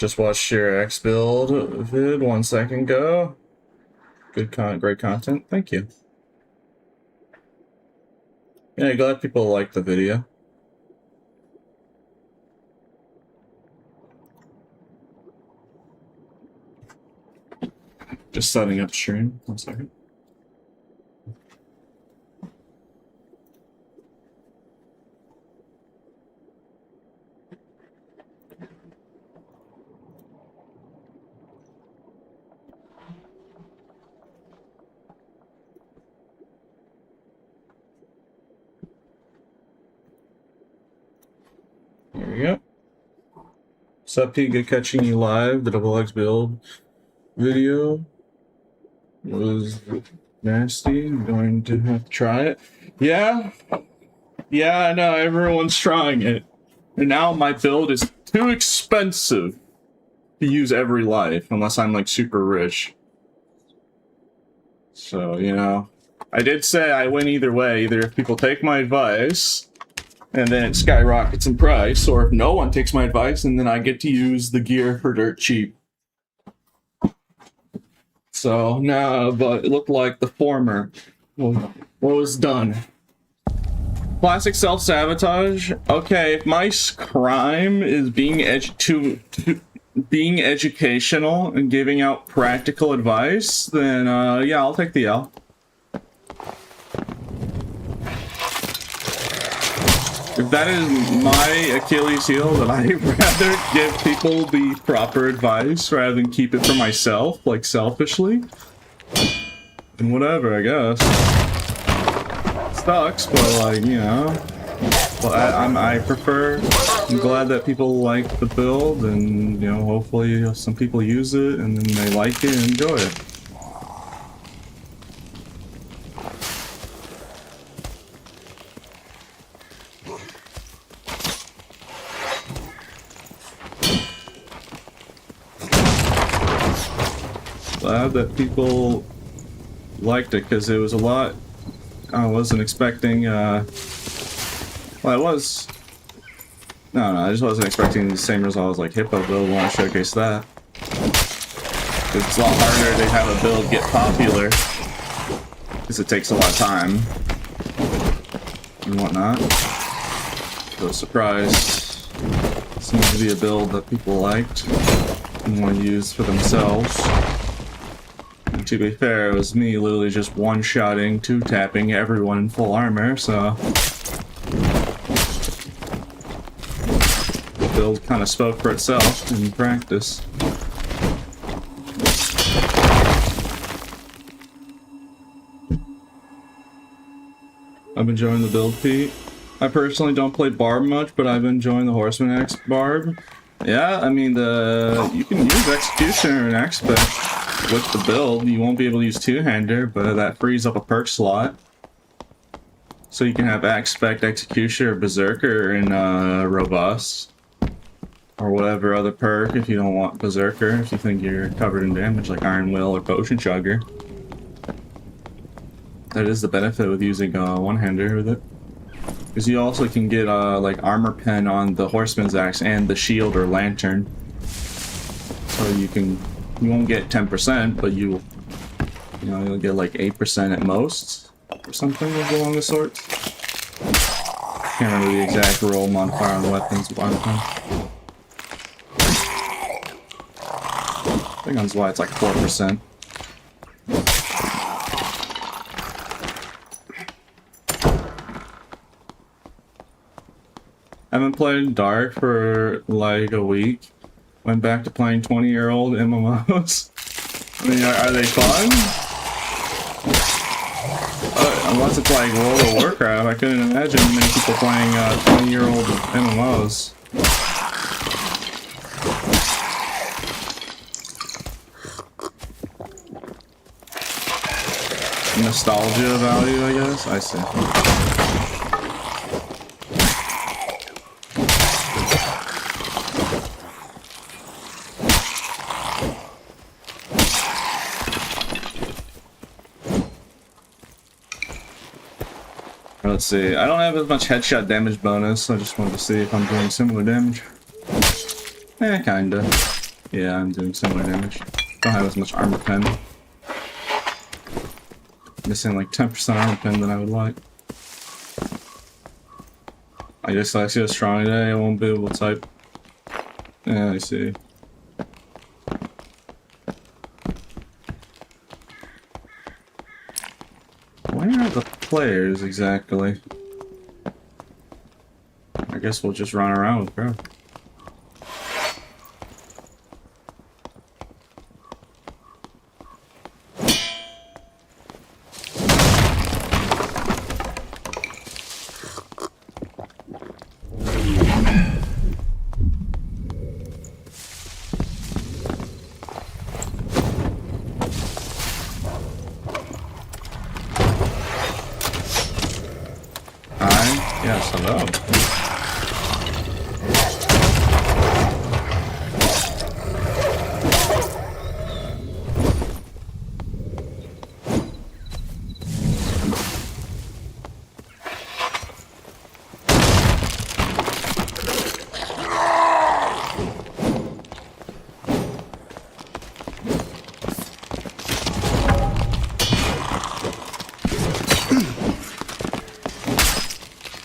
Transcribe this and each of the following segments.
Just watched your X build vid 1 second ago. Great content. Thank you. Yeah, glad people like the video. Just setting up stream. 1 second. There we go. What's up, P? Good catching you live. The double X build video was nasty. I'm going to have to try it. Yeah, I know. Everyone's trying it. And now my build is too expensive to use every life unless I'm like super rich. So, you know, I did say I win either way. Either if people take my advice and then it skyrockets in price, or if no one takes my advice and then I get to use the gear for dirt cheap. So, no, but it looked like the former was done. Classic self-sabotage. Okay, if my crime is being being educational and giving out practical advice, then yeah, I'll take the L. If that is my Achilles heel, then I'd rather give people the proper advice rather than keep it for myself, like selfishly. And whatever, I guess. Sucks, but like, you know. But I prefer. I'm glad that people like the build, and you know, hopefully some people use it and then they like it and enjoy it. Glad that people liked it because it was a lot. I wasn't expecting. Well, I was. No, I just wasn't expecting the same result as like Hippo build. Want to showcase that. It's a lot harder to have a build get popular because it takes a lot of time and whatnot. So surprised. Seems to be a build that people liked and want to use for themselves. And to be fair, it was me literally just one-shotting, two-tapping everyone in full armor, so the build kind of spoke for itself in practice. I've been enjoying the build, Pete. I personally don't play Barb much, but I've been enjoying the Horseman X Barb. Yeah, I mean, you can use Executioner and Expect with the build. You won't be able to use two-hander, but that frees up a perk slot. So you can have Expect, Executioner, or Berserker in Robust. Or whatever other perk if you don't want Berserker, if you think you're covered in damage, like Iron Will or Potion Chugger. That is the benefit with using one-hander with it. Because you also can get like Armor Pen on the Horseman's Axe and the Shield or Lantern. So you won't get 10%, but you'll get like 8% at most, or something along the sorts. Can't remember the exact roll modifier on weapons. I think on Zwei it's like 4%. I haven't played Dark for like a week. Went back to playing 20-year-old MMOs. I mean, are they fun? Unless it's like World of Warcraft, I couldn't imagine many people playing 20-year-old MMOs. Nostalgia value, I guess? I see. Let's see. I don't have as much headshot damage bonus. I just wanted to see if I'm doing similar damage. Kinda. Yeah, I'm doing similar damage. Don't have as much armor pen. Missing like 10% armor pen than I would like. I guess I see a strong today, I won't be able to type. Yeah, I see. Where are the players exactly? I guess we'll just run around with Barb. Yes, hello.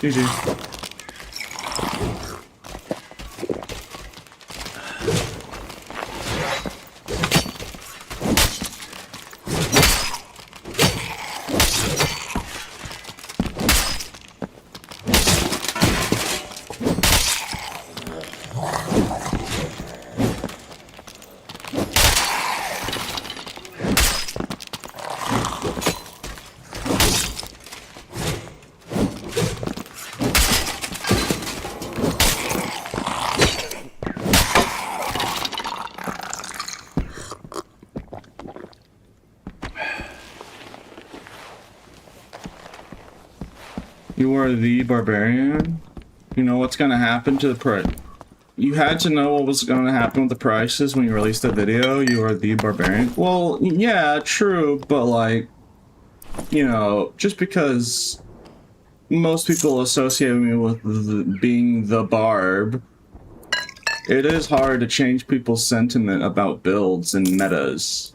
GG. You are the Barbarian. You know what's gonna happen to the price. You had to know what was gonna happen with the prices when you released the video. You are the Barbarian. Well, yeah, true, but like, you know, just because most people associate me with being the Barb, it is hard to change people's sentiment about builds and metas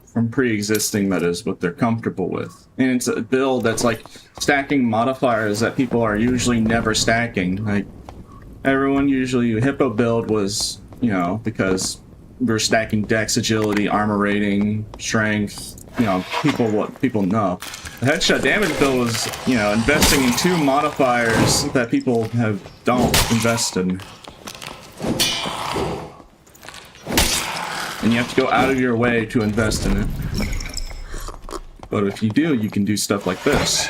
from pre-existing metas, what they're comfortable with. And it's a build that's like stacking modifiers that people are usually never stacking. Like, everyone usually, Hippo build was, you know, because we're stacking dex, agility, armor rating, strength, you know, what people know. The headshot damage build was, you know, investing in 2 modifiers that people don't invest in. And you have to go out of your way to invest in it. But if you do, you can do stuff like this.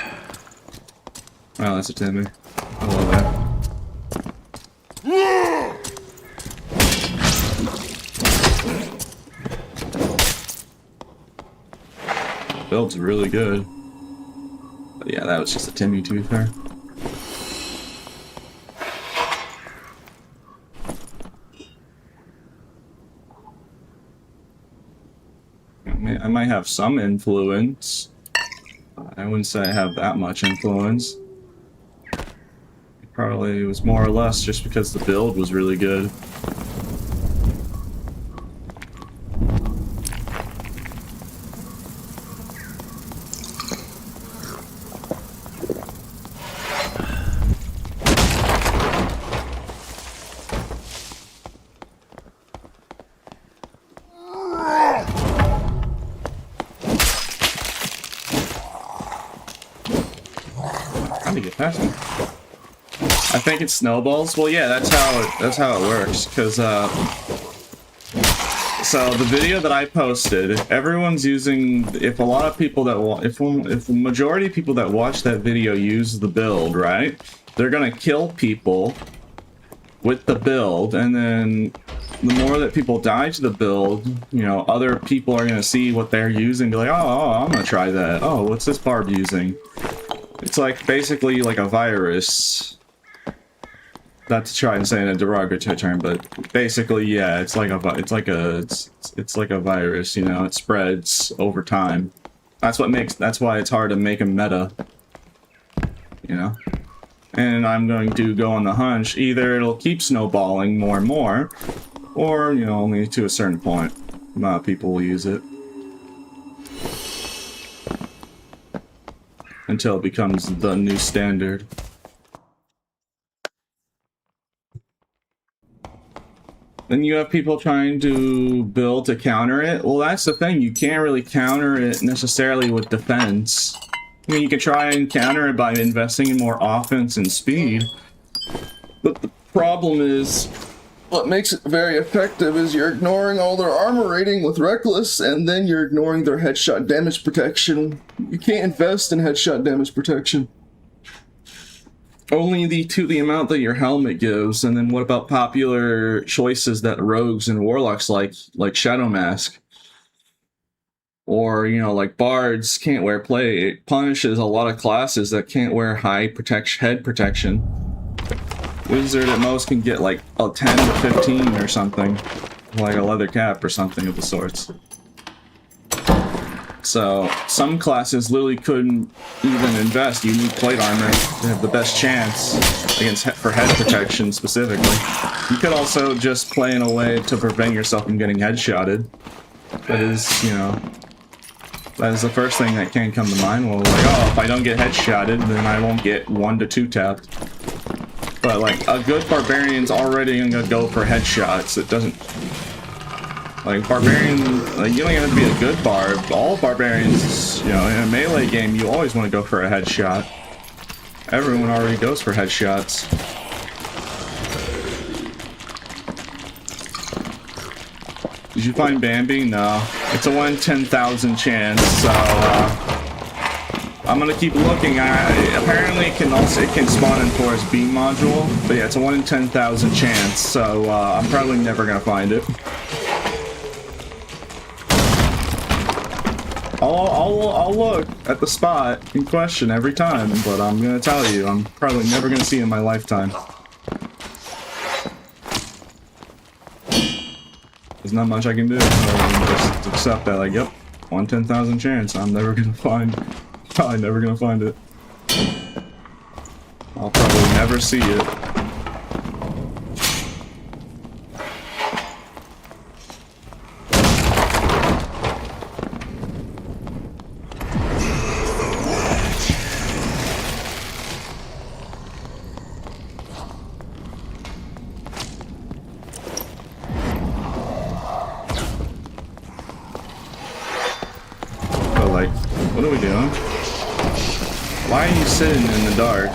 Wow, that's a Timmy. I love that. Build's really good. But yeah, that was just a Timmy, to be fair. I might have some influence. I wouldn't say I have that much influence. Probably was more or less just because the build was really good. Past me. I think it snowballs. Well, yeah, that's how it works. Cause so the video that I posted, everyone's using. If a lot of people that if the majority of people that watch that video use the build, right? They're gonna kill people with the build, and then the more that people die to the build, you know, other people are gonna see what they're using, be like, oh, I'm gonna try that. Oh, what's this Barb using? It's like basically like a virus. Not to try and say in a derogatory term, but basically, yeah, it's like a virus. You know, it spreads over time. That's why it's hard to make a meta. You know, and I'm going to go on the hunch. Either it'll keep snowballing more and more, Or, you know, only to a certain point. Not people will use it. Until it becomes the new standard. Then you have people trying to build to counter it. Well, that's the thing. You can't really counter it necessarily with defense. I mean, you can try and counter it by investing in more offense and speed. But the problem is, what makes it very effective is you're ignoring all their armor rating with Reckless, and then you're ignoring their headshot damage protection. You can't invest in headshot damage protection. Only the amount that your helmet gives, and then what about popular choices that rogues and warlocks like Shadow Mask? Or, you know, like bards can't wear plate. It punishes a lot of classes that can't wear high head protection. Wizard at most can get like a 10 to 15 or something. Like a leather cap or something of the sorts. So, some classes literally couldn't even invest. You need plate armor to have the best chance for head protection specifically. You could also just play in a way to prevent yourself from getting headshotted. That is, you know, that is the first thing that can come to mind. Well, like, oh, if I don't get headshotted, then I won't get 1 to 2 tapped. But, like, a good Barbarian's already gonna go for headshots. It doesn't... Like, Barbarian, like, you don't even have to be a good Barb. All Barbarians, you know, in a melee game, you always want to go for a headshot. Everyone already goes for headshots. Did you find Bambi? No. It's a 1 in 10,000 chance, so, I'm gonna keep looking. Apparently it can spawn in Forest B module, but yeah, it's a 1 in 10,000 chance, so, I'm probably never gonna find it. I'll look at the spot in question every time, but I'm gonna tell you, I'm probably never gonna see it in my lifetime. There's not much I can do. Just accept that, like, yep, 1 in 10,000 chance. I'm never gonna find. Probably never gonna find it. I'll probably never see it. What are we doing? Why are you sitting in the dark?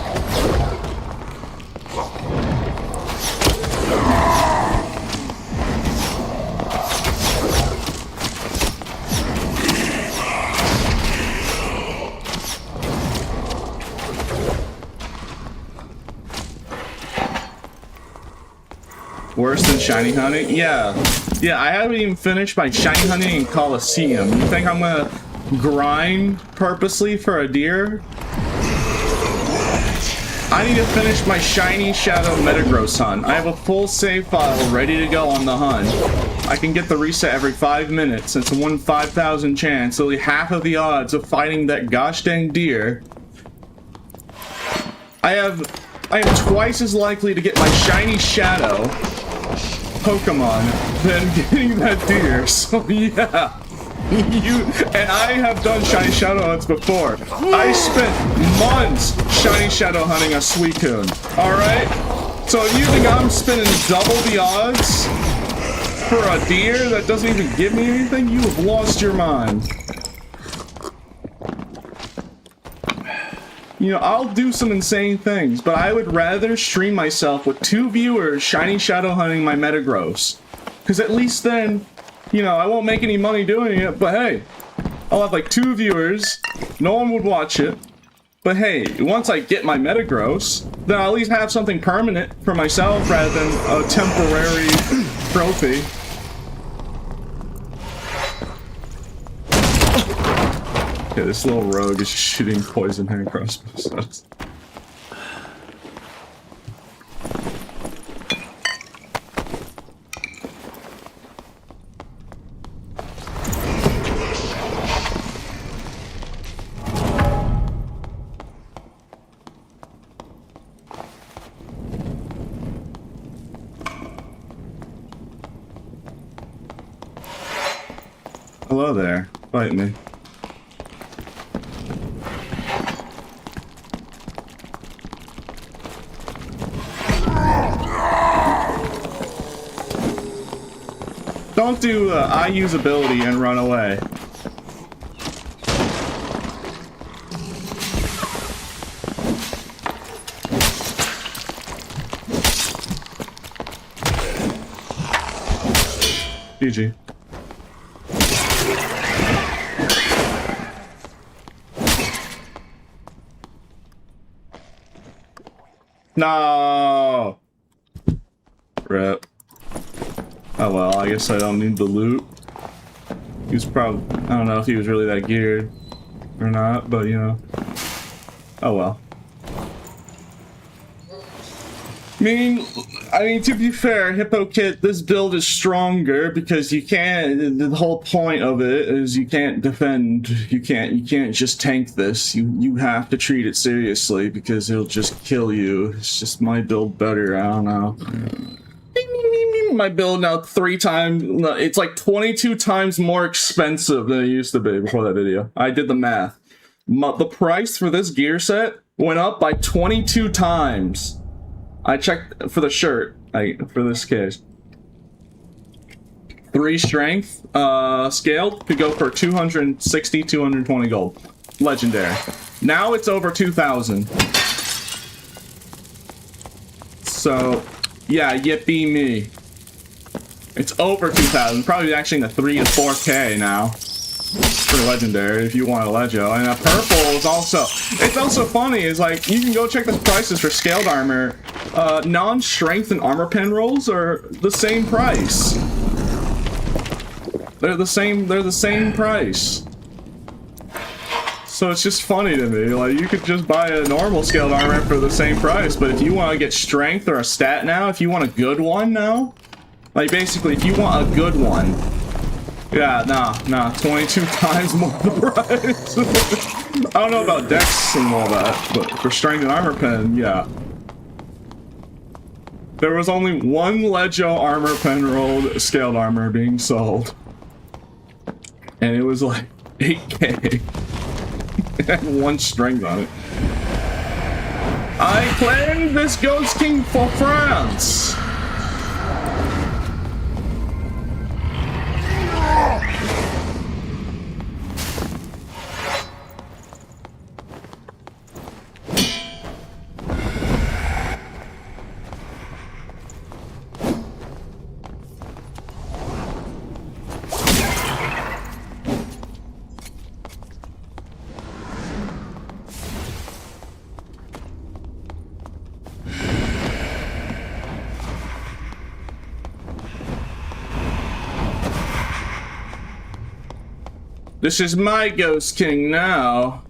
Worse than shiny hunting? Yeah. Yeah, I haven't even finished my shiny hunting in Coliseum. You think I'm gonna grind purposely for a deer? I need to finish my shiny shadow metagross hunt. I have a full save file ready to go on the hunt. I can get the reset every 5 minutes. It's a 1 in 5,000 chance, only half of the odds of fighting that gosh dang deer. I am twice as likely to get my shiny shadow Pokemon than getting that deer. So yeah. And I have done shiny shadow hunts before. I spent months shiny shadow hunting a Suicune. Alright? So if you think I'm spending double the odds for a deer that doesn't even give me anything, you have lost your mind. You know, I'll do some insane things, but I would rather stream myself with 2 viewers shiny shadow hunting my Metagross. Because at least then, you know, I won't make any money doing it, but hey, I'll have like 2 viewers, no one would watch it, but hey, once I get my Metagross, then I'll at least have something permanent for myself rather than a temporary trophy. Okay, this little rogue is shooting poison hand crossbows. Hello there. Fight me. Don't do I use ability and run away. GG. No. Rip. Oh well, I guess I don't need the loot. He was probably, I don't know if he was really that geared or not, but you know. Oh well. I mean, to be fair, Hippo Kit, this build is stronger because you can't, the whole point of it is you can't defend, you can't just tank this. You have to treat it seriously because it'll just kill you. It's just my build better, I don't know. My build now 3 times, it's like 22 times more expensive than it used to be before that video. I did the math. The price for this gear set went up by 22 times. I checked for the shirt, for this case. 3 strength, scaled, could go for 260, 220 gold. Legendary. Now it's over 2,000. So, yeah, yippee me. It's over 2,000, probably actually in the 3 to 4K now. For legendary, if you want a legio. And a purple is also, it's also funny, is like, you can go check the prices for scaled armor. Non-strength and armor pen rolls are the same price. They're the same price. So it's just funny to me, like, you could just buy a normal scaled armor for the same price, but if you want to get strength or a stat now, if you want a good one now, like, basically, if you want a good one, yeah, nah, 22 times more the price. I don't know about dex and all that, but for strength and armor pen, yeah. There was only 1 Legio armor pen rolled scaled armor being sold. And it was like 8K. It had 1 strength on it. I claim this Ghost King for France! This is my Ghost King now.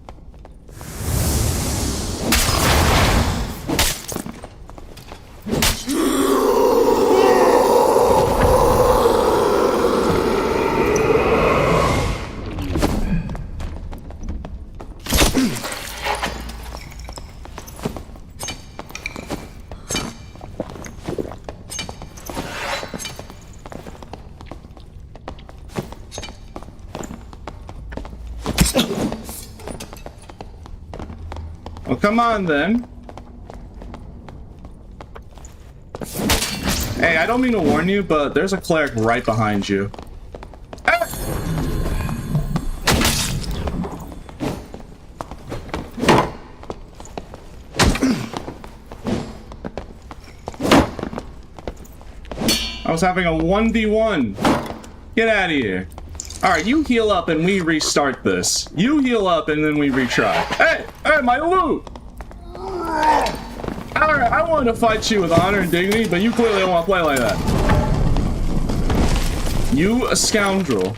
Well, come on then. Hey, I don't mean to warn you, but there's a cleric right behind you. Ah! I was having a 1v1. Get out of here. Alright, you heal up and we restart this. You heal up and then we retry. Hey! Hey, my loot! Alright, I wanted to fight you with honor and dignity, but you clearly don't want to play like that. You a scoundrel.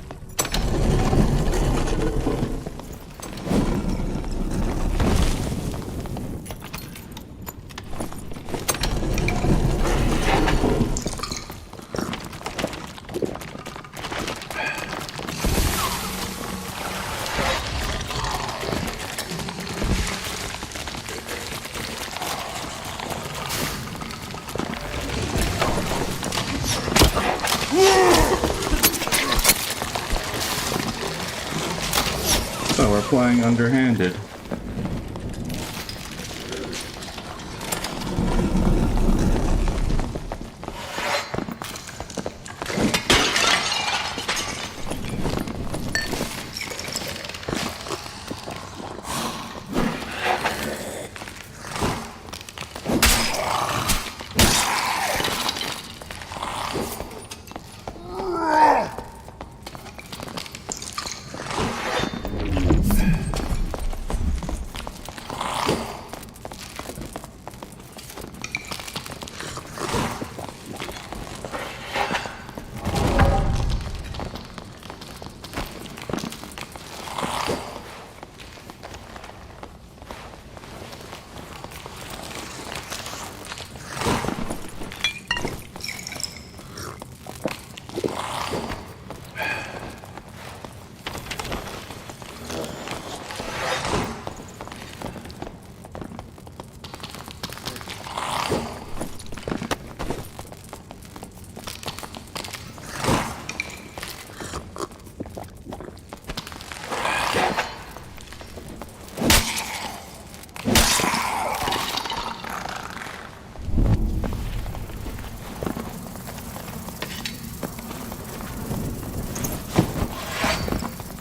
playing underhanded.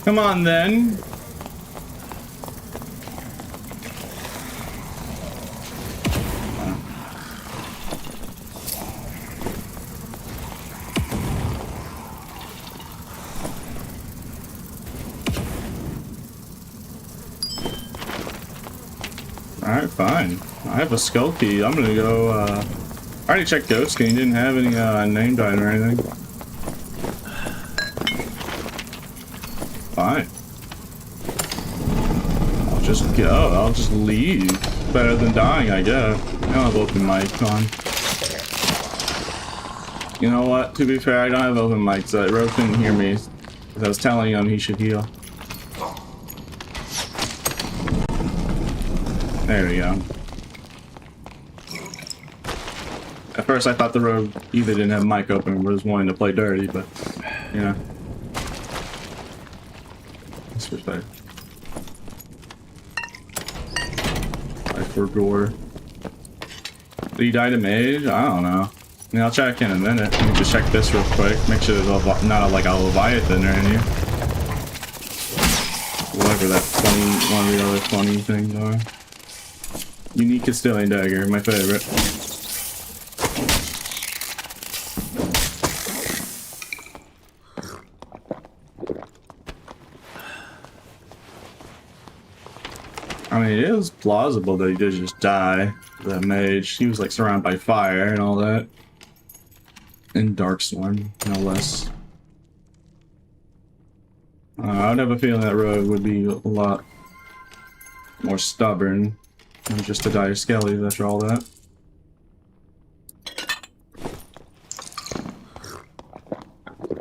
Come on, then. Alright, fine. I have a skull key. I'm gonna go, I already checked Ghost King. Didn't have any, name tag or anything. Fine. I'll just go. I'll just leave. Better than dying, I guess. I don't have open mic on. You know what? To be fair, I don't have open mic, so Rogue couldn't hear me. Because I was telling him he should heal. There we go. At first I thought the Rogue either didn't have mic open or was wanting to play dirty, but, you know. Respect. Like for gore. Did he die to mage? I don't know. I mean, I'll check in a minute. Let me just check this real quick. Make sure there's not like a Leviathan or any. Whatever that funny, one of the other funny things are. Unique Castilian dagger, my favorite. I mean, it is plausible that he did just die. That mage. He was like surrounded by fire and all that. And Darkstorm, no less. I would have a feeling that Rogue would be a lot more stubborn than just a dire skelly after all that.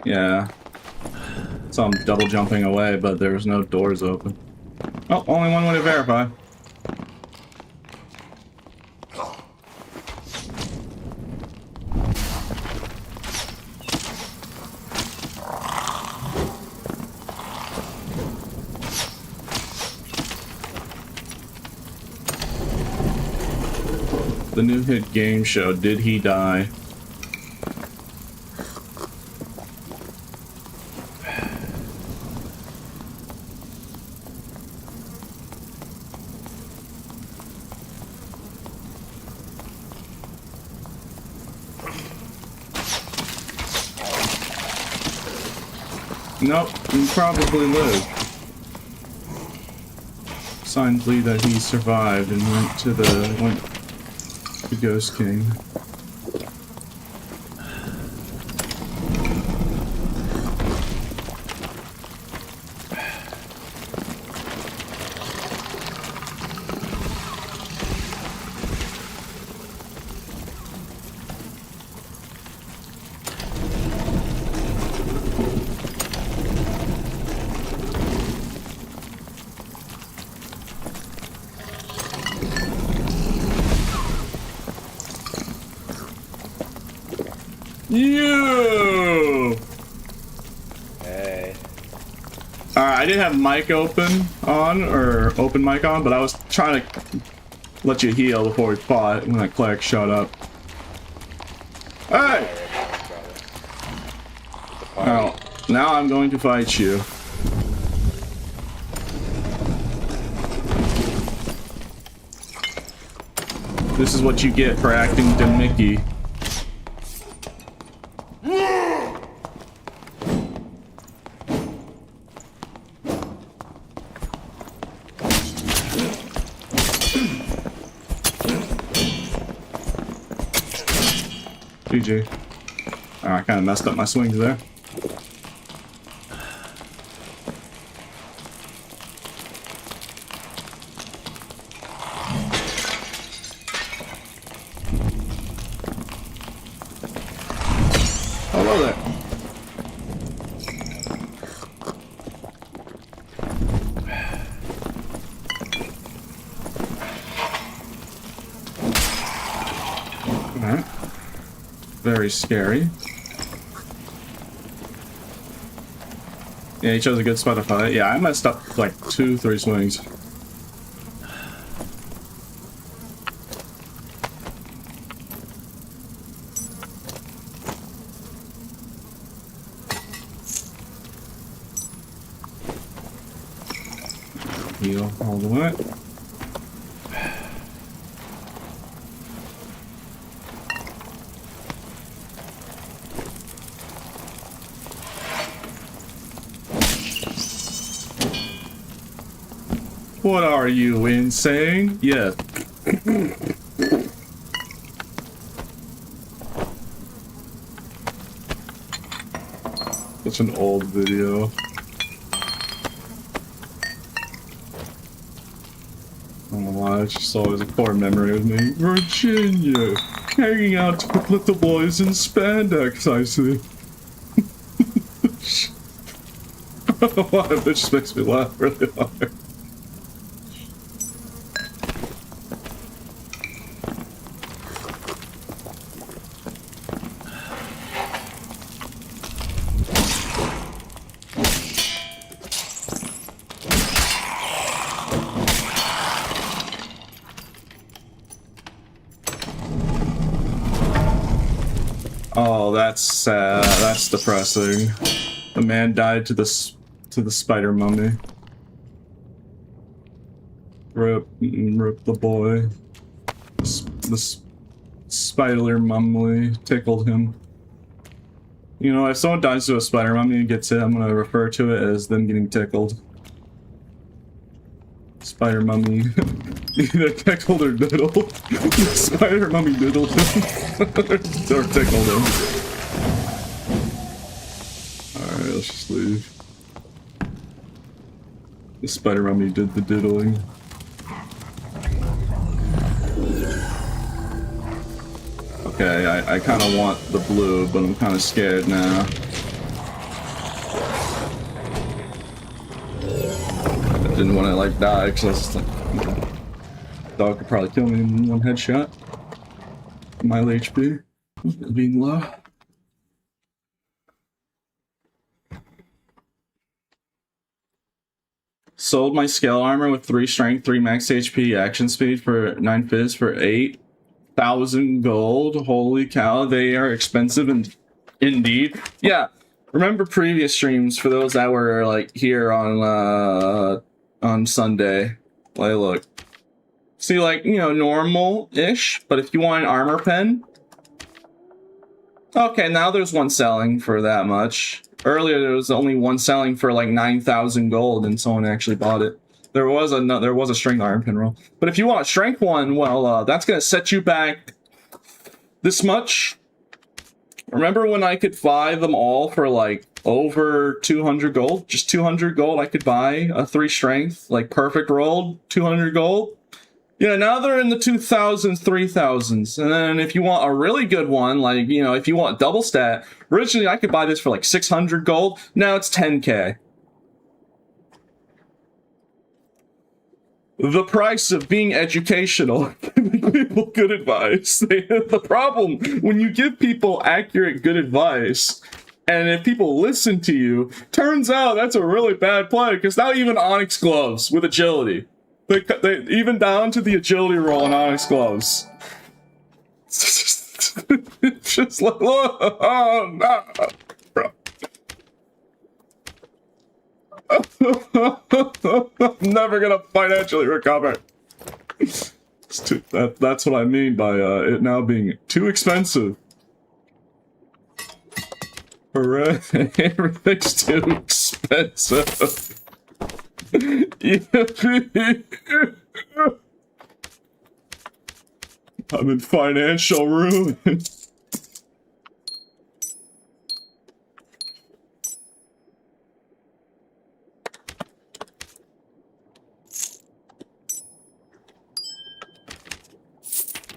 Yeah. So I'm double jumping away, but there was no doors open. Oh, only one way to verify. The new hit game show, Did He Die? Nope, he probably lived. Signed plea that he survived and went to Ghost King. You! Hey. Alright, I didn't have mic open on, or open mic on, but I was trying to let you heal before we fought when that cleric showed up. Hey! Oh, now I'm going to fight you. This is what you get for acting to Mickey. GG. Oh, I kind of messed up my swings there. Hello there. Alright. Very scary. Yeah, he chose a good spot to fight. Yeah, I messed up like 2-3 swings. Heal all the way. What are you, insane? Yes. Such an old video. I don't know why, it's just always a core memory of me. Virginia! Hanging out with little boys in spandex, I see. I don't know why, it just makes me laugh really hard. Oh, that's sad. That's depressing. The man died to the spider mummy. Rip the boy. The spider mummy tickled him. You know, if someone dies to a spider mummy and gets hit, I'm gonna refer to it as them getting tickled. Spider mummy either tickled or diddled. Spider mummy diddled him. Or tickled him. Alright, let's just leave. The spider mummy did the diddling. Okay, I kind of want the blue, but I'm kind of scared now. I didn't want to like die because I was just like, dog could probably kill me in one headshot. My HP being low. Sold my scale armor with 3 strength, 3 max HP, action speed for 9 fizz for 8,000 gold. Holy cow, they are expensive and indeed. Yeah, remember previous streams for those that were like here on Sunday. Like, look. See, like, you know, normal-ish, but if you want an armor pen... Okay, now there's one selling for that much. Earlier, there was only one selling for, like, 9,000 gold, and someone actually bought it. There was a strength armor pen roll. But if you want a strength one, well, that's gonna set you back this much. Remember when I could buy them all for, like, over 200 gold? Just 200 gold, I could buy a 3 strength, like, perfect rolled, 200 gold. Yeah, now they're in the 2,000s, 3,000s. And then if you want a really good one, like, you know, if you want double stat, originally I could buy this for like 600 gold. Now it's 10k. The price of being educational, giving people good advice. The problem, when you give people accurate good advice, And if people listen to you, turns out that's a really bad play, because now even Onyx gloves with agility. They even down to the agility roll in Onyx gloves. It's just like, oh no. I'm never gonna financially recover. That's what I mean by it now being too expensive. Hooray, everything's too expensive. I'm in financial ruin.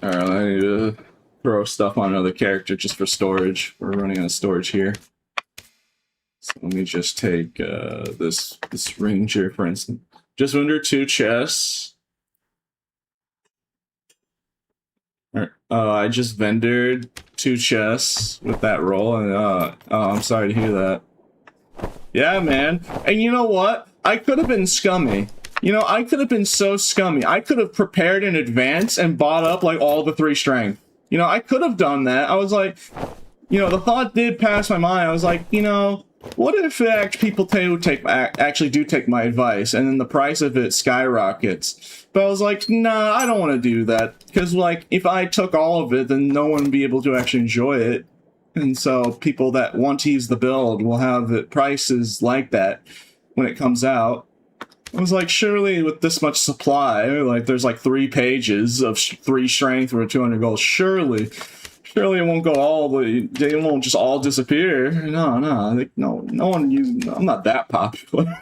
Alright, I need to throw stuff on another character just for storage. We're running out of storage here. So let me just take this ranger, for instance. Just under 2 chests. I just vendored 2 chests with that roll, and oh, I'm sorry to hear that. Yeah, man. And you know what? I could have been scummy. You know, I could have been so scummy. I could have prepared in advance and bought up, like, all the 3 strength. You know, I could have done that. I was like, you know, the thought did pass my mind. I was like, you know, what if people actually do take my advice, and then the price of it skyrockets? But I was like, nah, I don't want to do that. Because, like, if I took all of it, then no one would be able to actually enjoy it. And so people that want to use the build will have the prices like that when it comes out. I was like, surely with this much supply, like there's like 3 pages of 3 strength for 200 gold, surely it won't go all the, they won't just all disappear. No, like, no one I'm not that popular.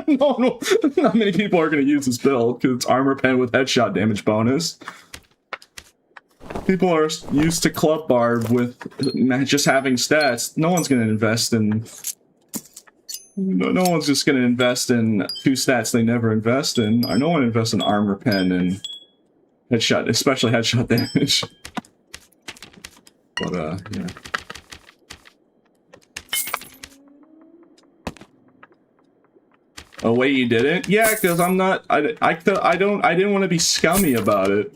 No, not many people are going to use this build because it's armor pen with headshot damage bonus. People are used to club Barb with just having stats. No one's going to invest in... No one's just going to invest in 2 stats they never invest in. No one invests in armor pen and headshot, especially headshot damage. But, yeah. Oh, wait, you didn't? Yeah, because I'm not... I didn't want to be scummy about it.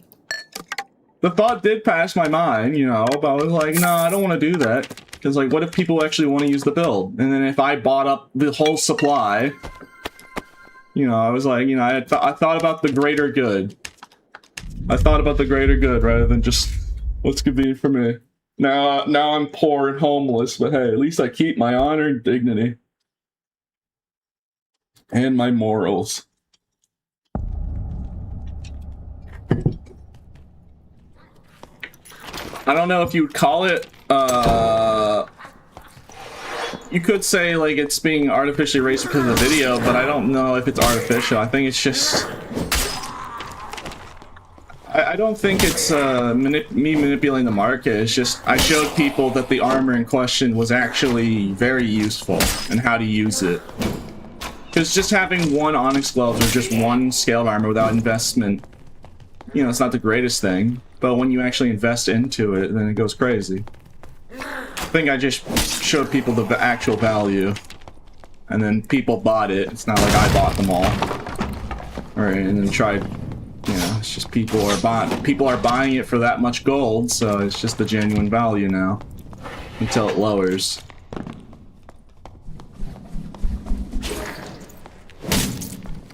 The thought did pass my mind, you know, but I was like, no, I don't want to do that. Because, like, what if people actually want to use the build? And then if I bought up the whole supply, you know, I was like, you know, I thought about the greater good. I thought about the greater good rather than just what's convenient for me. Now I'm poor and homeless, but hey, at least I keep my honor and dignity. And my morals. I don't know if you would call it, you could say, like, it's being artificially raised because of the video, but I don't know if it's artificial. I think it's just... I don't think it's me manipulating the market. It's just I showed people that the armor in question was actually very useful and how to use it. Because just having 1 Onyx Gloves or just 1 scaled armor without investment, you know, it's not the greatest thing. But when you actually invest into it, then it goes crazy. I think I just showed people the actual value. And then people bought it. It's not like I bought them all. Alright, and then tried... You know, it's just people are buying it for that much gold, so it's just the genuine value now. Until it lowers.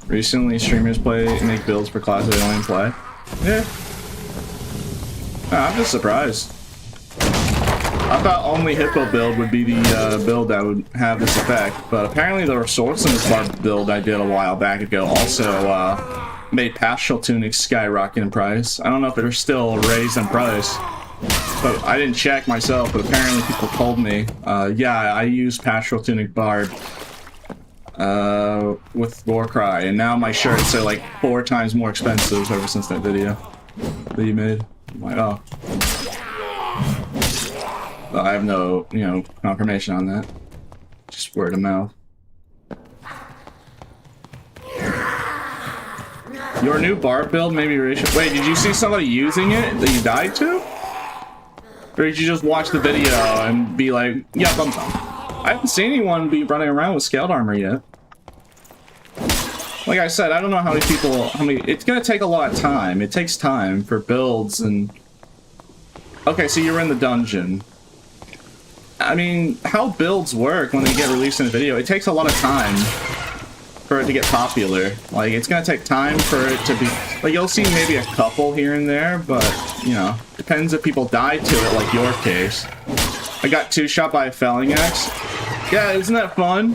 Recently, streamers make builds for classes they don't even play. Yeah. I'm just surprised. I thought only Hippo build would be the build that would have this effect, but apparently the Resourceless Barb build I did a while back ago also made Pastoral Tunics skyrocket in price. I don't know if they're still raised in price, but I didn't check myself, but apparently people told me. Yeah, I used Pastoral Tunic Barb with Warcry, and now my shirts are like 4 times more expensive ever since that video that you made. I'm like, oh. But I have no, you know, confirmation on that. Just word of mouth. Your new Barb build may be racial. Wait, did you see somebody using it that you died to? Or did you just watch the video and be like, yeah, thumbs up? I haven't seen anyone be running around with scaled armor yet. Like I said, I don't know how many it's gonna take a lot of time. It takes time for builds and... Okay, so you're in the dungeon. I mean, how builds work when they get released in a video, it takes a lot of time for it to get popular. Like, it's gonna take time for it to be... Like, you'll see maybe a couple here and there, but, you know, depends if people die to it, like your case. I got 2-shot by a felling axe. Yeah, isn't that fun?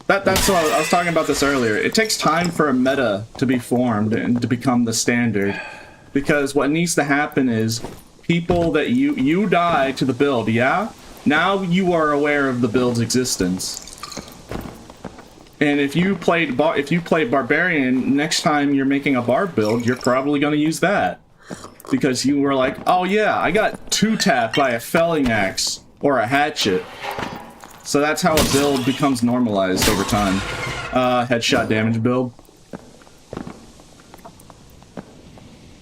That's what I was talking about this earlier. It takes time for a meta to be formed and to become the standard. Because what needs to happen is people that you die to the build, yeah? Now you are aware of the build's existence. And if you played Barbarian, next time you're making a Barb build, you're probably going to use that. Because you were like, oh yeah, I got 2-tapped by a felling axe or a hatchet. So that's how a build becomes normalized over time. Headshot damage build.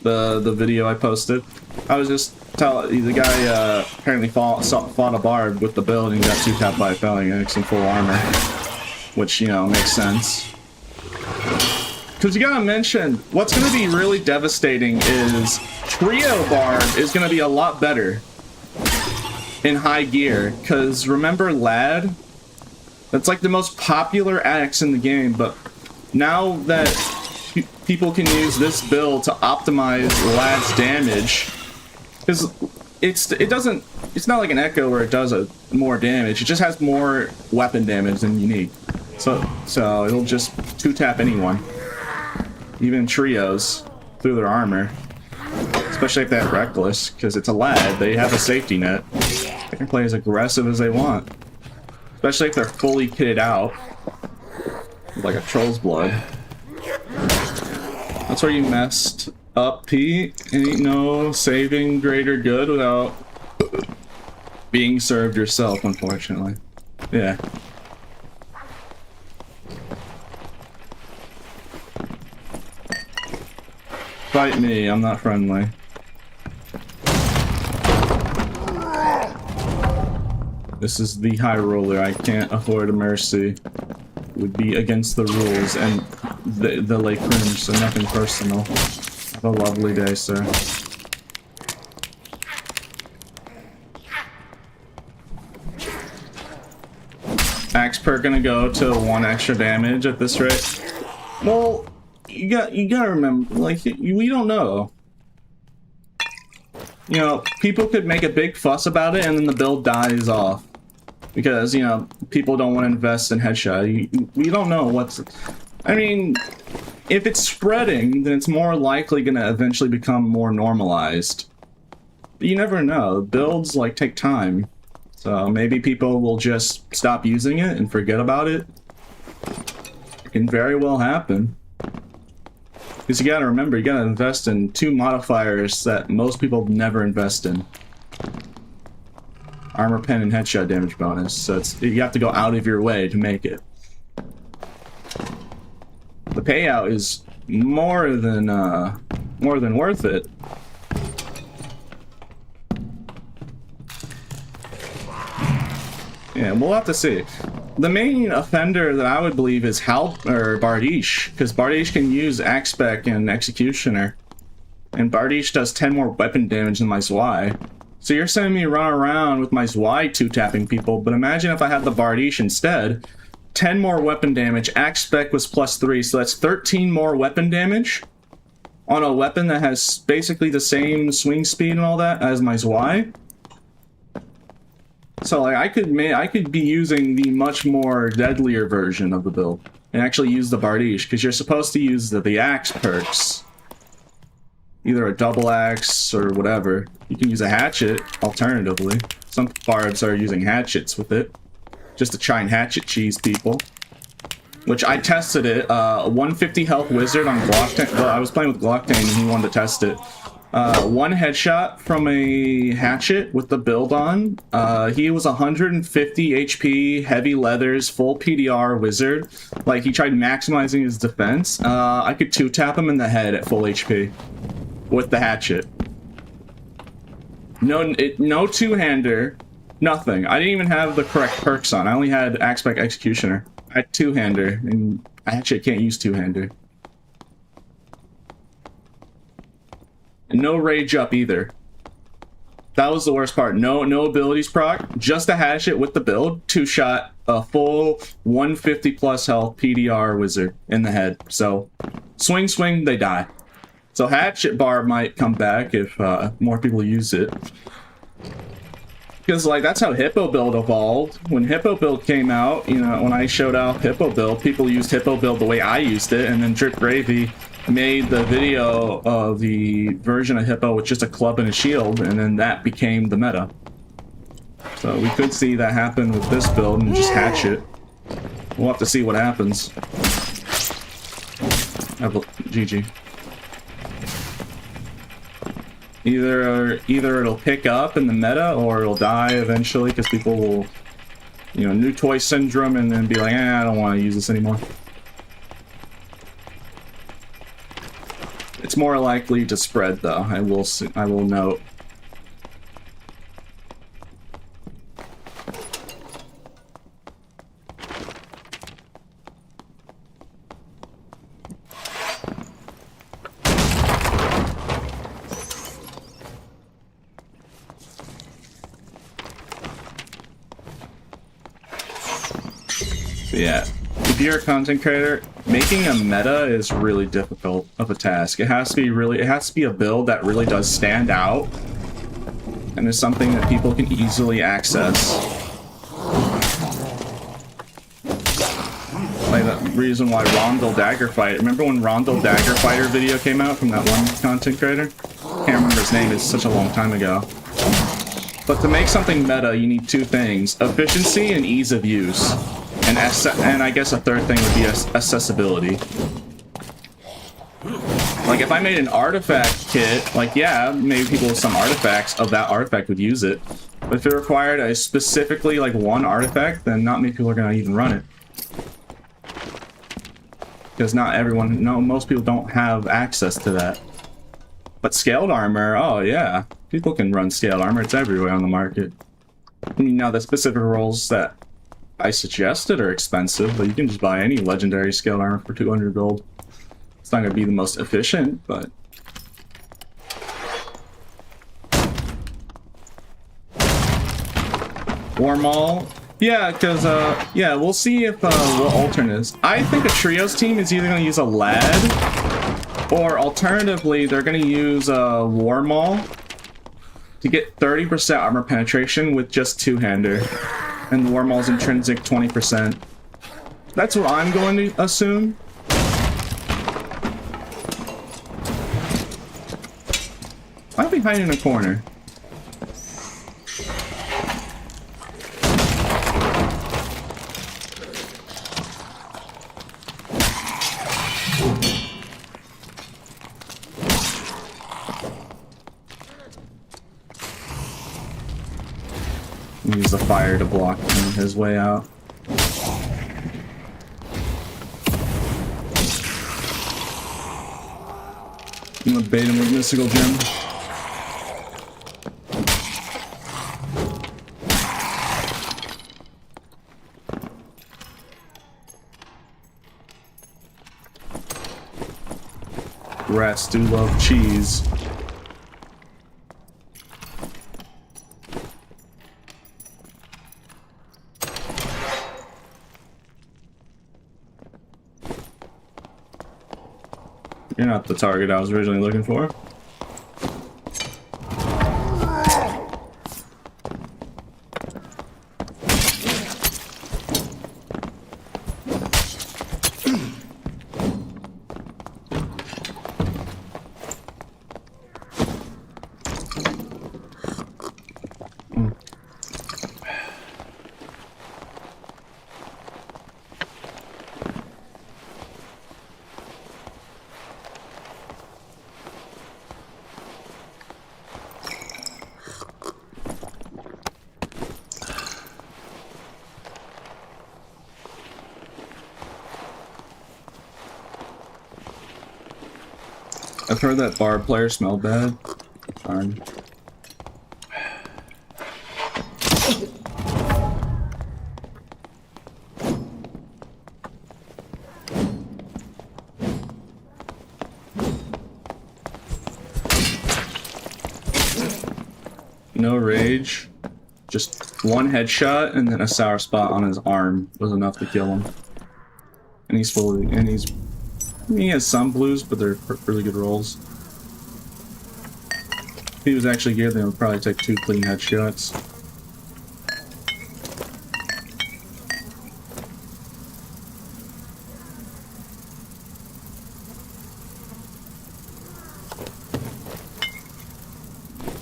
The video I posted. I was just telling the guy apparently fought a Barb with the build and got 2-tapped by a felling axe in full armor. Which, you know, makes sense. Because you gotta mention, what's gonna be really devastating is Trio Barb is gonna be a lot better in high gear. Because remember Lad? That's like the most popular axe in the game, but now that people can use this build to optimize Lad's damage, because it's not like an Echo where it does more damage, it just has more weapon damage than Unique. So it'll just 2-tap anyone. Even trios through their armor. Especially if they have Reckless, because it's a Lad, they have a safety net. They can play as aggressive as they want. Especially if they're fully kitted out. Like a Troll's Blood. That's where you messed up, Pete. Ain't no saving greater good without being served yourself, unfortunately. Yeah. Fight me, I'm not friendly. This is the High Roller, I can't afford a mercy. It would be against the rules and the late cringe, so nothing personal. Have a lovely day, sir. Axe perk gonna go to 1 extra damage at this rate. Well, you gotta remember, like, we don't know. You know, people could make a big fuss about it and then the build dies off. Because, you know, people don't want to invest in headshot. We don't know what's... I mean, if it's spreading, then it's more likely gonna eventually become more normalized. But you never know. Builds, like, take time. So maybe people will just stop using it and forget about it. It can very well happen. Because you gotta remember, you gotta invest in 2 modifiers that most people never invest in. Armor pen and headshot damage bonus, so you have to go out of your way to make it. The payout is more than worth it. Yeah, we'll have to see. The main offender that I would believe is Bardiche, because Bardiche can use Axe Spec and Executioner. And Bardiche does 10 more weapon damage than my Zwei. So you're sending me run around with my Zwei 2-tapping people, but imagine if I had the Bardiche instead. 10 more weapon damage, Axe Spec was +3, so that's 13 more weapon damage on a weapon that has basically the same swing speed and all that as my Zwei. So like I could be using the much more deadlier version of the build and actually use the Bardiche, because you're supposed to use the axe perks. Either a double axe or whatever. You can use a hatchet, alternatively. Some barbs are using hatchets with it. Just to try and hatchet cheese people. Which I tested it. 150 health wizard on Glocktain. Well, I was playing with Glocktain and he wanted to test it. 1 headshot from a hatchet with the build on. He was 150 HP, heavy leathers, full PDR wizard. Like, he tried maximizing his defense. I could 2-tap him in the head at full HP. With the hatchet. No two-hander. Nothing. I didn't even have the correct perks on. I only had Axe-Back Executioner. I had two-hander, and I actually can't use two-hander. And no rage up either. That was the worst part. No abilities proc. Just to hash it with the build, two-shot, a full 150 plus health PDR wizard in the head. So, swing, they die. So Hatchet Barb might come back if more people use it. Because, like, that's how Hippo build evolved. When Hippo build came out, you know, when I showed off Hippo build, people used Hippo build the way I used it, and then Drip Gravy made the video of the version of Hippo with just a club and a shield, and then that became the meta. So we could see that happen with this build and just hatch it. We'll have to see what happens. GG. Either it'll pick up in the meta, or it'll die eventually because people will, you know, new toy syndrome, and then be like, I don't want to use this anymore. It's more likely to spread, though. I will note. Yeah, if you're a content creator, making a meta is really difficult of a task. It has to be a build that really does stand out, and is something that people can easily access. Like the reason why Rondel Dagger Fight. Remember when Rondel Dagger Fighter video came out from that one content creator? Can't remember his name. It's such a long time ago. But to make something meta, you need two things: efficiency and ease of use. And I guess a third thing would be accessibility. Like, if I made an artifact kit, like, yeah, maybe people with some artifacts of that artifact would use it. But if it required a specifically, like, one artifact, then not many people are going to even run it. Because not everyone, most people don't have access to that. But scaled armor, oh yeah, people can run scaled armor. It's everywhere on the market. I mean, now the specific roles that I suggested are expensive, but you can just buy any legendary scaled armor for 200 gold. It's not going to be the most efficient, but... Warmaul? Yeah, because, yeah, we'll see if, what alternate is. I think a Trios team is either going to use a Lad, or alternatively, they're going to use a Warmaul to get 30% armor penetration with just two-hander. And the Warmaul's intrinsic 20%. That's what I'm going to assume. I'll be hiding in a corner. Use the fire to block his way out. I'm gonna bait him with Mystical Gem. Rats do love cheese. You're not the target I was originally looking for. I've heard that Barb players smell bad. Darn. mage, just one headshot and then a sour spot on his arm was enough to kill him. And he's fully, he has some blues, but they're really good rolls. If he was actually geared, then it would probably take 2 clean headshots.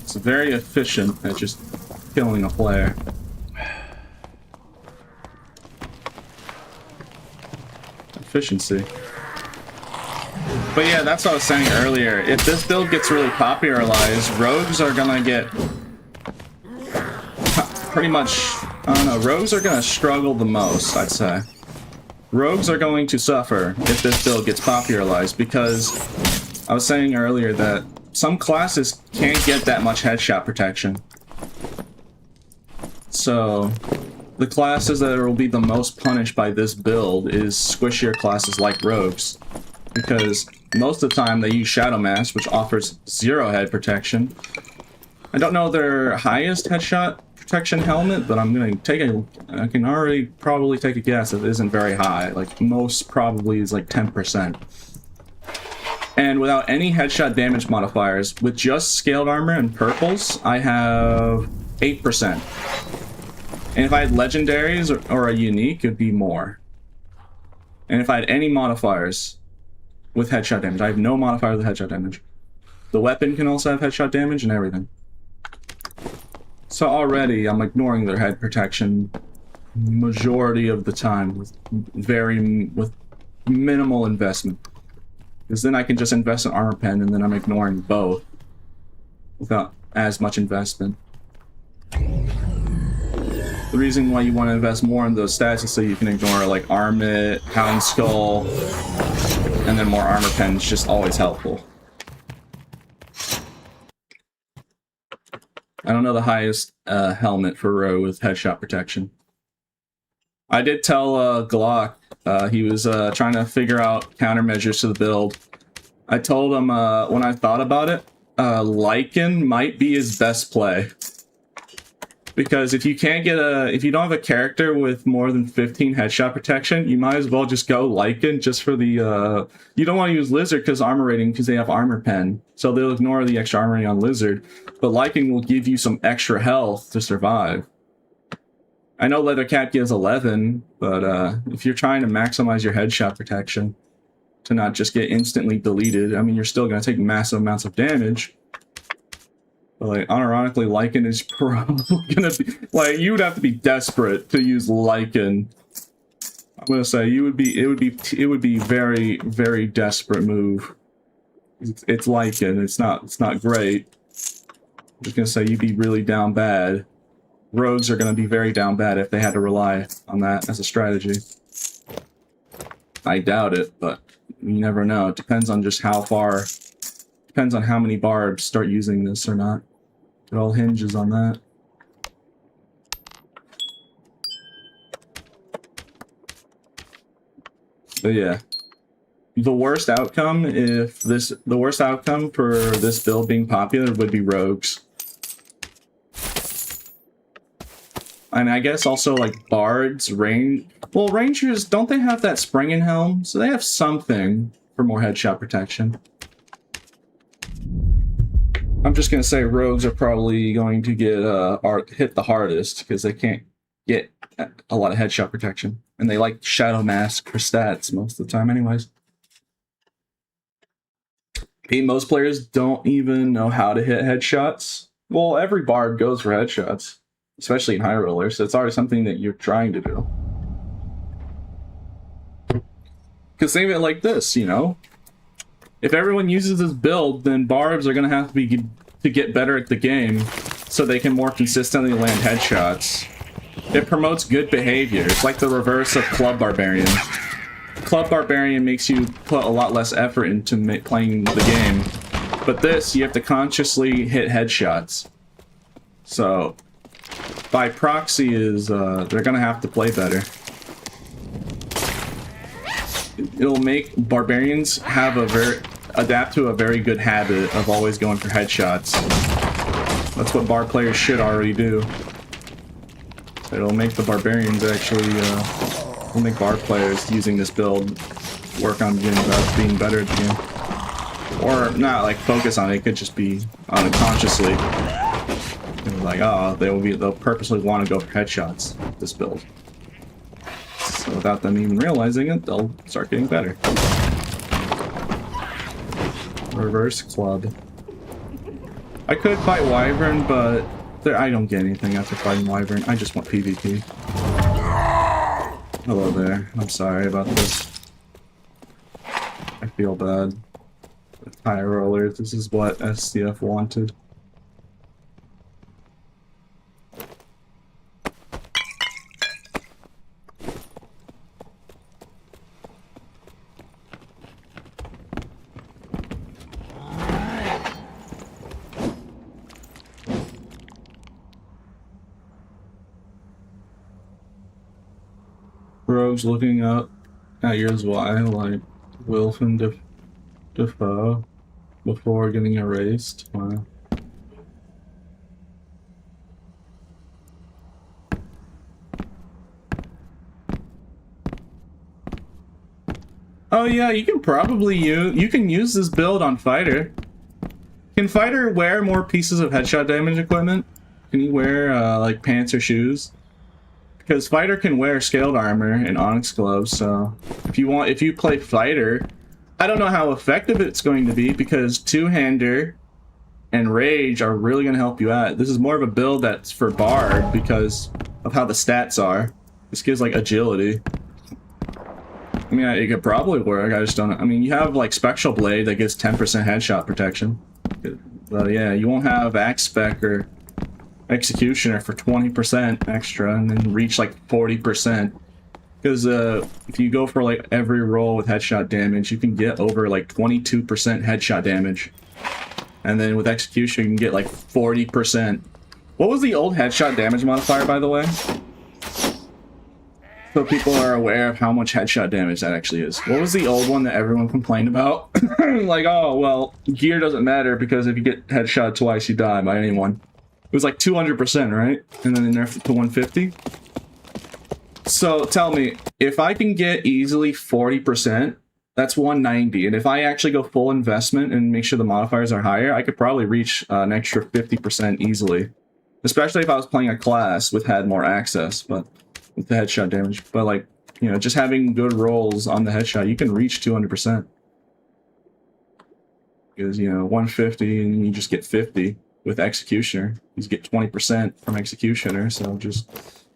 It's very efficient at just killing a player. Efficiency. But yeah, that's what I was saying earlier. If this build gets really popularized, rogues are gonna get pretty much, I don't know, rogues are gonna struggle the most, I'd say. Rogues are going to suffer if this build gets popularized, because I was saying earlier that some classes can't get that much headshot protection. So the classes that will be the most punished by this build is squishier classes like rogues, because most of the time they use Shadow Mask, which offers 0 head protection. I don't know their highest headshot protection helmet, but I'm gonna take I can already probably take a guess it isn't very high. Like, most probably is like 10%. And without any headshot damage modifiers, with just scaled armor and purples, I have 8%. And if I had legendaries or a unique, it'd be more. And if I had any modifiers with headshot damage, I have no modifier with headshot damage. The weapon can also have headshot damage and everything. So already I'm ignoring their head protection majority of the time with minimal investment. Because then I can just invest in armor pen and then I'm ignoring both without as much investment. The reason why you want to invest more in those stats is so you can ignore like Armit, Hound Skull, and then more armor pen is just always helpful. I don't know the highest helmet for Row with headshot protection. I did tell Glock, he was trying to figure out countermeasures to the build. I told him when I thought about it, Lycan might be his best play. Because if you can't get if you don't have a character with more than 15 headshot protection, you might as well just go Lycan just for the, you don't want to use Lizard because armor rating, because they have armor pen. So they'll ignore the extra armor rating on Lizard. But Lycan will give you some extra health to survive. I know Leathercat gives 11, but if you're trying to maximize your headshot protection to not just get instantly deleted, I mean, you're still going to take massive amounts of damage. But, like, unironically, Lycan is probably gonna be, like, you would have to be desperate to use Lycan. I'm gonna say it would be very, very desperate move. It's Lycan. It's not great. I'm just gonna say you'd be really down bad. Rogues are gonna be very down bad if they had to rely on that as a strategy. I doubt it, but you never know. It depends on just how far. Depends on how many barbs start using this or not. It all hinges on that. But yeah. The worst outcome for this build being popular would be rogues. And I guess also like bards, well, rangers, don't they have that springing helm? So they have something for more headshot protection. I'm just gonna say rogues are probably going to get hit the hardest because they can't get a lot of headshot protection, and they like Shadow Mask for stats most of the time, anyways. Most players don't even know how to hit headshots. Well, every Barb goes for headshots, especially in high rollers. So it's already something that you're trying to do. Because think of it like this, you know. If everyone uses this build, then Barbs are going to have to get better at the game so they can more consistently land headshots. It promotes good behavior. It's like the reverse of Club Barbarian. Club Barbarian makes you put a lot less effort into playing the game. But this, you have to consciously hit headshots. So, by proxy is, they're going to have to play better. It'll make Barbarians have adapt to a very good habit of always going for headshots. That's what Barb players should already do. It'll make the Barbarians actually, will make Barb players using this build work on being better at the game. Or not like focus on it, it could just be unconsciously. Like, oh, they'll purposely want to go for headshots with this build. So without them even realizing it, they'll start getting better. Reverse club. I could fight Wyvern, but I don't get anything after fighting Wyvern. I just want PvP. Hello there. I'm sorry about this. I feel bad. With high rollers, this is what SCF wanted. Rogues looking up at yours why, like Wilf and Defoe before getting erased. Wow. Oh yeah, you can probably use this build on Fighter. Can Fighter wear more pieces of headshot damage equipment? Can he wear like pants or shoes? Because Fighter can wear scaled armor and onyx gloves, so if you play Fighter, I don't know how effective it's going to be because two-hander and rage are really going to help you out. This is more of a build that's for Barb because of how the stats are. This gives like agility. I mean, it could probably work, I just don't know. I mean, you have like Spectral Blade that gives 10% headshot protection. But yeah, you won't have Axe Spec or Executioner for 20% extra and then reach like 40%. Because if you go for like every roll with headshot damage, you can get over like 22% headshot damage. And then with Execution, you can get like 40%. What was the old headshot damage modifier, by the way? So people are aware of how much headshot damage that actually is. What was the old one that everyone complained about? Like, oh, well, gear doesn't matter because if you get headshot twice, you die by anyone. It was like 200%, right? And then they nerfed it to 150. So tell me, if I can get easily 40%, that's 190. And if I actually go full investment and make sure the modifiers are higher, I could probably reach an extra 50% easily. Especially if I was playing a class with had more access, but with the headshot damage. But like, you know, just having good rolls on the headshot, you can reach 200%. Because, you know, 150 and you just get 50. With Executioner, you get 20% from Executioner, so just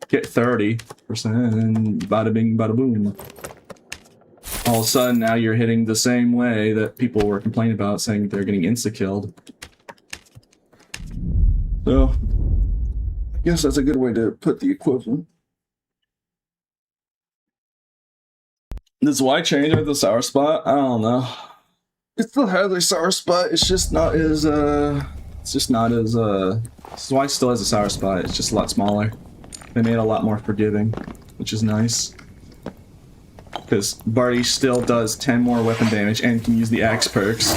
get 30% and bada bing, bada boom. All of a sudden, now you're hitting the same way that people were complaining about, saying they're getting insta-killed. So, I guess that's a good way to put the equivalent. Does Y change with the sour spot? I don't know. It still has a sour spot, it's just not as, this is why it still has a sour spot, it's just a lot smaller. They made it a lot more forgiving, which is nice. Because Barty still does 10 more weapon damage and can use the axe perks.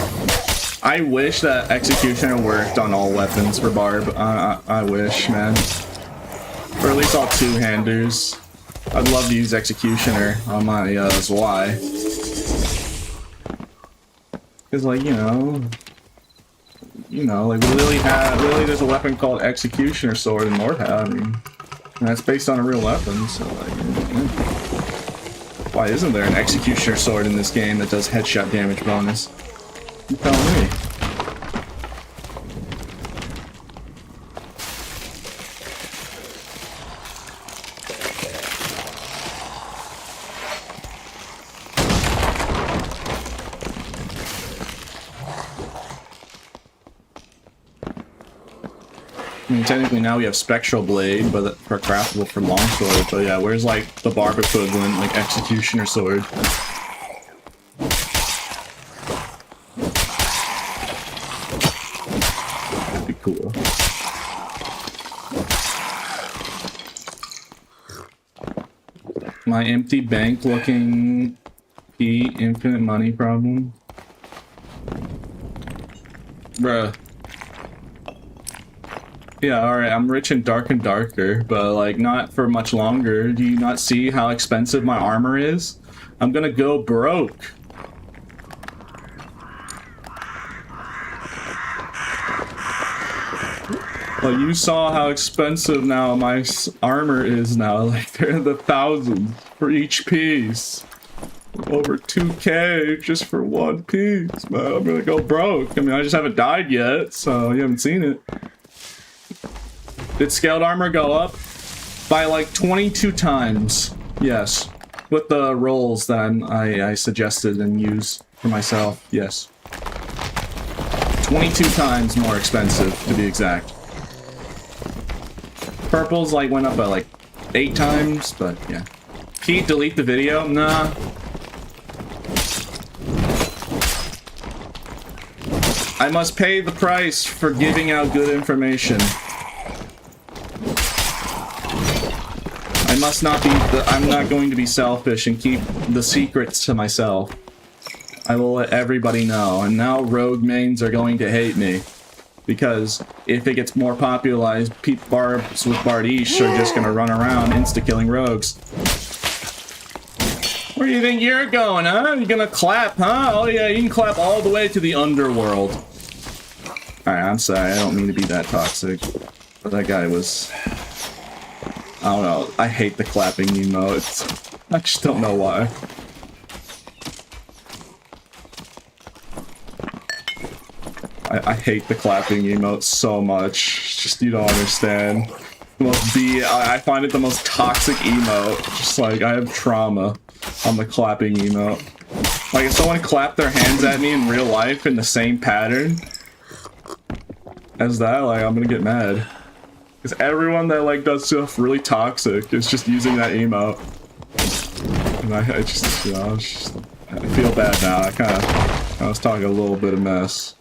I wish that Executioner worked on all weapons for Barb. I wish, man. Or at least all two-handers. I'd love to use Executioner on my Zwei. Because, like, you know, like Lily there's a weapon called Executioner Sword in Mordhau. I mean, and that's based on a real weapon, so like, yeah. Why isn't there an Executioner Sword in this game that does headshot damage bonus? You tell me. I mean, technically now we have Spectral Blade, but for craftable for longsword. But yeah, where's like the Barb equivalent, like Executioner Sword? That'd be cool. My empty bank looking P infinite money problem. Bruh. Yeah, alright, I'm rich and darker, but like not for much longer. Do you not see how expensive my armor is? I'm gonna go broke. Well, you saw how expensive now my armor is now. Like, they're in the thousands for each piece. Over 2K just for one piece, man. I'm gonna go broke. I mean, I just haven't died yet, so you haven't seen it. Did scaled armor go up? By like 22 times. Yes. With the rolls that I suggested and use for myself. Yes. 22 times more expensive, to be exact. Purples like went up by like 8 times, but yeah. Pete, delete the video? Nah. I must pay the price for giving out good information. I must not be I'm not going to be selfish and keep the secrets to myself. I will let everybody know, and now rogue mains are going to hate me. Because if it gets more popularized, Barbs with Bardiche are just gonna run around insta-killing rogues. Where do you think you're going, huh? You gonna clap, huh? Oh yeah, you can clap all the way to the underworld. Alright, I'm sorry, I don't mean to be that toxic. But that guy was... I don't know, I hate the clapping emotes. I just don't know why. I hate the clapping emote so much. Just, you don't understand. I find it the most toxic emote. Just like, I have trauma on the clapping emote. Like, if someone clapped their hands at me in real life in the same pattern as that, like, I'm gonna get mad. Because everyone that, like, does stuff really toxic is just using that emote. And I just, you know, I feel bad now. I was talking a little bit of mess.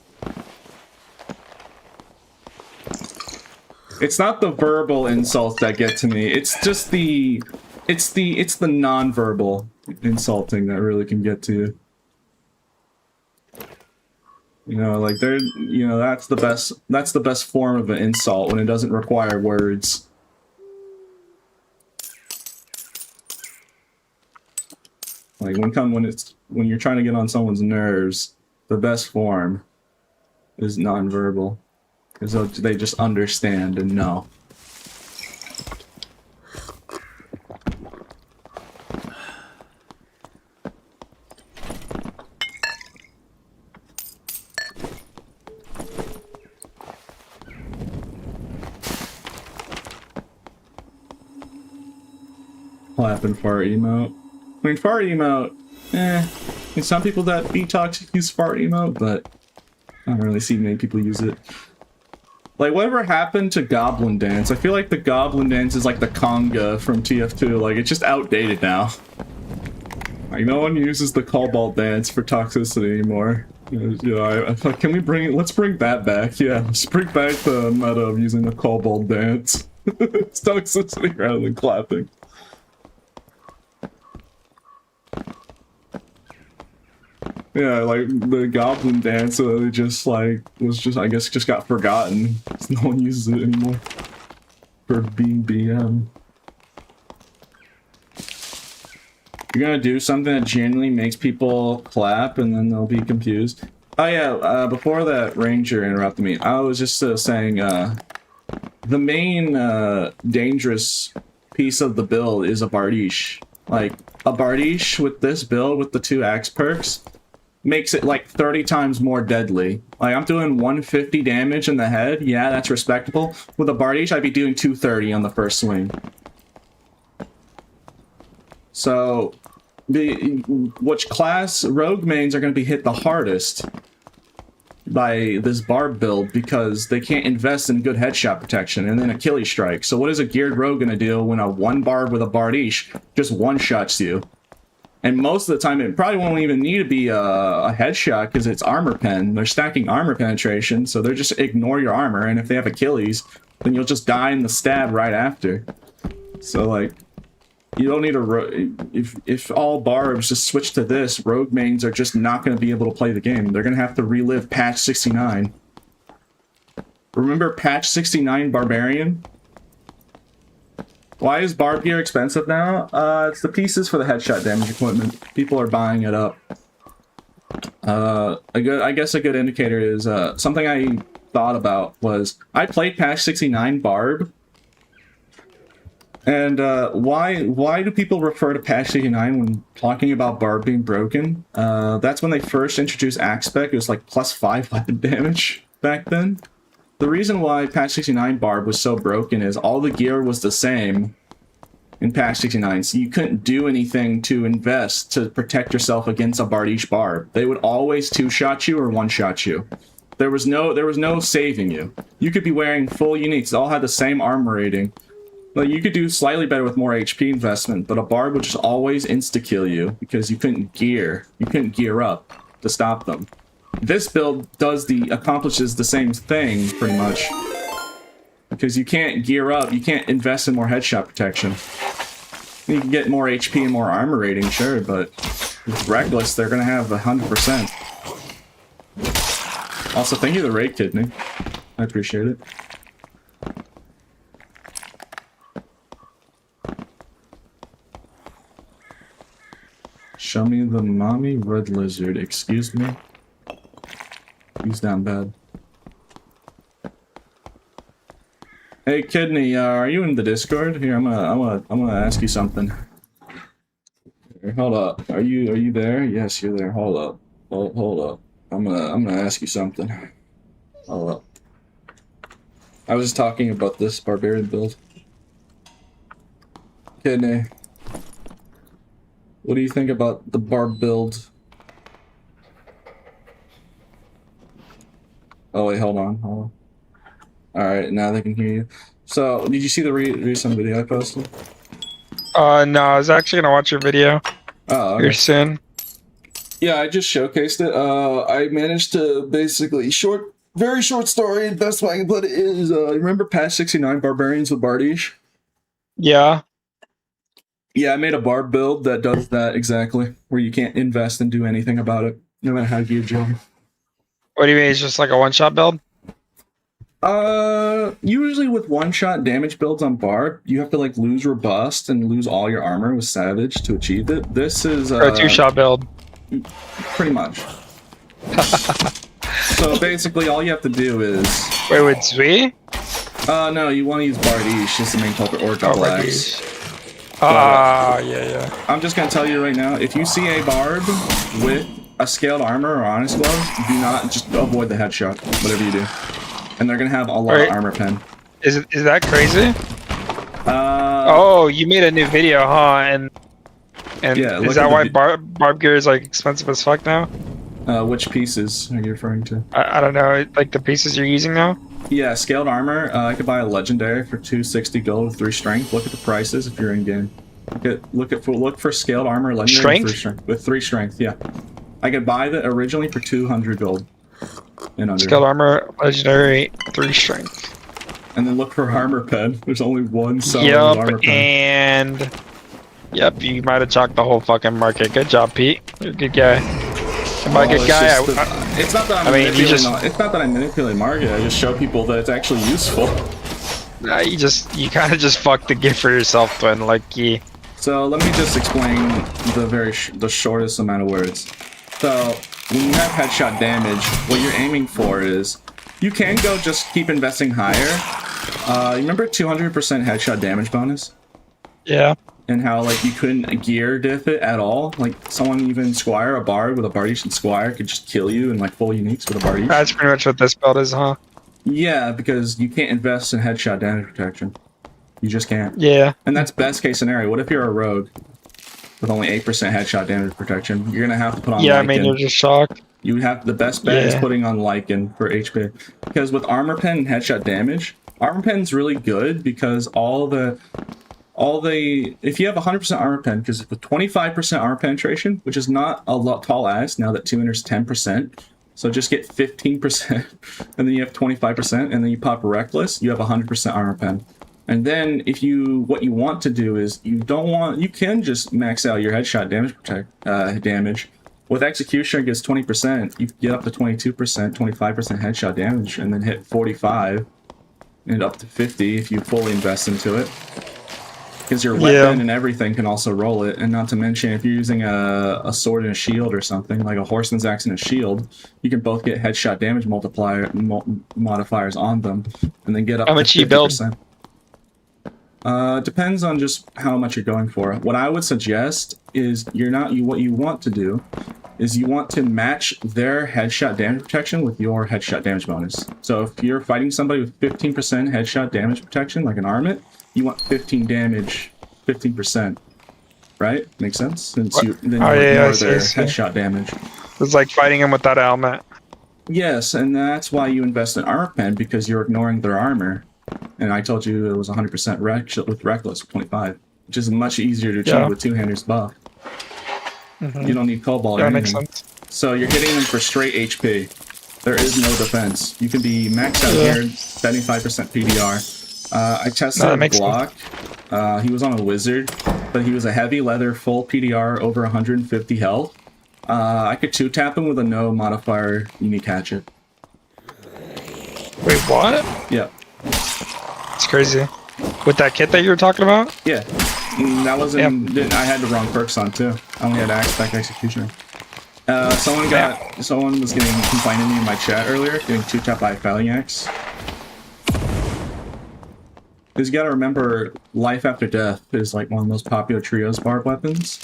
It's not the verbal insults that get to me. It's just the non-verbal insulting that really can get to you. You know, like you know, that's the best form of an insult when it doesn't require words. Like when you're trying to get on someone's nerves, the best form is non-verbal. Because they just understand and know. Clapping fart emote. I mean, fart emote, I mean, some people that be toxic use fart emote, but I don't really see many people use it. Like, whatever happened to Goblin Dance? I feel like the Goblin Dance is like the conga from TF2. Like, it's just outdated now. Like, no one uses the Cobalt Dance for toxicity anymore. You know, can we let's bring that back. Yeah, let's bring back the meta of using the Cobalt Dance. It's toxicity rather than clapping. Yeah, like the Goblin Dance, just like I guess just got forgotten. No one uses it anymore for BBM. You're gonna do something that genuinely makes people clap, and then they'll be confused. Oh yeah, before that Ranger interrupted me, I was just saying the main dangerous piece of the build is a Bardiche. Like a Bardiche with this build with the 2 axe perks makes it like 30 times more deadly. Like, I'm doing 150 damage in the head. Yeah, that's respectable. With a Bardiche, I'd be doing 230 on the first swing. So, which class rogue mains are going to be hit the hardest by this Barb build because they can't invest in good headshot protection and then Achilles strike. So what is a geared rogue going to do when a 1 Barb with a Bardiche just one-shots you? And most of the time, it probably won't even need to be a headshot because it's armor pen. They're stacking armor penetration, so they're just ignore your armor. And if they have Achilles, then you'll just die in the stab right after. So, like, you don't need a... If all Barbs just switch to this, rogue mains are just not going to be able to play the game. They're going to have to relive patch 69. Remember patch 69 Barbarian? Why is Barb gear expensive now? It's the pieces for the headshot damage equipment. People are buying it up. I guess a good indicator is something I thought about was I played patch 69 Barb, and why do people refer to patch 69 when talking about Barb being broken? That's when they first introduced axe spec. It was like +5 weapon damage back then. The reason why patch 69 Barb was so broken is all the gear was the same in patch 69, so you couldn't do anything to invest to protect yourself against a Bardiche Barb. They would always two-shot you or one-shot you. There was no saving you. You could be wearing full uniques. They all had the same armor rating. Like, you could do slightly better with more HP investment, but a Barb would just always insta-kill you because you couldn't gear. You couldn't gear up to stop them. This build accomplishes the same thing, pretty much. Because you can't gear up, you can't invest in more headshot protection. You can get more HP and more armor rating, sure, but with Reckless, they're gonna have 100%. Also, thank you to the raid kidney. I appreciate it. Show me the mommy red lizard. Excuse me. He's down bad. Hey Kidney, are you in the Discord? Here, I'm gonna ask you something. Here, hold up. Are you there? Yes, you're there. Hold up. Hold up. I'm gonna ask you something. Hold up. I was just talking about this Barbarian build. Kidney, what do you think about the Barb build? Oh wait, hold on. Alright, now they can hear you. So, did you see the recent video I posted? No, I was actually gonna watch your video. Oh, okay. Here soon. Yeah, I just showcased it. I managed to basically very short story. The best way I can put it is, remember patch 69 Barbarians with Bardiche? Yeah. Yeah, I made a Barb build that does that exactly, where you can't invest and do anything about it, no matter how geared you are. What do you mean? It's just like a one-shot build? Usually with one-shot damage builds on Barb, you have to like lose Robust and lose all your armor with Savage to achieve it. This is Or a two-shot build. Pretty much. So basically all you have to do is... Wait, with Zui? No, you want to use Bardiche as the main culprit or double axe. Yeah. I'm just gonna tell you right now, if you see a Barb with a scaled armor or honest gloves, do not just avoid the headshot, whatever you do. And they're gonna have a lot of armor pen. Is that crazy? Oh, you made a new video, huh? And yeah, is that why Barb gear is like expensive as fuck now? Which pieces are you referring to? I don't know, like the pieces you're using now? Yeah, scaled armor. I could buy a legendary for 260 gold with 3 strength. Look at the prices if you're in game. Look for scaled armor legendary with 3 strength. Yeah, I could buy that originally for 200 gold. Scaled armor legendary 3 strength. And then look for armor pen. There's only one solid armor pen. And yep, you might have chalked the whole fucking market. Good job, Pete. You're a good guy. Am I a good guy? It's not that it's not that I manipulate market. I just show people that it's actually useful. Nah, you kind of just fucked the gift for yourself, Twin. Like, yeah. So let me just explain the shortest amount of words. So when you have headshot damage, what you're aiming for is you can go just keep investing higher. You remember 200% headshot damage bonus? Yeah. And how like you couldn't gear diff it at all? Like someone even Squire, a Bard with a Bardiche and Squire could just kill you in like full uniques with a Bardiche. That's pretty much what this build is, huh? Yeah, because you can't invest in headshot damage protection. You just can't. Yeah. And that's best case scenario. What if you're a rogue with only 8% headshot damage protection? You're gonna have to put on Yeah, Lycan. I mean, you're just shocked. You have the best bet is putting on Lycan for HP. Because with armor pen and headshot damage, armor pen's really good because if you have 100% armor pen, because with 25% armor penetration, which is not a lot tall as now that 2 enters 10%, so just get 15%, and then you have 25%, and then you pop reckless, you have 100% armor pen. And then what you want to do is you can just max out your headshot damage damage, With Executioner, it gives 20%. You can get up to 22%, 25% headshot damage, and then hit 45, and up to 50 if you fully invest into it. Because your weapon and everything can also roll it, and not to mention, if you're using a sword and a shield or something, like a horseman's axe and a shield, you can both get headshot damage modifiers on them, and then get up to 50%. How much you build? Depends on just how much you're going for. What I would suggest is what you want to do is you want to match their headshot damage protection with your headshot damage bonus. So if you're fighting somebody with 15% headshot damage protection, like an armament, you want 15 damage, 15%. Right? Makes sense? Since then you ignore their headshot damage. It's like fighting them without a helmet. Yes, and that's why you invest in armor pen, because you're ignoring their armor. And I told you it was 100% with Reckless 25, which is much easier to achieve with two-handers buff. You don't need Cobalt or anything. Makes sense. So you're hitting them for straight HP. There is no defense. You can be maxed out here, 75% PDR. I tested Glock. He was on a wizard, but he was a heavy leather, full PDR, over 150 health. I could two-tap him with a no modifier unique hatchet. Wait, what? Yeah. It's crazy. With that kit that you were talking about? Yeah. That wasn't... I had the wrong perks on, too. I only had Axe Back Executioner. Someone was getting complaining to me in my chat earlier, getting two-tapped by a Failing Axe. Because you gotta remember, Life After Death is like one of the most popular trios Barb weapons.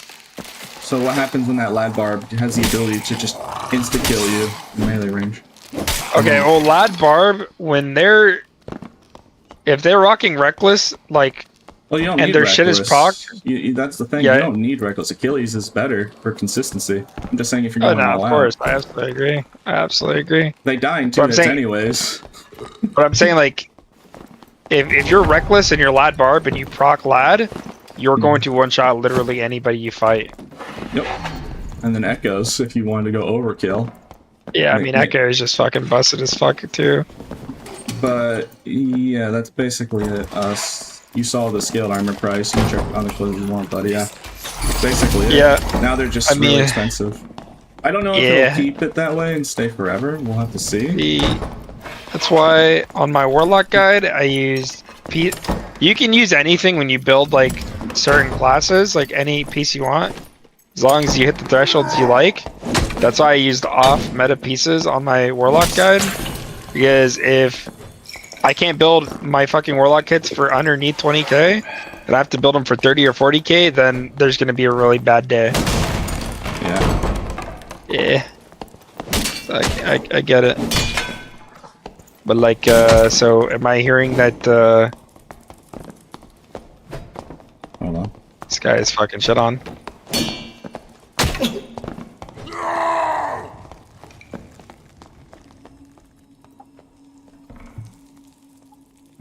So what happens when that Lad Barb has the ability to just insta-kill you in melee range? Okay, well, Lad Barb, when they're... If they're rocking Reckless, like... Well, you don't need Reckless. Shit is procced... That's the thing, you don't need Reckless. Achilles is better for consistency. I'm just saying if you're going all out. Of course, I absolutely agree. I absolutely agree. They die in 2 minutes anyways. But I'm saying, like... If you're Reckless and you're Lad Barb and you proc Lad, you're going to one-shot literally anybody you fight. Yep. And then Echoes, if you wanted to go overkill. Yeah, I mean, Echo is just fucking busted as fuck, too. But, yeah, that's basically it. You saw the scaled armor price. You checked on the clothes you want, but yeah. Basically it. Now they're just really expensive. I don't know if they'll keep it that way and stay forever. We'll have to see. That's why on my Warlock guide, I used... You can use anything when you build, like, certain classes, like any piece you want. As long as you hit the thresholds you like. That's why I used off-meta pieces on my Warlock guide. Because if I can't build my fucking Warlock kits for underneath 20k, and I have to build them for 30 or 40k, then there's going to be a really bad day. Yeah. I get it. But like, so am I hearing that, Hold on. This guy is fucking shit on.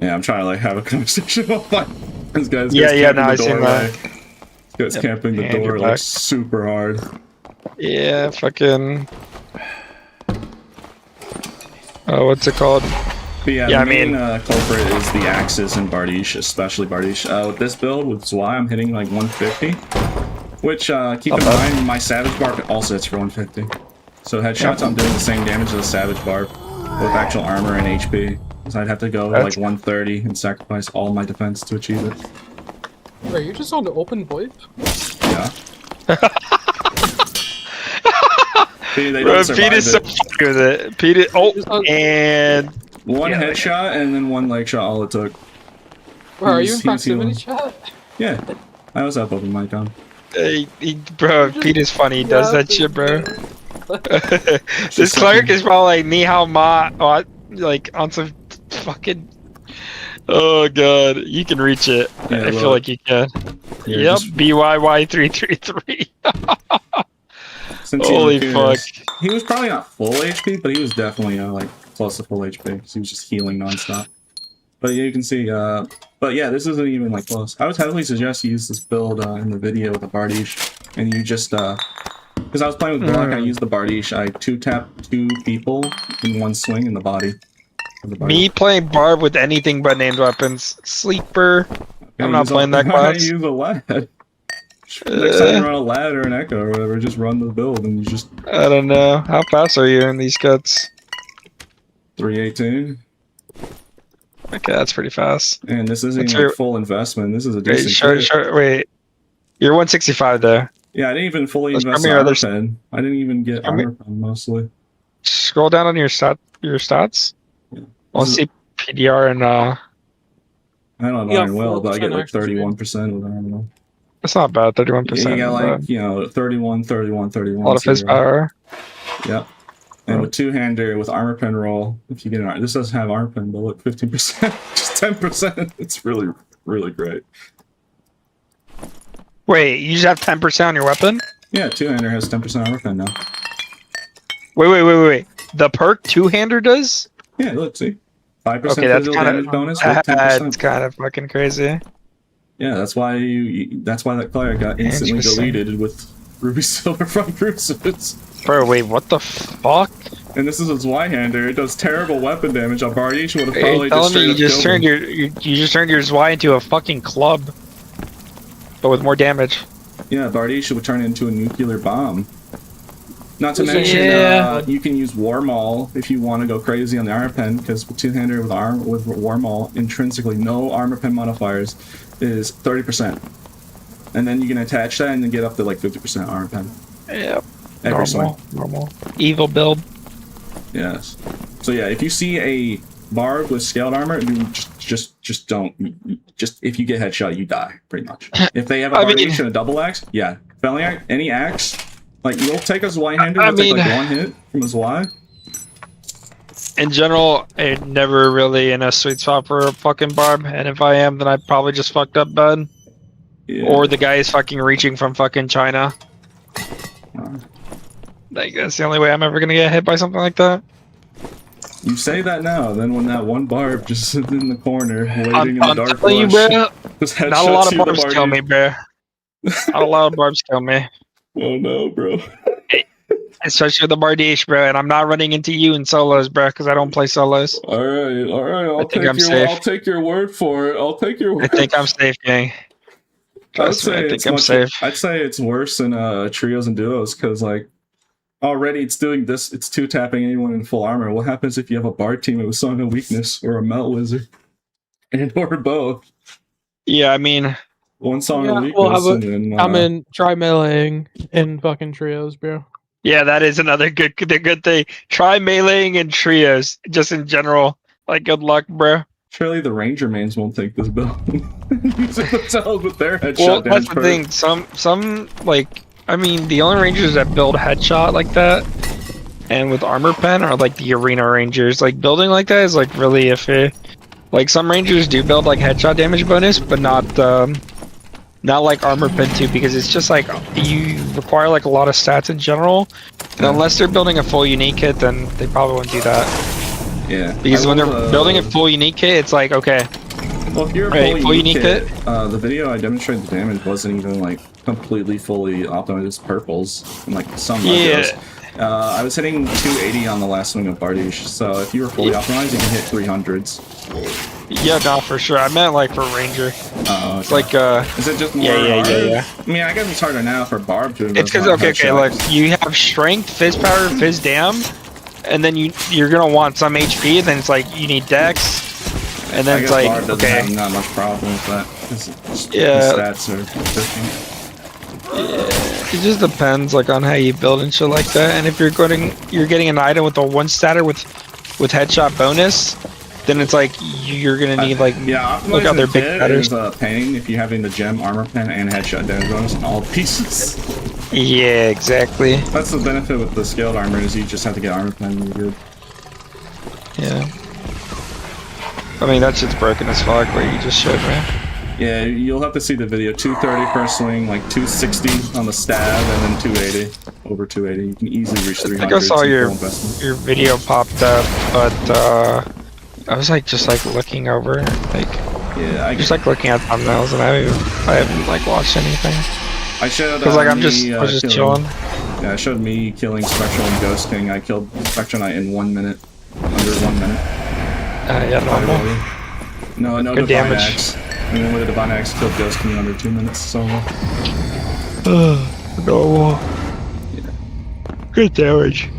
Yeah, I'm trying to like have a conversation with this guy's no, I seen that. This guy's camping the door like super hard. Yeah, fucking. Oh, what's it called? But yeah, the main culprit is the axes and Bardiche, especially Bardiche. With this build, with Zwei, I'm hitting like 150. Which, keep in mind, my Savage Barb also hits for 150. So headshots, I'm doing the same damage as a Savage Barb with actual armor and HP. So I'd have to go like 130 and sacrifice all my defense to achieve it. Are you just on the open VoIP? Yeah. See, they don't survive Pete is so good with it. Pete is, and... One headshot and then one leg shot, all it took. Bro, are you in proximity chat? Yeah. I was up open mic on. Bro, Pete is funny. He does that shit, bro. This cleric is probably like Ni Hao Ma, like on some fucking... Oh god, you can reach it. Yeah, I feel like you can. Yep, BYY333. Holy fuck. He was probably not full HP, but he was definitely like close to full HP, because he was just healing nonstop. But yeah, you can see, but yeah, this isn't even like close. I would heavily suggest you use this build in the video with the Bardiche, and you just, because I was playing with Block, I used the Bardiche, I two-tap 2 people in one swing in the body. Me playing Barb with anything but named weapons. Sleeper. I'm not playing that class. Use a lad. Next time you run a lad or an echo or whatever, just run the build and you just. I don't know. How fast are you in these cuts? 318. Okay, that's pretty fast. And this isn't What's even your- full investment. This is a Wait, decent. wait. You're 165 though. Yeah, I didn't even fully Let's invest come in here, armor there's- pen. I didn't even get Come here. armor pen mostly. Scroll down on your stats. Yeah. I'll This is- see PDR and I don't know You got iron well, but I get 4% like extra speed. 31% with iron well. it's not bad. 31%. Yeah, you got like, but 31, 31, 31. a lot of so his you're right. power. Yep. And with two-hander, with armor pen roll, if you get an this doesn't have armor pen, but look, 15%, just 10%. It's really, really great. Wait, you just have 10% on your weapon? Yeah, two-hander has 10% armor pen now. Wait. The perk two-hander does? Yeah, look, see? 5% Okay, that's physical kinda- damage bonus with 10%. That's kind of fucking crazy. Yeah, that's why that's why that player got instantly Interesting. deleted with Ruby Silver from Crucibles. Bro, wait, what the fuck? And this is his Y-hander. It does terrible weapon damage. On Bardish would have Are probably you telling me you just straight up killed him. you just turned your Zwei into a fucking club, but with more damage. Yeah, Bardish would turn it into a nuclear bomb. Not to Yeah. mention, you can use War Maul if you want to go crazy on the armor pen, because with two-hander with War Maul, intrinsically no armor pen modifiers is 30%, and then you can attach that and then get up to like 50% armor pen. Yep. Every swing. Normal. Evil build. Yes. So yeah, if you see a Barb with scaled armor, you just don't. Just if you get headshot, you die pretty much. If they have a I mean- Bardish and a double axe, yeah, felling axe, any axe, like you'll take a Y-hander, I you'll take mean- like one hit from his Y. In general, I'm never really in a sweet spot for a fucking Barb, and if I am, then I probably just fucked up bad. Yeah. Or the guy is fucking reaching from fucking China. Uh, Like, that's the only way I'm ever gonna get hit by something like that. You say that now, then when that one Barb just sits in the corner waiting I'm in the dark telling you, bush, bro. just Not a lot headshots of you with Barbs the kill me, Bardish. bro. Not a lot of Barbs kill me. Oh no, bro. Especially with the Bardish, bro. And I'm not running into you in solos, bro, because I don't play solos. All right. I'll take your word for it. I'll take your I word. think I'm safe, gang. Trust me, I think I'm safe. I'd say it's worse in trios and duos because like already it's doing this. It's two tapping anyone in full armor. What happens if you have a Bard team with Song of Weakness or a Melt Wizard, and or both? Yeah, I mean, One Song of Yeah, Weakness. well, how about- and then, I'm in try meleeing in fucking trios, bro. yeah, that is another good thing. Try meleeing in trios, just in general. Like, good luck, bro. Surely the Ranger mains won't take this build. Using themselves with their headshot Well, damage. that's the thing. Some like, I mean, the only rangers that build headshot like that and with armor pen are like the arena rangers. Like building like that is like really iffy. Like some rangers do build like headshot damage bonus, but not like armor pen too, because it's just like you require like a lot of stats in general. And unless they're building a full unique kit, then they probably won't do that. Yeah. Because I when they're will, building a full unique kit, it's like, okay, Well, if you're Right, fully full unique unique kit, the video I demonstrated the damage wasn't even like completely fully optimized as purples in like some Yeah. videos. I was hitting 280 on the last swing of Bardish, so if you were fully optimized, you can hit 300s. yeah, no, for sure. I meant like for ranger. It's like, is it just more yeah. hard? I mean, I guess it's harder now for Barb to invest it's because, on okay, headshots. look, you have strength, fizz power, fizz dam, and then you're gonna want some HP, and then it's like, you need dex, and I then it's guess like, Barb doesn't okay. have not much problem with that. 'Cause Yeah. the stats are different. It just depends, like, on how you build and shit like that. And if you're getting an item with a one statter with headshot bonus, then it's like you're gonna need like Yeah, look out their optimizing big kit statters. is a pain if you're having the gem, armor pen, and headshot damage bonus in all pieces. Yeah, exactly. That's the benefit with the scaled armor is you just have to get armor pen and you're good. Yeah. I mean, that shit's broken as fuck. Where you just showed me. Yeah, you'll have to see the video. 230 per swing, like 260 on the stab, and then 280. Over 280. You can easily reach 300. I think I saw in your full investment. video popped up, but I was like just like looking over, like Yeah, I just like looking at thumbnails, and I haven't like watched anything I showed because like I was me, just chilling. Yeah, I showed me killing Spectral and Ghost King. I killed Spectral Knight in 1 minute. Under 1 minute. Yeah, normal. No Good Divine damage. Axe. And then with a Divine Axe, killed Ghost King in under 2 minutes. So Normal. Good damage.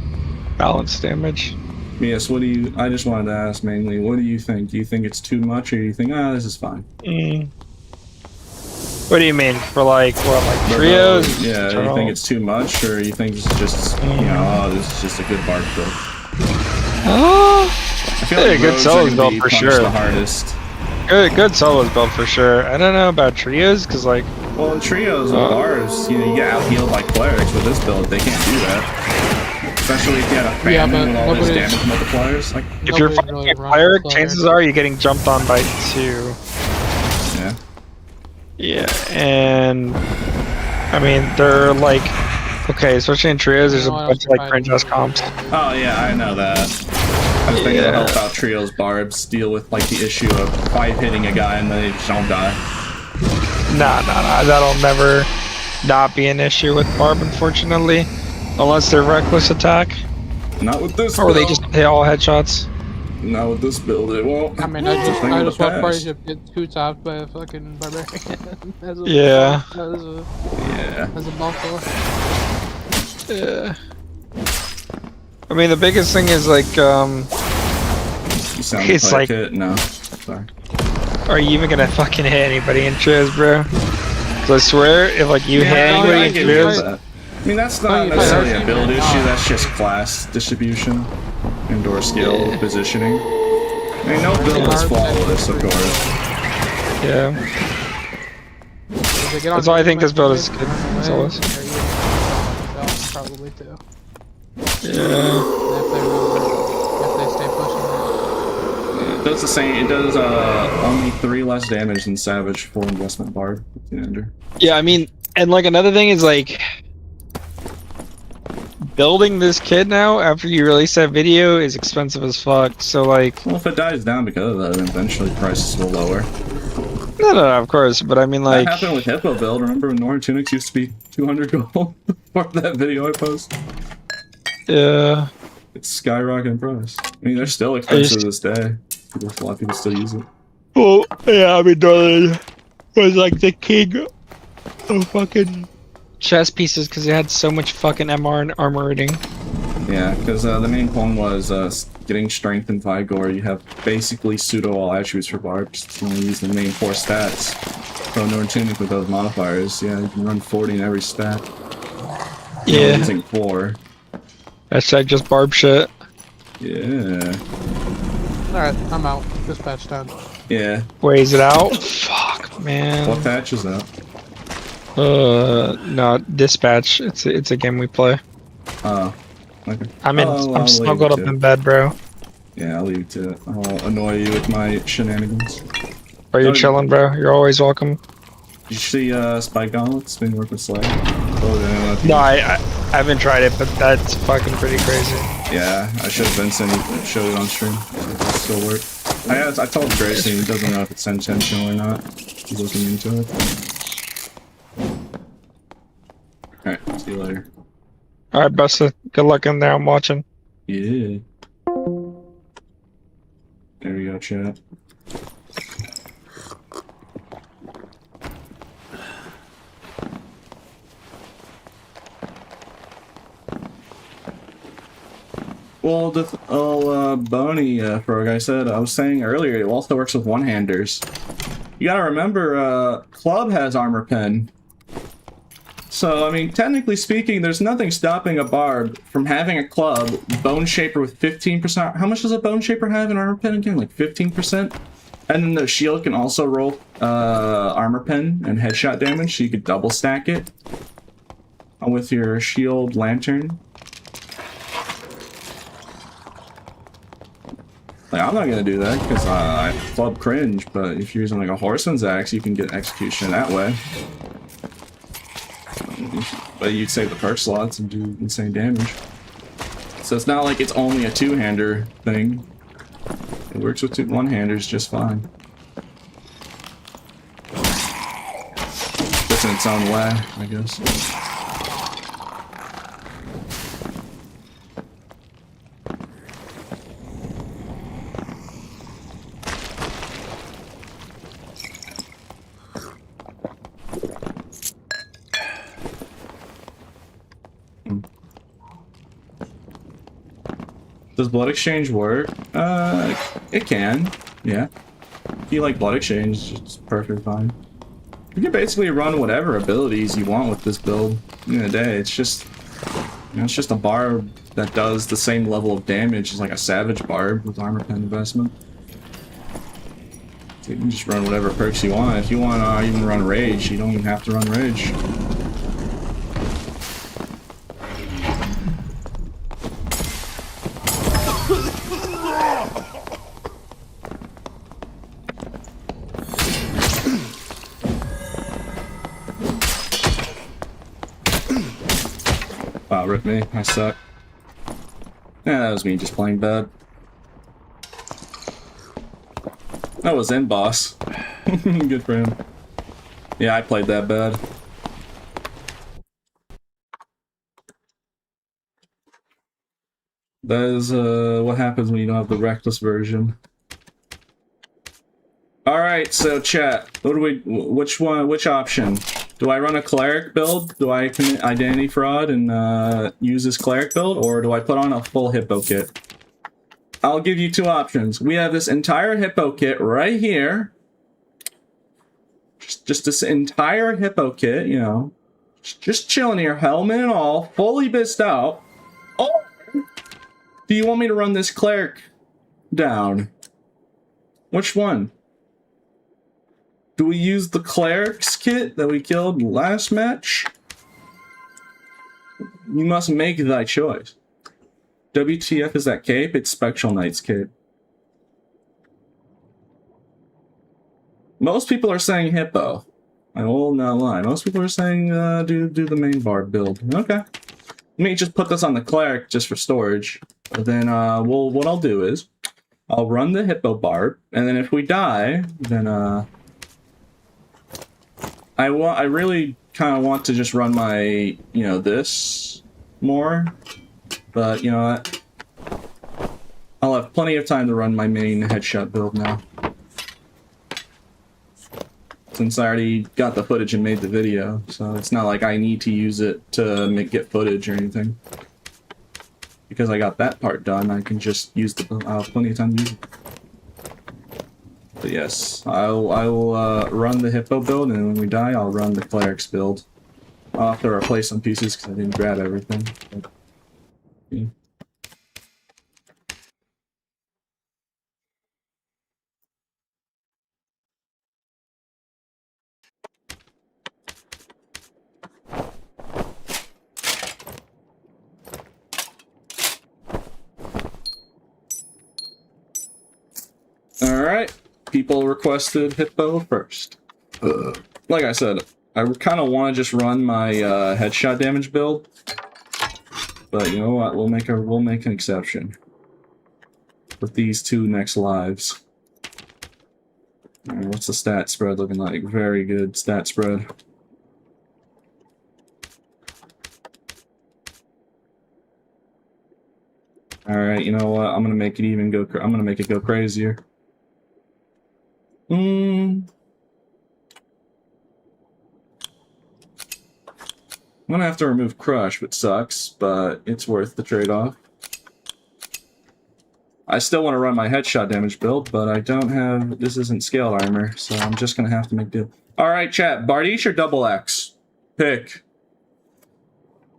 Balance damage. Yes, what do you... I just wanted to ask mainly, what do you think? Do you think it's too much, or do you think, this is fine? What do you mean? For like, what, like trios? Yeah, do you think it's too much, or you think it's just, you know, this is just a good Barb build? I feel like good solos build for sure. The hardest. Good solos build for sure. I don't know about trios, because like... Well, in trios with bars, you know, you get out-healed by clerics. With this build, they can't do that. Especially if you had a family with all those damage multipliers. Like, if you're fighting a cleric, chances are you're getting jumped on by 2. Yeah. Yeah, and... I mean, they're like... Okay, especially in trios, there's a bunch of like cringe-ass comps. Oh yeah, I know that. I was thinking it'll help out trios barbs deal with like the issue of 5 hitting a guy and they just don't die. Nah, that'll never not be an issue with Barb, unfortunately. Unless they're reckless attack. Not with this build. Or they just hit all headshots. Not with this build, it won't. I mean, I just watched Barb get 2 topped by a fucking Barbarian. As a buffalo. Yeah. I mean, the biggest thing is like, You sound it's like, no. Sorry. Are you even gonna fucking hit anybody in trios, bro? Cause I swear, if like you hit anybody in trios, I mean, that's not necessarily a build issue. That's just class distribution, and/or skill positioning. I mean, no build is flawless, of course. Yeah. That's why I think this build is good. Probably too. Yeah. If they stay pushing it does the same. It does only 3 less damage than Savage full investment Barb. Yeah, I mean, and like another thing is like building this kid now after you release that video is expensive as fuck. So like, well, if it dies down because of that, then eventually prices will lower. No, of course, but I mean like... That happened with Hippo build. Remember when Northern Tunics used to be 200 gold before that video I posted? Yeah. It's skyrocketing in price. I mean, they're still expensive to this day. A lot of people still use it. Well, yeah, I mean, Northern was like the king of fucking chess pieces because it had so much fucking MR and armor rating. Yeah, because the main point was getting strength and Vigor. You have basically pseudo all attributes for Barb. Just only use the main 4 stats. So Northern Tunic with those modifiers, yeah, you can run 40 in every stat. Yeah. Using 4. Hashtag just Barb shit. Yeah. Alright, I'm out. Dispatch time. Yeah. Wait, is it out? Fuck, man. What patch is that? No, Dispatch. It's a game we play. Oh. Okay. I'm snuggled up in bed, bro. Yeah, I'll leave you to it. I'll annoy you with my shenanigans. Are you chilling, bro? You're always welcome. Did you see Spike Gauntlets being worked with Slag? No, I haven't tried it, but that's fucking pretty crazy. Yeah, I should have Vincent showed it on stream. It still work. I told Grayson he doesn't know if it's intentional or not. He's looking into it. Alright, see you later. Alright, Buster. Good luck in there. I'm watching. Yeah. There we go, chat. Well, Boney, Frog, I was saying earlier, it also works with one-handers. You gotta remember, Club has armor pen. So, I mean, technically speaking, there's nothing stopping a Barb from having a club, Bone Shaper with 15%. How much does a Bone Shaper have in armor pen again? Like 15%? And then the shield can also roll armor pen and headshot damage, so you could double stack it with your shield lantern. Like, I'm not gonna do that because I club cringe, but if you're using like a horseman's axe, you can get execution that way. But you'd save the perk slots and do insane damage. So it's not like it's only a two-hander thing. It works with one-handers just fine. Just in its own way, I guess. Does blood exchange work? It can. Yeah. If you like blood exchange, it's perfectly fine. You can basically run whatever abilities you want with this build. At the end of the day, it's just, you know, it's just a barb that does the same level of damage as like a savage barb with armor pen investment. So you can just run whatever perks you want. If you want to even run rage, you don't even have to run rage. Wow, rip me. I suck. Yeah, that was me just playing bad. That was end boss. Good for him. Yeah, I played that bad. That is what happens when you don't have the reckless version. Alright, so chat. What do we which option? Do I run a cleric build? Do I commit identity fraud and use this cleric build, or do I put on a full hippo kit? I'll give you two options. We have this entire hippo kit right here. Just this entire hippo kit, you know. Just chilling here, helmet and all, fully bissed out. Oh! Do you want me to run this cleric down? Which one? Do we use the cleric's kit that we killed last match? You must make thy choice. WTF is that cape? It's Spectral Knight's cape. Most people are saying hippo. I will not lie. Most people are saying do the main Barb build. Okay. Let me just put this on the cleric just for storage. But then what I'll do is I'll run the hippo Barb, and then if we die, then I really kind of want to just run my, you know, this more, but you know what? I'll have plenty of time to run my main headshot build now. Since I already got the footage and made the video, so it's not like I need to use it to get footage or anything. Because I got that part done, I can just use the, I'll have plenty of time to use it. But yes, I will run the hippo build, and when we die, I'll run the cleric's build. I'll have to replace some pieces because I didn't grab everything. But, yeah. Alright, people requested hippo first. Like I said, I kind of want to just run my headshot damage build, but you know what? We'll make an exception with these two next lives. Alright, what's the stat spread looking like? Very good stat spread. Alright, you know what? I'm gonna make it even go. I'm gonna make it go crazier. I'm gonna have to remove Crush, which sucks, but it's worth the trade-off. I still want to run my headshot damage build, but I don't have... This isn't scaled armor, so I'm just gonna have to make do. Alright, chat. Bardiche or Double X? Pick.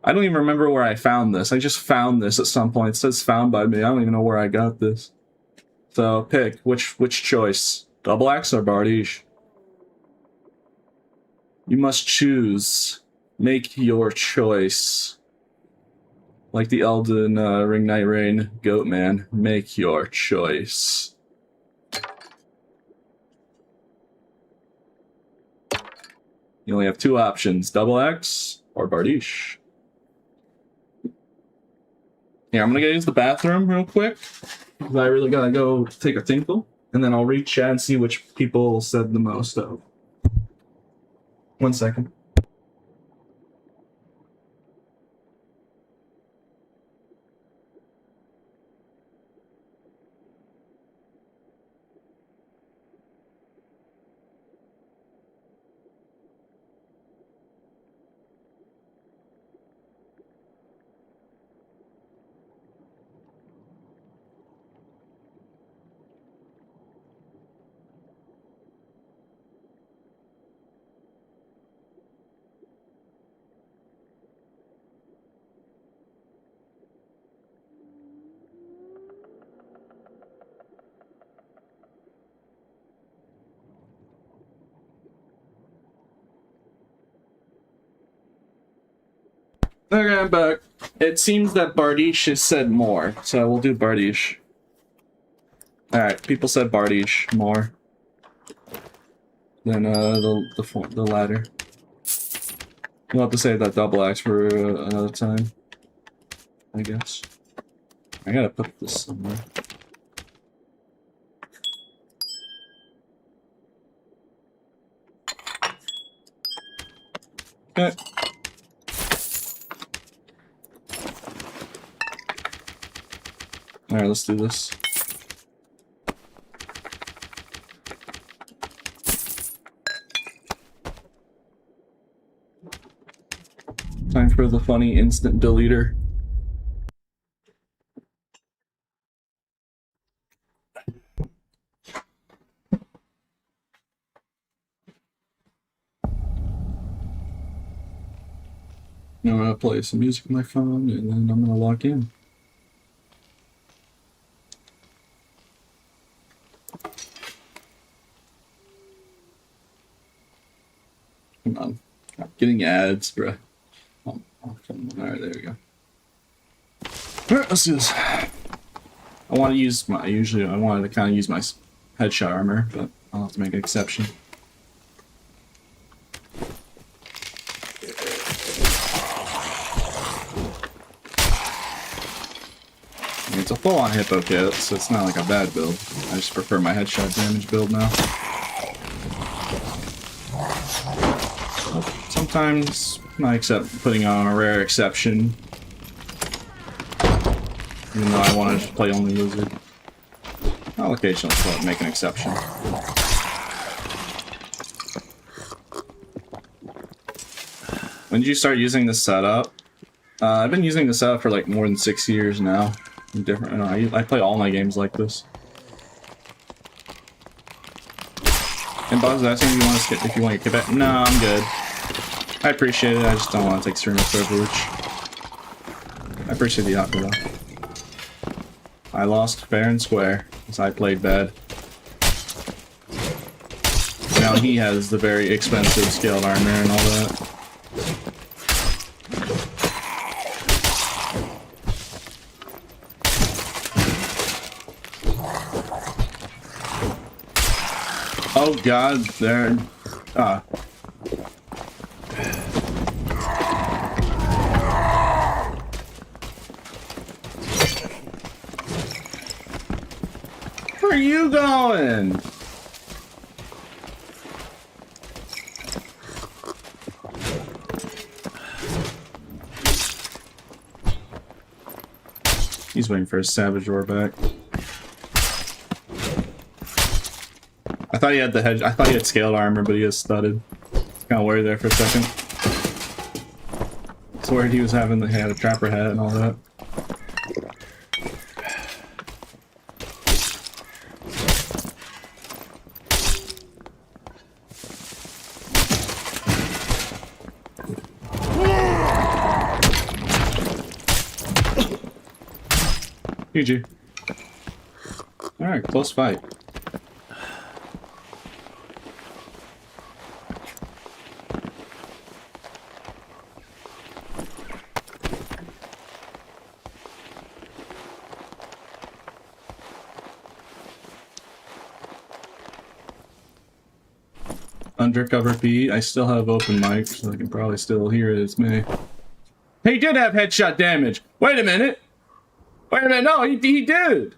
I don't even remember where I found this. I just found this at some point. It says found by me. I don't even know where I got this. So, pick. Which choice? Double X or Bardiche? You must choose. Make your choice. Like the Elden Ring Night Rain Goat Man. Make your choice. You only have two options. Double X or Bardiche. Here, I'm gonna go use the bathroom real quick. Because I really gotta go take a tinkle. And then I'll read chat and see which people said the most of. 1 second. Okay, I'm back. It seems that Bardiche has said more, so we'll do Bardiche. Alright, people said Bardiche more than the latter. We'll have to save that double axe for another time, I guess. I gotta put this somewhere. Okay. Alright, let's do this. Time for the funny instant deleter. Now I'm gonna play some music on my phone and then I'm gonna log in. Come on. I'm getting ads, bruh. Oh, alright, there we go. Alright, let's do this. I want to use my, usually I wanted to kind of use my headshot armor, but I'll have to make an exception. I mean, it's a full-on hippo kit, so it's not like a bad build. I just prefer my headshot damage build now. Sometimes I accept putting on a rare exception. Even though I wanted to play only lizard. I'll occasionally make an exception. When did you start using this setup? I've been using this setup for like more than 6 years now. Different. I play all my games like this. And Bob's asking if you want to skip, if you want to get back. No, I'm good. I appreciate it. I just don't want to take streamer privilege. I appreciate the offer though. I lost fair and square because I played bad. Now he has the very expensive scaled armor and all that. Oh god, there. Where are you going? He's waiting for his savage roar back. I thought he had the head. I thought he had scaled armor, but he is studded. Kind of worried there for a second. I was worried he was having he had a trapper hat and all that. GG. Alright, close fight. Undercover B, I still have open mic, so I can probably still hear it. It's me. He did have headshot damage! Wait a minute! Wait a minute, no, he did!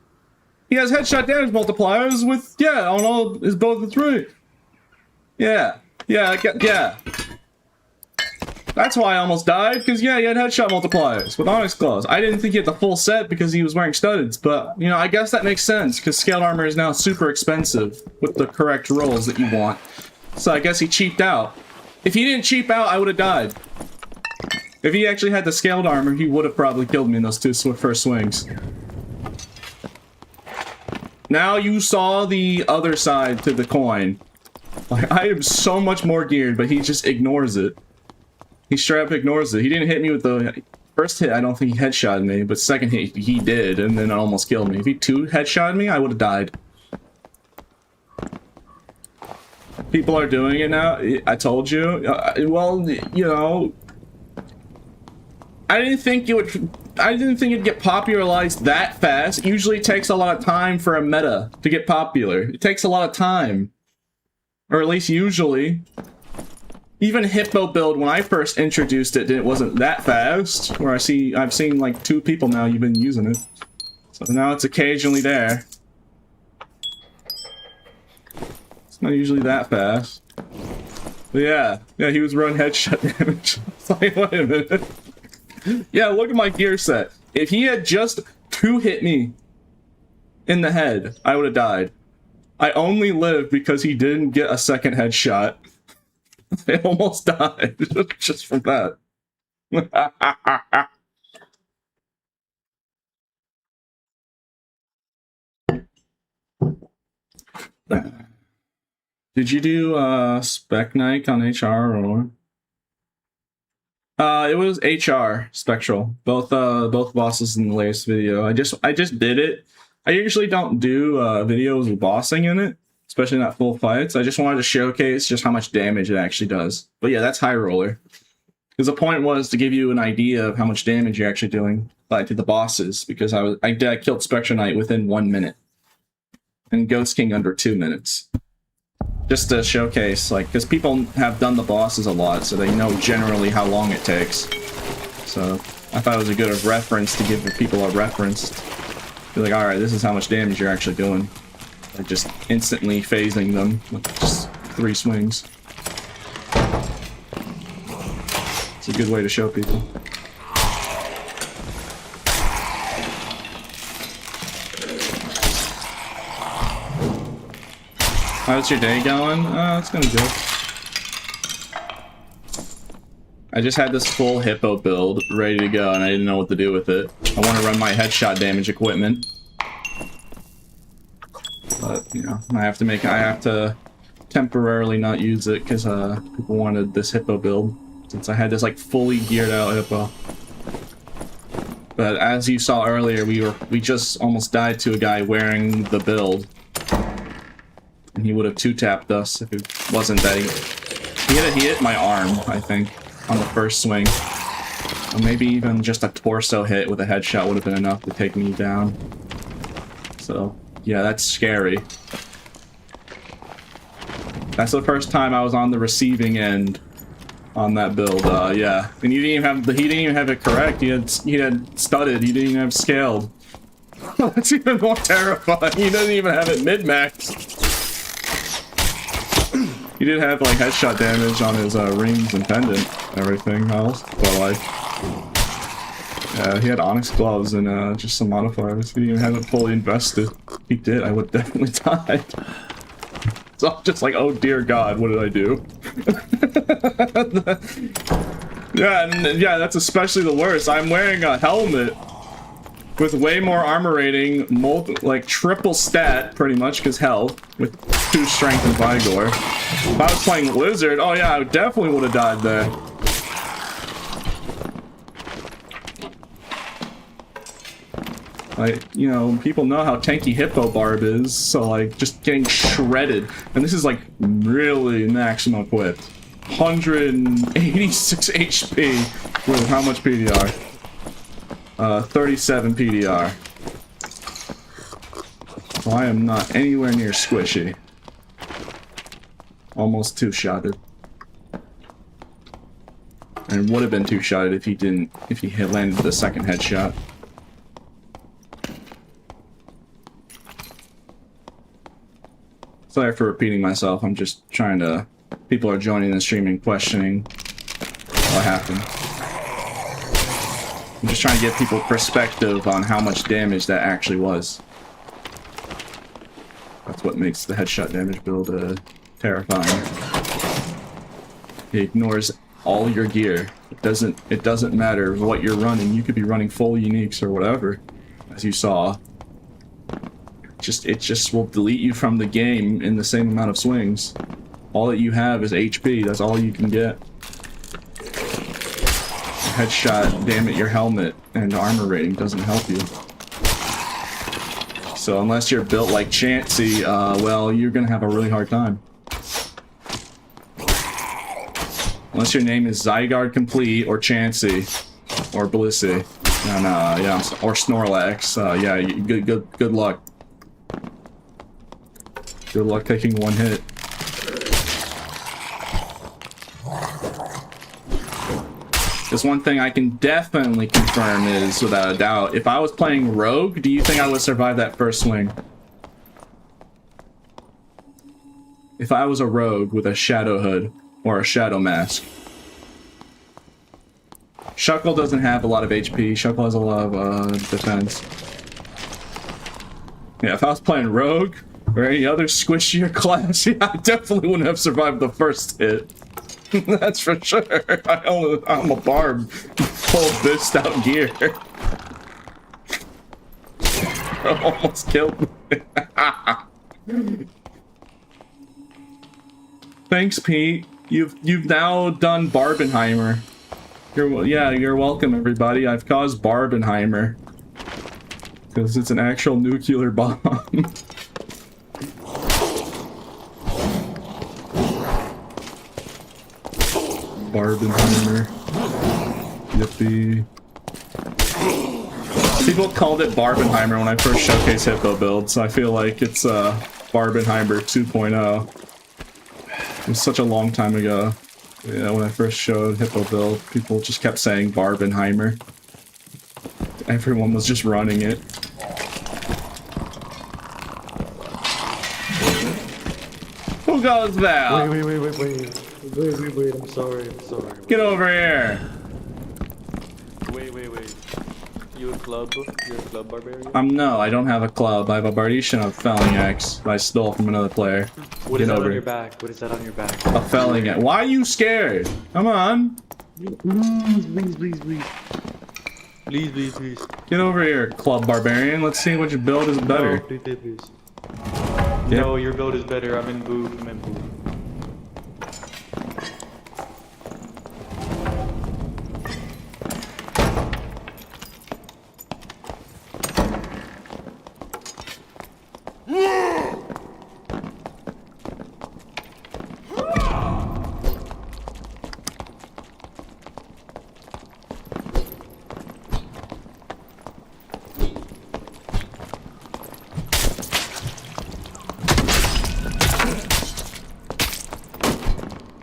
He has headshot damage multipliers with, yeah, on all his both and three. Yeah. Yeah. That's why I almost died, because yeah, he had headshot multipliers with Onyx Claws. I didn't think he had the full set because he was wearing studdeds, but, you know, I guess that makes sense, because scaled armor is now super expensive with the correct rolls that you want. So I guess he cheaped out. If he didn't cheap out, I would have died. If he actually had the scaled armor, he would have probably killed me in those two first swings. Now you saw the other side to the coin. Like, I am so much more geared, but he just ignores it. He straight up ignores it. He didn't hit me with the first hit. I don't think he headshotted me, but second hit he did, and then it almost killed me. If he two headshotted me, I would have died. People are doing it now. I told you. Well, you know, didn't think you would. I didn't think it'd get popularized that fast. It usually takes a lot of time for a meta to get popular. It takes a lot of time, or at least usually. Even Hippo build, when I first introduced it, it wasn't that fast. Where I've seen like 2 people now you've been using it, so now it's occasionally there. It's not usually that fast. But yeah, he was running headshot damage. It's like, wait a minute. Yeah, look at my gear set. If he had just 2 hit me in the head, I would have died. I only lived because he didn't get a second headshot. I almost died just from that. Did you do Spec Nike on HR or? It was HR Spectral. Both bosses in the latest video. I just did it. I usually don't do videos with bossing in it, especially not full fights. I just wanted to showcase just how much damage it actually does. But yeah, that's high roller. Because the point was to give you an idea of how much damage you're actually doing to the bosses. Because I killed Spectral Knight within 1 minute, and Ghost King under 2 minutes. Just to showcase, like, because people have done the bosses a lot, so they know generally how long it takes. So I thought it was a good reference to give people a reference. Be like, alright, this is how much damage you're actually doing. Like, just instantly phasing them with just 3 swings. It's a good way to show people. How's your day going? It's going good. I just had this full Hippo build ready to go, and I didn't know what to do with it. I want to run my headshot damage equipment. But, you know, I have to temporarily not use it because people wanted this Hippo build, since I had this like fully geared out Hippo. But as you saw earlier, we just almost died to a guy wearing the build. And he would have 2-tapped us if it wasn't that he hit my arm, I think, on the first swing. Or maybe even just a torso hit with a headshot would have been enough to take me down. So, yeah, that's scary. That's the first time I was on the receiving end on that build, yeah. And he didn't even have it correct. He had studded, he didn't even have scaled. That's even more terrifying. He doesn't even have it mid-max. He did have like headshot damage on his rings and pendant, everything else, but like, yeah, he had onyx gloves and just some modifiers. He didn't even have it fully invested. If he did, I would definitely die. So I'm just like, oh dear God, what did I do? Yeah, that's especially the worst. I'm wearing a helmet with way more armor rating, like triple stat, pretty much, because health, with 2 strength and vigor. If I was playing Lizard, oh yeah, I definitely would have died there. Like, you know, people know how tanky Hippo Barb is, so like, just getting shredded. And this is like really maximum equipped. 186 HP with how much PDR? 37 PDR. So I am not anywhere near squishy. Almost 2-shotted. And would have been 2-shotted if he had landed the second headshot. Sorry for repeating myself, I'm just trying to... People are joining the stream and questioning what happened. I'm just trying to give people perspective on how much damage that actually was. That's what makes the headshot damage build terrifying. It ignores all your gear. It doesn't matter what you're running. You could be running full uniques or whatever, as you saw. It just will delete you from the game in the same amount of swings. All that you have is HP. That's all you can get. Headshot, damn it, your helmet and armor rating doesn't help you. So unless you're built like Chansey, well, you're gonna have a really hard time. Unless your name is Zygarde Complete or Chansey, Or Blissey. And, yeah, or Snorlax. Yeah, good luck. Good luck taking one hit. There's one thing I can definitely confirm is, without a doubt, if I was playing Rogue, do you think I would survive that first swing? If I was a Rogue with a Shadow Hood or a Shadow Mask. Shuckle doesn't have a lot of HP. Shuckle has a lot of defense. Yeah, if I was playing Rogue or any other squishier class, yeah, I definitely wouldn't have survived the first hit. That's for sure. I'm a Barb. Full bitched out gear. Almost killed me. Thanks, Pete. You've now done Barbenheimer. You're welcome, everybody. I've caused Barbenheimer. Because it's an actual nuclear bomb. Barbenheimer. Yippee. People called it Barbenheimer when I first showcased Hippo build, so I feel like it's Barbenheimer 2.0. It was such a long time ago. Yeah, when I first showed Hippo build, people just kept saying Barbenheimer. Everyone was just running it. Who goes there? Wait, I'm sorry. Get over here. Wait. You a club? You're a club barbarian? No, I don't have a club. I have a Bardishan of Felling Axe that I stole from another player. What is that on your back? What is that on your back? A Felling Axe. Why are you scared? Come on. Please. Get over here, Club Barbarian. Let's see which build is better. No, please. Yep. No, your build is better. I'm in boo.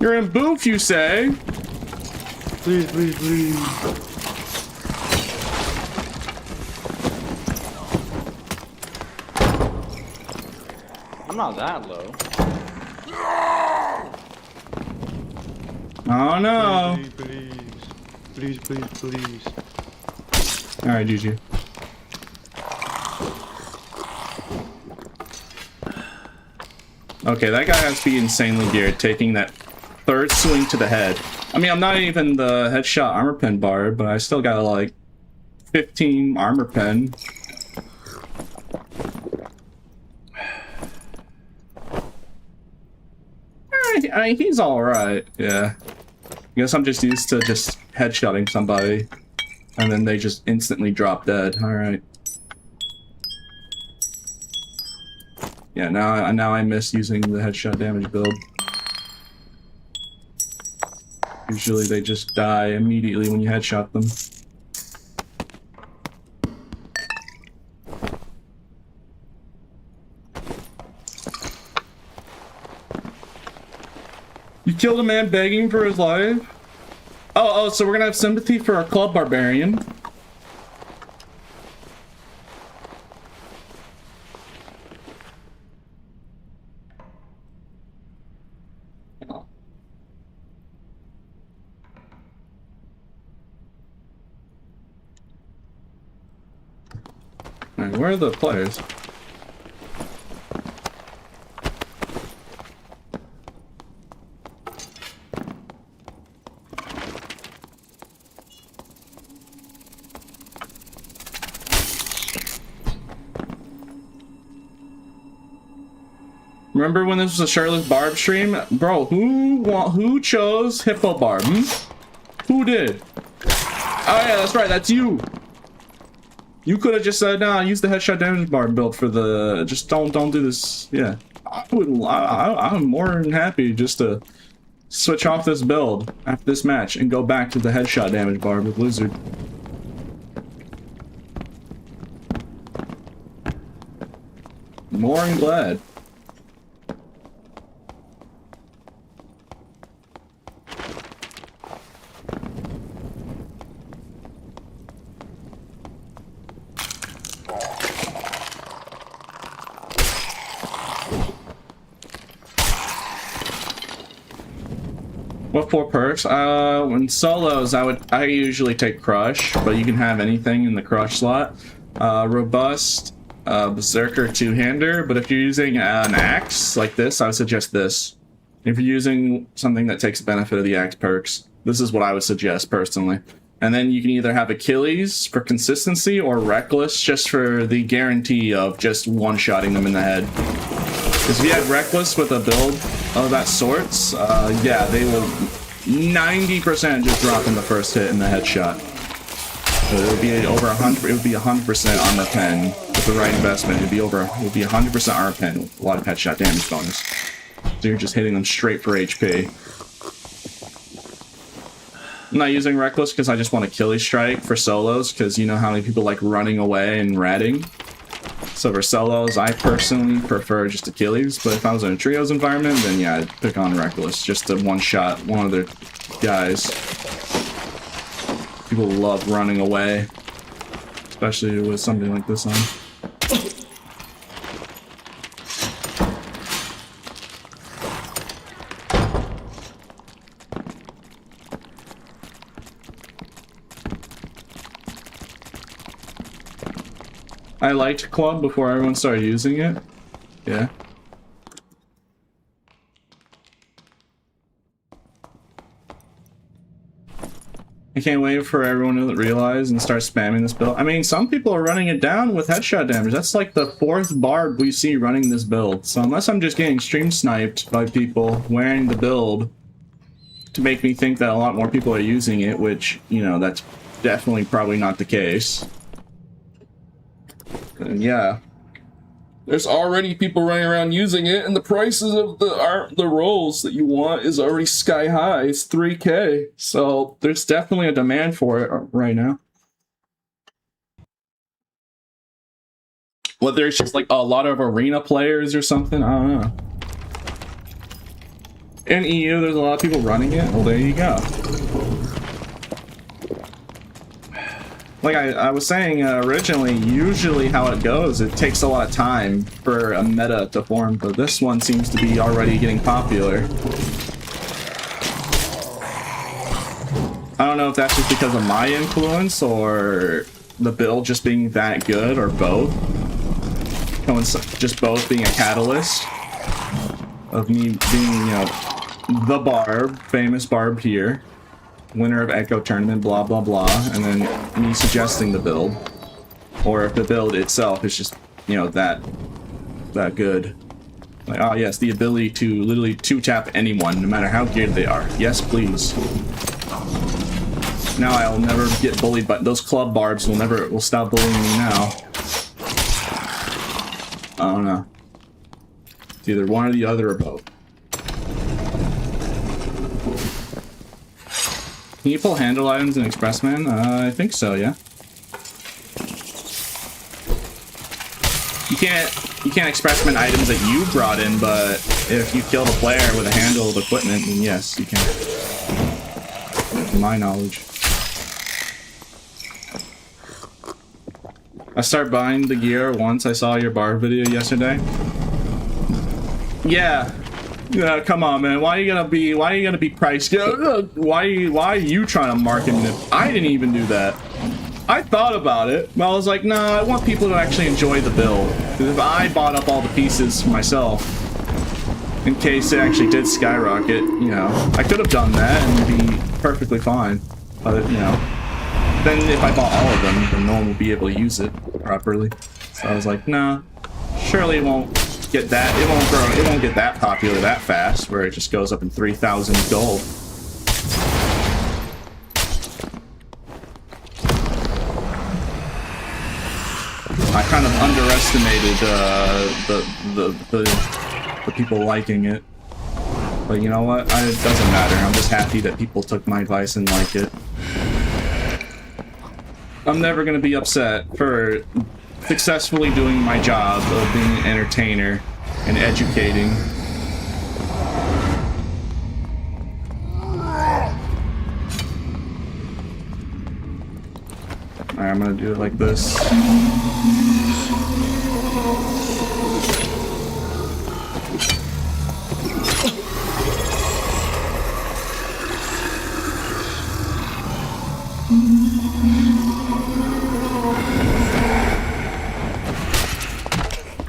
You're in boof, you say? Please. I'm not that low. Oh no. Please. Alright, GG. Okay, that guy has to be insanely geared, taking that third swing to the head. I mean, I'm not even the headshot armor pen Barb, but I still got like 15 armor pen. I mean, he's alright, yeah. I guess I'm just used to just headshotting somebody, and then they just instantly drop dead. Alright. Yeah, now I miss using the headshot damage build. Usually they just die immediately when you headshot them. You killed a man begging for his life? Oh, so we're gonna have sympathy for our Club Barbarian. Alright, where are the players? Remember when this was a shirtless Barb stream? Bro, who chose Hippo Barb? Who did? Oh yeah, that's right, that's you! You could have just said, nah, use the headshot damage Barb build for the... Just don't do this. Yeah. I'm more than happy just to switch off this build after this match and go back to the headshot damage bar with Blizzard. More than glad. What 4 perks? When solos, I usually take Crush, but you can have anything in the Crush slot. Robust, Berserker, two-hander, but if you're using an axe like this, I would suggest this. If you're using something that takes benefit of the axe perks, this is what I would suggest personally. And then you can either have Achilles for consistency or Reckless just for the guarantee of just one-shotting them in the head. Because if you have Reckless with a build of that sorts, yeah, they will 90% just drop in the first hit in the headshot. So it would be over 100. It would be 100% armor pen with the right investment. It would be 100% armor pen with a lot of headshot damage bonus. So you're just hitting them straight for HP. I'm not using Reckless because I just want Achilles Strike for solos, because you know how many people like running away and ratting. So for solos, I personally prefer just Achilles, but if I was in a trios environment, then yeah, I'd pick on Reckless, just to one-shot one of their guys. People love running away, especially with something like this on. I liked Club before everyone started using it. Yeah. I can't wait for everyone to realize and start spamming this build. I mean, some people are running it down with headshot damage. That's like the 4th Barb we see running this build. So unless I'm just getting stream sniped by people wearing the build to make me think that a lot more people are using it, which, you know, that's definitely probably not the case. And yeah, there's already people running around using it, and the prices of the rolls that you want is already sky high. It's 3K, so there's definitely a demand for it right now. Whether it's just like a lot of arena players or something, I don't know. In EU, there's a lot of people running it. Well, there you go. Like I was saying originally, usually how it goes, it takes a lot of time for a meta to form, but this one seems to be already getting popular. I don't know if that's just because of my influence or the build just being that good, or both. Just both being a catalyst of me being, you know, the Barb, famous Barb here. Winner of Echo Tournament, blah blah blah, and then me suggesting the build, or if the build itself is just, you know, that good. Like, oh yes, the ability to literally 2-tap anyone, no matter how geared they are. Yes, please. Now I'll never get bullied, but those club Barbs will stop bullying me now. I don't know. It's either one or the other or both. Can you pull handle items in Expressman? I think so, yeah. You can't Expressman items that you brought in, but if you killed a player with a handle of equipment, then yes, you can. From my knowledge. I started buying the gear once I saw your Barb video yesterday. Yeah. Yeah, come on, man. Why are you gonna be priced? Why are you trying to market me? I didn't even do that. I thought about it, but I was like, nah, I want people to actually enjoy the build. Because if I bought up all the pieces for myself, in case it actually did skyrocket, you know, I could have done that and be perfectly fine. But, you know, then if I bought all of them, then no one will be able to use it properly. So I was like, nah, surely it won't get that, it won't get that popular that fast, where it just goes up in 3,000 gold. I kind of underestimated the people liking it. But you know what? It doesn't matter. I'm just happy that people took my advice and like it. I'm never gonna be upset for successfully doing my job of being an entertainer and educating. Alright, I'm gonna do it like this.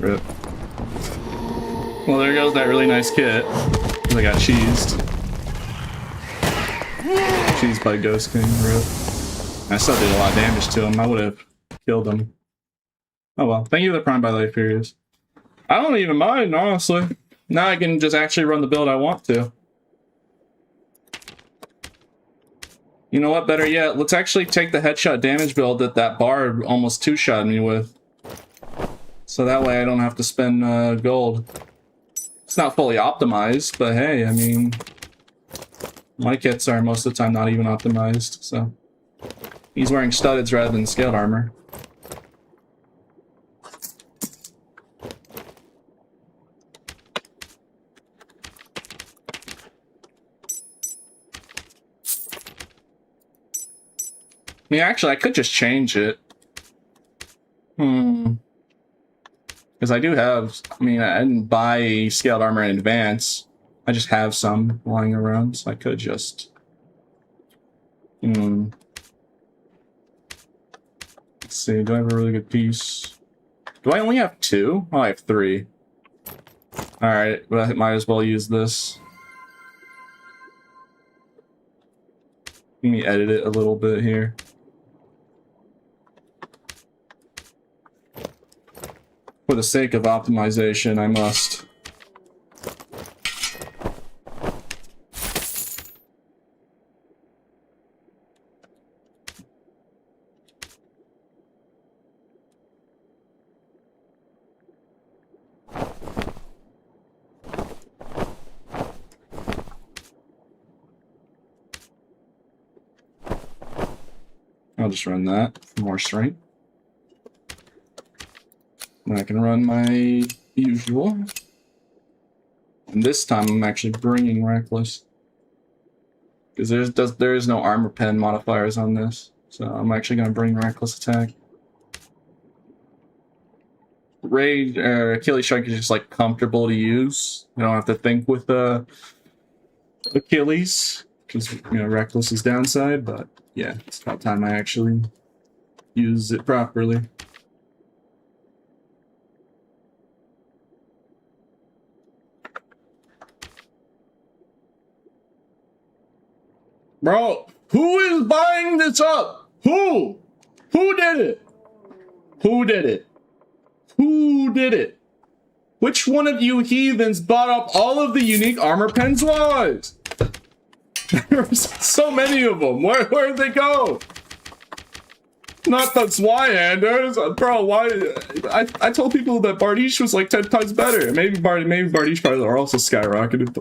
Rip. Well, there goes that really nice kit. I got cheesed. Cheesed by Ghost King. Rip. I still did a lot of damage to him. I would have killed him. Oh well. Thank you for the Prime by the way, Furious. I don't even mind, honestly. Now I can just actually run the build I want to. You know what? Better yet, let's actually take the headshot damage build that Barb almost two-shot me with. So that way I don't have to spend gold. It's not fully optimized, but hey, I mean... my kits are most of the time not even optimized, so... he's wearing studdeds rather than scaled armor. I mean, actually, I could just change it. Because I do have... I mean, I didn't buy scaled armor in advance. I just have some lying around, so I could just... Let's see, do I have a really good piece? Do I only have 2? Oh, I have 3. Alright, but I might as well use this. Let me edit it a little bit here. For the sake of optimization, I must. I'll just run that for more strength. And I can run my usual. And this time I'm actually bringing Reckless. Because there is no armor pen modifiers on this. So I'm actually going to bring Reckless attack. Rage, Achilles Strike is just like comfortable to use. You don't have to think with Achilles. Because, you know, Reckless is downside, but yeah, it's about time I actually use it properly. Bro, who is buying this up? Who? Who did it? Who did it? Who did it? Which one of you heathens bought up all of the unique armor pens? Was? There's so many of them. Where'd they go? Not the Swyanders. Bro, why? I told people that Bardiche was like 10 times better. Maybe Bardiche probably are also skyrocketed.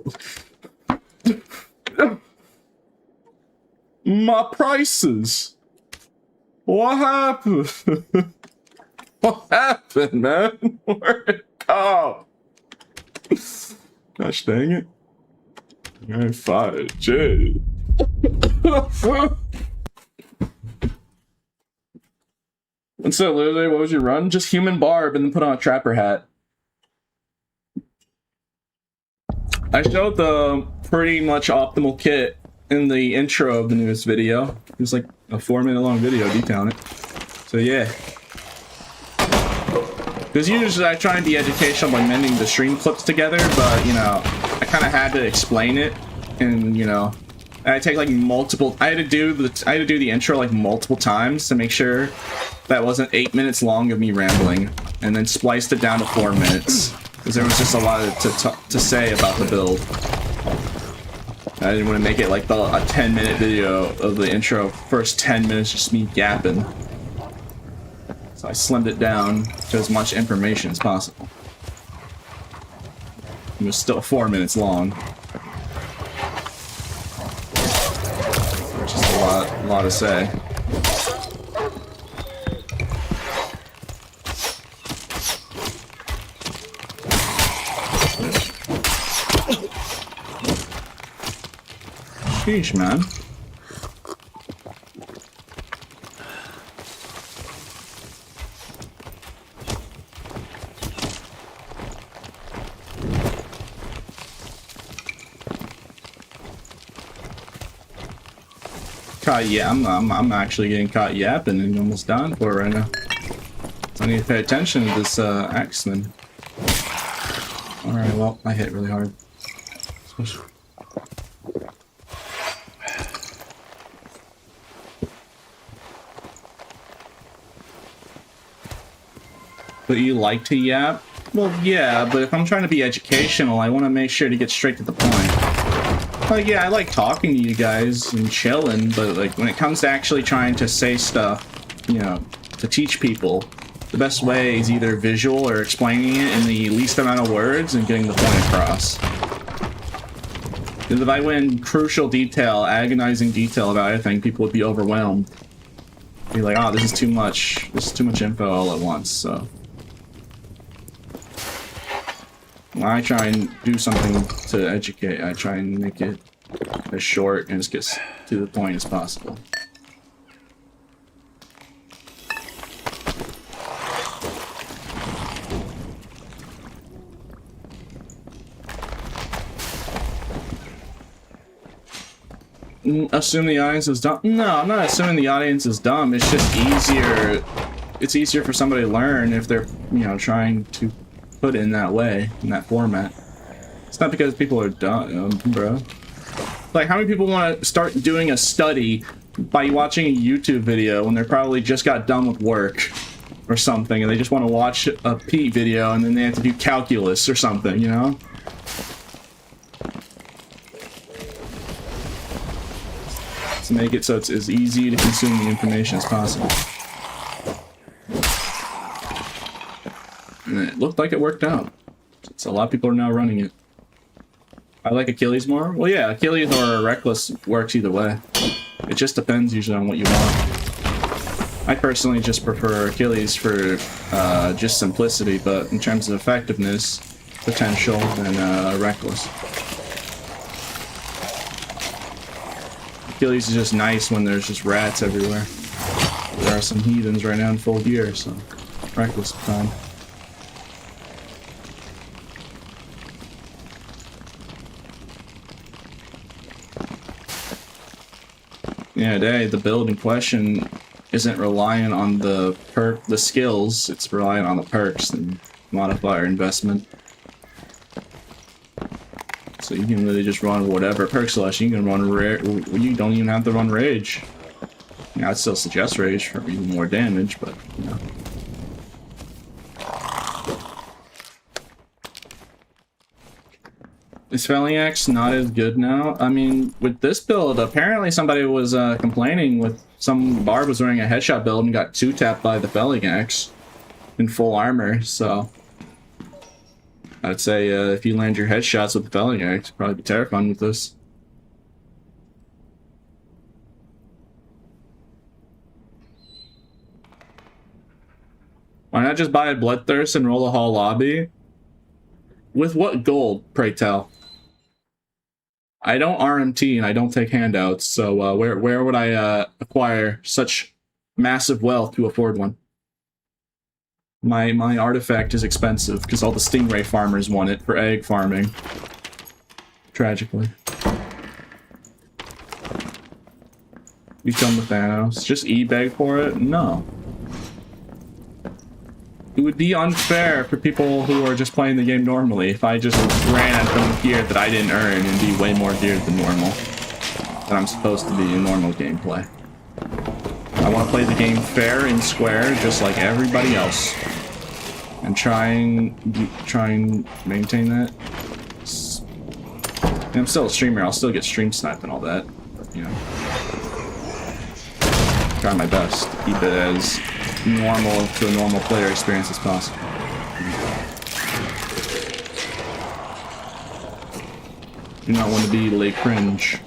My prices. What happened? What happened, man? Where'd it go? Gosh dang it. I'm 5J. And so, literally, what was your run? Just human Barb and then put on a trapper hat. I showed the pretty much optimal kit in the intro of the newest video. It was like a 4-minute long video detailing it. So yeah. Because usually I try and be educational by mending the stream clips together, but you know, I kind of had to explain it, and you know, I take like multiple. I had to do the intro like multiple times to make sure that wasn't 8 minutes long of me rambling, and then spliced it down to 4 minutes because there was just a lot to say about the build. I didn't want to make it like a 10-minute video of the intro. First 10 minutes just me gapping. So I slimmed it down to as much information as possible. It was still 4 minutes long. lot to say. Sheesh, man. Yeah, I'm actually getting caught yapping and almost down for it right now. So I need to pay attention to this axeman. Alright, well, I hit really hard. But you like to yap? Well, yeah, but if I'm trying to be educational, I want to make sure to get straight to the point. Like, yeah, I like talking to you guys and chilling, but like when it comes to actually trying to say stuff, you know, to teach people, the best way is either visual or explaining it in the least amount of words and getting the point across. Because if I went in crucial detail, agonizing detail about anything, people would be overwhelmed. Be like, oh, this is too much. This is too much info all at once, so. When I try and do something to educate, I try and make it as short and as get to the point as possible. Assume the audience is dumb? No, I'm not assuming the audience is dumb. It's just easier. It's easier for somebody to learn if they're, you know, trying to put it in that way, in that format. It's not because people are dumb, bro. Like, how many people want to start doing a study by watching a YouTube video when they're probably just got done with work or something, and they just want to watch a Pete video and then they have to do calculus or something, you know? To make it so it's as easy to consume the information as possible. And it looked like it worked out. So a lot of people are now running it. I like Achilles more? Well, yeah, Achilles or Reckless works either way. It just depends usually on what you want. I personally just prefer Achilles for just simplicity, but in terms of effectiveness, potential, then Reckless. Achilles is just nice when there's just rats everywhere. There are some heathens right now in full gear, so Reckless fine. Yeah, today the build in question isn't reliant on the skills, it's reliant on the perks and modifier investment. So you can really just run whatever perk selection. You can run rare. You don't even have to run rage. Yeah, I'd still suggest rage for even more damage, but you know. Is Felling Axe not as good now? I mean, with this build, apparently somebody was complaining with some Barb was wearing a headshot build and got 2-tapped by the Felling Axe in full armor, so I'd say if you land your headshots with the Felling Axe, probably be terrifying with this. Why not just buy a Bloodthirst and roll a whole lobby? With what gold, pray tell? I don't RMT and I don't take handouts, so where would I acquire such massive wealth to afford one? My artifact is expensive because all the stingray farmers want it for egg farming. Tragically. Become the Thanos. Just e-beg for it? No. It would be unfair for people who are just playing the game normally if I just ran at them gear that I didn't earn and be way more geared than normal. That I'm supposed to be in normal gameplay. I want to play the game fair and square just like everybody else. And try and maintain that. And I'm still a streamer, I'll still get stream sniped and all that. But, you know. Try my best to keep it as normal to a normal player experience as possible. Do not want to be late cringe.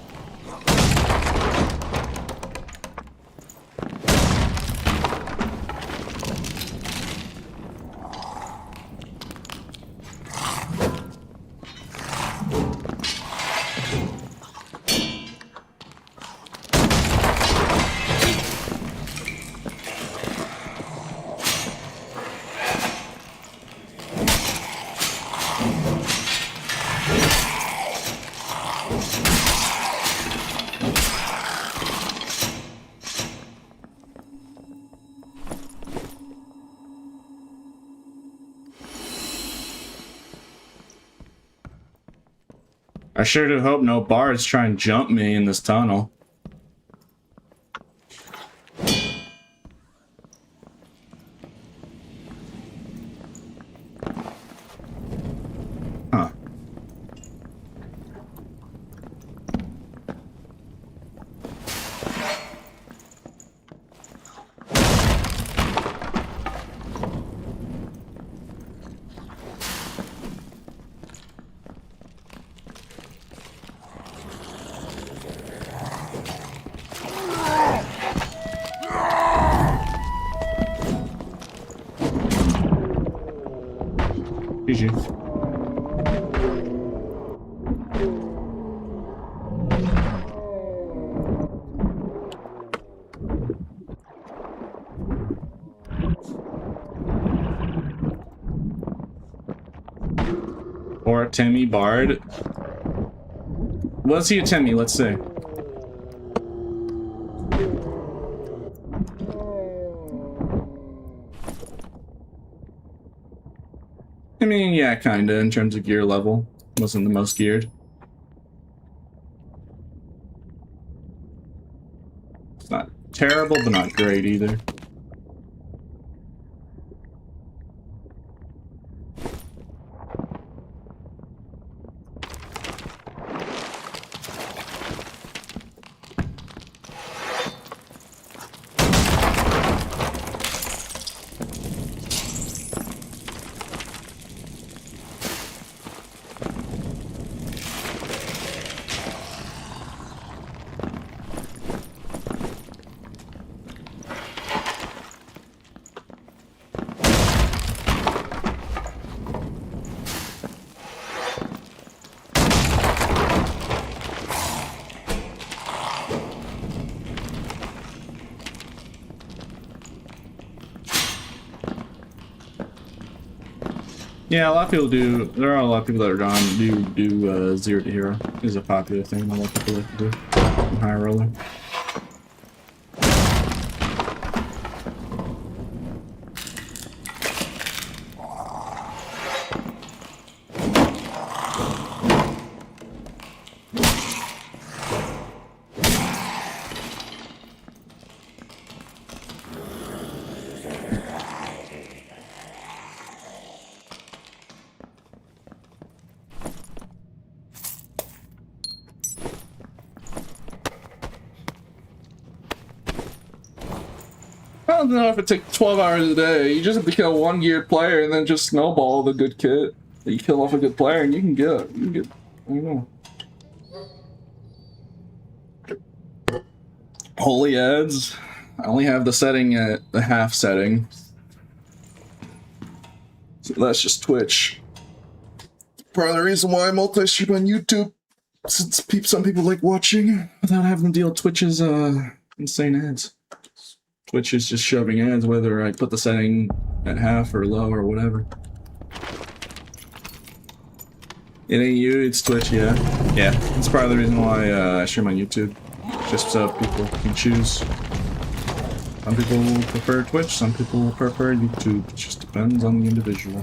I sure do hope no bards try and jump me in this tunnel. Huh. GG. Or a Timmy Bard. Was he a Timmy? Let's see. I mean, yeah, kinda, in terms of gear level. Wasn't the most geared. It's not terrible, but not great either. Yeah, a lot of people do. There are a lot of people that are gone do zero to hero. Is a popular thing. A lot of people like to do. I'm high roller. I don't know if it takes 12 hours a day. You just have to kill one geared player and then just snowball the good kit. You kill off a good player and you can get, I don't know. Holy ads. I only have the setting at the half setting. So that's just Twitch. Part of the reason why I multi-stream on YouTube. Since some people like watching without having to deal with Twitch's insane ads. Twitch is just shoving ads whether I put the setting at half or low or whatever. It ain't you, it's Twitch, yeah. Yeah, that's part of the reason why I stream on YouTube. Just so people can choose. Some people prefer Twitch, some people prefer YouTube. It just depends on the individual.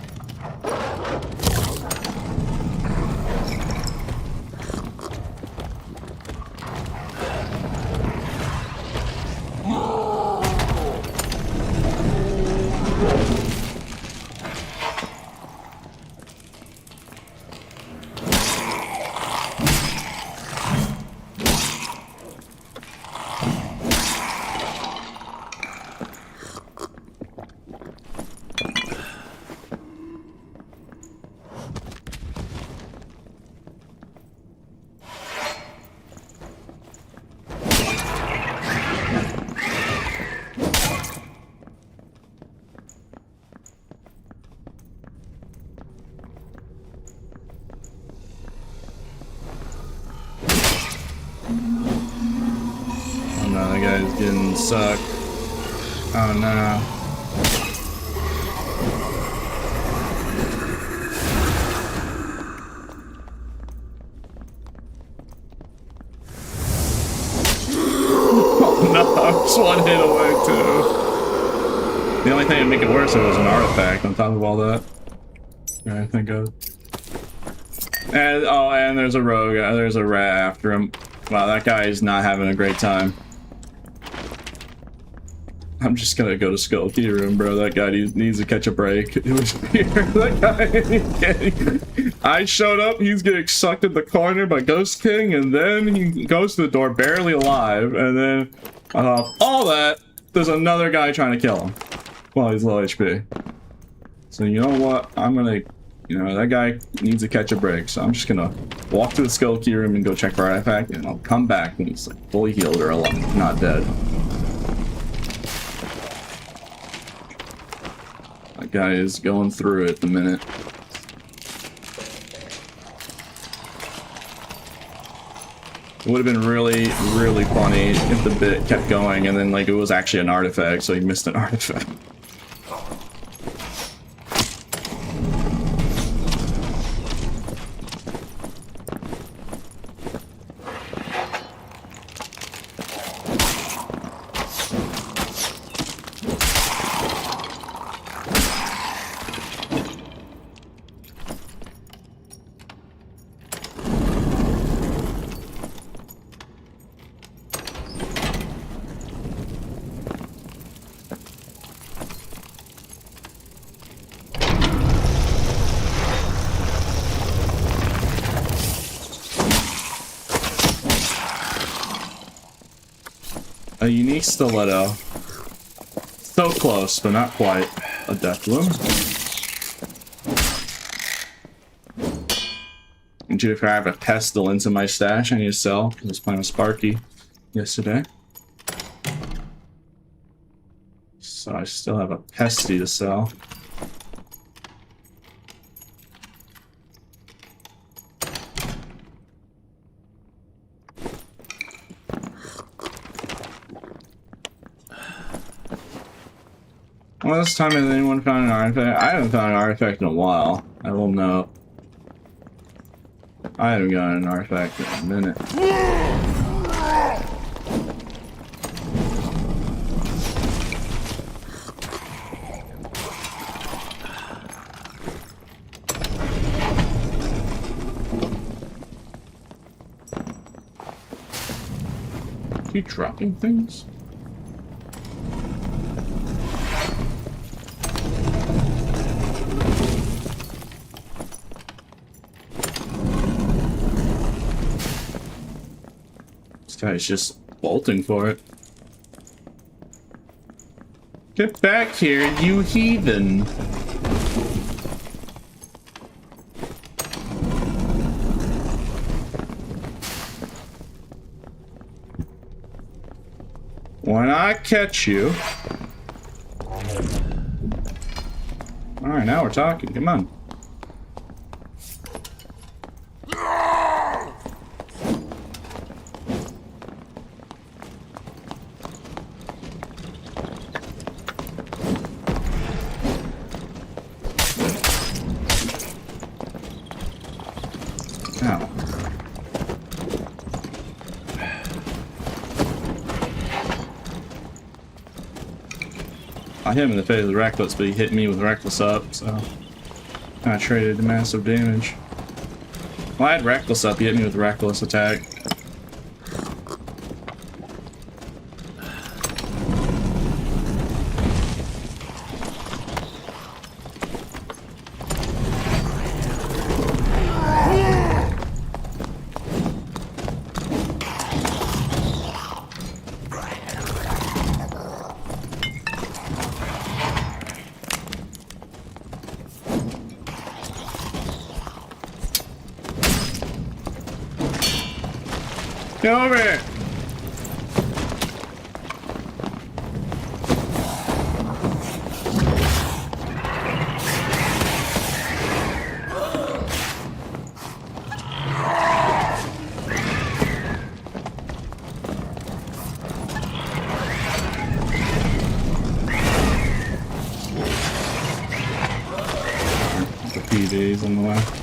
Suck. Oh no. Oh no, I'm just one hit away too. The only thing that would make it worse, it was an artifact on top of all that. I think of. And oh, and there's a rogue. There's a rat after him. Wow, that guy is not having a great time. I'm just gonna go to Skull Key Room, bro. That guy needs to catch a break. It was weird. That guy. I showed up. He's getting sucked in the corner by Ghost King, and then he goes to the door barely alive, and then all that. There's another guy trying to kill him while he's low HP. So you know what? I'm gonna. You know, that guy needs to catch a break, so I'm just gonna walk to the Skull Key Room and go check for artifact, and I'll come back when he's like fully healed or alive, not dead. That guy is going through it at the minute. It would have been really, really funny if the bit kept going and then like it was actually an artifact, so he missed an artifact. A unique stiletto. So close, but not quite. A death bloom. And if I have a pestilence in my stash, I need to sell because I was playing with Sparky yesterday. So I still have a pesty to sell. Well, this time has anyone found an artifact? I haven't found an artifact in a while. I will note. I haven't gotten an artifact in a minute. Keep dropping things? Guy's just bolting for it. Get back here, you heathen! When I catch you... Alright, now we're talking. Come on. I hit him in the face with Reckless, but he hit me with Reckless up, so I traded the massive damage. Well, I had Reckless up, he hit me with Reckless attack. Get over here! The PDs on the left.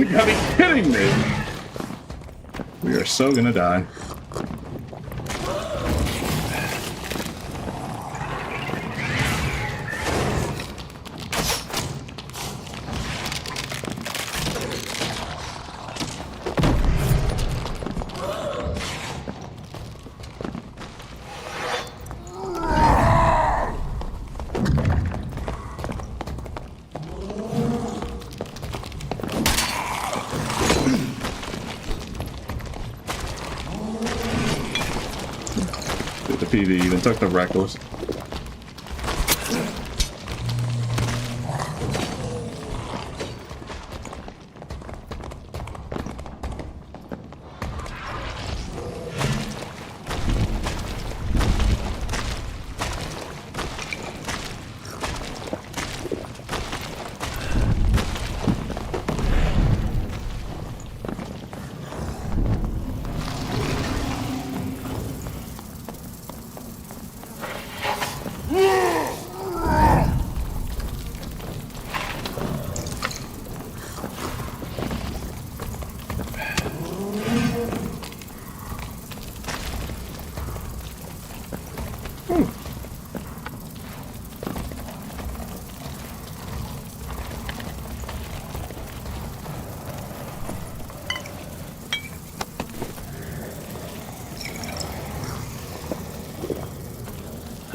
You gotta be kidding me! We are so gonna die. The PV even took the reckless.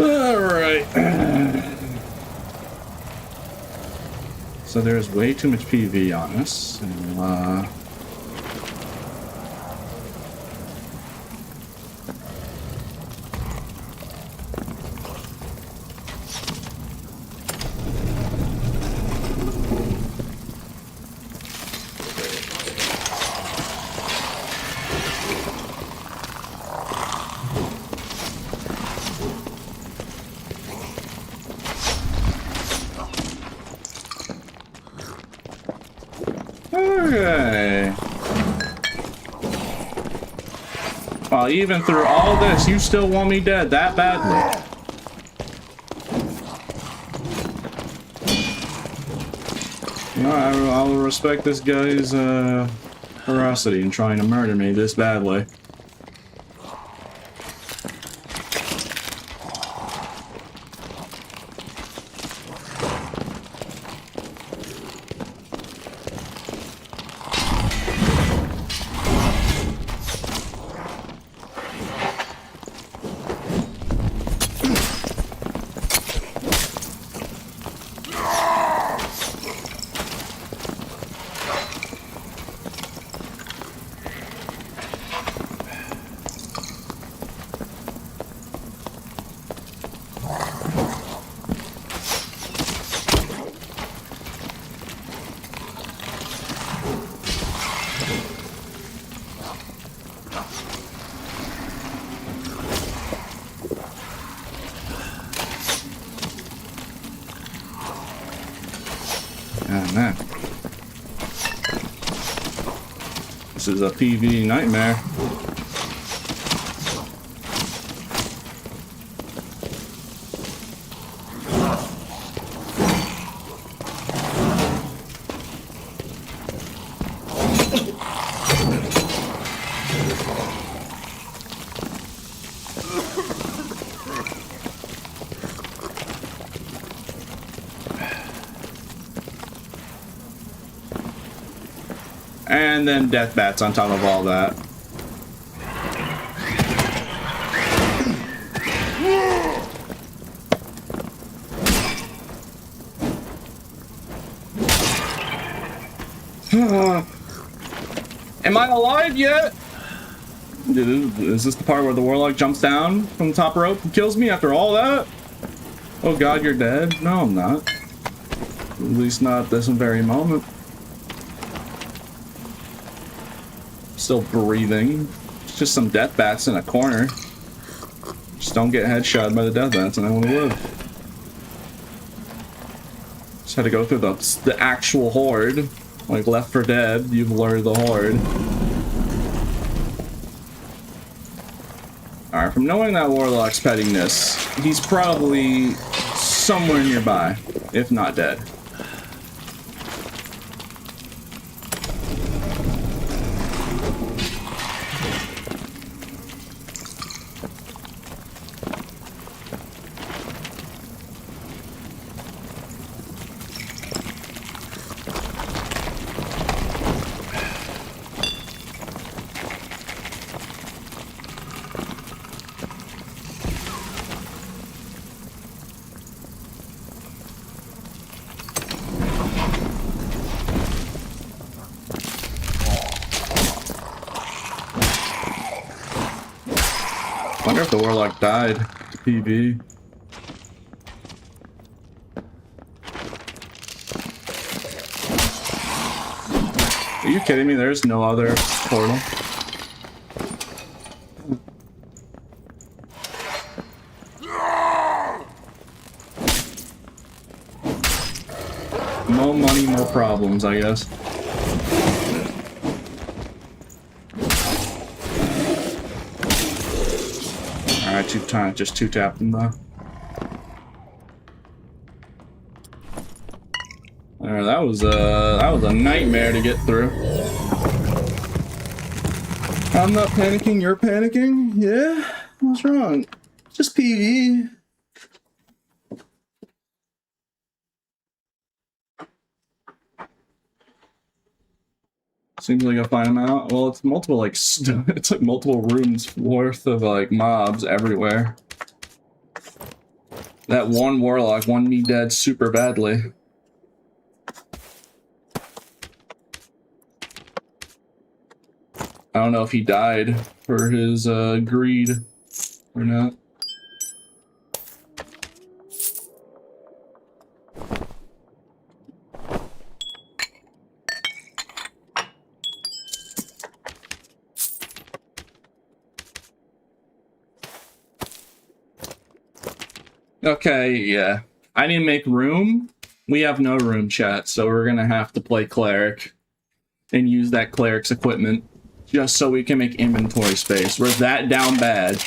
Alright. So there's way too much PV on us. And, okay. Well, even through all this, you still want me dead that badly. No, I'll respect this guy's ferocity in trying to murder me this badly. Oh, man. This is a PV nightmare. And then death bats on top of all that. Am I alive yet? Is this the part where the warlock jumps down from the top rope and kills me after all that? Oh god, you're dead? No, I'm not. At least not this very moment. Still breathing. It's just some death bats in a corner. Just don't get headshot by the death bats and I want to live. Just had to go through the actual horde. Like Left 4 Dead, you've lured the horde. Alright, from knowing that warlock's petting this, he's probably somewhere nearby, if not dead. Wonder if the warlock died to PV. Are you kidding me? There's no other portal. More money, more problems, I guess. Alright, just two tap them though. Alright, that was a nightmare to get through. I'm not panicking, you're panicking? Yeah? What's wrong? Just PV. Seems like I'll find them out. Well, it's multiple, like, it's like multiple rooms worth of, like, mobs everywhere. That one warlock won me dead super badly. I don't know if he died for his, greed or not. Okay, yeah. I didn't make room. We have no room, chat, so we're gonna have to play cleric and use that cleric's equipment just so we can make inventory space. We're that down bad.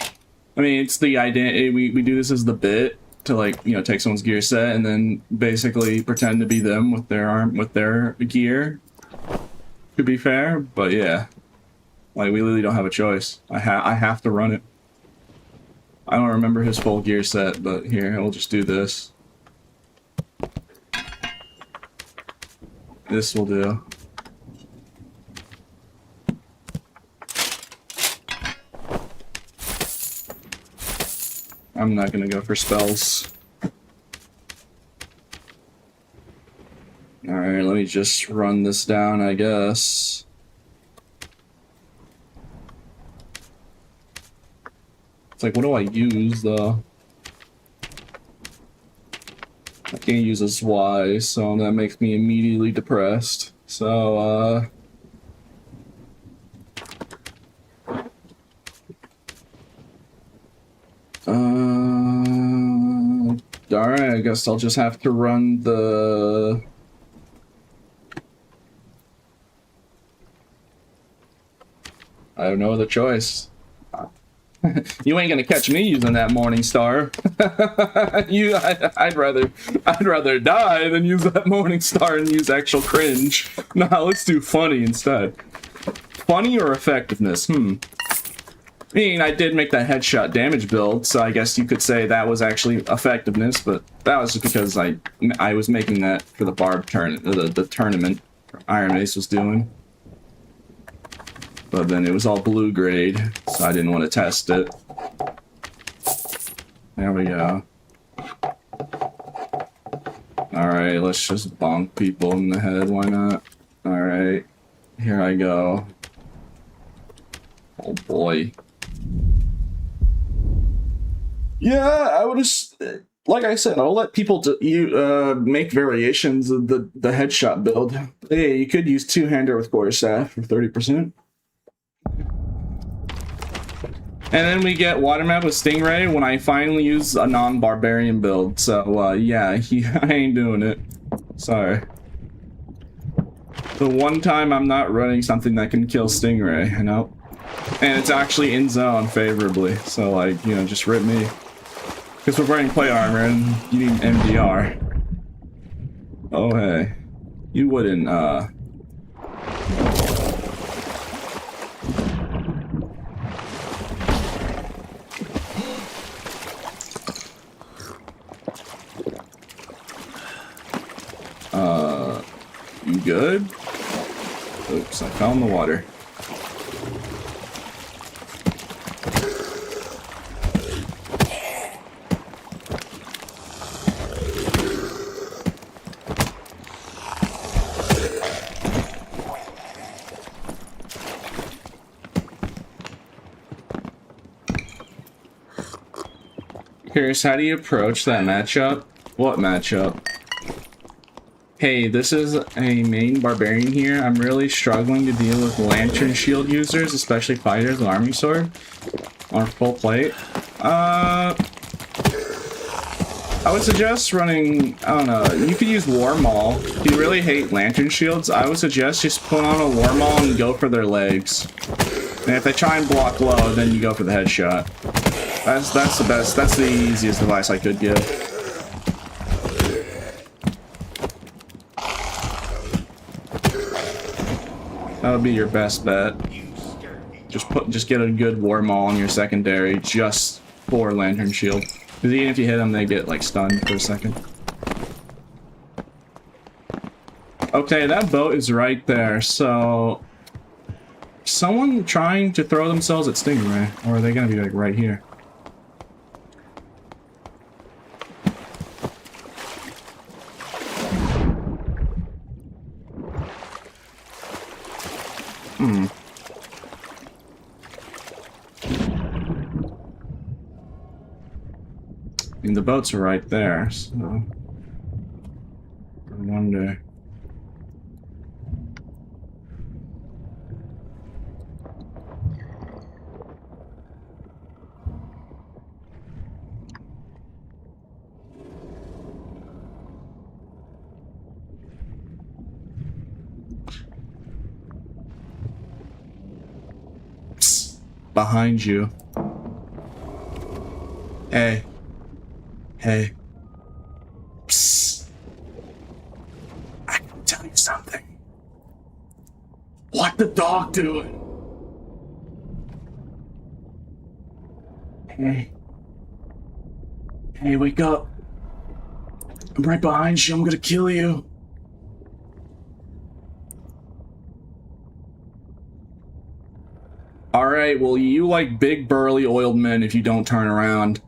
I mean, it's the idea. We do this as the bit to, like, you know, take someone's gear set and then basically pretend to be them with their gear. To be fair, but yeah, like, we literally don't have a choice. I have to run it. I don't remember his full gear set, but here, we'll just do this. This will do. I'm not gonna go for spells. Alright, let me just run this down, I guess. It's like, what do I use, though? I can't use a Y, so that makes me immediately depressed. So, alright, I guess I'll just have to run the... I have no other choice. You ain't gonna catch me using that Morning Star. I'd rather die than use that Morning Star and use actual cringe. Nah, let's do funny instead. Funny or effectiveness? I mean, I did make that headshot damage build, so I guess you could say that was actually effectiveness, but that was just because I was making that for the Barb the tournament Iron Ace was doing. But then it was all blue grade, so I didn't want to test it. There we go. Alright, let's just bonk people in the head, why not? Alright, here I go. Oh boy. Yeah, I would just, like I said, I'll let people make variations of the headshot build. Hey, you could use two-hander with quarterstaff for 30%. And then we get Watermap with Stingray when I finally use a non-Barbarian build. So, yeah, I ain't doing it. Sorry. The one time I'm not running something that can kill Stingray, you know? And it's actually in zone favorably. So, like, you know, just rip me. Because we're wearing plate armor and you need MDR. Oh, hey. You wouldn't, you good? Oops, I fell in the water. Curious, how do you approach that matchup? What matchup? Hey, this is a main barbarian here. I'm really struggling to deal with lantern shield users, especially fighters with army sword on full plate. I would suggest running, I don't know, you could use War Maul. If you really hate lantern shields, I would suggest just put on a War Maul and go for their legs. And if they try and block low, then you go for the headshot. That's the best, that's the easiest advice I could give. That would be your best bet. Just get a good War Maul on your secondary just for Lantern Shield. Because even if you hit them, they get like stunned for a second. Okay, that boat is right there, so... Someone trying to throw themselves at Stingray, or are they gonna be like right here? I mean, the boats are right there, so... I wonder... Psst, behind you. Hey. Hey. Psst. I can tell you something. What the dog doing? Hey. Hey, wake up. I'm right behind you. I'm gonna kill you. Alright, well, you like big, burly, oiled men if you don't turn around.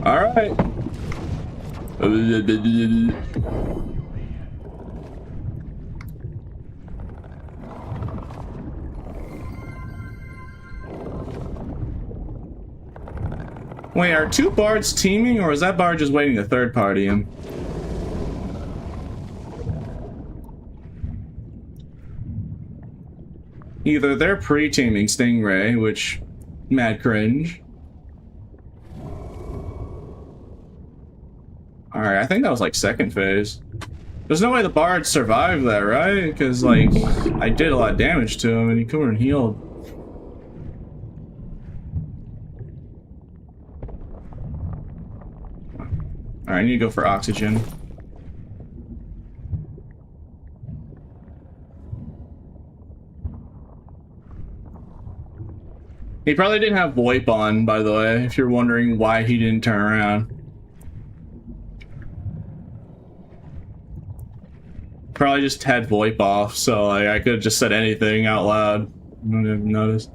Alright. Wait, are two bards teaming, or is that bard just waiting to third party him? Either they're pre-teaming Stingray, which... mad cringe. Alright, I think that was like second phase. There's no way the bard survived that, right? Because, like, I did a lot of damage to him and he couldn't heal. Alright, I need to go for oxygen. He probably didn't have VoIP on, by the way, if you're wondering why he didn't turn around. Probably just had VoIP off, so like, I could have just said anything out loud. I wouldn't have noticed.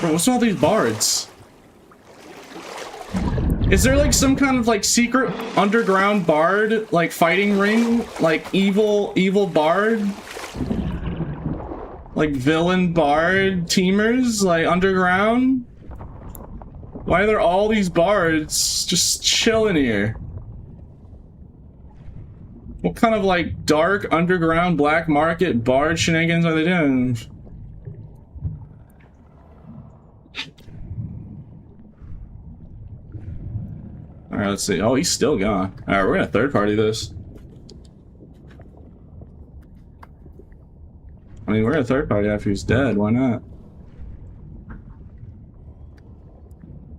Bro, what's with all these bards? Is there like some kind of like secret underground bard, like fighting ring? Like evil bard? Like villain bard teamers, like underground? Why are there all these bards just chilling here? What kind of like dark underground black market bard shenanigans are they doing? Alright, let's see. Oh, he's still gone. Alright, we're gonna third party this. I mean, we're gonna third party after he's dead, why not?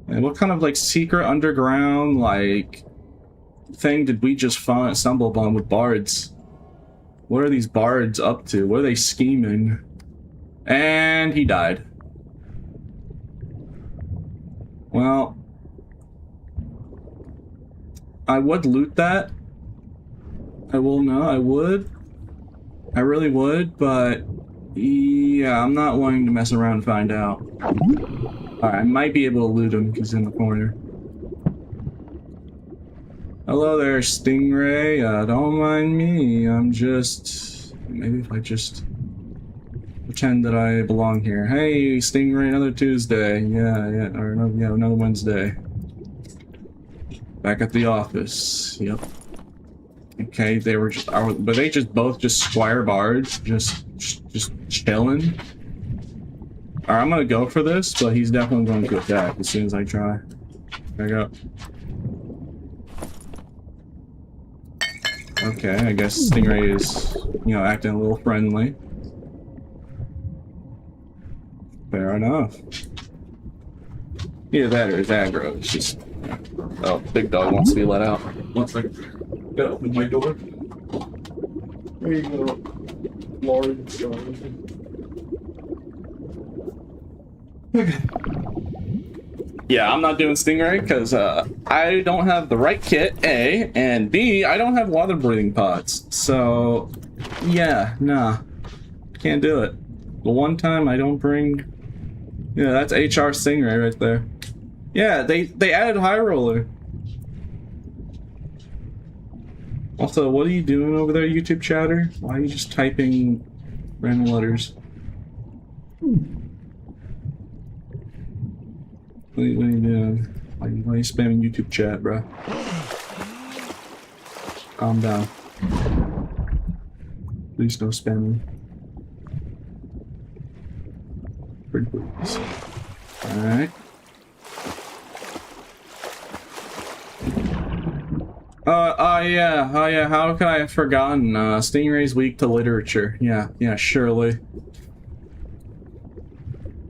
And what kind of like secret underground like thing did we just stumble upon with bards? What are these bards up to? What are they scheming? And he died. Well, I would loot that. I will know, I would. I really would, but yeah, I'm not wanting to mess around and find out. Alright, I might be able to loot him because he's in the corner. Hello there, Stingray. Don't mind me. I'm just... Maybe if I just... pretend that I belong here. Hey, Stingray, another Tuesday. Yeah, or no, yeah, another Wednesday. Back at the office. Yep. Okay, they were just, but they just both just squire bards, just chilling. Alright, I'm gonna go for this, but he's definitely going to attack as soon as I try. Back up. Okay, I guess Stingray is, you know, acting a little friendly. Fair enough. Either that or his aggro. It's just, oh, big dog wants to be let out. One second. Gotta open my door. There you go, Lord. Okay. Yeah, I'm not doing Stingray because I don't have the right kit, A, and B, I don't have water breathing pots. So, yeah, nah. Can't do it. The one time I don't bring... Yeah, that's HR Stingray right there. Yeah, they added High Roller. Also, what are you doing over there, YouTube chatter? Why are you just typing random letters? What are you doing? Why are you spamming YouTube chat, bro? Calm down. Please no spamming. Pretty please. Alright. Oh yeah, how could I have forgotten? Stingray's weak to literature. Yeah, surely.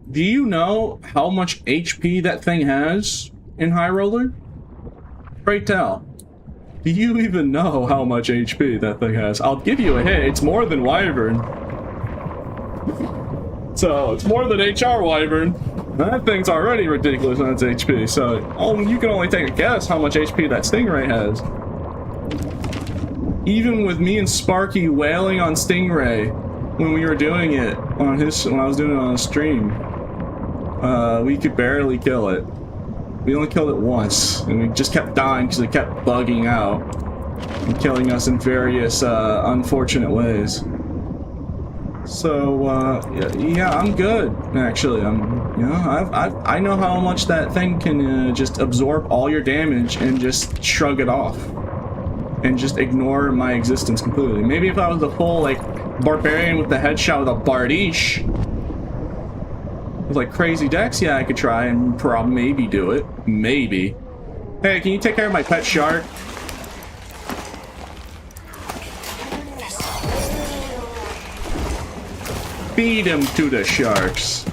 Do you know how much HP that thing has in High Roller? Pray tell. Do you even know how much HP that thing has? I'll give you a hint, it's more than Wyvern. So, it's more than HR Wyvern. That thing's already ridiculous on its HP, so you can only take a guess how much HP that Stingray has. Even with me and Sparky wailing on Stingray when we were doing it on when I was doing it on a stream, we could barely kill it. We only killed it once, and we just kept dying because it kept bugging out and killing us in various unfortunate ways. So yeah, I'm good actually. I know how much that thing can just absorb all your damage and just shrug it off and just ignore my existence completely. Maybe if I was a full like barbarian with the headshot with a Bardiche with like crazy decks, yeah, I could try and probably maybe do it. Maybe. Hey, can you take care of my pet shark? Feed him to the sharks.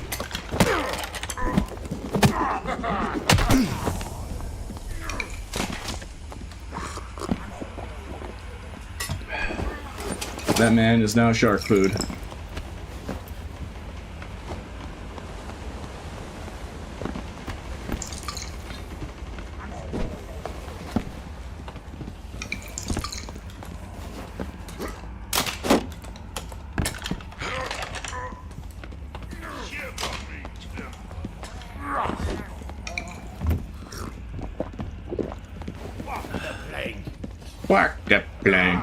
That man is now shark food. Whack the plank.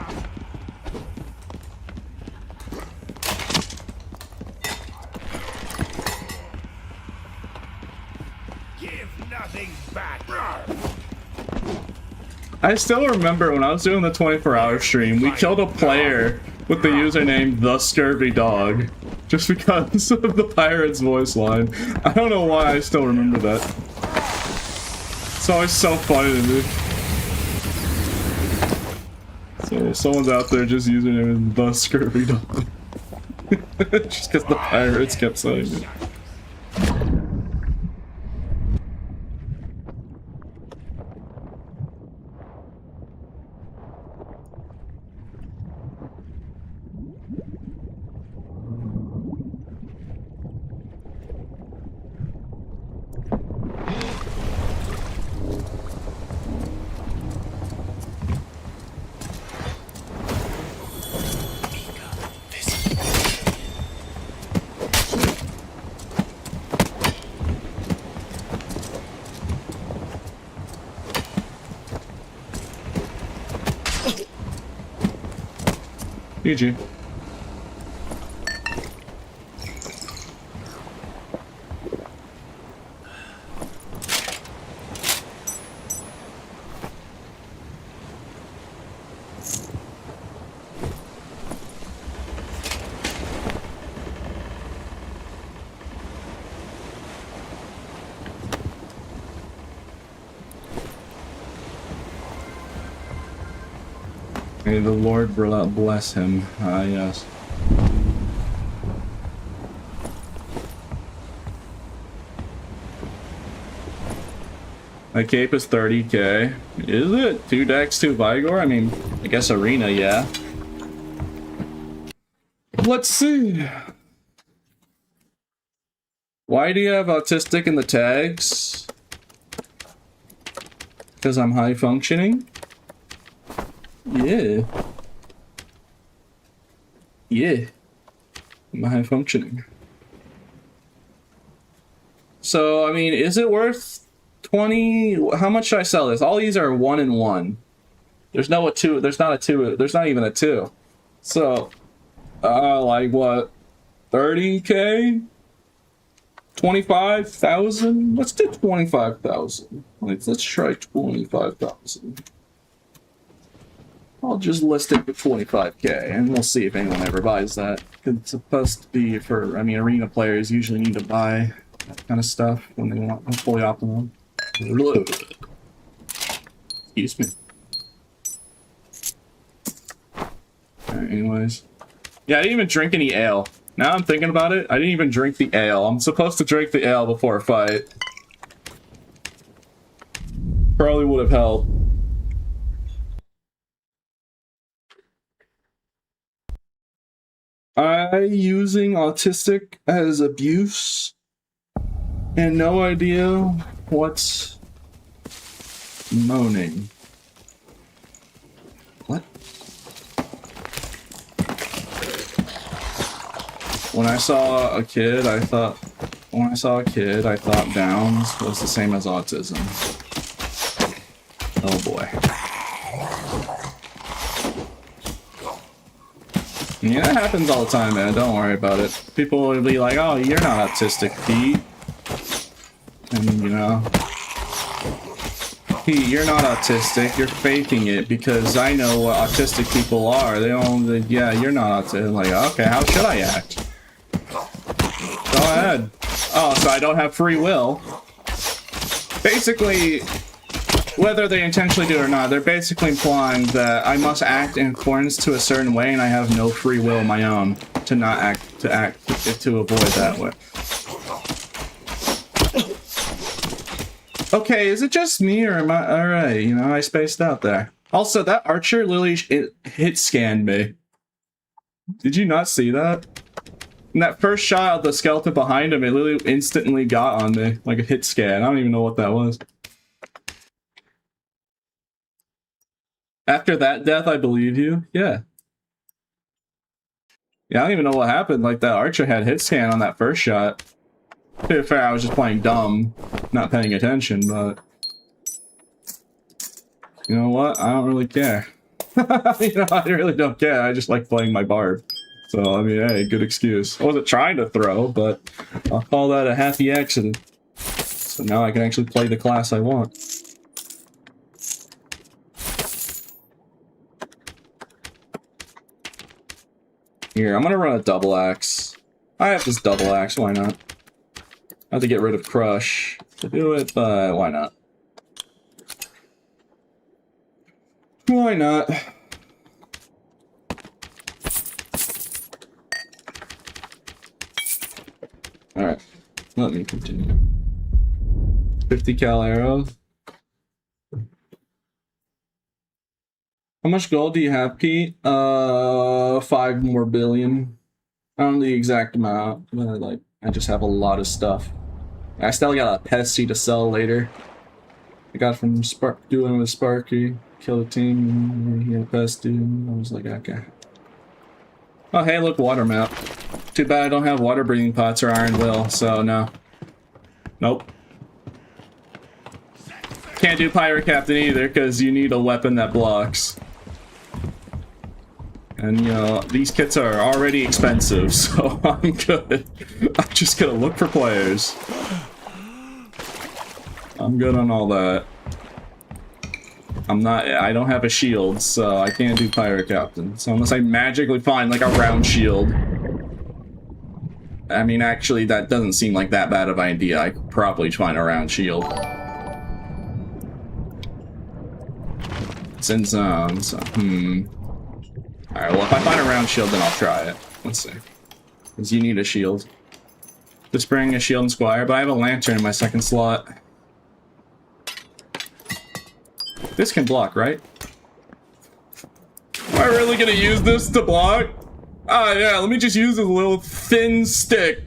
Give nothing back. I still remember when I was doing the 24-hour stream, we killed a player with the username The Scurvy Dog, just because of the pirate's voice line. I don't know why I still remember that. It's always so funny to me. So someone's out there just using it as The Scurvy Dog. Just because the pirates kept saying it. GG. May the Lord bless him. Ah, yes. My cape is 30k. Is it? 2 decks, 2 Vigor? I mean, I guess Arena, yeah. Let's see. Why do you have autistic in the tags? Because I'm high functioning? Yeah. Yeah. I'm high functioning. So, I mean, is it worth 20? How much should I sell this? All these are 1 and 1. There's no a 2. There's not a 2. There's not even a 2. So, like what? 30k? 25,000? Let's do 25,000. Let's try 25,000. I'll just list it for 25k, and we'll see if anyone ever buys that. It's supposed to be for, I mean, arena players usually need to buy that kind of stuff when they want a fully optimal. Excuse me. Alright, anyways. Yeah, I didn't even drink any ale. Now I'm thinking about it, I didn't even drink the ale. I'm supposed to drink the ale before a fight. Probably would have helped. I using autistic as abuse and no idea what's moaning. What? When I saw a kid, I thought Downs was the same as autism. Oh boy. Yeah, that happens all the time, man. Don't worry about it. People will be like, oh, you're not autistic, Pete. And, you know, Pete, you're not autistic. You're faking it because I know what autistic people are. They don't, yeah, you're not autistic. Like, okay, how should I act? Go ahead. Oh, so I don't have free will. Basically, whether they intentionally do it or not, they're basically implying that I must act in accordance to a certain way and I have no free will of my own to not act, to avoid that way. Okay, is it just me or am I, alright, you know, I spaced out there. Also, that archer literally hit scanned me. Did you not see that? In that first shot of the skeleton behind him, it literally instantly got on me, like a hit scan. I don't even know what that was. After that death, I believe you. Yeah. Yeah, I don't even know what happened. Like, that archer had hit scan on that first shot. To be fair, I was just playing dumb, not paying attention, but... You know what? I don't really care. You know, I really don't care. I just like playing my Barb. So, I mean, hey, good excuse. I wasn't trying to throw, but I'll call that a happy accident. So now I can actually play the class I want. Here, I'm gonna run a double axe. I have this double axe, why not? I have to get rid of Crush to do it, but why not? Why not? Alright, let me continue. 50 cal arrows. How much gold do you have, Pete? 5 more billion. I don't know the exact amount, but like, I just have a lot of stuff. I still got a pesty to sell later. I got it from doing with Sparky. Kill the team, he had a pesty. I was like, okay. Oh, hey, look, water map. Too bad I don't have water breathing pots or iron will, so no. Nope. Can't do Pirate Captain either, because you need a weapon that blocks. And, you know, these kits are already expensive, so I'm good. I'm just gonna look for players. I'm good on all that. I don't have a shield, so I can't do Pirate Captain. So unless I magically find, like, a round shield. I mean, actually, that doesn't seem like that bad of an idea. I could probably find a round shield. It's in zones, so, Alright, well, if I find a round shield, then I'll try it. Let's see. Because you need a shield. Just bring a shield and squire, but I have a lantern in my second slot. This can block, right? Am I really gonna use this to block? Ah, yeah, let me just use this little thin stick.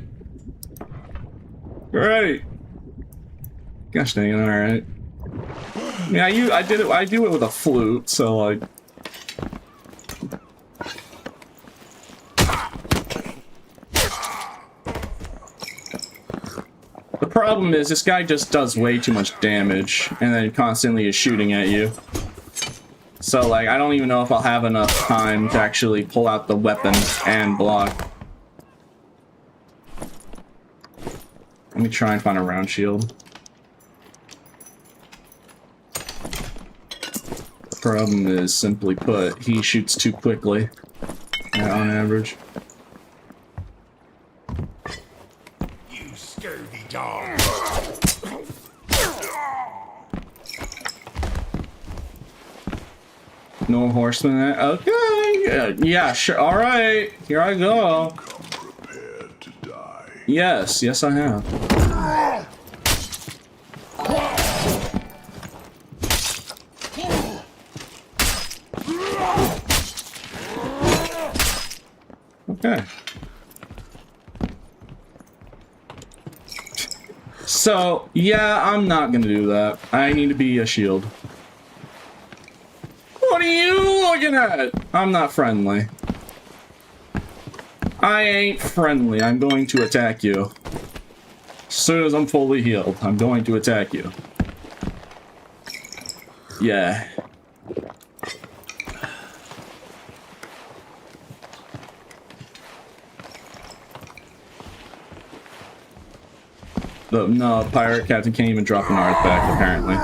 Alright. Gosh dang it, alright. Yeah, I do it with a flute, so like... The problem is, this guy just does way too much damage, and then constantly is shooting at you. So, like, I don't even know if I'll have enough time to actually pull out the weapon and block. Let me try and find a round shield. The problem is, simply put, he shoots too quickly, on average. You scurvy dog. No horseman. Okay. Yeah, sure. All right. Here I go. Prepared to die. Yes. Yes, I have. Okay. So, yeah, I'm not gonna do that. I need to be a shield. What are you looking at? I'm not friendly. I ain't friendly. I'm going to attack you. As soon as I'm fully healed, I'm going to attack you. Yeah. No, pirate captain can't even drop an artifact, apparently.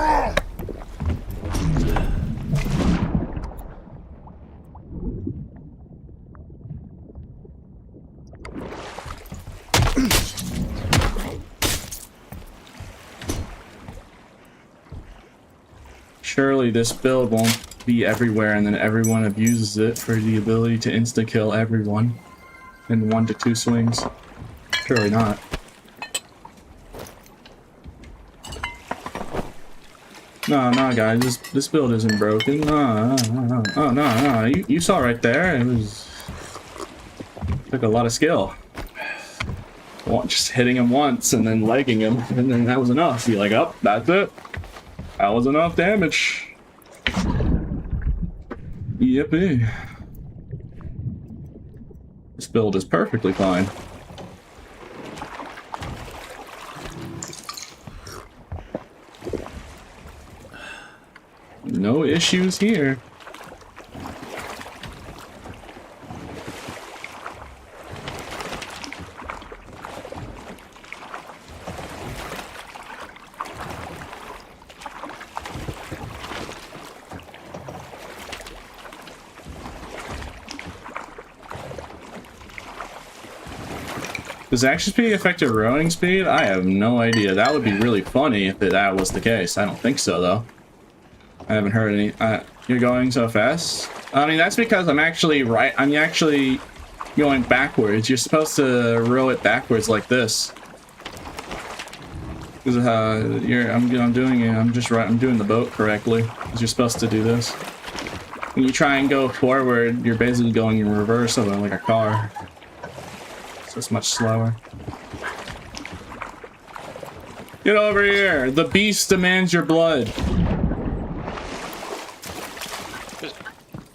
Surely this build won't be everywhere and then everyone abuses it for the ability to insta-kill everyone in 1 to 2 swings. Surely not. No, guys, this build isn't broken. No. Oh, no. You saw right there. It took a lot of skill. Just hitting him once and then legging him, and then that was enough. You're like, oh, that's it. That was enough damage. Yippee. This build is perfectly fine. No issues here. Does action speed affect your rowing speed? I have no idea. That would be really funny if that was the case. I don't think so, though. I haven't heard any. You're going so fast? I mean, that's because I'm actually going backwards. You're supposed to row it backwards like this. Because I'm doing it. I'm doing the boat correctly. Because you're supposed to do this. When you try and go forward, you're basically going in reverse of it, like a car. So it's much slower. Get over here! The beast demands your blood.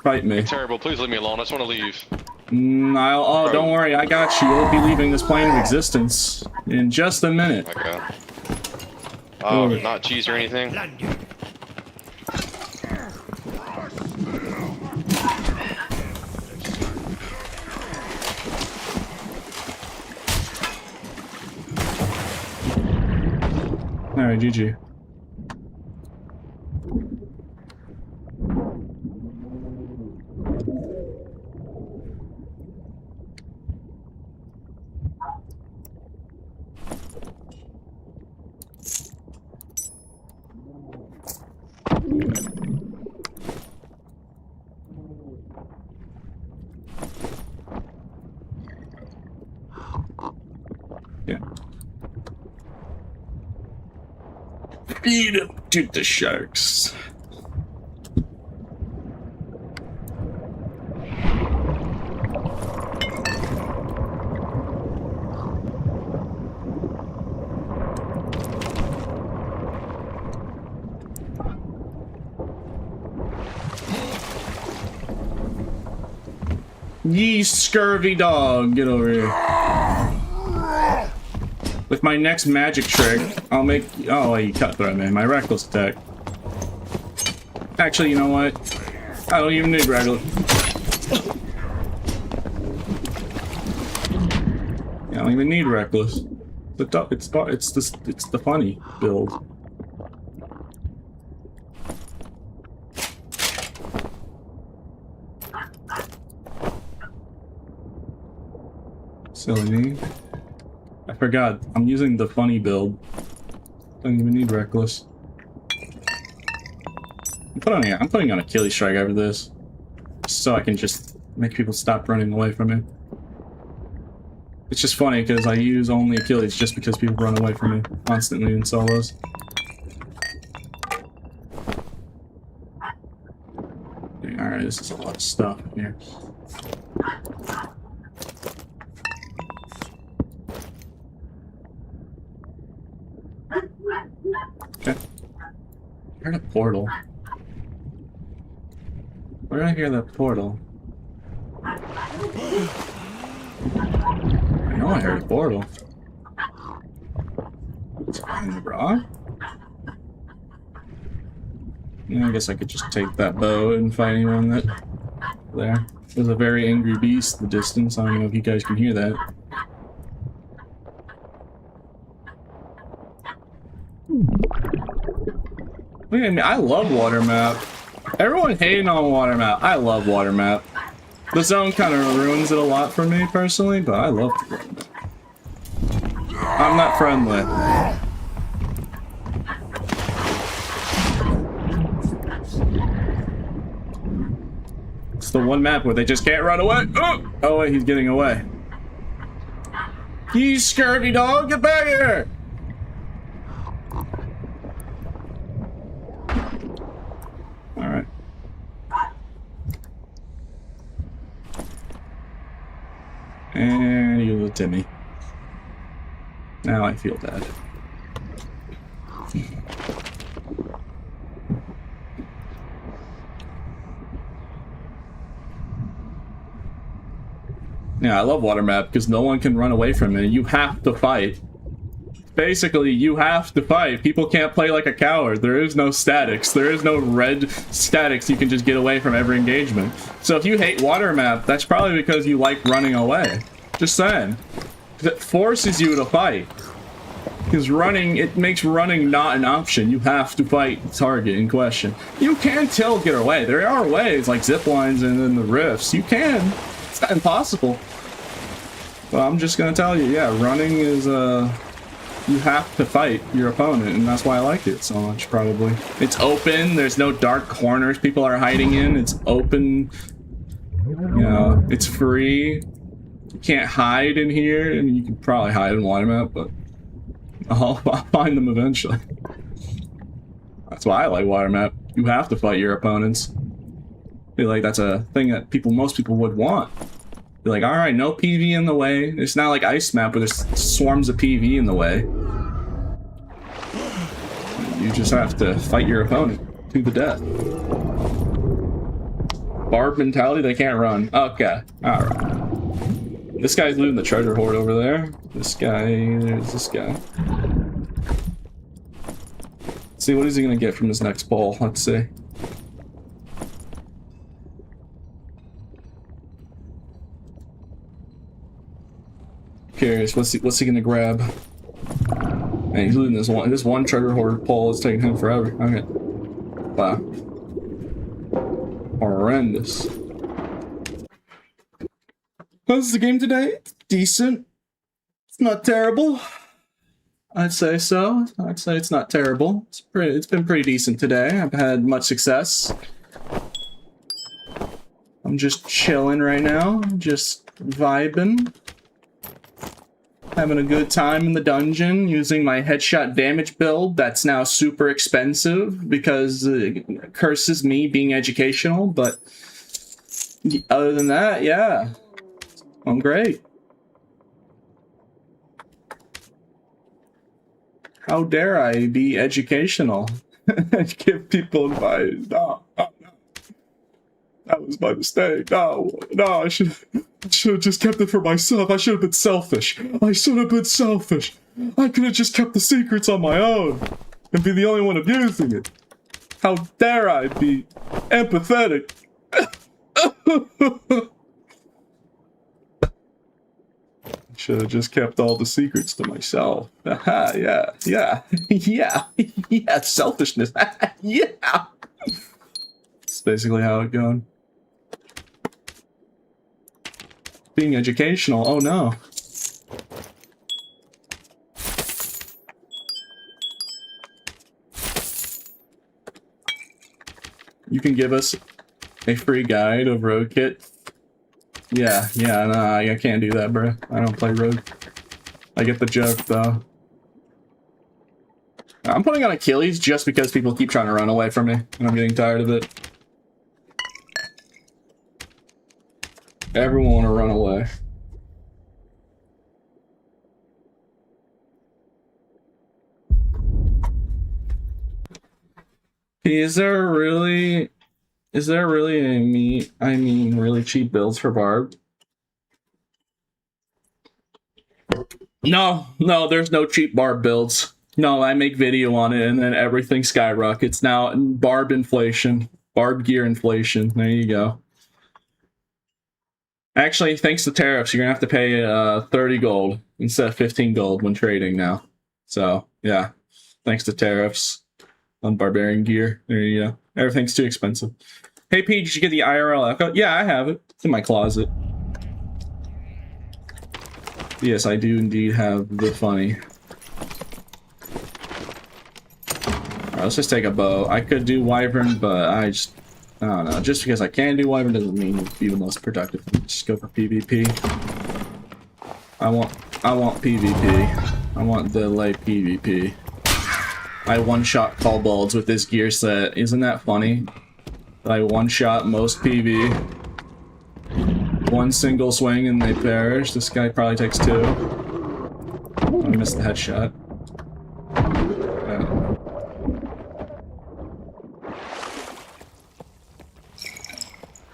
Fight me. Terrible. Please leave me alone. I just want to leave. Oh, don't worry. I got you. You'll be leaving this plane of existence in just a minute. Oh my god. Not cheese or anything. Alright, GG. Feed him to the sharks. Ye scurvy dog, get over here. With my next magic trick, I'll make... Oh, you cut through me. My reckless attack. Actually, you know what? I don't even need reckless. I don't even need reckless. It's the funny build. Silly me. I forgot. I'm using the funny build. Don't even need reckless. I'm putting on a killing strike after this, so I can just make people stop running away from me. It's just funny because I use only Achilles just because people run away from me constantly in solos. Alright, this is a lot of stuff here. Okay. I heard a portal. Where did I hear that portal? I know I heard a portal. It's behind the rock? Yeah, I guess I could just take that bow and fight anyone that... There. There's a very angry beast in the distance. I don't know if you guys can hear that. Look at me, I love water map. Everyone hating on water map. I love water map. The zone kind of ruins it a lot for me personally, but I love the water map. I'm not friendly. It's the one map where they just can't run away. Oh wait, he's getting away. You scurvy dog, get back here! Alright. And you looked at me. Now I feel bad. Yeah, I love water map because no one can run away from it. You have to fight. Basically, you have to fight. People can't play like a coward. There is no statics. There is no red statics you can just get away from every engagement. So if you hate water map, that's probably because you like running away. Just saying. It forces you to fight. Because running, it makes running not an option. You have to fight the target in question. You can still get away. There are ways, like zip lines and then the rifts. You can. It's not impossible. But I'm just gonna tell you, yeah, running is, you have to fight your opponent, and that's why I like it so much, probably. It's open, there's no dark corners people are hiding in, it's open, you know, it's free. You can't hide in here, and you can probably hide in water map, but I'll find them eventually. That's why I like water map. You have to fight your opponents. I feel like that's a thing that most people would want. Be like, alright, no PV in the way. It's not like ice map where there's swarms of PV in the way. You just have to fight your opponent to the death. Barb mentality, they can't run. Okay, alright. This guy's looting the treasure hoard over there. This guy, there's this guy. Let's see, what is he gonna get from his next ball? Let's see. Curious, what's he gonna grab? Man, he's looting this one treasure hoard pull is taking him forever. Okay. Wow. Horrendous. How's the game today? It's decent. It's not terrible. I'd say so. I'd say it's not terrible. It's been pretty decent today. I've had much success. I'm just chilling right now. Just vibing. having a good time in the dungeon using my headshot damage build that's now super expensive because it curses me being educational, but other than that, yeah, I'm great. How dare I be educational and give people advice? No, no, no. That was my mistake. No, I should have just kept it for myself. I should have been selfish. I should have been selfish. I could have just kept the secrets on my own and be the only one abusing it. How dare I be empathetic? Should have just kept all the secrets to myself. Aha, yeah, selfishness. Yeah. That's basically how it going. Being educational, oh no. You can give us a free guide of Rogue Kit. Yeah, nah, I can't do that, bro. I don't play Rogue. I get the joke, though. I'm putting on Achilles just because people keep trying to run away from me, and I'm getting tired of it. Everyone want to run away. Is there really really cheap builds for Barb? No, there's no cheap Barb builds. No, I make video on it and then everything skyrockets. Now Barb inflation, Barb gear inflation. There you go. Actually, thanks to tariffs, you're gonna have to pay 30 gold instead of 15 gold when trading now. So yeah, thanks to tariffs on Barbarian gear. There you go. Everything's too expensive. Hey Pete, did you get the IRL Echo? Yeah, I have it. It's in my closet. Yes, I do indeed have the funny. Alright, let's just take a bow. I could do Wyvern, but I don't know. Just because I can do Wyvern doesn't mean it'd be the most productive. Just go for PvP. I want PvP. I want the light PvP. I one-shot kobolds with this gear set. Isn't that funny? I one-shot most PV. One single swing and they perish. This guy probably takes 2. Oh, I missed the headshot.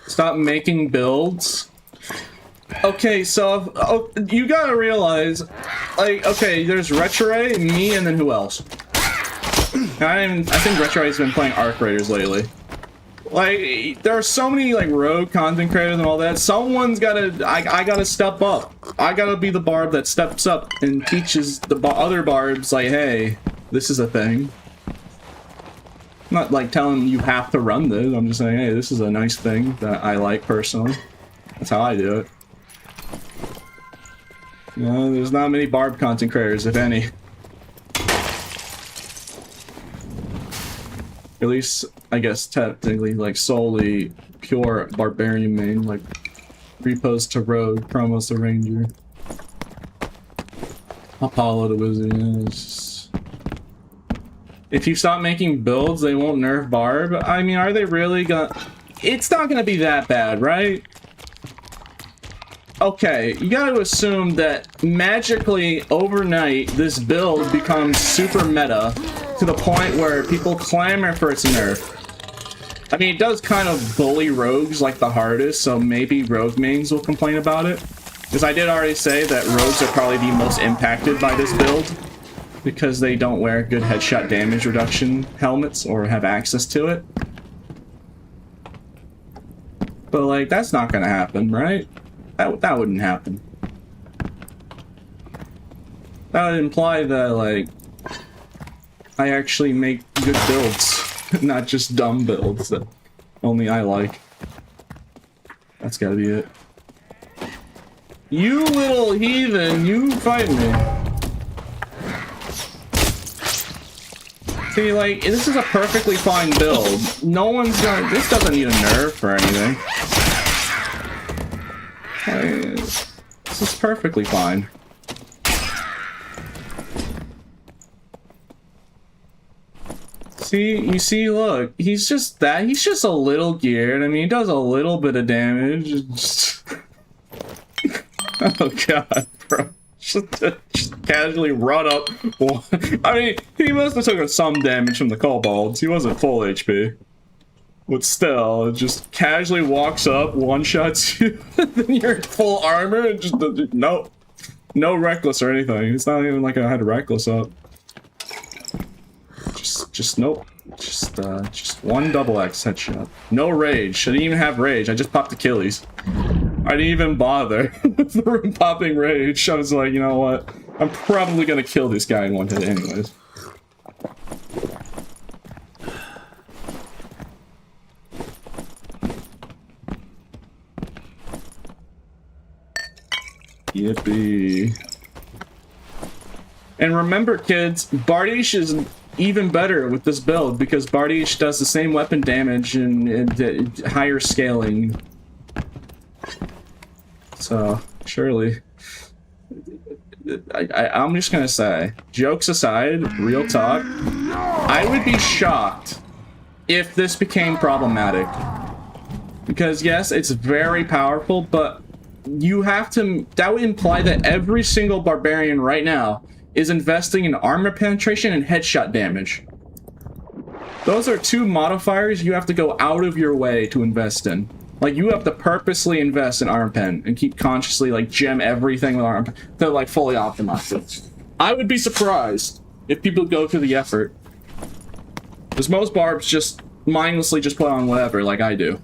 Stop making builds. Okay, so you gotta realize, like, okay, there's Retroray, me, and then who else? I think Retroray's been playing Arc Raiders lately. Like, there are so many, like, rogue content creators and all that. Someone's gotta, I gotta step up. I gotta be the Barb that steps up and teaches the other Barbs, like, hey, this is a thing. I'm not, like, telling you have to run this. I'm just saying, hey, this is a nice thing that I like personally. That's how I do it. You know, there's not many Barb content creators, if any. At least, I guess, technically, like, solely pure Barbarian main, like, repos to Rogue, promos to Ranger. Apollo to Wizard, yeah, it's just... If you stop making builds, they won't nerf Barb? I mean, are they really gonna... It's not gonna be that bad, right? Okay, you gotta assume that magically, overnight, this build becomes super meta to the point where people clamor for its nerf. I mean, it does kind of bully rogues like the hardest, so maybe rogue mains will complain about it. Because I did already say that rogues are probably the most impacted by this build, because they don't wear good headshot damage reduction helmets or have access to it. But, like, that's not gonna happen, right? That wouldn't happen. That would imply that, like, I actually make good builds, not just dumb builds that only I like. That's gotta be it. You little heathen, you fight me. See, like, this is a perfectly fine build. No one's gonna... This doesn't need a nerf or anything. Like, this is perfectly fine. You see, look, he's just a little geared. I mean, he does a little bit of damage. Oh god, bro. Just casually run up. I mean, he must have taken some damage from the kobolds. He wasn't full HP. But still, it just casually walks up, one-shots you, then you're in full armor, and just, no reckless or anything. It's not even like I had reckless up. Just nope. Just one double X headshot. No rage. I didn't even have rage. I just popped Achilles. I didn't even bother for popping rage. I was like, you know what? I'm probably gonna kill this guy in one hit anyways. Yippee. And remember, kids, Bardish is even better with this build because Bardish does the same weapon damage and higher scaling. So, surely. I'm just gonna say, jokes aside, real talk, I would be shocked if this became problematic. Because yes, it's very powerful, but you have to, that would imply that every single barbarian right now is investing in armor penetration and headshot damage. Those are two modifiers you have to go out of your way to invest in. Like, you have to purposely invest in armor pen and keep consciously, like, gem everything with armor pen to, like, fully optimize it. I would be surprised if people go through the effort. Because most barbs just mindlessly just put on whatever, like I do.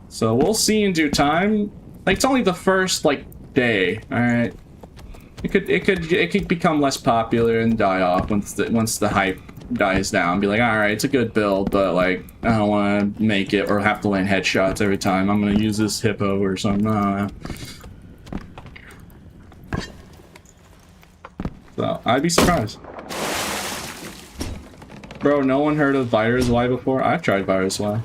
So we'll see in due time. Like, it's only the first, like, day, alright? It could become less popular and die off once the hype dies down. Be like, alright, it's a good build, but like, I don't want to make it or have to land headshots every time. I'm gonna use this hippo or something. I don't know. So, I'd be surprised. Bro, no one heard of Virus Y before? I've tried Virus Y.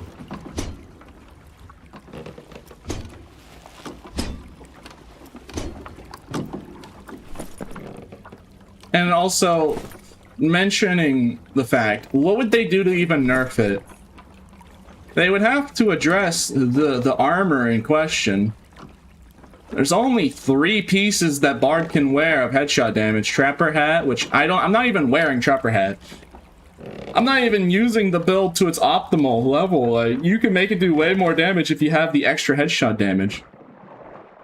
And also, mentioning the fact, what would they do to even nerf it? They would have to address the armor in question. There's only 3 pieces that Barb can wear of headshot damage. Trapper hat, which I'm not even wearing Trapper hat. I'm not even using the build to its optimal level. Like, you can make it do way more damage if you have the extra headshot damage.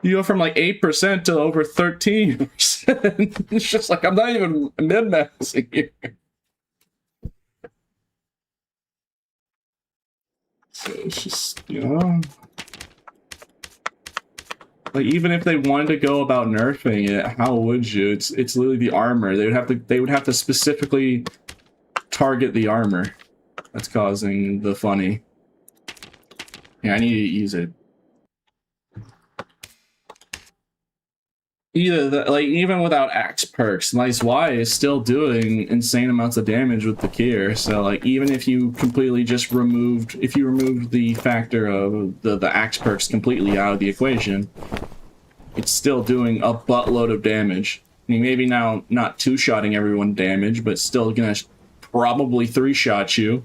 You go from like 8% to over 13%. It's just like, I'm not even min-maxing here. So it's just, you know. Like, even if they wanted to go about nerfing it, how would you? It's literally the armor. They would have to specifically target the armor that's causing the funny. Yeah, I need to use it. Even without axe perks, Nice Y is still doing insane amounts of damage with the Kier. So like, even if you completely just removed the factor of the axe perks completely out of the equation, it's still doing a buttload of damage. I mean, maybe now not 2-shotting everyone damage, but still gonna probably 3-shot you.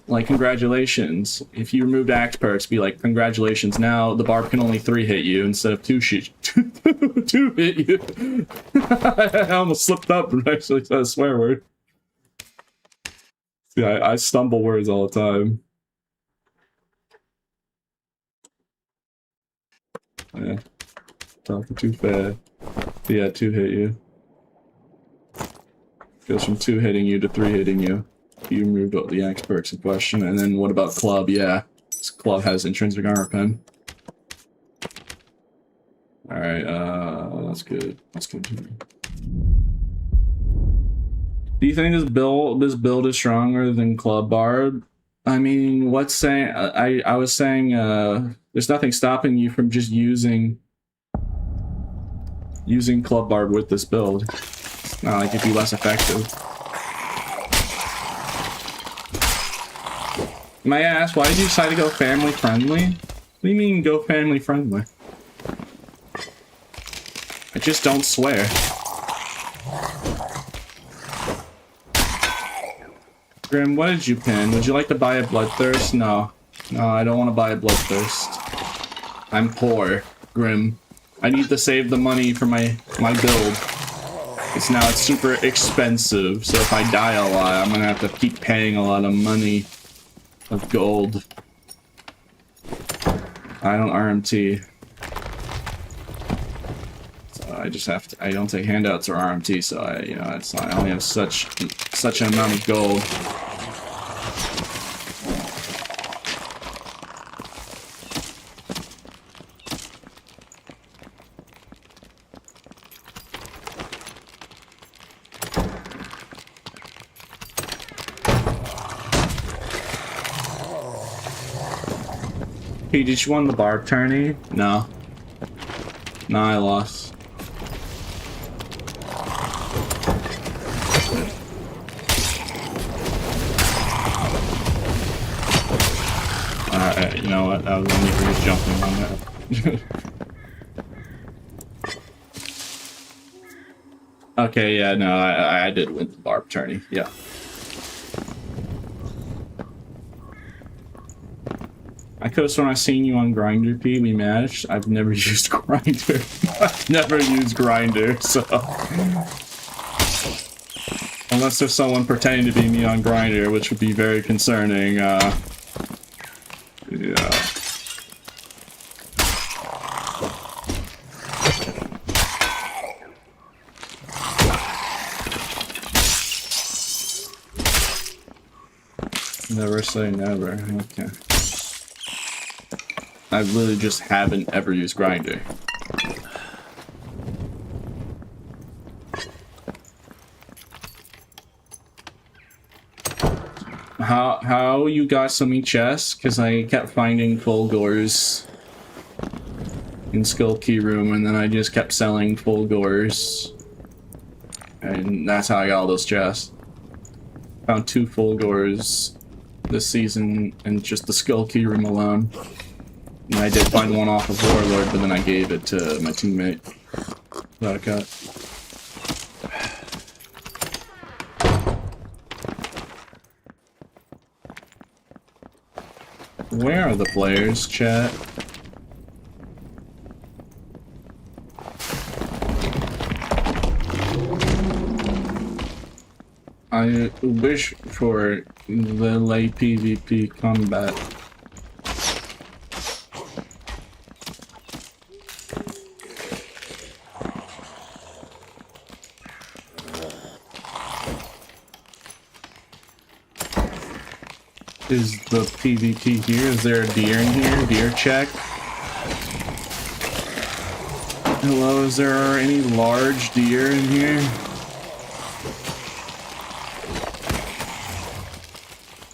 Like, congratulations. If you removed axe perks, be like, congratulations, now the Barb can only 3-hit you instead of 2-hit you. I almost slipped up and actually said a swear word. See, I stumble words all the time. Yeah. Talking too fast. Yeah, 2-hit you. Goes from 2-hitting you to 3-hitting you. You removed all the axe perks in question. And then what about Club? Yeah, this Club has intrinsic armor pen. Alright, that's good. Let's continue. Do you think this build is stronger than Club Barb? I mean, what's saying? I was saying there's nothing stopping you from just using Club Barb with this build. It's not like it'd be less effective. May I ask, why did you decide to go family friendly? What do you mean go family friendly? I just don't swear. Grim, what did you pin? Would you like to buy a Bloodthirst? No. No, I don't want to buy a Bloodthirst. I'm poor, Grim. I need to save the money for my build. It's super expensive, so if I die a lot, I'm gonna have to keep paying a lot of money of gold. I don't RMT. So I just have to, I don't take handouts or RMT, so I only have such an amount of gold. Hey, did you win the Barb tourney? No. No, I lost. You know what? I was only just jumping on that. Okay, yeah, no, I did win the Barb tourney, yeah. I could have sworn I seen you on Grinder P. We matched. I've never used Grinder. I've never used Grinder, so unless there's someone pretending to be me on Grinder, which would be very concerning. Yeah. Never say never. Okay. I literally just haven't ever used Grinder. How you got so many chests? Because I kept finding full gores in Skull Key Room, and then I just kept selling full gores, and that's how I got all those chests. Found 2 full gores this season in just the Skull Key Room alone. And I did find one off of Warlord, but then I gave it to my teammate. Without a cut. Where are the players, chat? I wish for the late PvP combat. Is the PvP here? Is there a deer in here? Deer check? Hello, is there any large deer in here?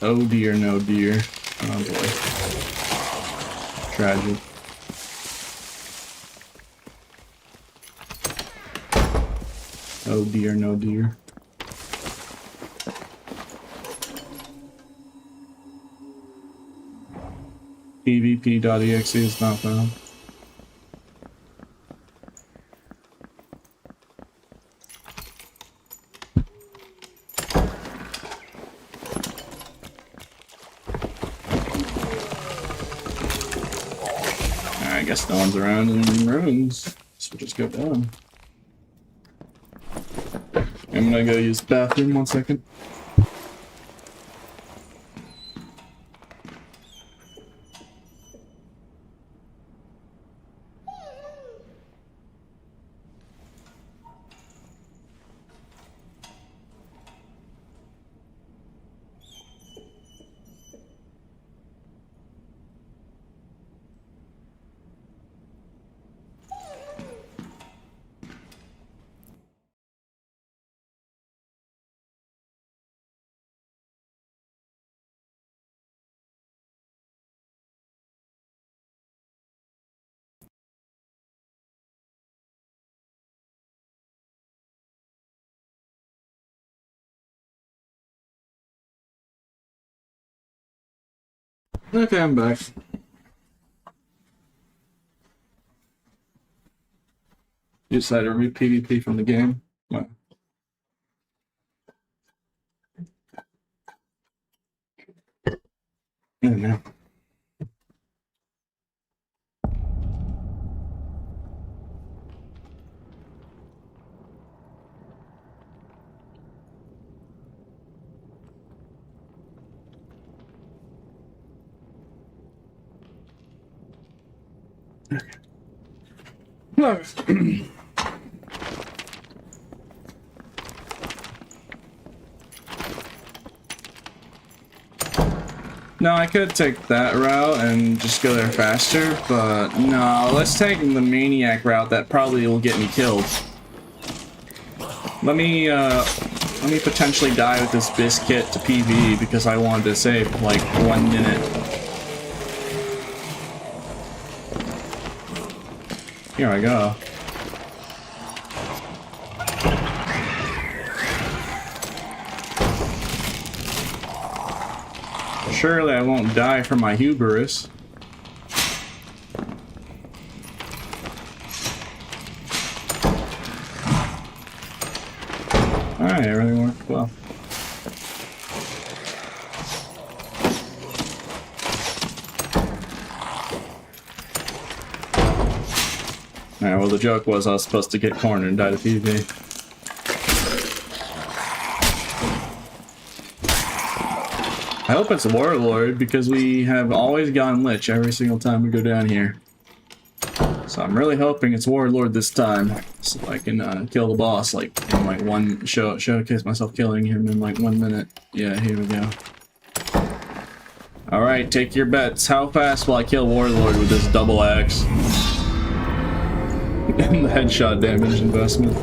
Oh dear, no deer. Oh boy. Tragic. Oh dear, no deer. PvP.exe is not found. I guess no one's around in ruins, so we'll just go down. I'm gonna go use the bathroom 1 second. Okay, I'm back. You decided to remove PvP from the game? What? Oh, no. No, I could take that route and just go there faster, but no, let's take the maniac route that probably will get me killed. Let me potentially die with this biscuit to PvE because I wanted to save like 1 minute. Here I go. Surely I won't die from my hubris. Alright, everything worked well. Alright, well the joke was I was supposed to get cornered and die to PvP. I hope it's a Warlord because we have always gotten Lich every single time we go down here. So I'm really hoping it's Warlord this time, so I can kill the boss like in like one showcase myself killing him in like 1 minute. Yeah, here we go. All right, take your bets. How fast will I kill Warlord with this double axe? And the headshot damage investment.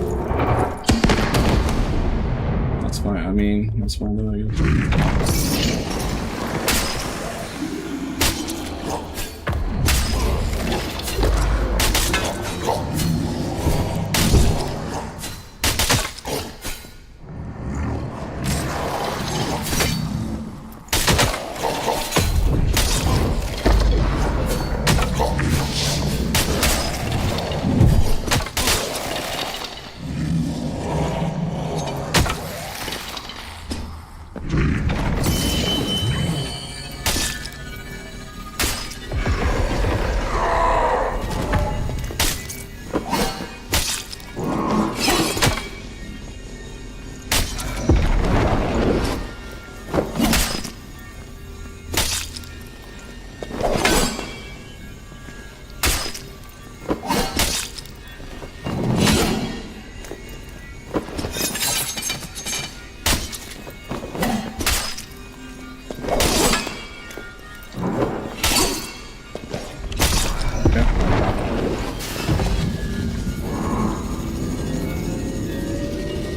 That's fine. I mean, that's fine though, I guess.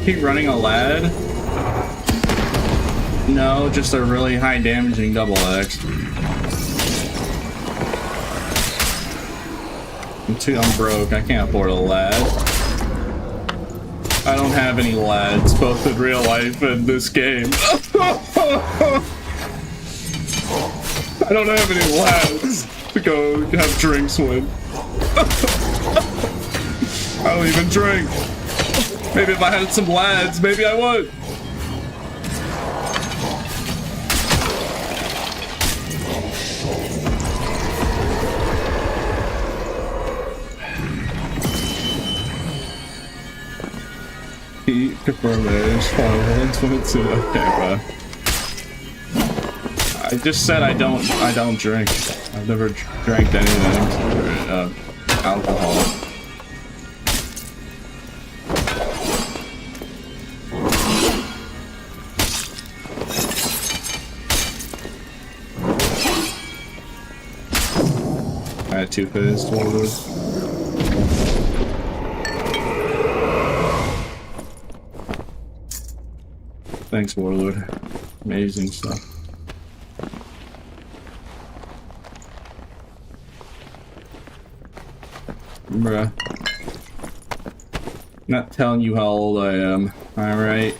Keep running a lad? No, just a really high damaging double axe. I'm broke. I can't afford a lad. I don't have any lads, both in real life and this game. I don't have any lads to go have drinks with. I don't even drink. Maybe if I had some lads, maybe I would. He confirmed age, 122. Okay, bro. I just said I don't drink. I've never drank anything. Alcohol. I had 2 fists, one of those. Thanks, Warlord. Amazing stuff. Bruh. Not telling you how old I am, alright?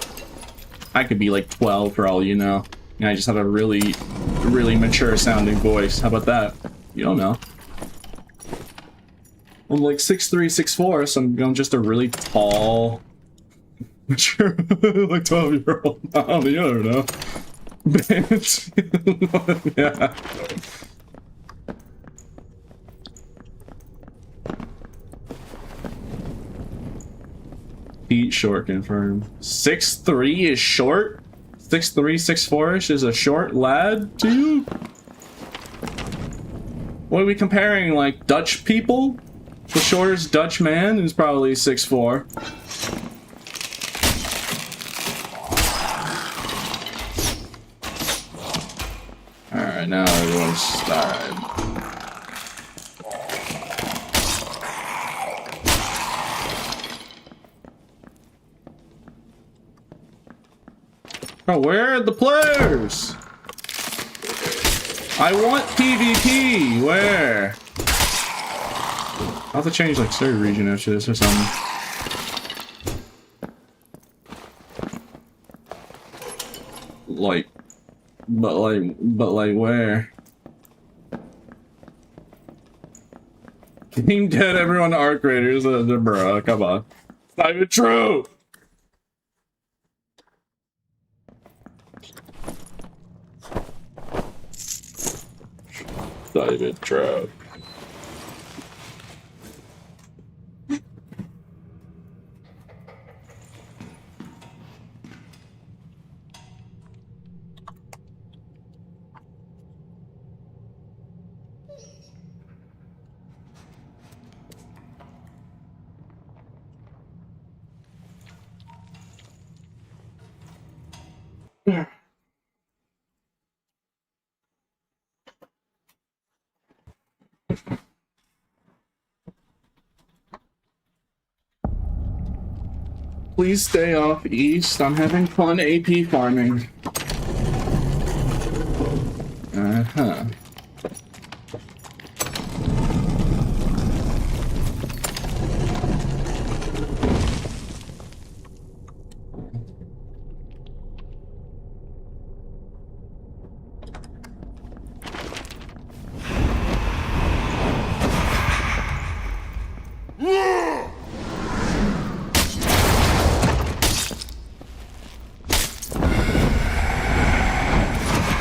I could be like 12 for all you know. And I just have a really, really mature sounding voice. How about that? You don't know. I'm like 6'3", 6'4", so I'm just a really tall, mature, like 12-year-old. I don't know, you never know. Yeah. Feet short confirmed. 6'3" is short? 6'3", 6'4"-ish is a short lad, dude? What are we comparing, like, Dutch people? The shortest Dutch man is probably 6'4". Alright, now everyone's... Alright. Oh, where are the players? I want PvP! Where? I'll have to change like server region after this or something. But like where? Team dead, everyone arc raiders, bruh, come on. It's not even true! It's not even true. Please stay off east. I'm having fun AP farming. Uh-huh.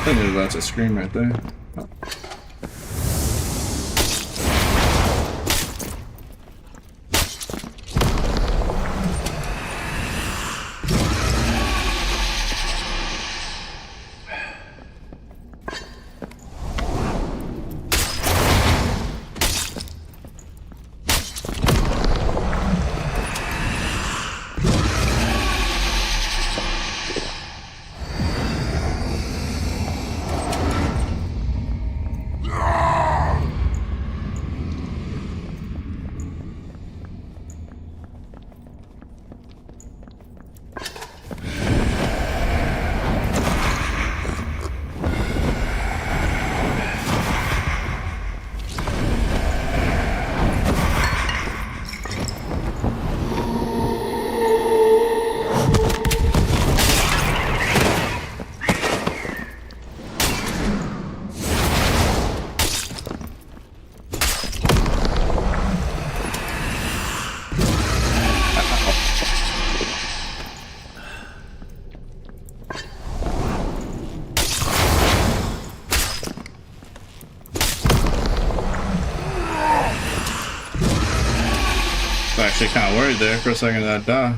I knew that's a scream right there. Oh. Actually kind of worried there for a second that die.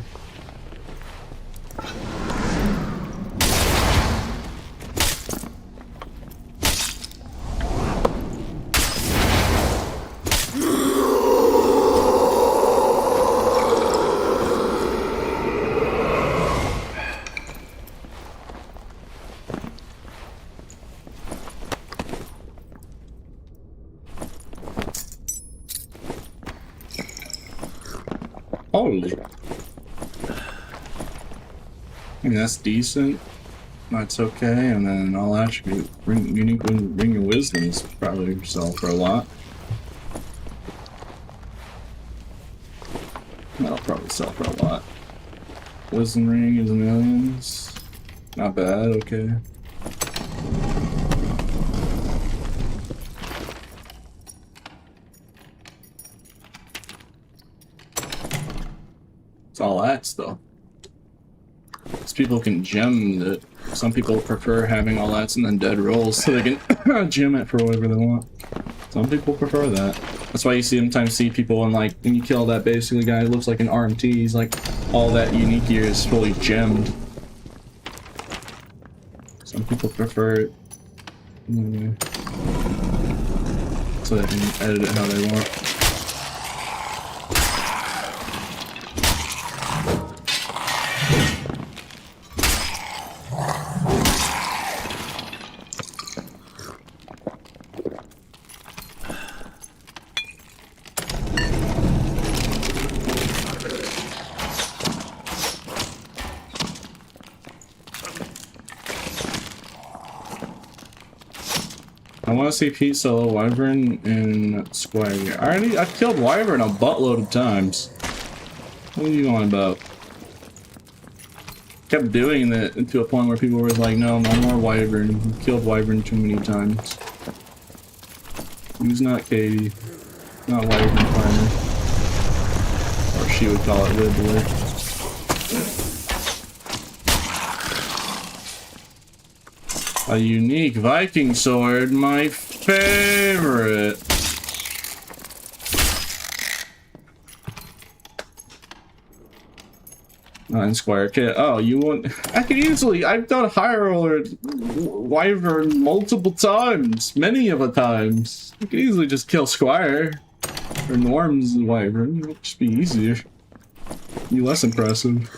Holy. I mean, that's decent. That's okay. And then all attribute. Bring your wisdoms probably sell for a lot. That'll probably sell for a lot. Wisdom ring is millions. Not bad, okay. It's all axe though. These people can gem it. some people prefer having all that and then dead rolls so they can gem it for whatever they want. Some people prefer that. That's why you sometimes see people in like, when you kill that basically guy who looks like an RMT, he's like, all that unique gear is fully gemmed. Some people prefer it. So they can edit it how they want. I want to see Pete solo Wyvern in Squire. I've killed Wyvern a buttload of times. What are you on about? Kept doing that to a point where people were like, no more Wyvern. You killed Wyvern too many times. Who's not Katie? Not Wyvern Farmer. Or she would call it Wibbler. A unique Viking sword, my favorite. Squire kit. Oh, you want? I could easily. I've done High Roller Wyvern multiple times, many of a times. I could easily just kill Squire or Norm's Wyvern. It would just be easier. Be less impressive.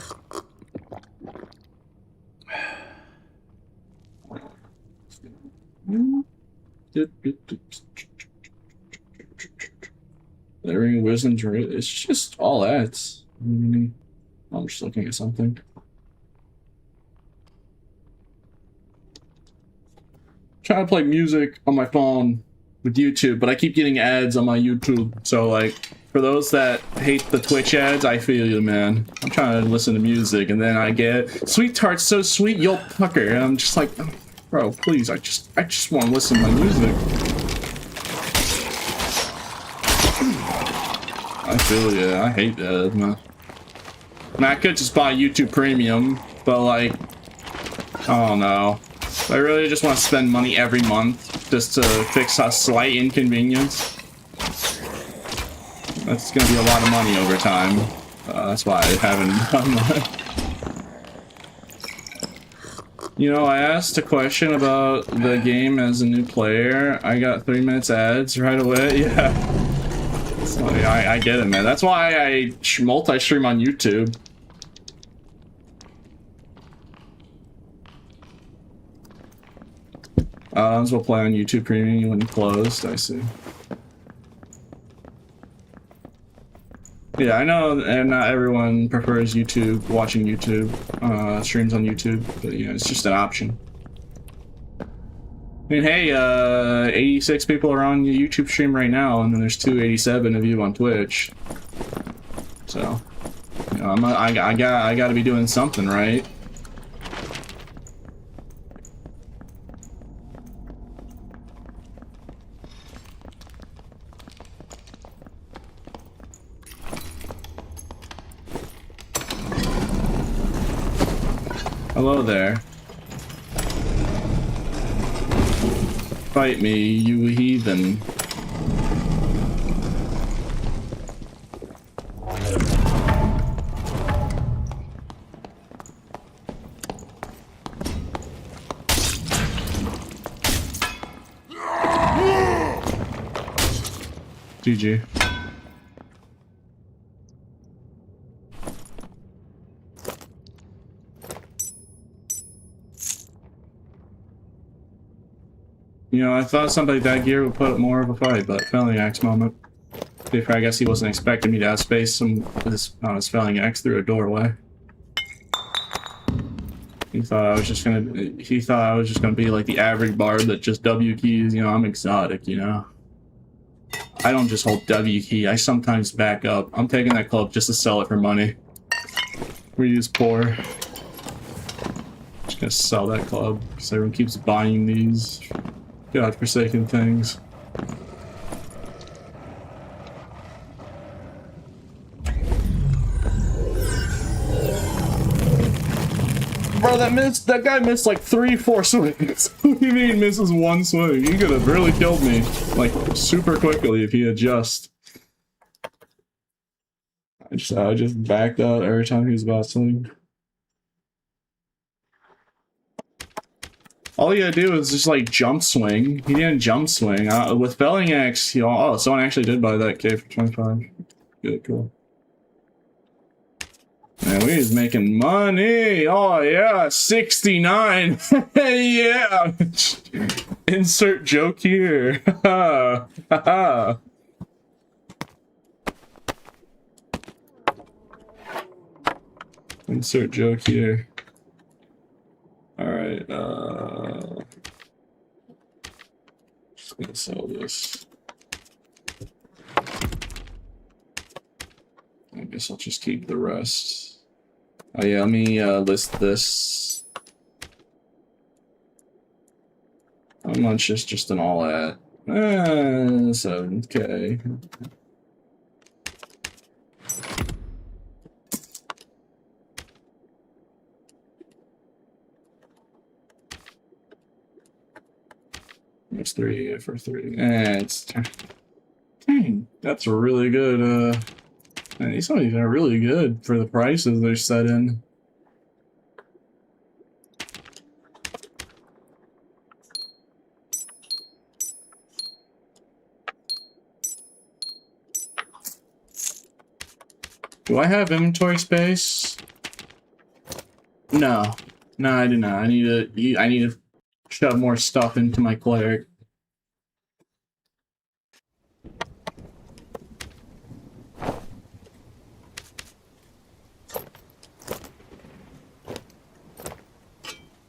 Layering wisdom, it's just all that. I'm just looking at something. Trying to play music on my phone with YouTube, but I keep getting ads on my YouTube. So like, for those that hate the Twitch ads, I feel you, man. I'm trying to listen to music, and then I get Sweet Tart's so sweet, you'll pucker. And I'm just like, bro, please, I just want to listen to my music. I feel you. I hate that, man. I could just buy YouTube Premium, but like, I don't know. I really just want to spend money every month just to fix a slight inconvenience. That's gonna be a lot of money over time. That's why I haven't done that. You know, I asked a question about the game as a new player. I got 3 minutes ads right away. Yeah. So, I get it, man. That's why I multi-stream on YouTube. As well play on YouTube Premium when closed, I see. Yeah, I know, and not everyone prefers YouTube, watching YouTube, streams on YouTube, but you know, it's just an option. I mean, hey, 86 people are on your YouTube stream right now, and then there's 287 of you on Twitch. So, you know, I gotta be doing something, right? Hello there. Fight me, you heathen. GG. You know, I thought somebody that gear would put up more of a fight, but Felling Axe moment. I guess he wasn't expecting me to outspace his Felling Axe through a doorway. He thought I was just gonna be like the average Barb that just W keys. You know, I'm exotic, you know. I don't just hold W key, I sometimes back up. I'm taking that club just to sell it for money. We just poor. Just gonna sell that club because everyone keeps buying these godforsaken things. Bro, Bro, that guy missed like 3-4 swings. What do you mean misses one swing? He could have really killed me, like, super quickly if he had just... I just backed out every time he was about to swing. All you gotta do is just like jump swing. He didn't jump swing. With Felling Axe, oh, someone actually did buy that K for 25. Good, cool. Man, we was making money. Oh yeah, 69. Yeah. Insert joke here. Haha. Insert joke here. Alright, just gonna sell this. I guess I'll just keep the rest. Oh yeah, let me list this. How much is just an all at? 7K. It's 3 for 3. It's dang, that's a really good. Man, these are really good for the prices they're set in. Do I have inventory space? No, I do not. I need to shove more stuff into my cleric.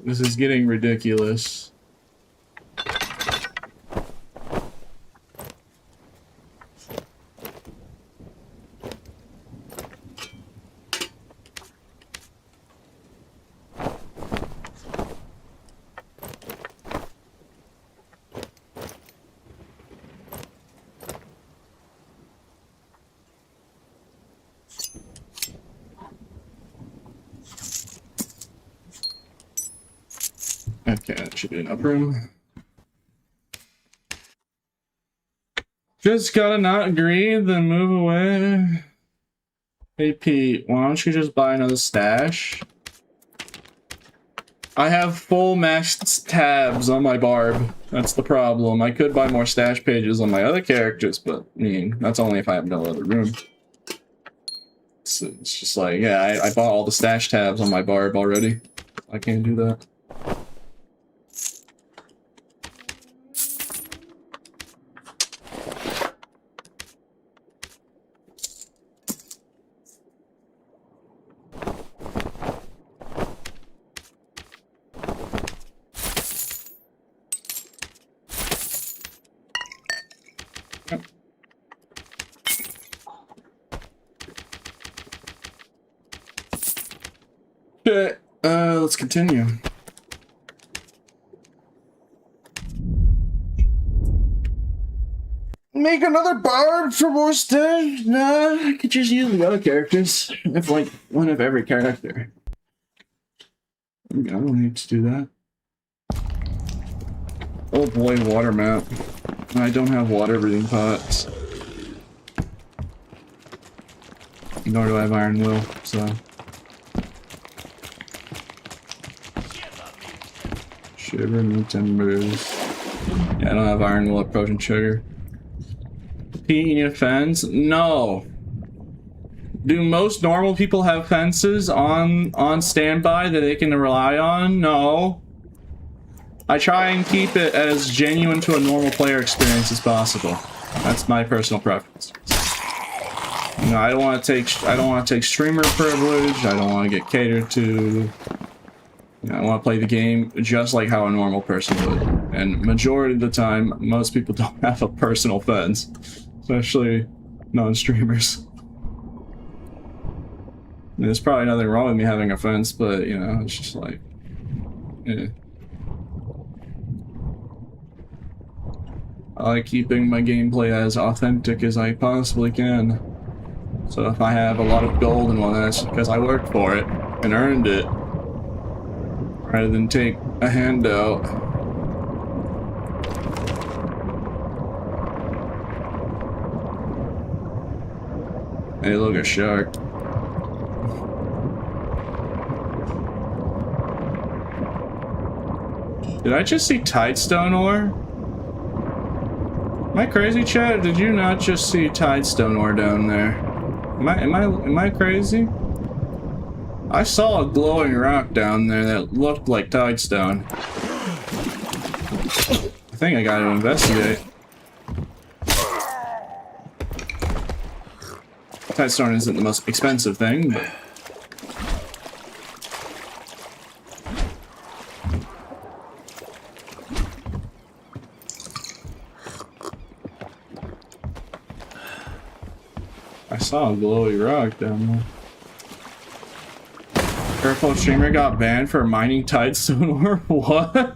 This is getting ridiculous. Okay, that should be enough room. Just gotta not agree, then move away. Hey Pete, why don't you just buy another stash? I have full maxed tabs on my Barb. That's the problem. I could buy more stash pages on my other characters, but I mean, that's only if I have no other room. So it's just like, yeah, I bought all the stash tabs on my Barb already. I can't do that. Okay, let's continue. Make another Barb for more stuff? Nah, I could just use the other characters. If like one of every character. I don't need to do that. Oh boy, water map. I don't have water breathing pots. Nor do I have iron will, so. Shiver me timbers. Yeah, I don't have iron will or potion sugar. Pete, you need fence? No. Do most normal people have fences on standby that they can rely on? No. I try and keep it as genuine to a normal player experience as possible. That's my personal preference. You know, I don't want to take streamer privilege. I don't want to get catered to. You know, I want to play the game just like how a normal person would. And majority of the time, most people don't have a personal fence, especially non-streamers. There's probably nothing wrong with me having a fence, but you know, it's just like, eh. I like keeping my gameplay as authentic as I possibly can. So if I have a lot of gold and all that, it's because I worked for it and earned it. rather than take a handout. Hey, look, a shark. Did I just see Tidestone ore? Am I crazy, chat? Did you not just see Tidestone ore down there? Am I crazy? I saw a glowing rock down there that looked like Tidestone. I think I gotta investigate. Tidestone isn't the most expensive thing, but... I saw a glowy rock down there. Airflow streamer got banned for mining Tidestone ore? What?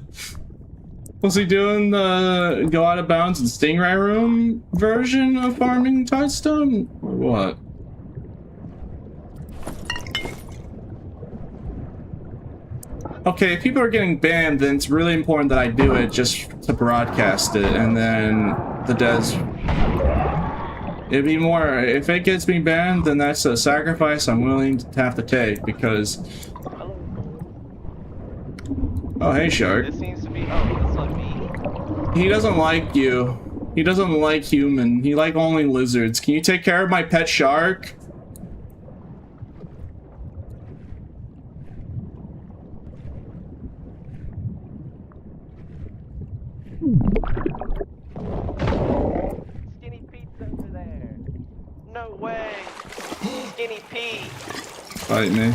Was he doing the go out of bounds and Stingray room version of farming Tidestone? Or what? Okay, if people are getting banned, then it's really important that I do it just to broadcast it, and then the devs... It'd be more, if it gets me banned, then that's a sacrifice I'm willing to have to take, because... Oh, hey, Shark. This seems to be. Oh, this on me. He doesn't like you. He doesn't like human. He like only lizards. Can you take care of my pet shark? Skinny Pete's over there. No way. Skinny Pete. Fight me.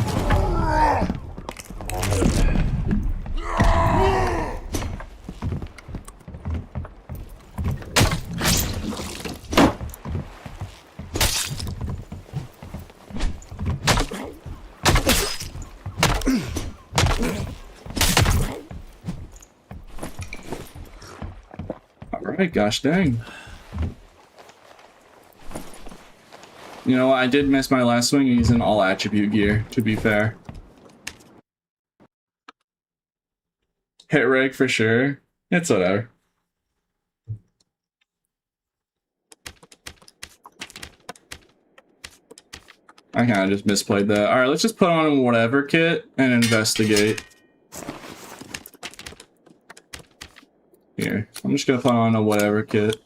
Alright, gosh dang. You know what, I did miss my last swing. He's in all attribute gear, to be fair. Hit reg for sure. It's whatever. I kinda just misplayed that. Alright, let's just put on a whatever kit and investigate. Here, I'm just gonna put on a whatever kit.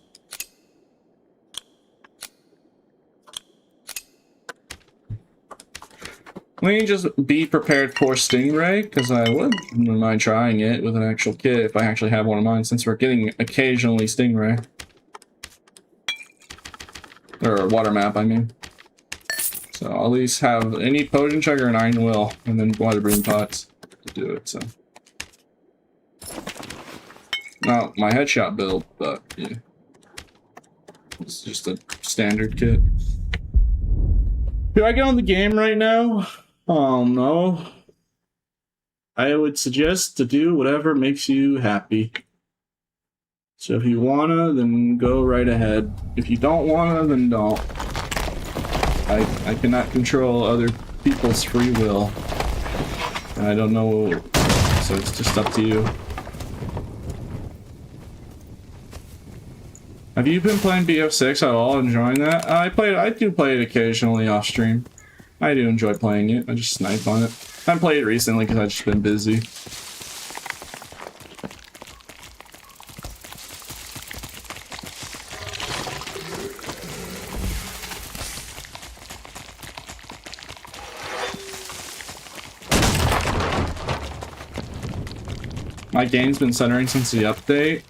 Let me just be prepared for Stingray, because I wouldn't mind trying it with an actual kit if I actually have one of mine, since we're getting occasionally Stingray. Or water map, I mean. So I'll at least have any potion chugger and iron will, and then water breathing pots to do it, so. Not my headshot build, but yeah. It's just a standard kit. Do I get on the game right now? Oh no. I would suggest to do whatever makes you happy. So if you wanna, then go right ahead. If you don't wanna, then don't. I cannot control other people's free will. And I don't know, so it's just up to you. Have you been playing BF6 at all? Enjoying that? I do play it occasionally off stream. I do enjoy playing it. I just snipe on it. I haven't played it recently because I've just been busy. My game's been stuttering since the update.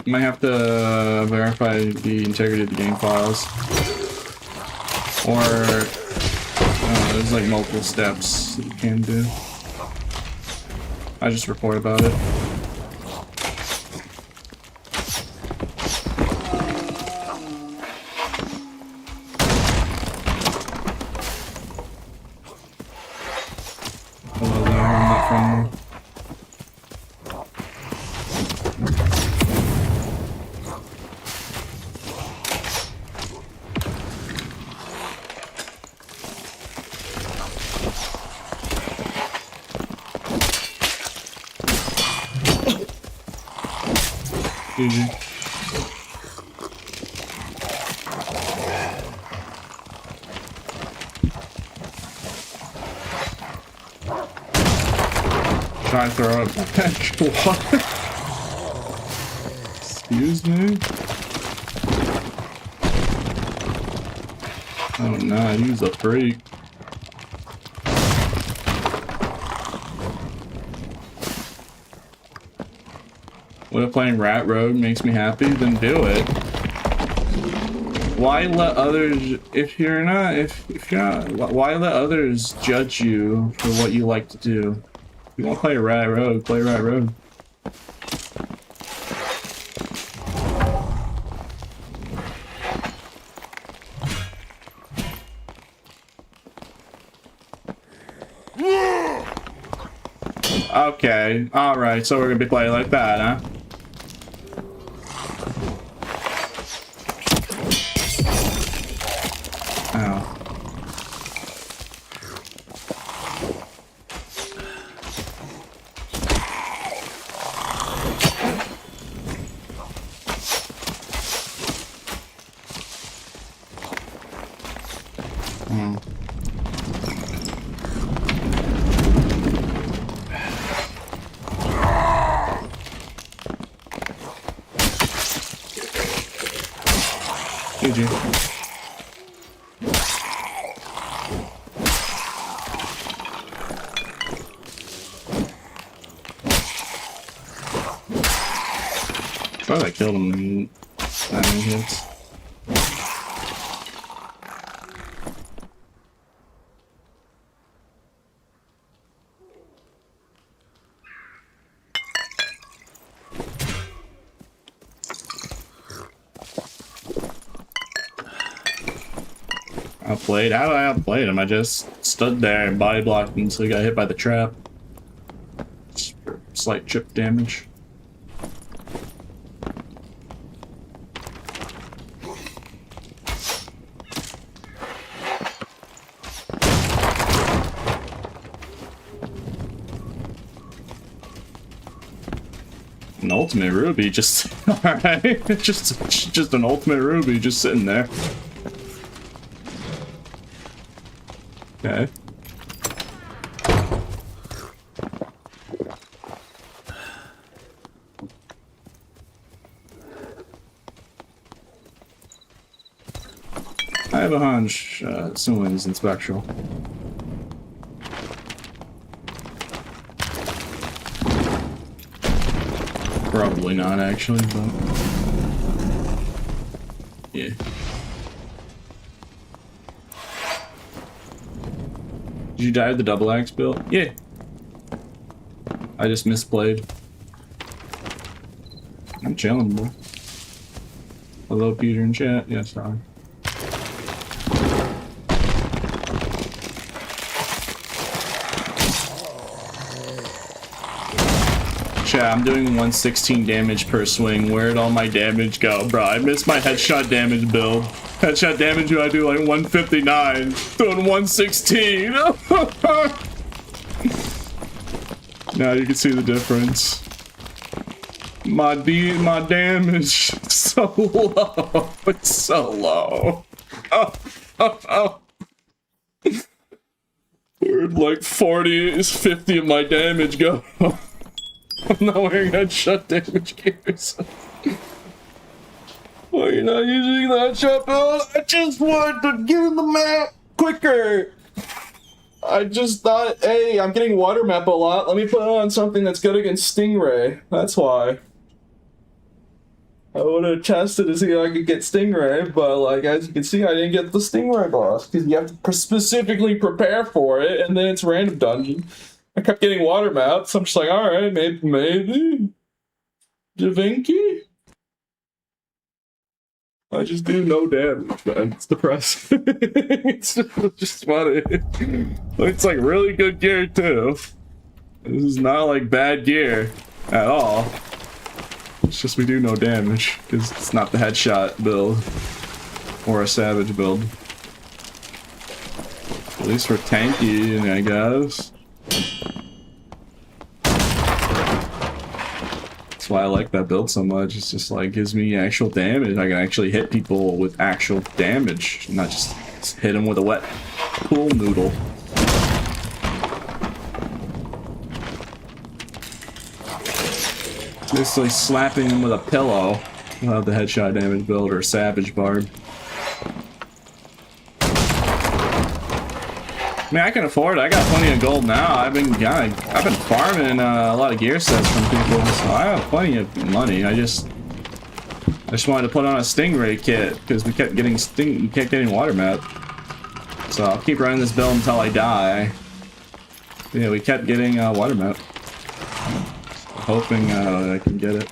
You might have to verify the integrity of the game files. Or, there's like multiple steps that you can do. I just report about it. Hello there, I'm not friendly. GG. Try and throw it back. What? Excuse me? Oh no, he's a freak. What if playing Rat Road makes me happy? Then do it. Why let others, if you're not, why let others judge you for what you like to do? If you want to play Rat Road, play Rat Road. Okay, alright, so we're gonna be playing like that, huh? Ow. GG. I thought I killed him in 9 hits. Outplayed? How did I outplay him? I just stood there and body blocked until he got hit by the trap. Just for slight chip damage. An ultimate ruby just alright. just an ultimate ruby just sitting there. Okay. I have a hunch someone's in Spectral. Probably not actually, but yeah. Did you die with the double axe build? Yeah. I just misplayed. I'm chilling, boy. Hello, Peter in chat. Yeah, sorry. Chat, I'm doing 116 damage per swing. Where'd all my damage go? Bro, I missed my headshot damage build. Headshot damage, I do like 159. Doing 116. Now you can see the difference. My damage is so low. It's so low. Where'd like 40 is 50 of my damage go? I'm not wearing headshot damage gears. Well, you're not using the headshot build? I just wanted to get in the map quicker. I just thought, hey, I'm getting water map a lot. Let me put on something that's good against Stingray. That's why. I would have tested to see if I could get Stingray, but like as you can see, I didn't get the Stingray boss because you have to specifically prepare for it, and then it's random dungeon. I kept getting water maps. I'm just like, all right, maybe. Javinky? I just do no damage, man. It's depressing. It's just funny. It's like really good gear too. This is not like bad gear at all. It's just we do no damage because it's not the headshot build or a savage build. At least we're tanky, I guess. That's why I like that build so much. It's just like gives me actual damage. I can actually hit people with actual damage, not just hit them with a wet pool noodle. Basically slapping them with a pillow. I'll have the headshot damage build or savage barb. I mean, I can afford it. I got plenty of gold now. I've been farming a lot of gear sets from people, so I have plenty of money. I just wanted to put on a stingray kit because we kept getting water map. So I'll keep running this build until I die. Yeah, we kept getting water map. Hoping I can get it.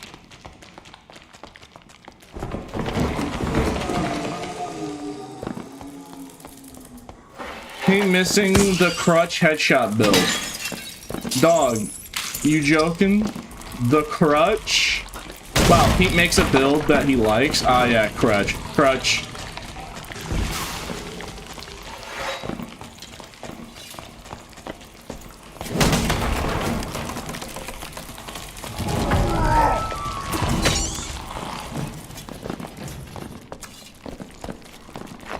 He missing the crutch headshot build. Dog, you joking? The crutch? Wow, Pete makes a build that he likes. Ah, yeah, crutch. Crutch.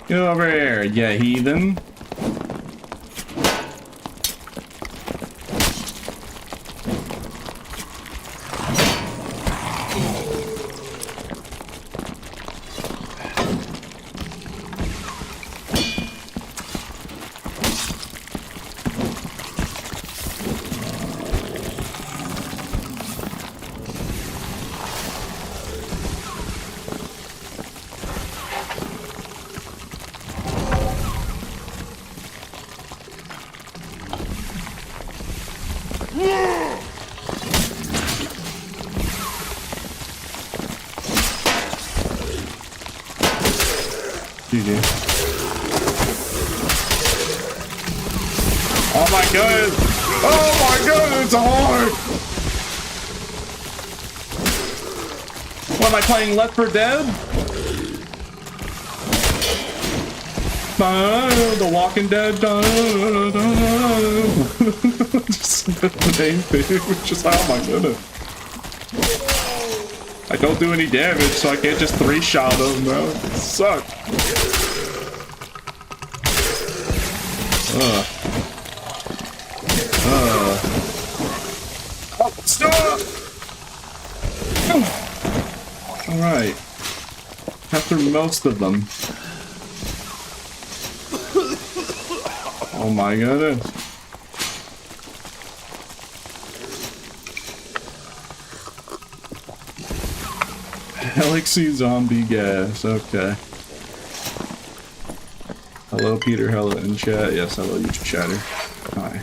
Get over here, yeah, heathen. GG. Oh my god! Oh my god, it's hard! What am I playing, Left 4 Dead? The Walking Dead. Just the name thing, just oh my goodness. I don't do any damage, so I can't just 3-shot them, bro. It sucks. Oh, stop! Alright. After most of them. Oh my goodness. Galaxy zombie gas, okay. Hello Peter, hello in chat. Yes, hello YouTube chatter. Hi.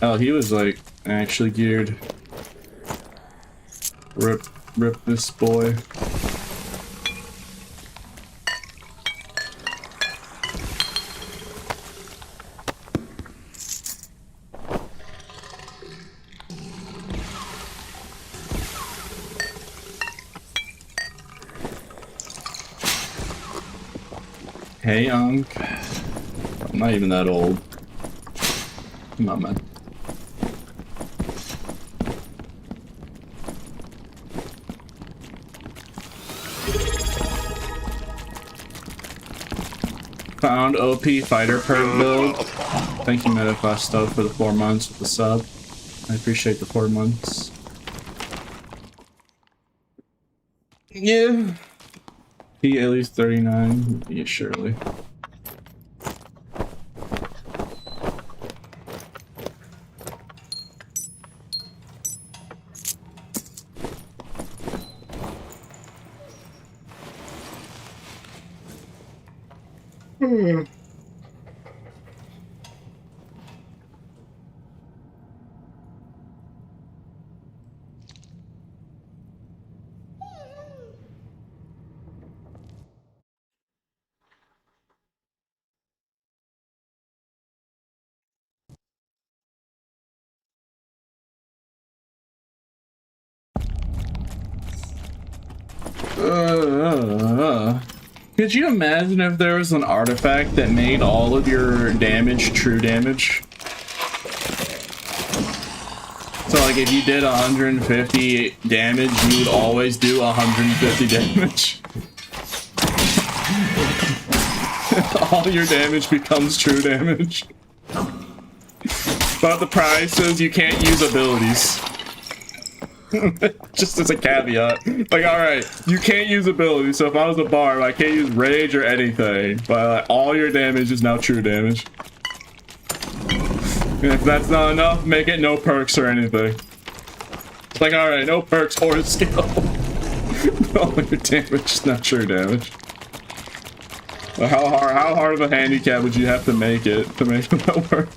Oh, he was like actually geared. Rip this boy. Hey, Unc. I'm not even that old. Come on, man. Found OP fighter perk build. Thank you, Metafasto, for the 4 months with the sub. I appreciate the 4 months. Yeah. He at least 39. Yeah, surely. Could you imagine if there was an artifact that made all of your damage true damage? So like if you did 150 damage, you would always do 150 damage. All your damage becomes true damage. But the price is you can't use abilities. Just as a caveat. Like, alright, you can't use abilities, so if I was a Barb, I can't use rage or anything. But like, all your damage is now true damage. And if that's not enough, make it no perks or anything. It's like, alright, no perks or skill. All your damage is not true damage. Well, how hard of a handicap would you have to make it to make that work?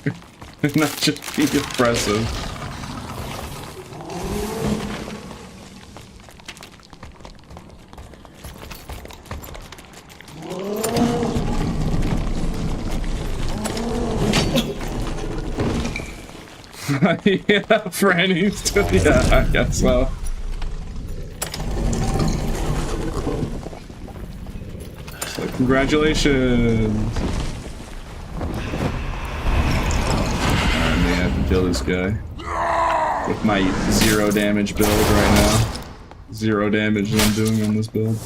And not just be impressive. Yeah, Franny's too. Yeah, I guess so. So, congratulations. Alright, man, I have to kill this guy. With my 0 damage build right now. 0 damage that I'm doing on this build.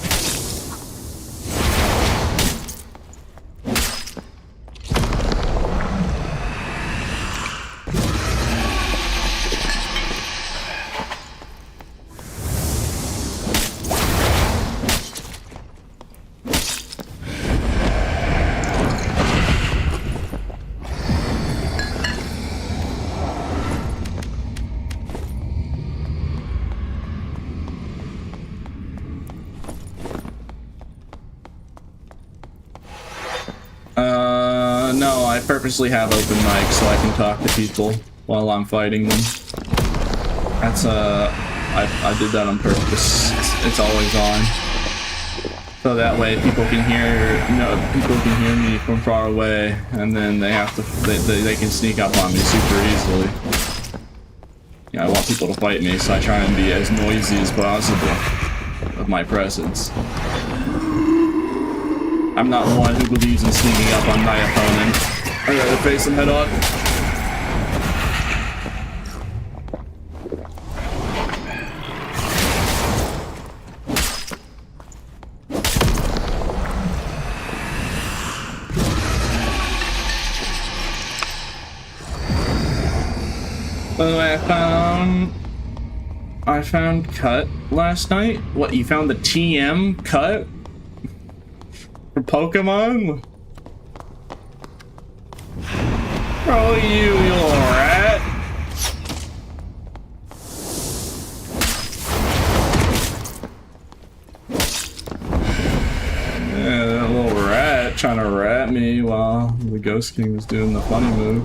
No, I purposely have open mic so I can talk to people while I'm fighting them. That's I did that on purpose. It's always on. So that way people can hear, people can hear me from far away, and then they have to, they can sneak up on me super easily. Yeah, I want people to fight me, so I try and be as noisy as possible with my presence. I'm not one who believes in sneaking up on my opponent. I'd rather face them head on. By the way, I found cut last night. What, you found the TM cut? For Pokemon? Oh, you little rat. Yeah, that little rat trying to rat me while the Ghost King was doing the funny move.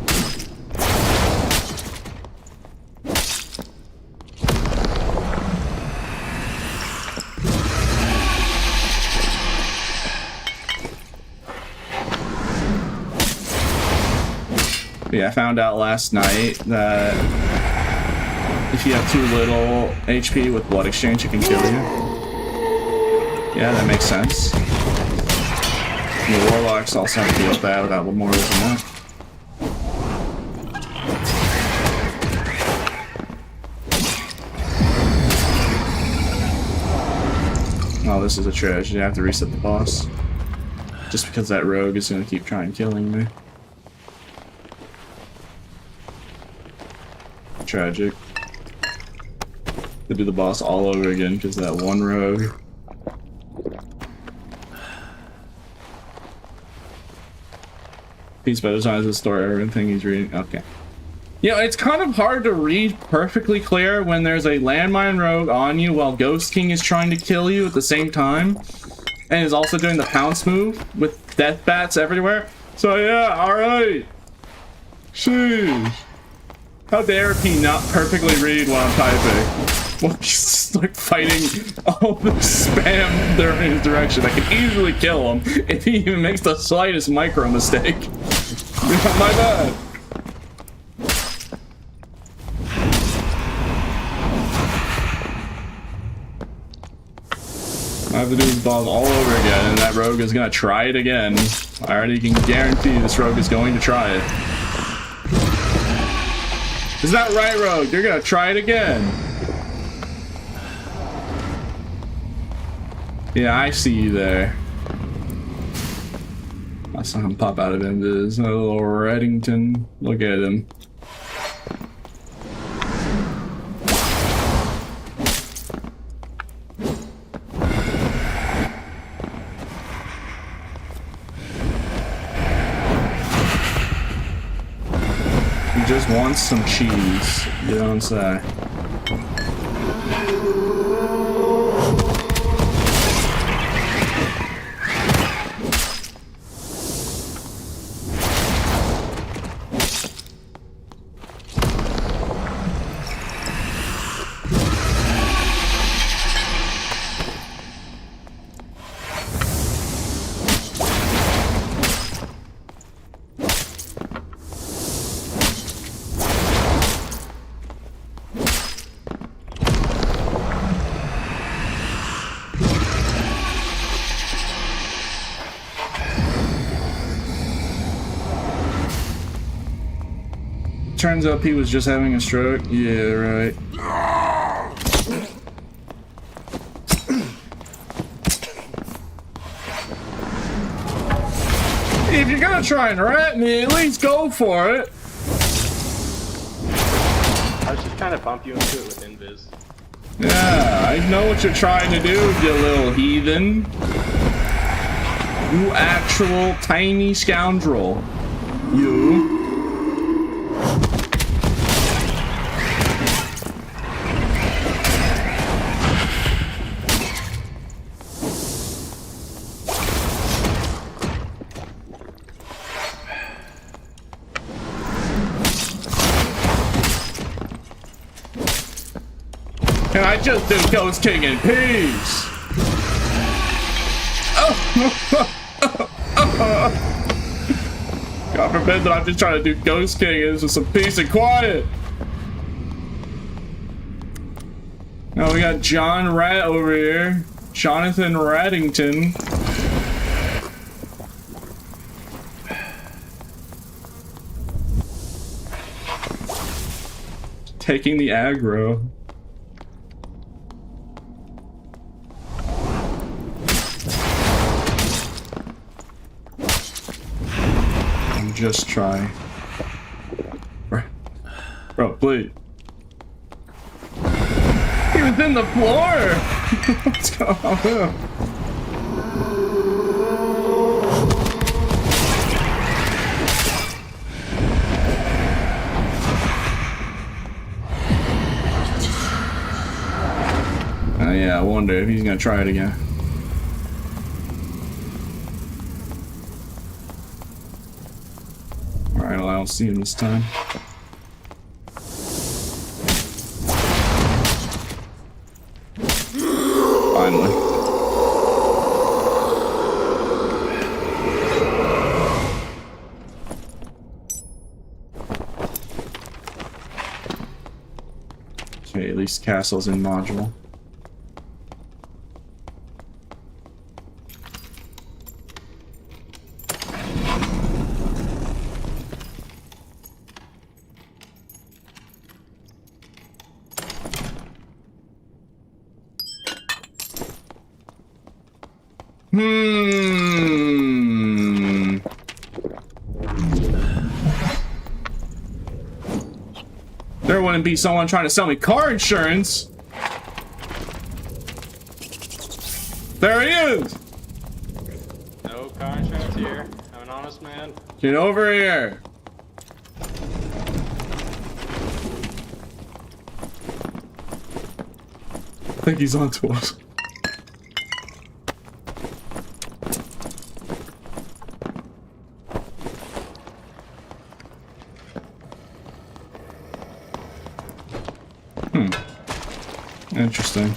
Yeah, I found out last night that if you have too little HP with Blood Exchange, it can kill you. Yeah, that makes sense. And the Warlocks also have to deal with that without Memorials and that. Oh, this is a tragedy. I have to reset the boss. Just because that rogue is going to keep trying killing me. Tragic. To do the boss all over again because that one rogue. Peace by the time the story, everything he's reading. Okay. You know, it's kind of hard to read perfectly clear when there's a landmine rogue on you while Ghost King is trying to kill you at the same time. And is also doing the pounce move with death bats everywhere. So yeah, alright. Sheesh. How dare he not perfectly read what I'm typing? Well, he's just like fighting all the spam in his direction. I can easily kill him if he even makes the slightest micro mistake. My bad. All I have to do is boss all over again, and that rogue is gonna try it again. I already can guarantee this rogue is going to try it. Is that right, rogue? You're gonna try it again. Yeah, I see you there. I saw him pop out of him. There's a little Reddington. Look at him. He just wants some cheese. You don't say. Turns out he was just having a stroke. Yeah, right. If you're gonna try and rat me, at least go for it. I was just trying to bump you into it with invis. Yeah, I know what you're trying to do, you little heathen. You actual tiny scoundrel. You. Can I just do Ghost King in peace? God forbid that I'm just trying to do Ghost King and just some peace and quiet. Now we got John Rat over here. Jonathan Raddington. Taking the aggro. Just try. Bro, please. He was in the floor! What's going on with him? Yeah, I wonder if he's gonna try it again. Alright, well, I don't see him this time. Finally. Okay, at least castle's in module. There wouldn't be someone trying to sell me car insurance. There he is. No car insurance here. I'm an honest man. Get over here. I think he's on to us. Interesting.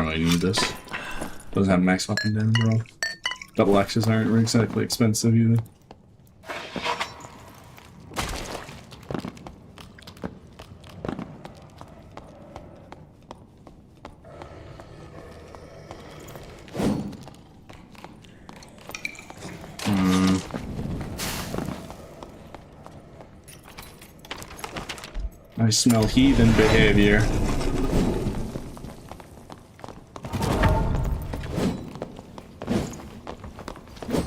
don't really need this. Doesn't have max weapon damage at all. Double axes aren't exactly expensive either. I smell heathen behavior.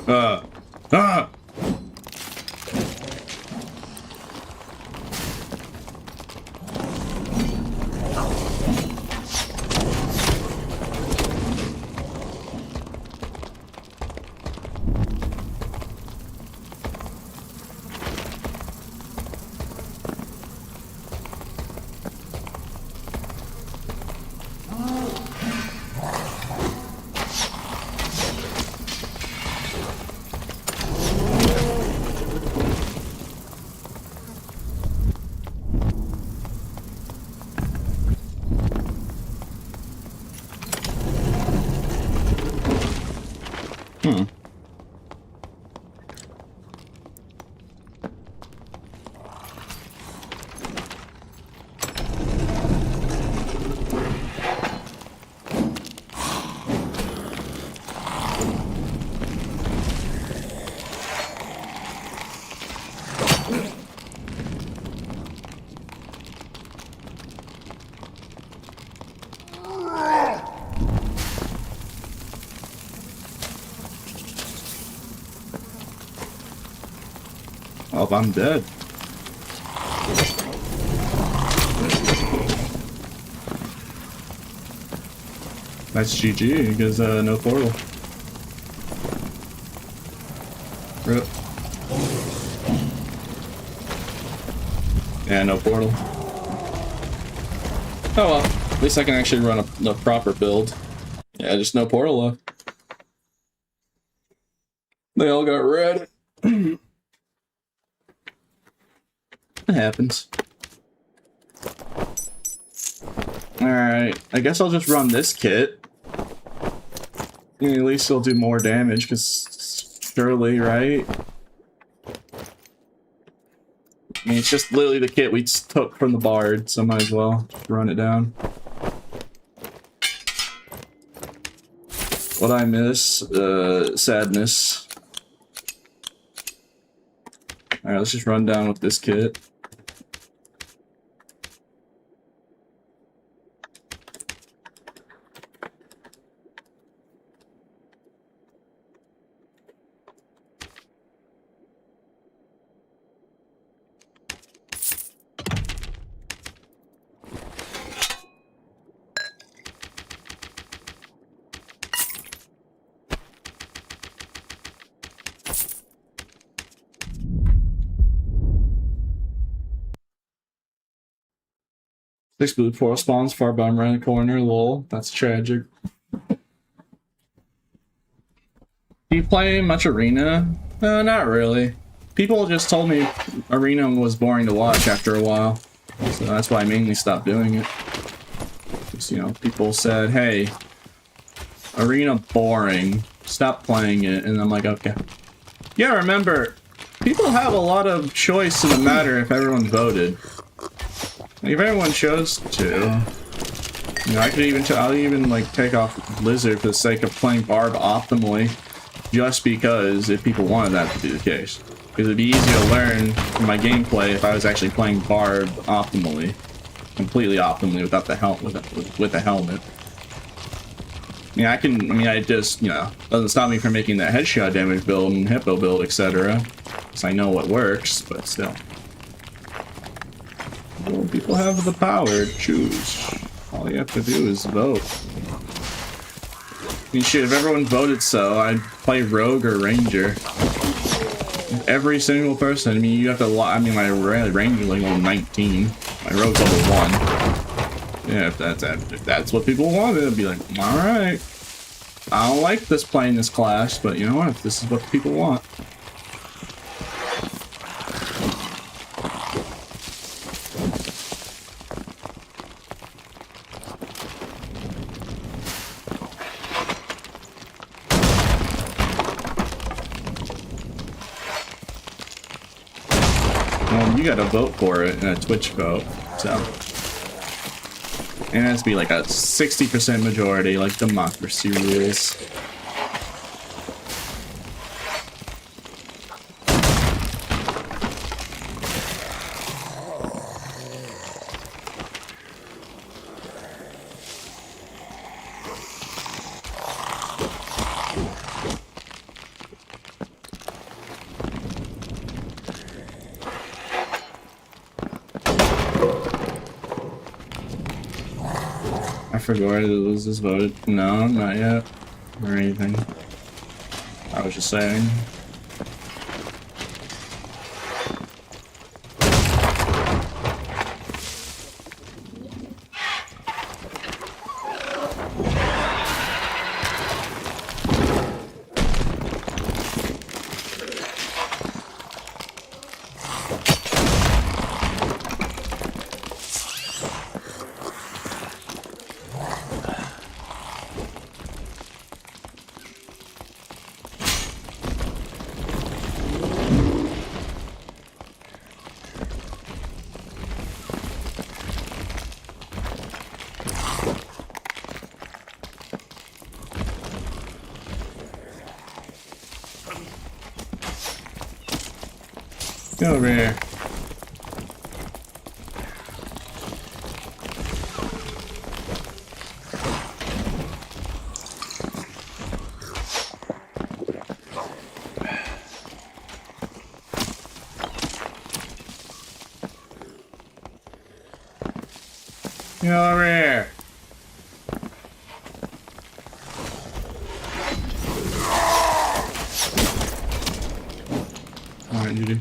Ah! Oh, I'm dead. That's GG, because no portal. RIP. Yeah, no portal. Oh well, at least I can actually run a proper build. Yeah, just no portal left. They all got red. It happens. Alright, I guess I'll just run this kit. At least it'll do more damage, because surely, right? I mean, it's just literally the kit we took from the Bard, so might as well just run it down. What I miss? Sadness. Alright, let's just run down with this kit. Six blue portal spawns far bottom right corner, lol. That's tragic. Do you play much Arena? Not really. People just told me Arena was boring to watch after a while. So that's why I mainly stopped doing it. Just, you know, people said, hey, Arena boring. Stop playing it. And I'm like, okay. Yeah, remember, people have a lot of choice in the matter if everyone voted. If everyone chose to, you know, I'll even like take off Lizard for the sake of playing Barb optimally, just because if people wanted that to be the case. Because it'd be easier to learn from my gameplay if I was actually playing Barb optimally, completely optimally without the with the helmet. I just, you know, doesn't stop me from making that headshot damage build and hippo build, etc. Because I know what works, but still. Well, people have the power to choose. All you have to do is vote. I mean, shit, if everyone voted so, I'd play Rogue or Ranger. Every single person. I mean, you have to. I mean, my Ranger like level 19. My Rogue's level 1. Yeah, if that's what people wanted, it'd be like, all right. I don't like this playing this class, but you know what? If this is what people want. gotta vote for it in a Twitch vote, so. And it has to be like a 60% majority, like democracy rules. I forgot it was this voted. No, not yet. Or anything. I was just saying. Get over here. Get over here. Alright, you do.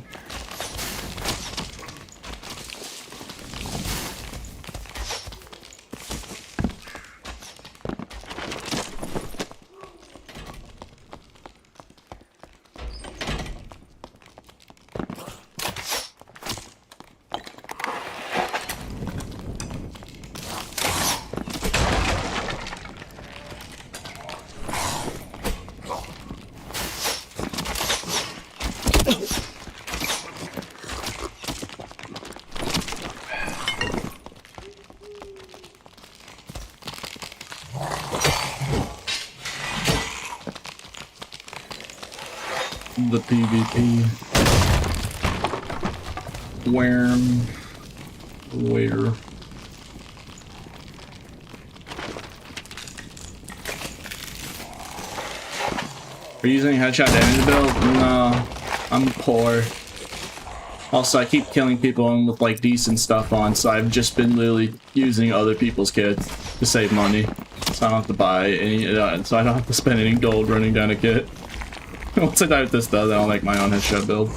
The PvP. Where? Are you using headshot damage build? No, I'm poor. Also, I keep killing people with like decent stuff on, so I've just been literally using other people's kits to save money. So I don't have to buy any, so I don't have to spend any gold running down a kit. Once I die with this though, then I'll make my own headshot build.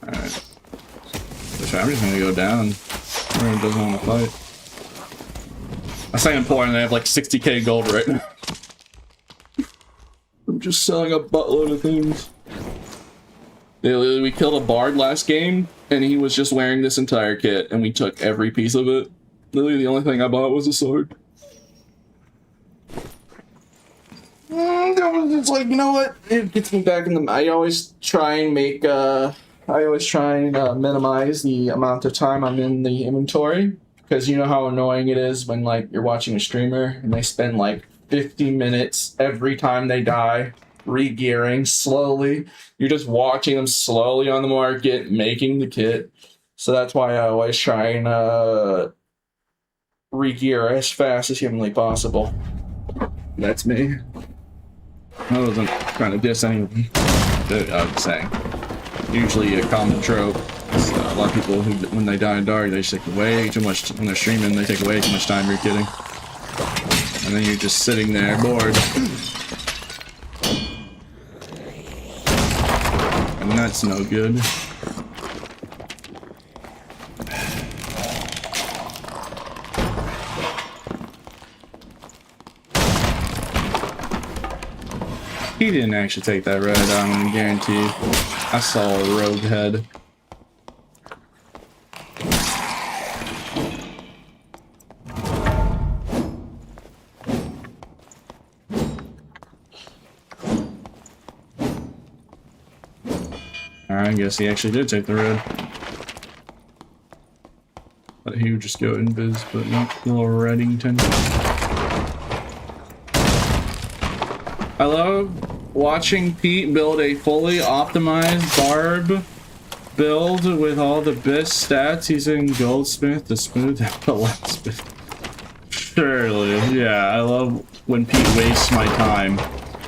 Alright. So I'm just gonna go down. Everyone doesn't want to fight. I say I'm poor and I have like 60k gold right now. I'm just selling a buttload of things. Yeah, we killed a Barb last game, and he was just wearing this entire kit, and we took every piece of it. Literally the only thing I bought was a sword. It's like, you know what? It gets me back in the... I always try and make, minimize the amount of time I'm in the inventory. Because you know how annoying it is when, like, you're watching a streamer and they spend, like, 50 minutes every time they die, re-gearing slowly. You're just watching them slowly on the market, making the kit. So that's why I always try and, re-gear as fast as humanly possible. That's me. I wasn't trying to diss anyone. I was saying. Usually a common trope. A lot of people who, when they die in dark, they just take way too much, when they're streaming, they take way too much time re-kitting. And then you're just sitting there bored. And that's no good. He didn't actually take that red, I'm guaranteed. I saw a rogue head. Alright, I guess he actually did take the red. But he would just go invis, but no, little Reddington. I love watching Pete build a fully optimized Barb build with all the best stats. He's in Goldsmith to smooth out the locksmith. Surely, yeah, I love when Pete wastes my time.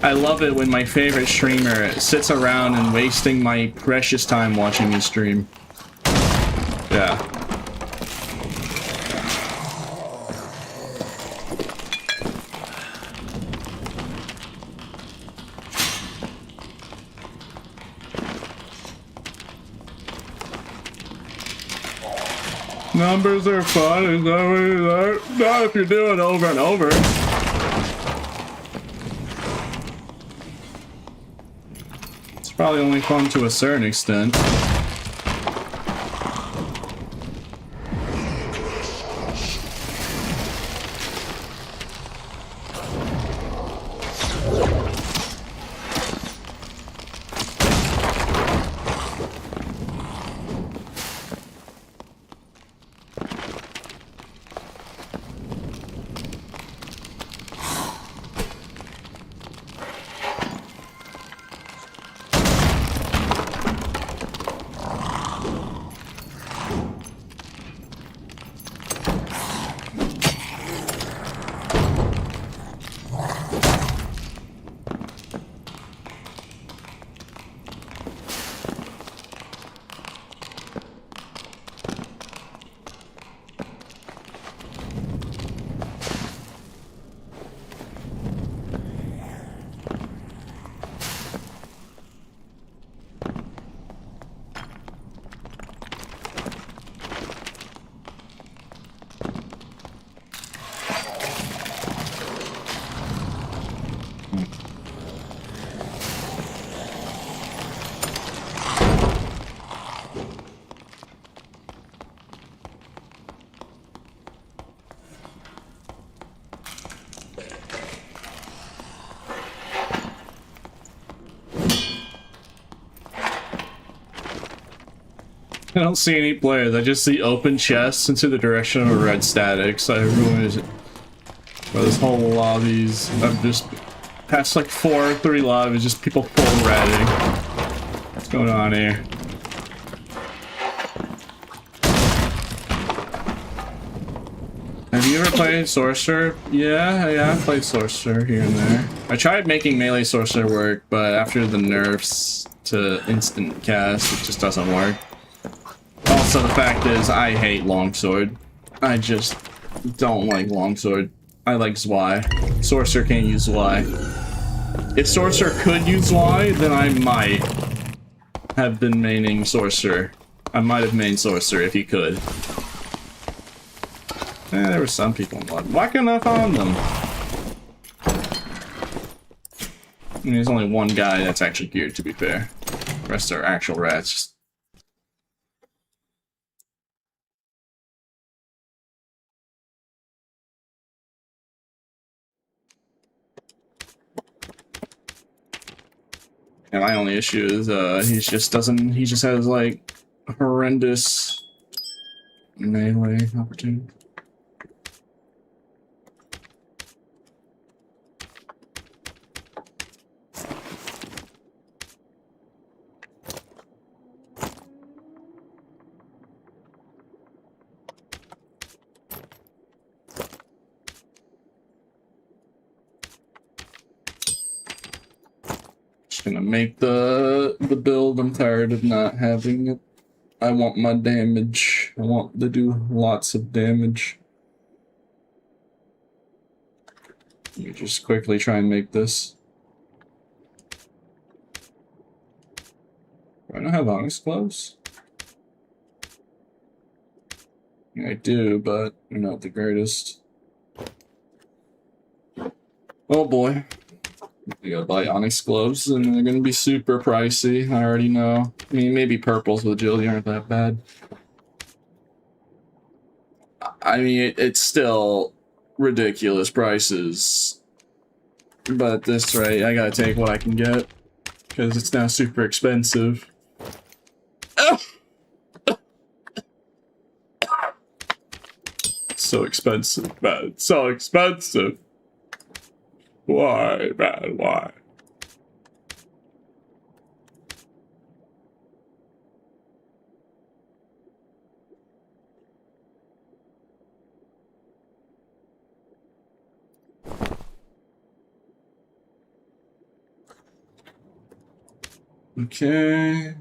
I love it when my favorite streamer sits around and wasting my precious time watching his stream. Yeah. Numbers are fun, is that what you are? Not if you're doing over and over. It's probably only fun to a certain extent. I don't see any players, I just see open chests into the direction of a red static, so everyone is... Well, this whole lobbies, I've just... Past like 4 or 3 lobbies, just people full redding. What's going on here? Have you ever played Sorcerer? Yeah, I've played Sorcerer here and there. I tried making melee Sorcerer work, but after the nerfs to instant cast, it just doesn't work. Also, the fact is, I hate Longsword. I just don't like Longsword. I like Zwei. Sorcerer can't use Zwei. If Sorcerer could use Zwei, then I might have been maining Sorcerer. I might have mained Sorcerer if he could. There were some people in blood. Why couldn't I find them? I mean, there's only one guy that's actually geared, to be fair. The rest are actual rats. And my only issue is he just has like horrendous melee opportunity. Gonna make the build. I'm tired of not having it. I want my damage. I want to do lots of damage. Let me just quickly try and make this. Do I not have Onyx gloves? I do, but they're not the greatest. Oh boy. You gotta buy Onyx gloves, and they're gonna be super pricey. I already know. I mean, maybe purples with agility aren't that bad. I mean, it's still ridiculous prices. But at this rate, I gotta take what I can get. Because it's now super expensive. so expensive, man. It's so expensive. Why, man? Why? Okay.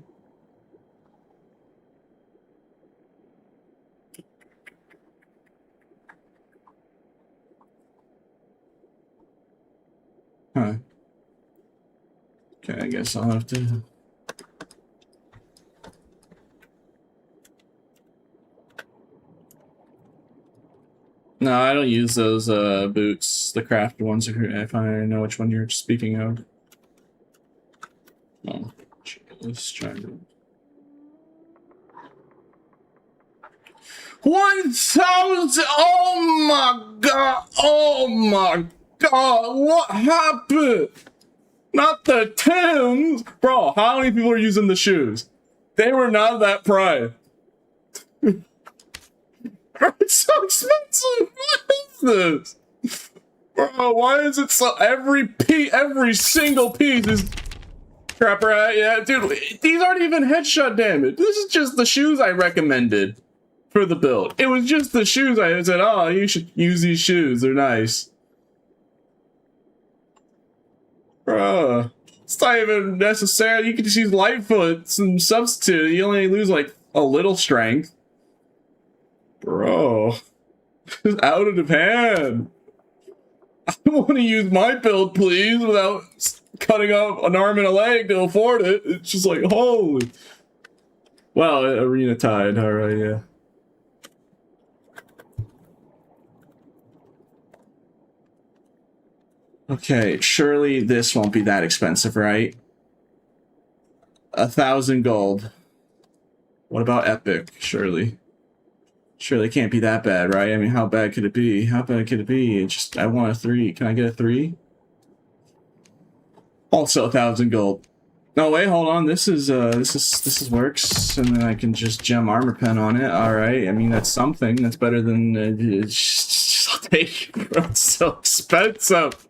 Huh. Okay, I guess I'll have to... No, I don't use those boots, the crafted ones, if I know which one you're speaking of. Oh, let's try to... 1,000! Oh my god! Oh my god! What happened? Not the Tims! Bro, how many people are using the shoes? They were not that price. It's so expensive! What is this? Bro, why is it so... Every single piece is... Crap, right? Yeah, dude, these aren't even headshot damage. This is just the shoes I recommended for the build. It was just the shoes I said, oh, you should use these shoes. They're nice. Bro, it's not even necessary. You can just use Lightfoot, some substitute. You only lose like a little strength. Bro, it's out of hand. I want to use my build, please, without cutting off an arm and a leg to afford it. It's just like, holy. Well, Arena Tide, alright, yeah. Okay, surely this won't be that expensive, right? 1,000 gold. What about Epic? Surely it can't be that bad, right? I mean, how bad could it be? How bad could it be? It's just, I want a 3. Can I get a 3? Also 1,000 gold. No, wait, hold on. This is works, and then I can just gem armor pen on it. All right. I mean, that's something. That's better than I'll take it, bro. It's so expensive.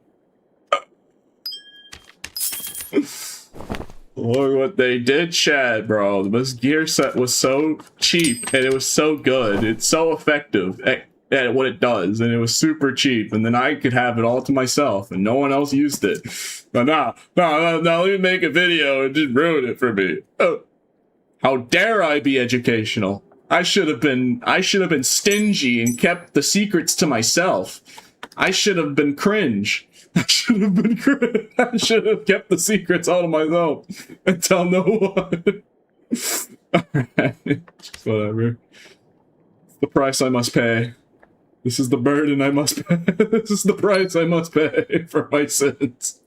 Look what they did, Chad, bro. This gear set was so cheap, and it was so good. It's so effective at what it does, and it was super cheap, and then I could have it all to myself, and no one else used it. But no, let me make a video and just ruin it for me. Oh, how dare I be educational? I should have been stingy and kept the secrets to myself. I should have been cringe. I should have kept the secrets all to myself and tell no one. Alright, just whatever. It's the price I must pay. This is the burden I must pay. This is the price I must pay for my sins.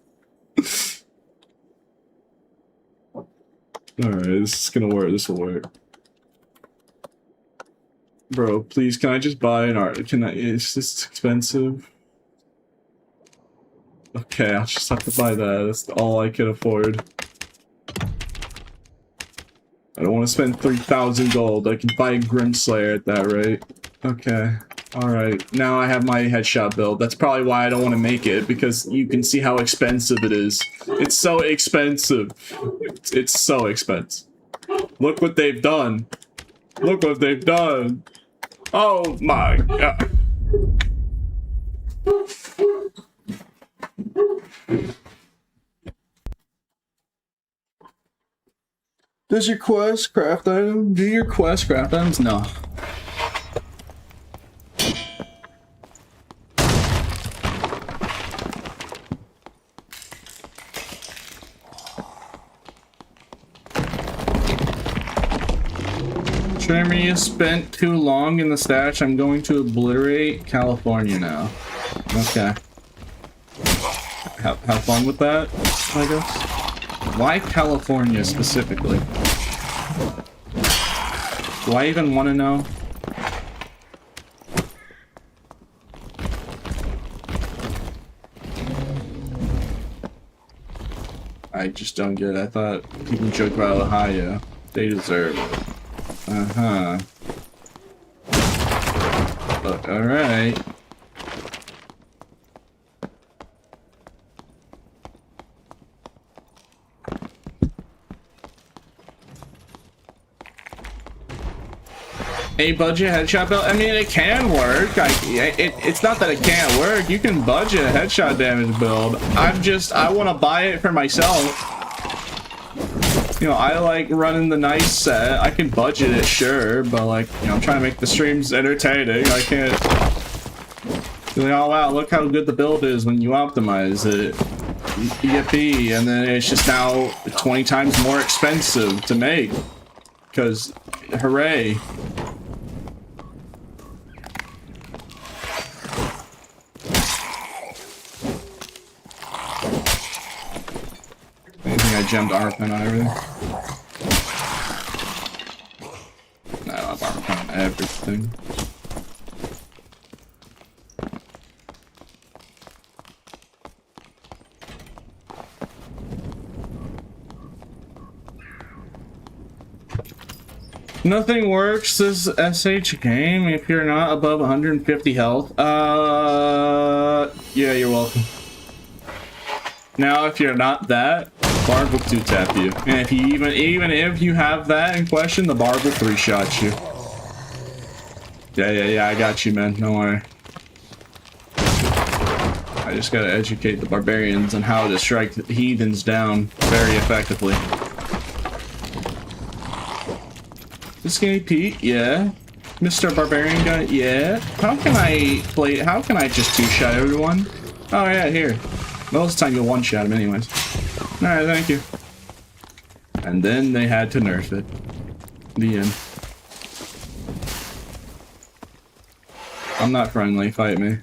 Alright, this is gonna work. This will work. Bro, please, can I just buy an art? Is this expensive? Okay, I'll just have to buy that. That's all I can afford. I don't want to spend 3,000 gold. I can buy a Grimslayer at that rate. Okay. Alright. Now I have my headshot build. That's probably why I don't want to make it, because you can see how expensive it is. It's so expensive. It's so expensive. Look what they've done. Look what they've done. Oh my god. Does your quest craft item? Do your quest craft items? No. Jeremy, you spent too long in the stash. I'm going to obliterate California now. Okay. Have fun with that, I guess. Why California specifically? Do I even want to know? I just don't get it. I thought people joke about Ohio. They deserve it. Uh-huh. But alright. A budget headshot build? I mean, it can work. It's not that it can't work. You can budget a headshot damage build. I want to buy it for myself. You know, I like running the nice set. I can budget it, sure, but like, you know, I'm trying to make the streams entertaining. I can't... Like, oh wow, look how good the build is when you optimize it. Yippee, and then it's just now 20 times more expensive to make. Because, hooray. I gemmed armor pen on everything. No, I have armor pen on everything. Nothing works this SH game if you're not above 150 health. Yeah, you're welcome. Now, if you're not that, Barb will 2-tap you. And if you even if you have that in question, the Barb will 3-shot you. Yeah, I got you, man. Don't worry. I just gotta educate the barbarians on how to strike the heathens down very effectively. The Skinny Pete, yeah. Mr. Barbarian guy, yeah. How can I just 2-shot everyone? Oh yeah, here. Most of the time you'll 1-shot him anyways. Alright, thank you. And then they had to nerf it. The end. I'm not friendly, fight me.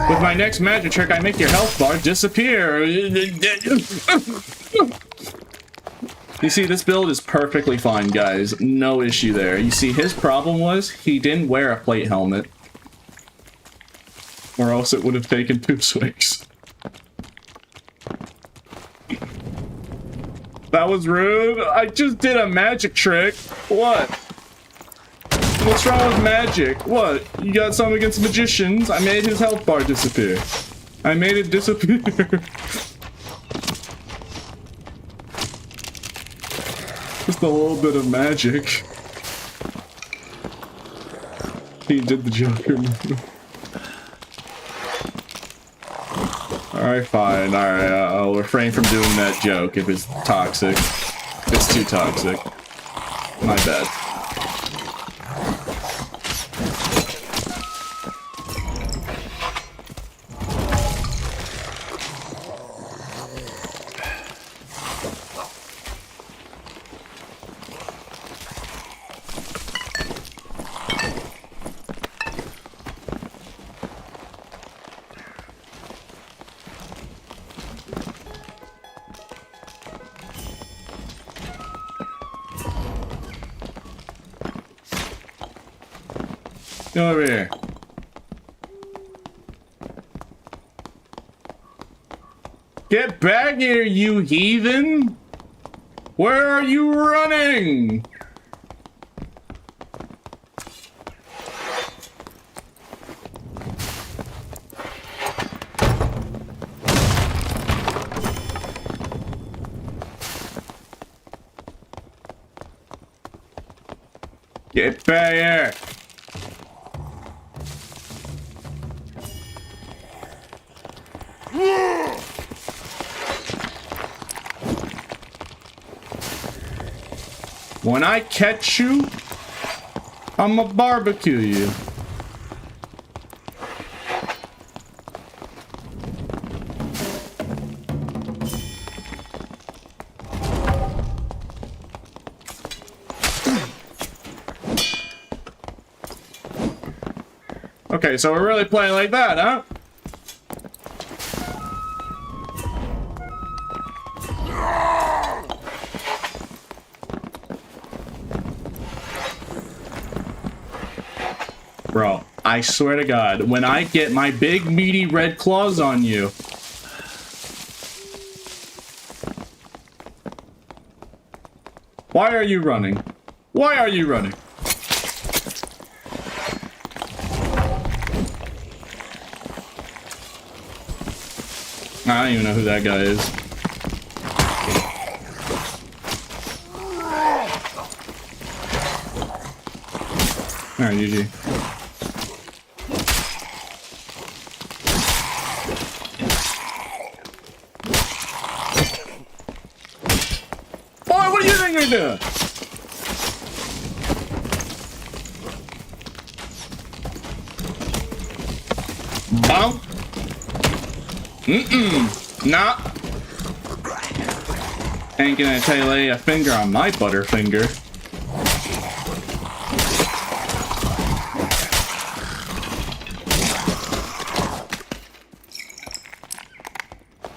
With my next magic trick, I make your health bar disappear. You see, this build is perfectly fine, guys. No issue there. You see, his problem was he didn't wear a plate helmet. Or else it would have taken 2 swings. That was rude. I just did a magic trick. What? What's wrong with magic? What? You got something against magicians? I made his health bar disappear. I made it disappear. Just a little bit of magic. He did the Joker move. Alright, fine. Alright, I'll refrain from doing that joke if it's toxic. It's too toxic. My bad. Come over here. Get back here, you heathen! Where are you running? Get back here! When I catch you, I'ma barbecue you. Okay, so we're really playing like that, huh? Bro, I swear to God, when I get my big meaty red claws on you. Why are you running? Why are you running? I don't even know who that guy is. Alright, GG. Boy, what do you think you're doing? Bump. Nah. Ain't gonna tell lay a finger on my butterfinger.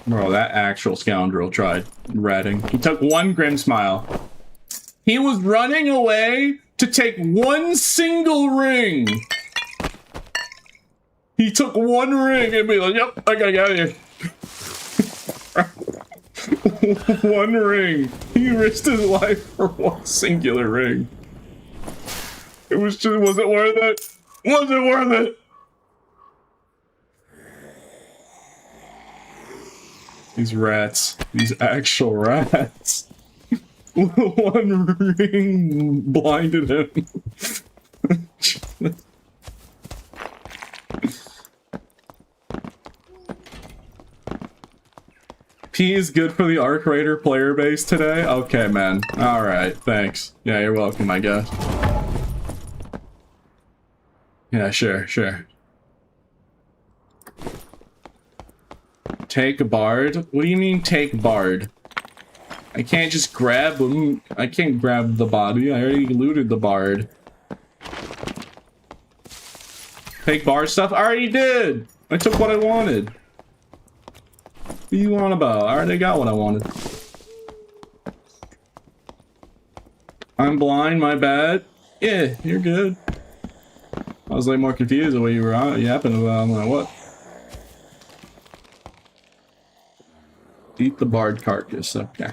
Bro, that actual scoundrel tried ratting. He took one grim smile. He was running away to take one single ring. He took one ring and be like, yep, I gotta get out of here. One ring. He risked his life for one singular ring. It was just, was it worth it? Was it worth it? These rats. These actual rats. One ring blinded him. P is good for the Arc Raider player base today? Okay, man. Alright, thanks. Yeah, you're welcome, I guess. Yeah, sure. Take Bard? What do you mean take Bard? I can't just grab him. I can't grab the body. I already looted the Bard. Take Bard stuff? I already did! I took what I wanted. What do you want about? I already got what I wanted. I'm blind, my bad. Yeah, you're good. I was like more confused the way you were yapping about. I'm like, what? Eat the Bard carcass, okay.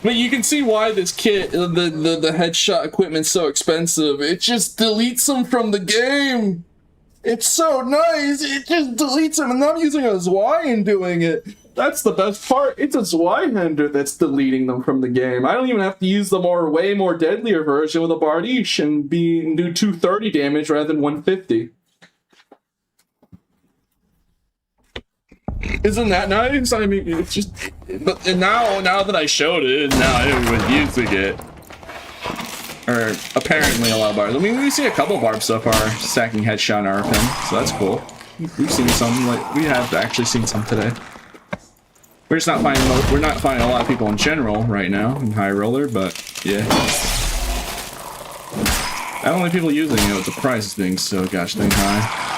But you can see why this kit, the headshot equipment's so expensive. It just deletes them from the game. It's so nice. It just deletes them, and I'm using a Zweihan doing it. That's the best part. It's a Zweihander that's deleting them from the game. I don't even have to use the way more deadlier version with a Bardiche and do 230 damage rather than 150. Isn't that nice? I mean, it's just... But now that I showed it, now everyone's using it. Or, apparently a lot of barbs. I mean, we've seen a couple barbs so far stacking headshot and RPM, so that's cool. We've seen some, like, we have actually seen some today. We're just not finding we're not finding a lot of people in general right now in High Roller, but yeah. Not only people using it with the prices being so gosh dang high.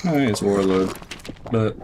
I think it's Warlord, but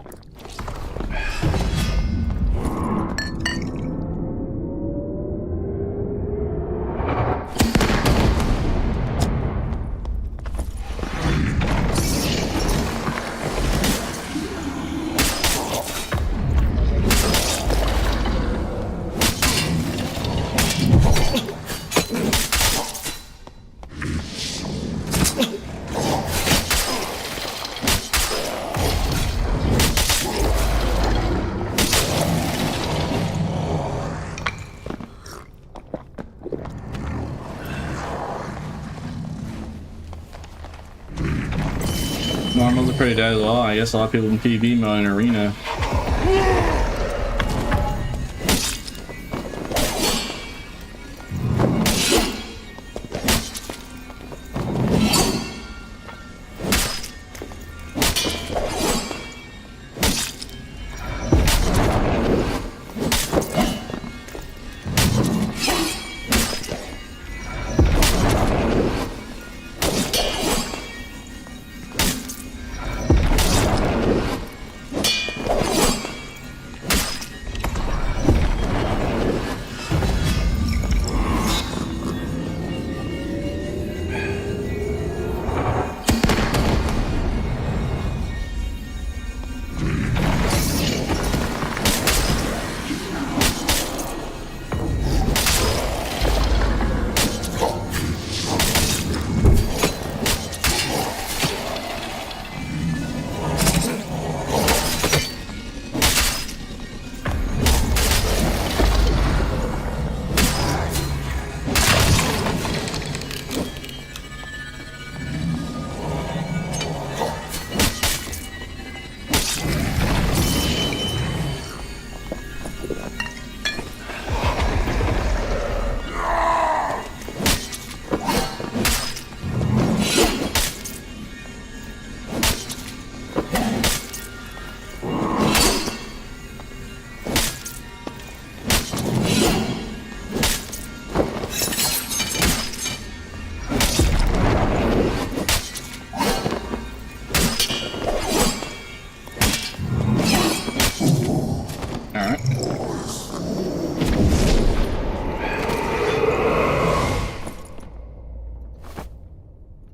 normals are pretty dead as well. I guess a lot of people in PvP mode in Arena.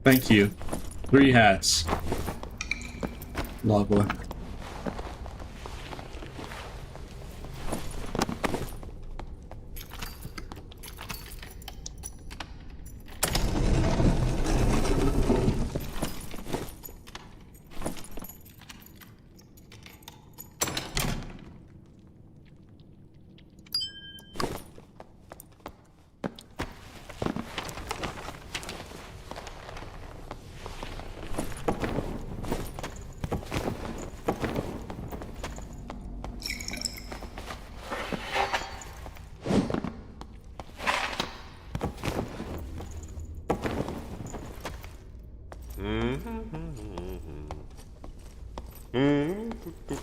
Thank you. 3 hats. Lovely.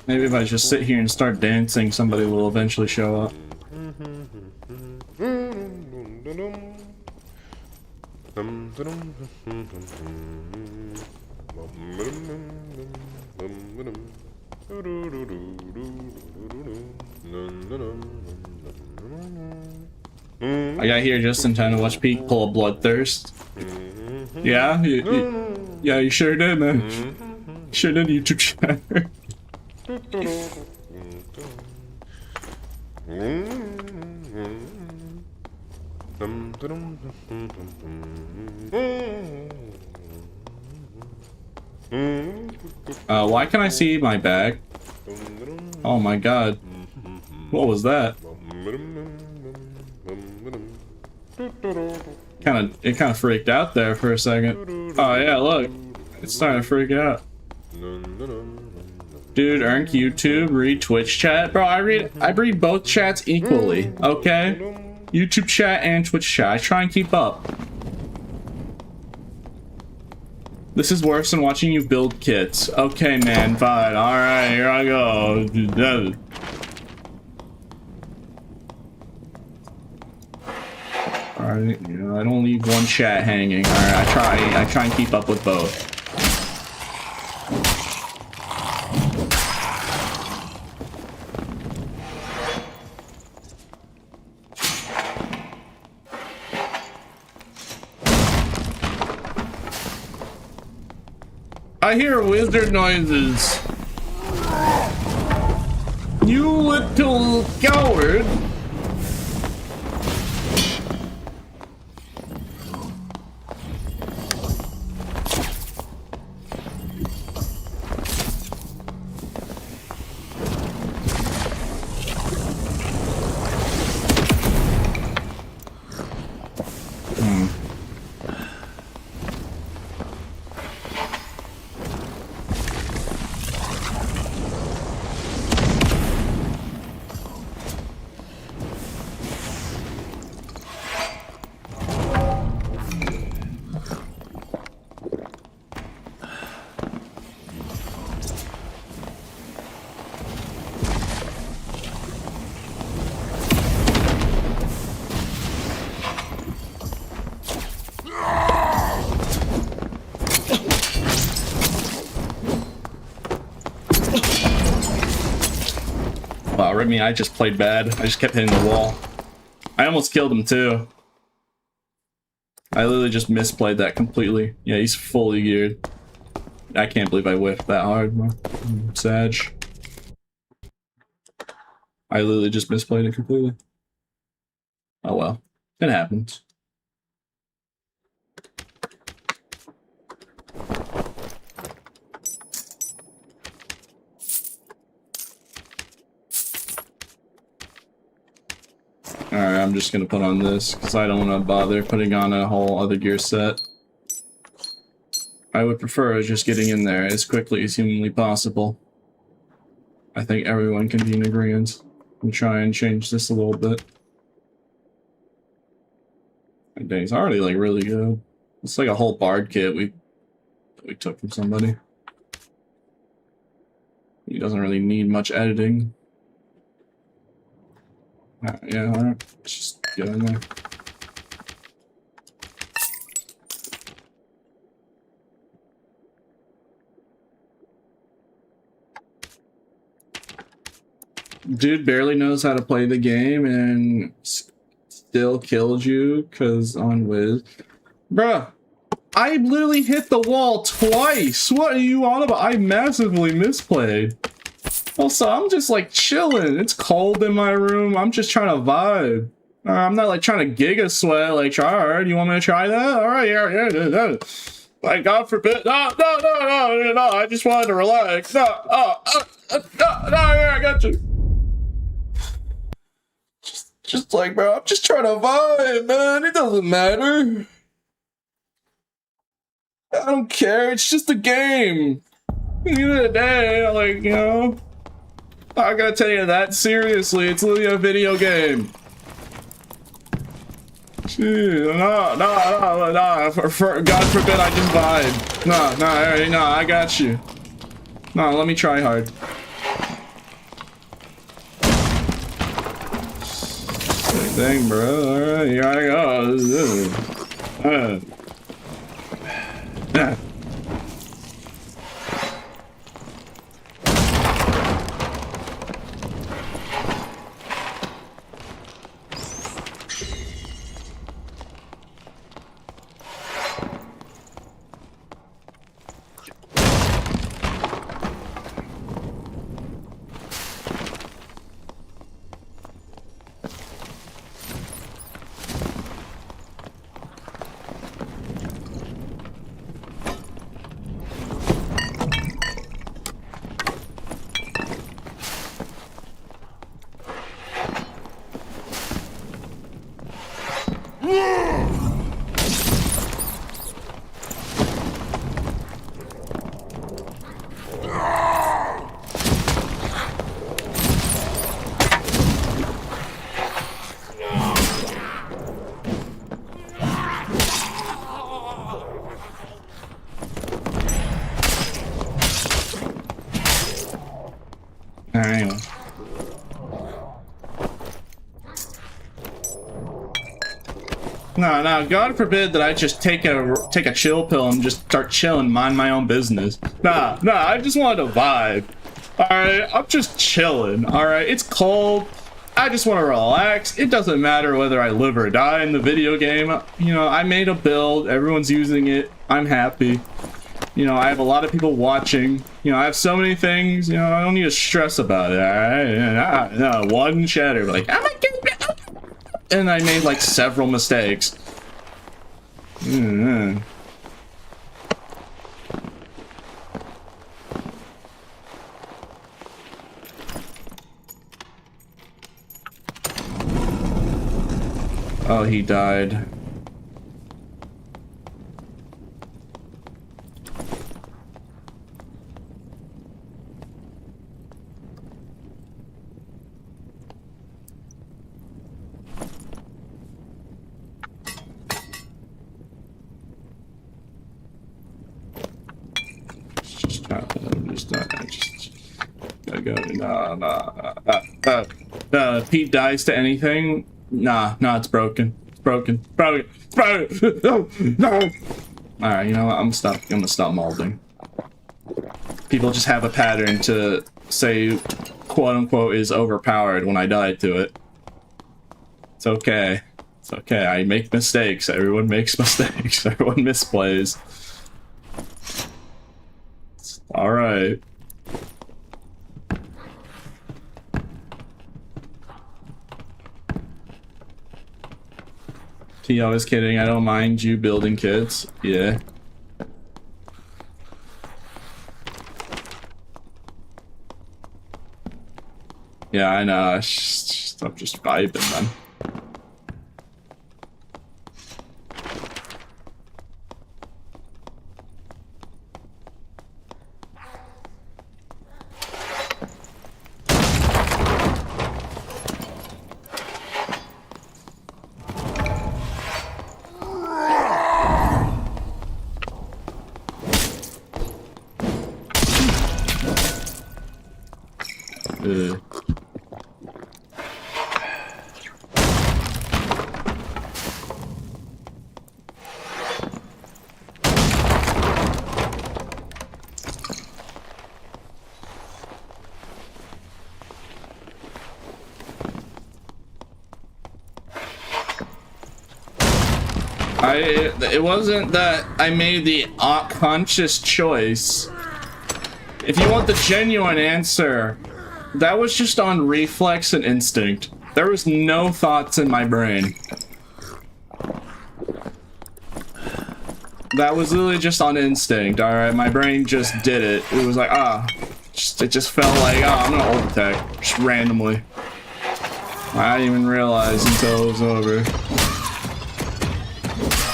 Maybe if I just sit here and start dancing, somebody will eventually show up. I got here just in time to watch Pete pull a bloodthirst. Yeah? Yeah, you sure did, man. Sure did, YouTube chatter. Why can I see my bag? Oh my god. What was that? It kind of freaked out there for a second. Oh yeah, look. It's starting to freak out. Dude, Ernk, YouTube, read Twitch chat. Bro, I read both chats equally, okay? YouTube chat and Twitch chat. I try and keep up. This is worse than watching you build kits. Okay, man, fine. Alright, here I go. Alright, you know, I don't leave one chat hanging. Alright, I try and keep up with both. I hear wizard noises. You little coward. Wow, Remy, I just played bad. I just kept hitting the wall. I almost killed him too. I literally just misplayed that completely. Yeah, he's fully geared. I can't believe I whiffed that hard, bro. Sag. I literally just misplayed it completely. Oh well. It happens. Alright, I'm just gonna put on this, because I don't want to bother putting on a whole other gear set. I would prefer just getting in there as quickly as humanly possible. I think everyone can be in agreement. Let me try and change this a little bit. Dang, it's already like really good. It's like a whole Barb kit we took from somebody. He doesn't really need much editing. Yeah, alright. Let's just get in there. Dude barely knows how to play the game and still killed you because on Wiz. Bruh, I literally hit the wall twice. What are you on about? I massively misplayed. Also, I'm just like chilling. It's cold in my room. I'm just trying to vibe. I'm not like trying to giga sweat. Like, alright, you want me to try that? Alright, yeah. Like, God forbid. No. I just wanted to relax. No, yeah, I got you. Just like, bro, I'm just trying to vibe, man. It doesn't matter. I don't care. It's just a game. At the end of the day, like, you know, I gotta tell you that seriously. It's literally a video game. Gee, no. For God forbid I just vibe. No, I got you. No, let me try hard. Same thing, bro. Alright, here I go. Anyway. No, God forbid that I just take a chill pill and just start chilling, mind my own business. Nah, I just wanted to vibe. Alright, I'm just chilling, alright? It's cold. I just want to relax. It doesn't matter whether I live or die in the video game. You know, I made a build, everyone's using it. I'm happy. You know, I have a lot of people watching. You know, I have so many things. You know, I don't need to stress about it. Alright, no, one shatter, like, oh my God, and I made like several mistakes. Oh, he died. Pete dies to anything? Nah, it's broken. It's broken. No. Alright, you know what? I'm gonna stop molding. People just have a pattern to say, quote unquote, is overpowered when I die to it. It's okay. It's okay. I make mistakes. Everyone makes mistakes. Everyone misplays. Alright. I was kidding. I don't mind you building kids. Yeah. Yeah, I know. I'm just vibing, man. It wasn't that I made the conscious choice. If you want the genuine answer, that was just on reflex and instinct. There was no thoughts in my brain. That was literally just on instinct, alright? My brain just did it. It was like, it just felt like, I'm gonna ult attack, just randomly. I didn't even realize until it was over.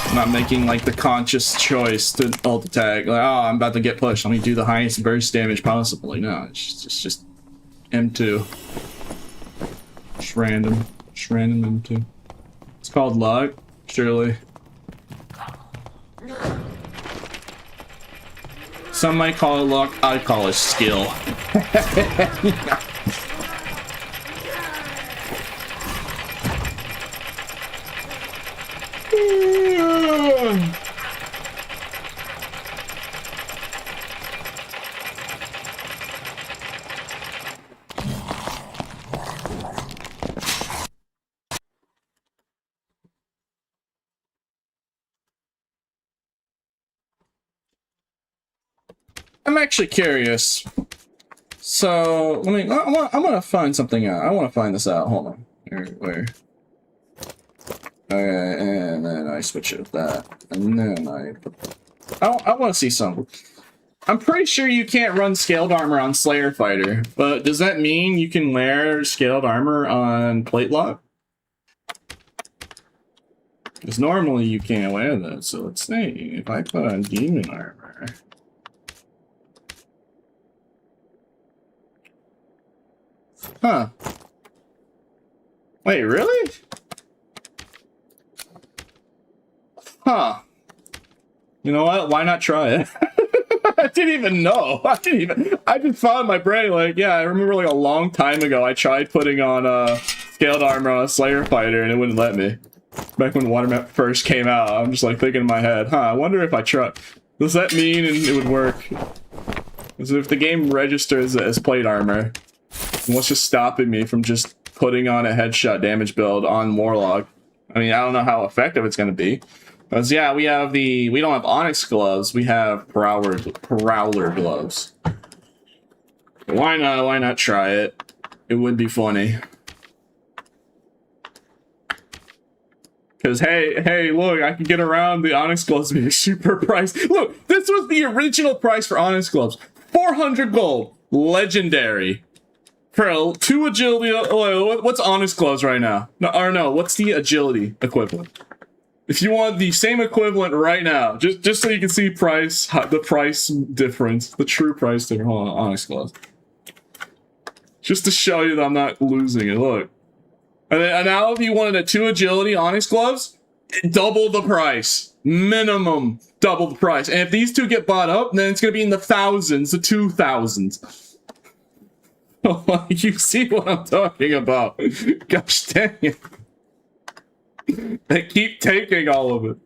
I'm not making like the conscious choice to ult attack. Like, I'm about to get pushed. Let me do the highest burst damage possible. Like, no, it's just M2. Just random M2. It's called luck, surely. Some might call it luck, I call it skill. I'm actually curious. So let me. I want to find something out. I want to find this out. Hold on. Where? Okay, and then I switch it with that, and then I want to see something. I'm pretty sure you can't run scaled armor on Slayer Fighter, but does that mean you can wear scaled armor on Plate Lock? Because normally you can't wear that. So let's see if I put on demon armor. Huh. Wait, really? Huh. You know what? Why not try it? I didn't even know. I just thought in my brain, like, yeah, I remember like a long time ago I tried putting on scaled armor on a Slayer Fighter and it wouldn't let me. Back when Watermap first came out, I'm just like thinking in my head, I wonder if I try. Does that mean it would work? As if the game registers as plate armor. What's just stopping me from just putting on a headshot damage build on Warlock? I mean, I don't know how effective it's going to be. Because, yeah, we don't have Onyx gloves, we have Prowler gloves. Why not try it? It would be funny. Because, hey, look, I can get around the Onyx gloves being super priced. Look, this was the original price for Onyx gloves. 400 gold. Legendary. For 2 agility, what's Onyx gloves right now? No, what's the agility equivalent? If you want the same equivalent right now, just so you can see the price difference, the true price difference. Hold on, Onyx gloves. Just to show you that I'm not losing it, look. And now if you wanted a 2 agility Onyx gloves, double the price. Minimum double the price. And if these two get bought up, then it's going to be in the thousands, the 2,000s. You see what I'm talking about. Gosh dang it. They keep taking all of it.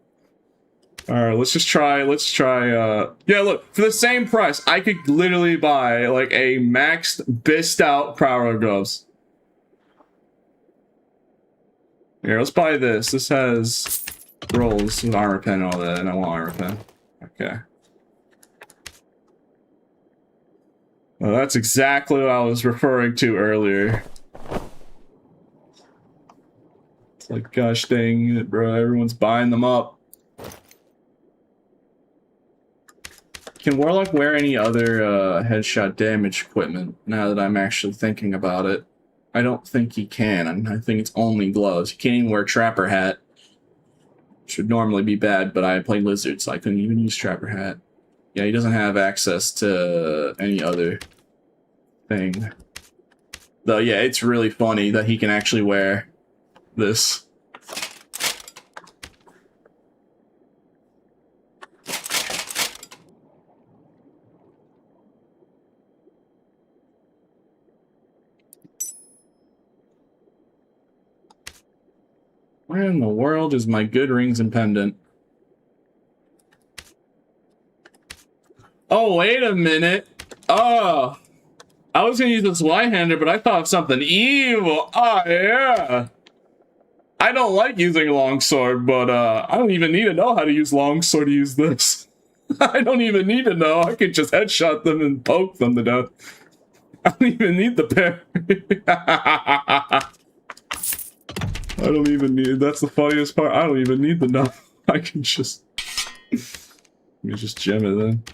Alright, let's try, yeah, look, for the same price, I could literally buy, like, a maxed, bissed out Prowler gloves. Here, let's buy this. This has rolls with armor pen and all that, and I want armor pen. Okay. Well, that's exactly what I was referring to earlier. It's like, gosh dang it, bro. Everyone's buying them up. Can Warlock wear any other headshot damage equipment now that I'm actually thinking about it? I don't think he can. I think it's only gloves. He can't even wear Trapper Hat. Which would normally be bad, but I play Lizard, so I couldn't even use Trapper Hat. Yeah, he doesn't have access to any other thing. Though, yeah, it's really funny that he can actually wear this. Where in the world is my good rings and pendant? Oh, wait a minute. Oh, I was gonna use this Y-hander, but I thought of something evil. Oh, yeah. I don't like using longsword, but I don't even need to know how to use longsword to use this. I don't even need to know. I could just headshot them and poke them to death. I don't even need the parry. I don't even need. That's the funniest part. I don't even need the know. I can just. Let me just gem it then.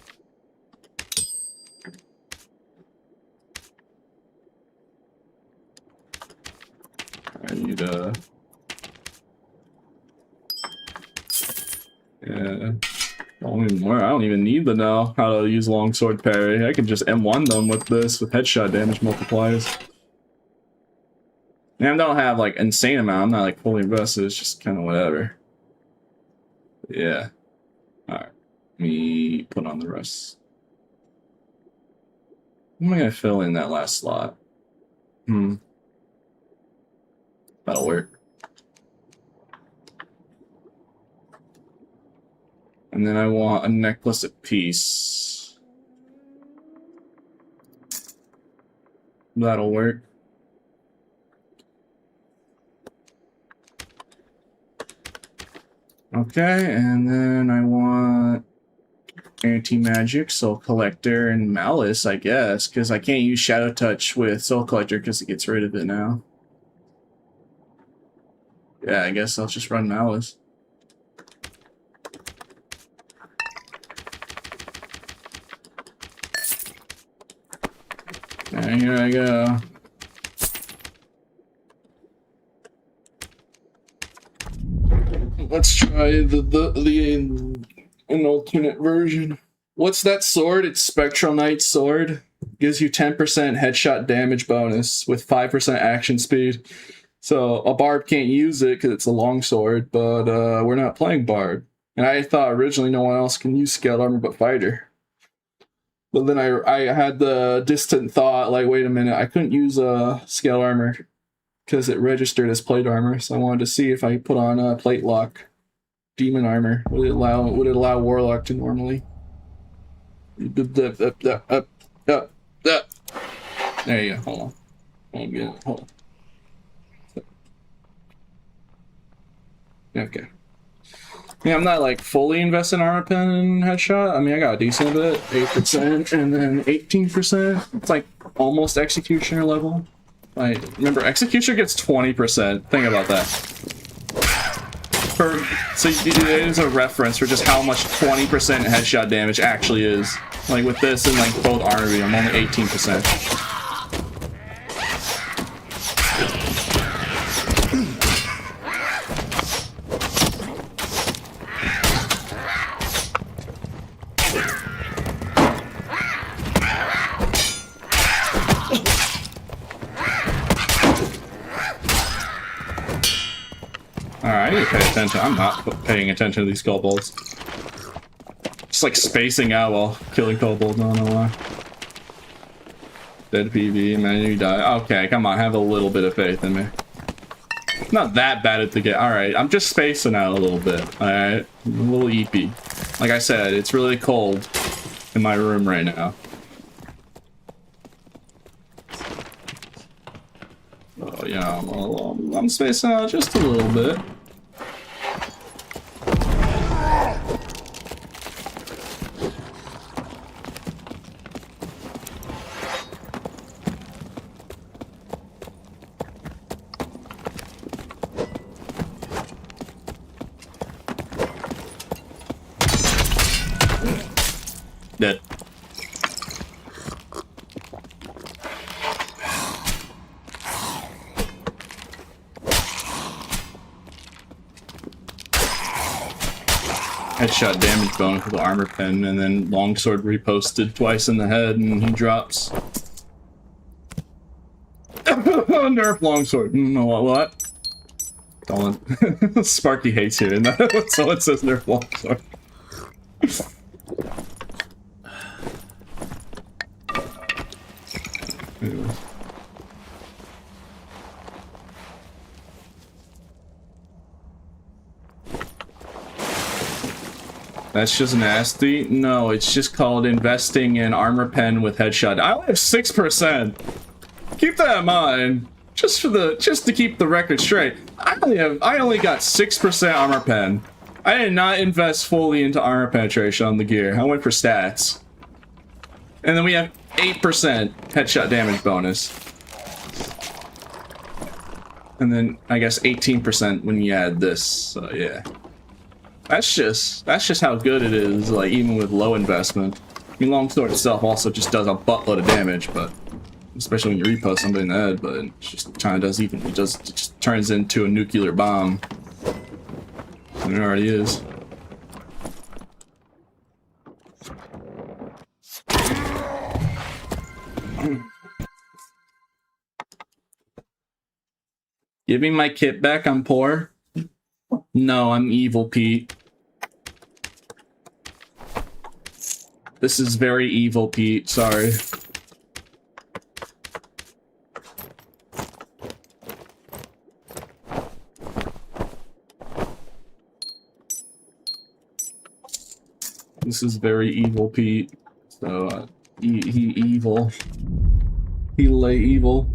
I need yeah. I don't even need to know how to use longsword parry. I can just M1 them with this with headshot damage multipliers. And I don't have like insane amount. I'm not like fully invested. It's just kind of whatever. Yeah. All right. Let me put on the rest. How am I gonna fill in that last slot? That'll work. And then I want a necklace apiece. That'll work. Okay, and then I want anti-magic, soul collector, and malice, I guess, because I can't use shadow touch with soul collector because it gets rid of it now. Yeah, I guess I'll just run malice. And here I go. Let's try an alternate version. What's that sword? It's Spectral Knight's sword. Gives you 10% headshot damage bonus with 5% action speed. So a Barb can't use it because it's a long sword, but we're not playing Barb. And I thought originally no one else can use scaled armor but fighter. But then I had the distant thought, like, wait a minute, I couldn't use scaled armor because it registered as plate armor. So I wanted to see if I put on plate lock demon armor. Would it allow warlock to normally? There you go. Hold on. Hold on. Okay. Yeah, I'm not like fully invested in armor pen and headshot. I mean, I got a decent bit, 8% and then 18%. It's like almost executioner level. Like, remember, executioner gets 20%. Think about that. So it is a reference for just how much 20% headshot damage actually is. Like with this and like both armor, I'm only 18%. Alright, I need to pay attention. I'm not paying attention to these kobolds. Just like spacing out while killing kobolds, I don't know why. Dead PV, man, you die. Okay, come on, have a little bit of faith in me. Not that bad at the game. Alright, I'm just spacing out a little bit. Alright, a little eepy. Like I said, it's really cold in my room right now. Oh, yeah, I'm spacing out just a little bit. Dead. Headshot damage bonus with the armor pen, and then longsword reposted twice in the head, and he drops. Nerf longsword. No, what? Dolan. Sparky hates hearing that. Someone says nerf longsword. Anyways. That's just nasty. No, it's just called investing in armor pen with headshot. I only have 6%. Keep that in mind. just to keep the record straight, I only got 6% armor pen. I did not invest fully into armor penetration on the gear. I went for stats. And then we have 8% headshot damage bonus. And then I guess 18% when you add this. So yeah. That's just how good it is, like even with low investment. I mean, longsword itself also just does a buttload of damage, but especially when you repost somebody in the head, but it just kind of does even, it just turns into a nuclear bomb. And it already is. Give me my kit back, I'm poor. No, I'm evil, Pete. This is very evil, Pete, sorry. This is very evil, Pete. So, he evil. He lay evil.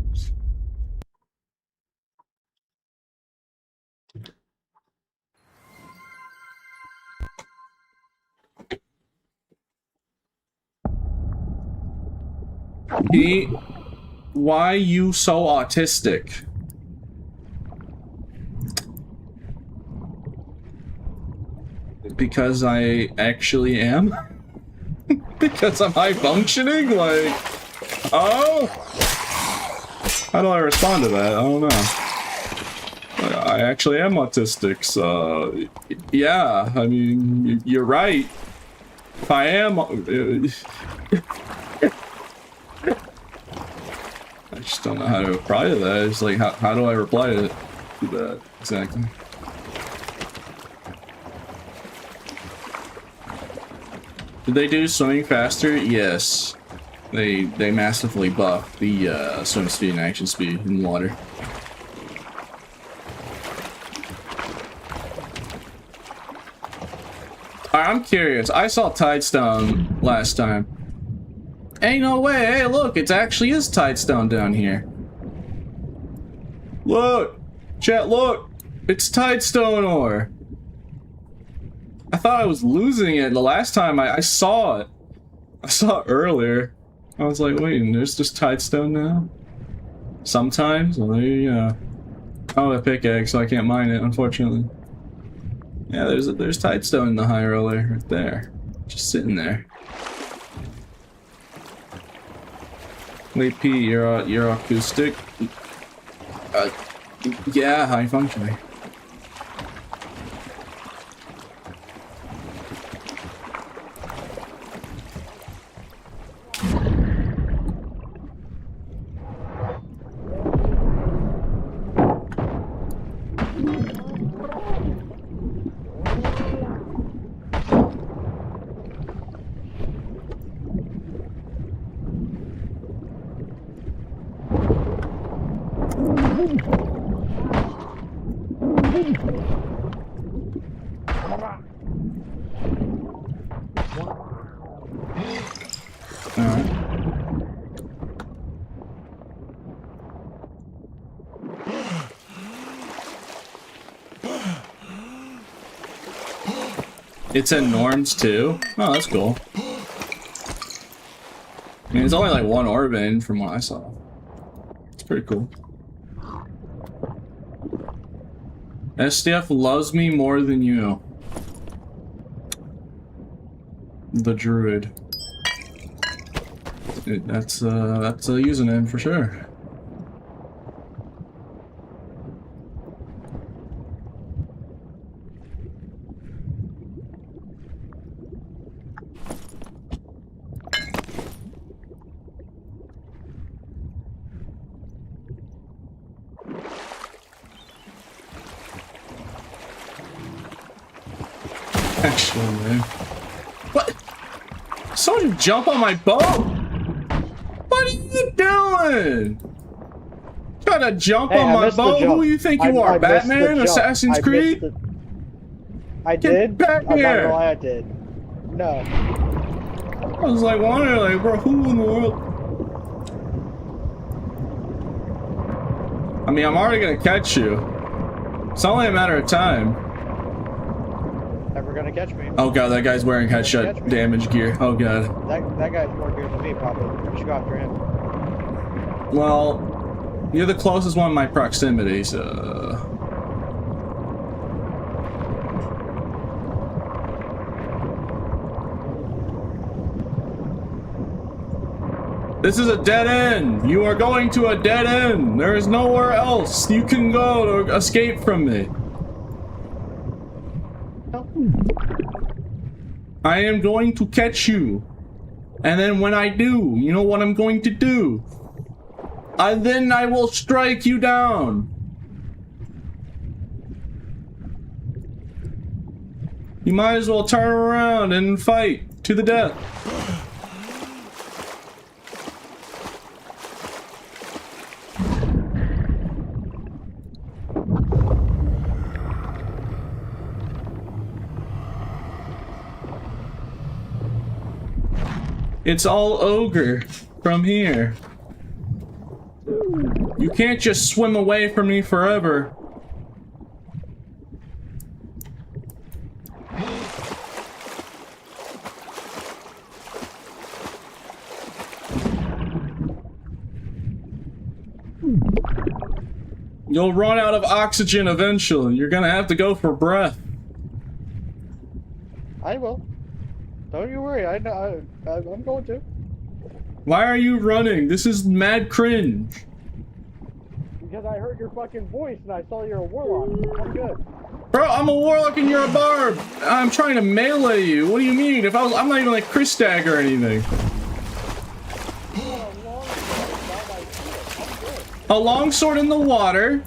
Pete, why you so autistic? Because I actually am? Because I'm high functioning? Like, oh? How do I respond to that? I don't know. I actually am autistic, so yeah, I mean, you're right. If I am... I just don't know how to reply to that. It's like, how do I reply to that exactly? Did they do swimming faster? Yes. They massively buffed the swim speed and action speed in water. I'm curious. I saw Tidestone last time. Ain't no way. Hey, look, it actually is Tidestone down here. Look! Chat, look! It's Tidestone ore! I thought I was losing it the last time I saw it. I saw it earlier. I was like, wait, there's just Tidestone now? Sometimes? Well, there you go. Oh, a pickaxe, so I can't mine it, unfortunately. Yeah, there's Tidestone in the high roller right there. Just sitting there. Wait, P, you're acoustic? Yeah, high functioning. It's in norms too? Oh, that's cool. I mean, it's only like one orb in from what I saw. It's pretty cool. SDF loves me more than you. The Druid. That's a username for sure. Actually, man. What? Someone jump on my boat! What are you doing? Trying to jump on my boat? Who do you think you are, Batman? Assassin's Creed? I did? Get back I'm not here! gonna lie, I did. No. I was like wondering, like, bro, who in the world? I mean, I'm already gonna catch you. It's only a matter of time. Never gonna catch me. Oh god, that guy's wearing headshot damage gear. Oh god. That guy's more gear than me, probably. We should go after him. Well, you're the closest one in my proximity, so... This is a dead end! You are going to a dead end! There is nowhere else you can go to escape from me. I am going to catch you. And then when I do, you know what I'm going to do? Then I will strike you down. You might as well turn around and fight to the death. It's all ogre from here. You can't just swim away from me forever. You'll run out of oxygen eventually. You're gonna have to go for breath. I will. Don't you worry. I'm going to. Why are you running? This is mad cringe. Because I heard your fucking voice and I saw you're a warlock. I'm good. Bro, I'm a warlock and you're a barb. I'm trying to melee you. What do you mean? If I'm not even like Chris Stag or anything. A longsword in the water.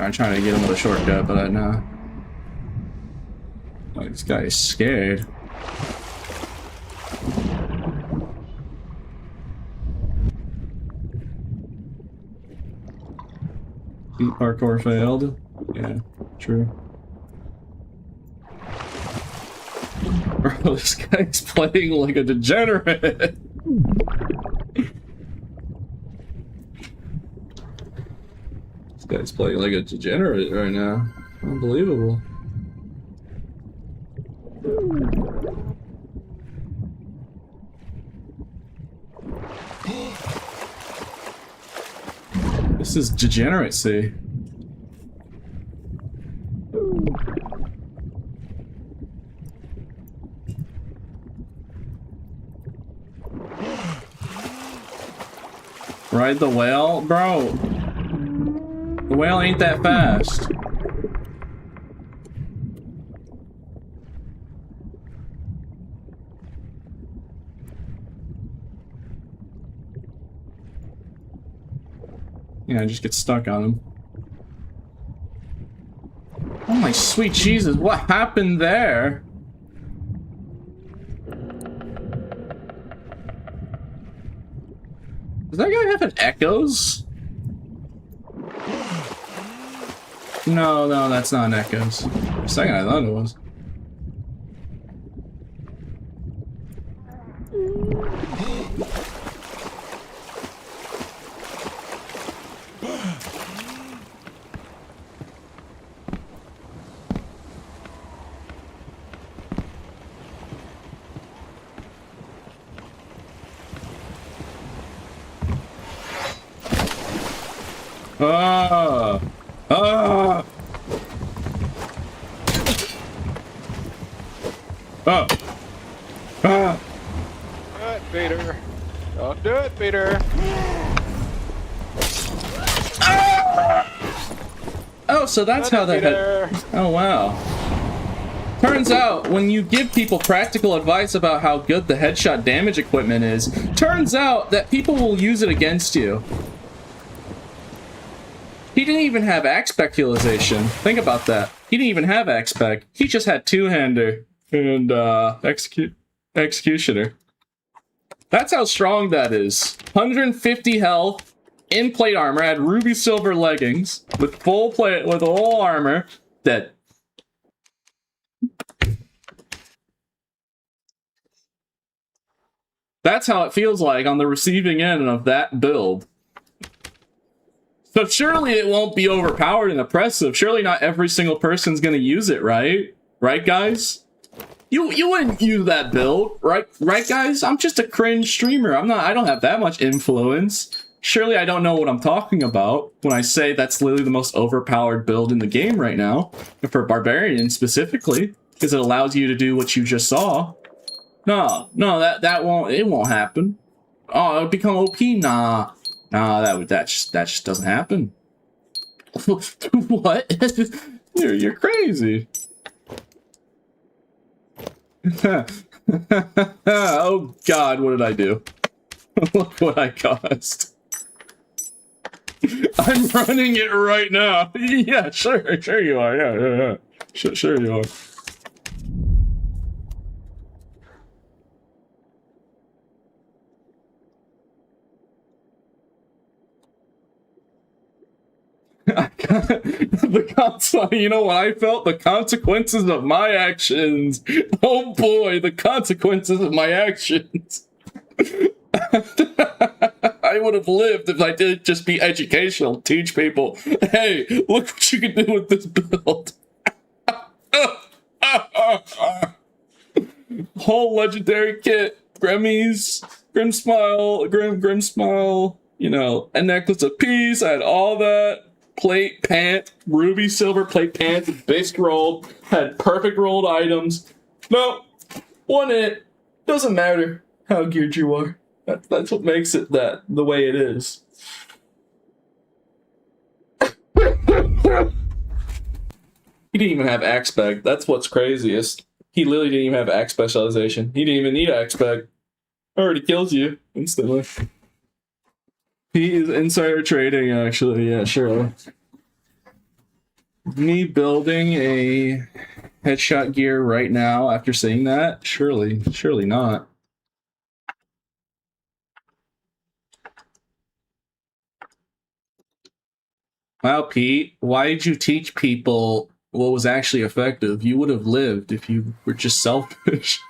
I'm trying to get him with a shortcut, but I know. Oh, this guy is scared. Beat parkour failed. Yeah, true. Bro, this guy's playing like a degenerate. This guy's playing like a degenerate right now. Unbelievable. This is degeneracy. Ride the whale? Bro, the whale ain't that fast. Yeah, I just get stuck on him. Oh my sweet Jesus, what happened there? Does that guy have an echoes? No, that's not an echoes. For a second I thought it was. Peter. Don't do it, Peter. Oh, so that's how that had... Oh, wow. Turns out, when you give people practical advice about how good the headshot damage equipment is, turns out that people will use it against you. He didn't even have axe speculization. Think about that. He didn't even have axe spec. He just had two-hander and executioner. That's how strong that is. 150 health, in plate armor, had ruby silver leggings, with full plate, with all armor, dead. That's how it feels like on the receiving end of that build. So surely it won't be overpowered and oppressive. Surely not every single person's gonna use it, right? Right, guys? You wouldn't use that build, right? Right, guys? I'm just a cringe streamer. I don't have that much influence. Surely I don't know what I'm talking about when I say that's literally the most overpowered build in the game right now. For Barbarian specifically, because it allows you to do what you just saw. No, that won't happen. Oh, it'll become OP? Nah, that just doesn't happen. What? You're crazy. Oh God, what did I do? Look what I caused. I'm running it right now. Yeah, sure you are. Yeah. Sure you are. You know what I felt? The consequences of my actions. Oh boy, the consequences of my actions. I would have lived if I did just be educational, teach people, hey, look what you can do with this build. Whole legendary kit, Grimmy's, Grim Smile, you know, a necklace of peace, I had all that. Plate, pant, ruby silver plate pants, base rolled, had perfect rolled items. No, one hit. Doesn't matter how geared you are. That's what makes it the way it is. He didn't even have axe spec. That's what's craziest. He literally didn't even have axe specialization. He didn't even need axe spec. Already kills you instantly. He is insider trading, actually. Yeah, sure. Me building a headshot gear right now after seeing that? Surely not. Wow, Pete, why did you teach people what was actually effective? You would have lived if you were just selfish.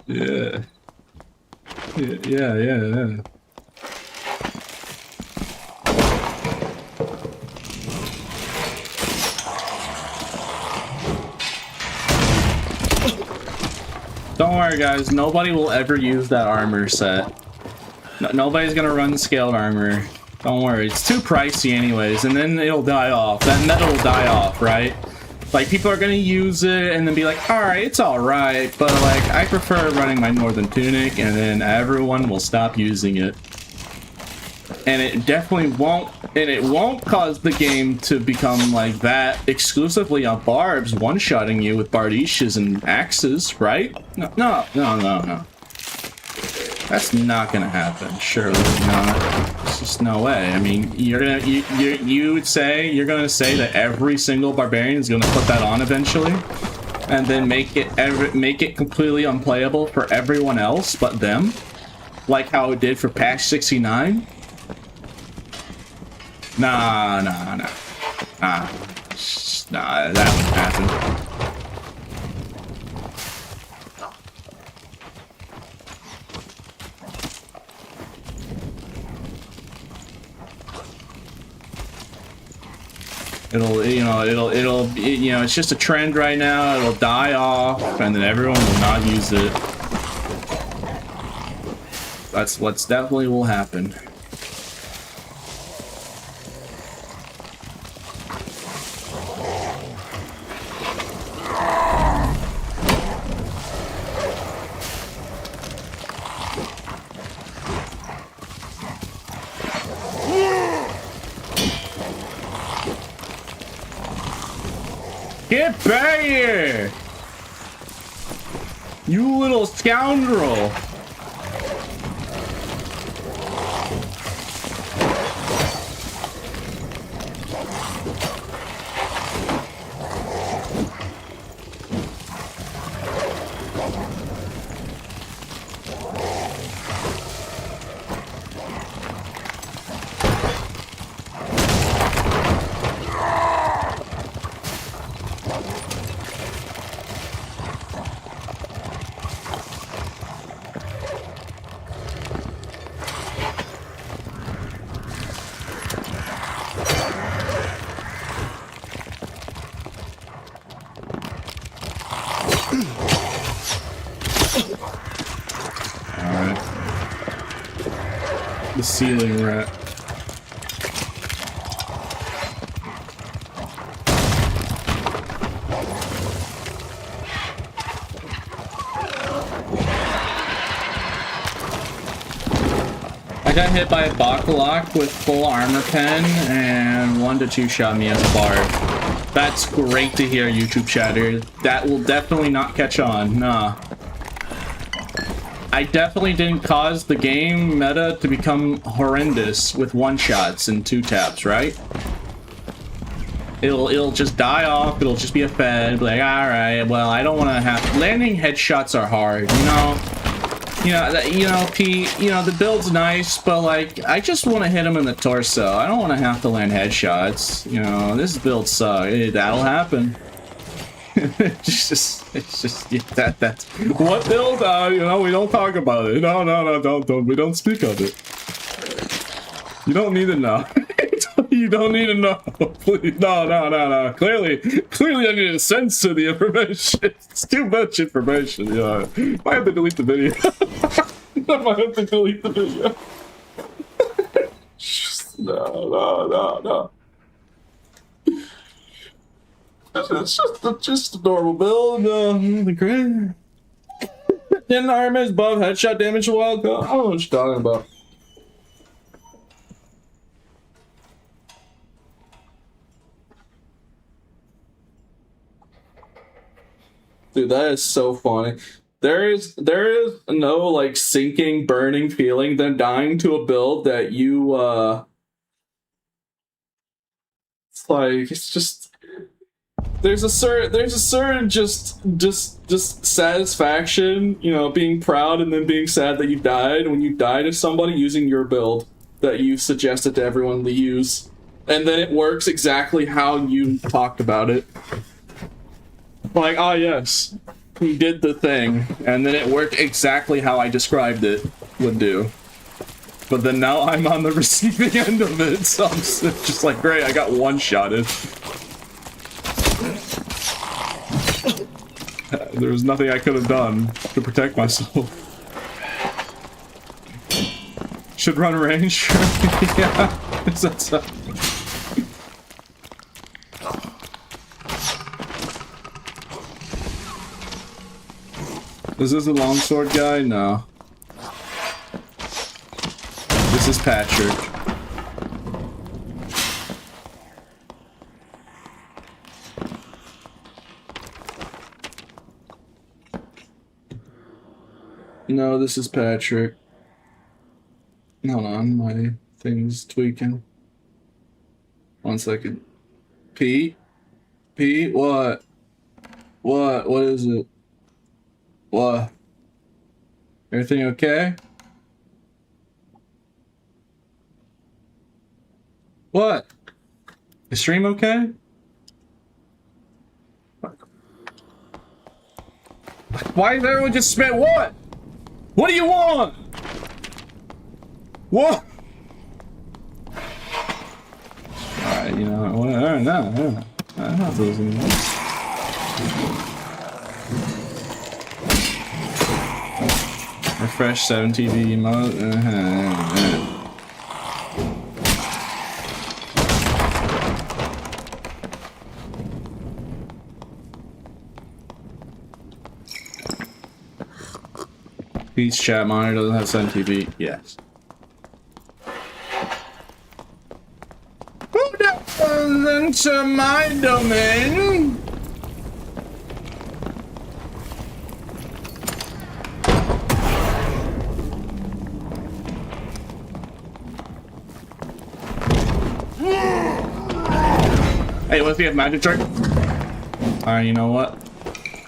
Yeah. Don't worry, guys. Nobody will ever use that armor set. Nobody's gonna run scaled armor. Don't worry. It's too pricey anyways, and then it'll die off. That metal will die off, right? Like, people are gonna use it and then be like, alright, it's alright, but like, I prefer running my Northern Tunic, and then everyone will stop using it. And it definitely won't cause the game to become like that exclusively on Barbs one-shotting you with Bardishas and axes, right? No. That's not gonna happen. Surely not. There's just no way. I mean, you would say you're gonna say that every single barbarian is gonna put that on eventually, and then make it completely unplayable for everyone else but them, like how it did for patch 69. Nah, that wouldn't happen. It's just a trend right now. It'll die off, and then everyone will not use it. That's what's definitely will happen. Get back here! You little scoundrel! ceiling rat. I got hit by a Bakalak with full armor pen and 1 to 2 shot me as a Barb. That's great to hear, YouTube chatter. That will definitely not catch on. Nah. I definitely didn't cause the game meta to become horrendous with 1-shots and 2-taps, right? It'll just die off. It'll just be a fed. Be like, all right, well, I don't want to have landing headshots are hard, you know. Pete, the build's nice, but like, I just want to hit him in the torso. I don't want to have to land headshots. This build sucks. That'll happen. it's just yeah, that's what build? We don't talk about it. No, don't. We don't speak of it. You don't need to know. You don't need to know. Please, no. Clearly, I need to censor the information. It's too much information. I might have to delete the video. I might have to delete the video. No. It's just a normal build. The grid. Then armor is above headshot damage a while ago. I don't know what you're talking about. Dude, that is so funny. There is no like sinking, burning feeling than dying to a build that you it's just there's a certain just satisfaction, being proud and then being sad that you died when you die to somebody using your build that you suggested to everyone to use, and then it works exactly how you talked about it. Like, ah, yes, he did the thing, and then it worked exactly how I described it would do. But then now I'm on the receiving end of it, so I'm just like, great, I got one-shotted. There was nothing I could have done to protect myself. Should run range? Yeah. That's Is this a longsword guy? No. This is Patrick. No, this is Patrick. Hold on, my thing's tweaking. 1 second. Pete? Pete, what? What is it? What? Everything okay? What? Is stream okay? Why is everyone just spit? What? What do you want? What? Alright, whatever. No. I'm not losing this. Refresh 7 TV mode. Pete's chat monitor doesn't have 7 TV. Yes. Who does into my domain? Hey, what if you have magic trick? Alright, you know what?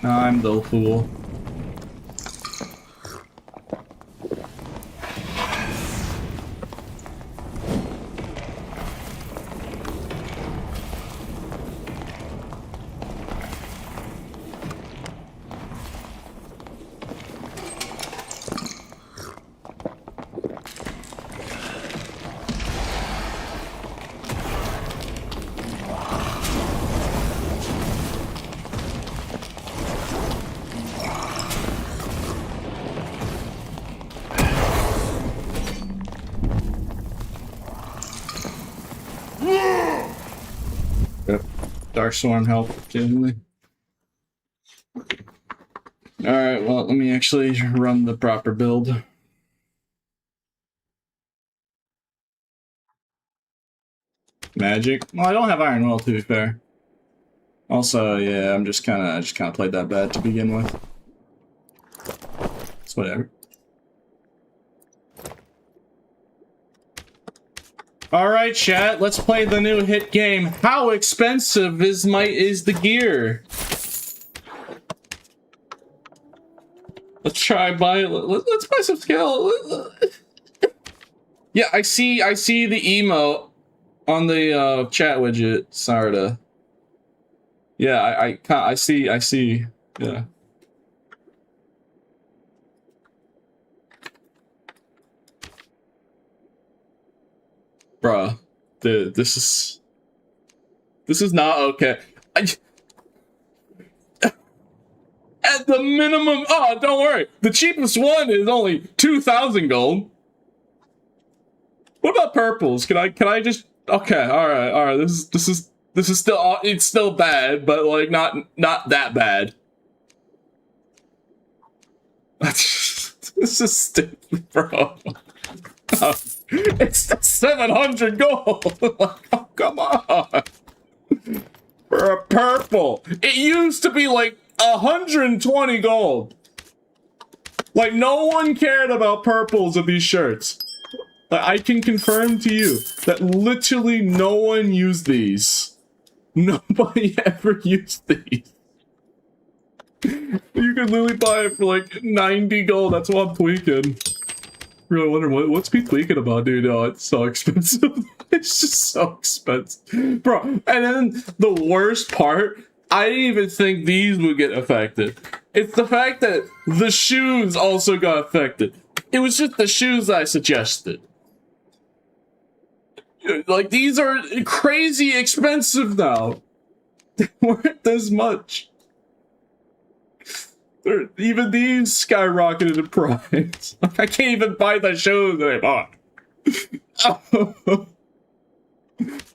I'm the fool. Yep. Dark Storm help, occasionally. Alright, well, let me actually run the proper build. Magic? Well, I don't have Iron Will, to be fair. Also, yeah, I'm just kind of played that bad to begin with. It's whatever. Alright, chat, let's play the new hit game. How expensive is the gear? Let's try buy. Let's buy some skill. Yeah, I see the emo on the chat widget, Sarda. Yeah, I see. Yeah. Bruh, dude, this is not okay. At the minimum, oh, don't worry. The cheapest one is only 2,000 gold. What about purples? Can I just? Okay, all right. This is still, it's still bad, but like not that bad. This is stupid, bro. It's 700 gold. Like, oh, come on. For a purple, it used to be like 120 gold. Like, no one cared about purples of these shirts. Like, I can confirm to you that literally no one used these. Nobody ever used these. You could literally buy it for like 90 gold. That's what I'm tweaking. Really wonder what's he tweaking about, dude. Oh, it's so expensive. It's just so expensive. Bro, and then the worst part, I didn't even think these would get affected. It's the fact that the shoes also got affected. It was just the shoes I suggested. Like, these are crazy expensive now. They weren't this much. Even these skyrocketed in price. Like, I can't even buy the shoes that I bought.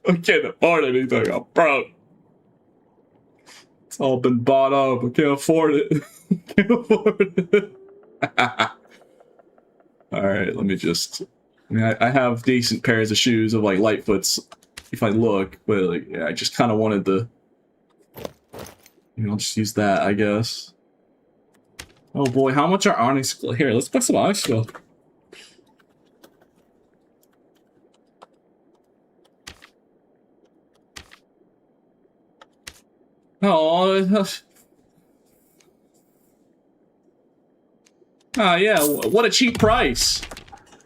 I can't afford anything. I'm broke. It's all been bought up. I can't afford it. Can't afford it. Alright, let me just... I mean, I have decent pairs of shoes of, like, Lightfoots, if I look, but, like, yeah, I just kind of wanted to... You know, I'll just use that, I guess. Oh boy, how much are Onyx... Here, let's put some Onyx Skill. Oh, yeah, what a cheap price.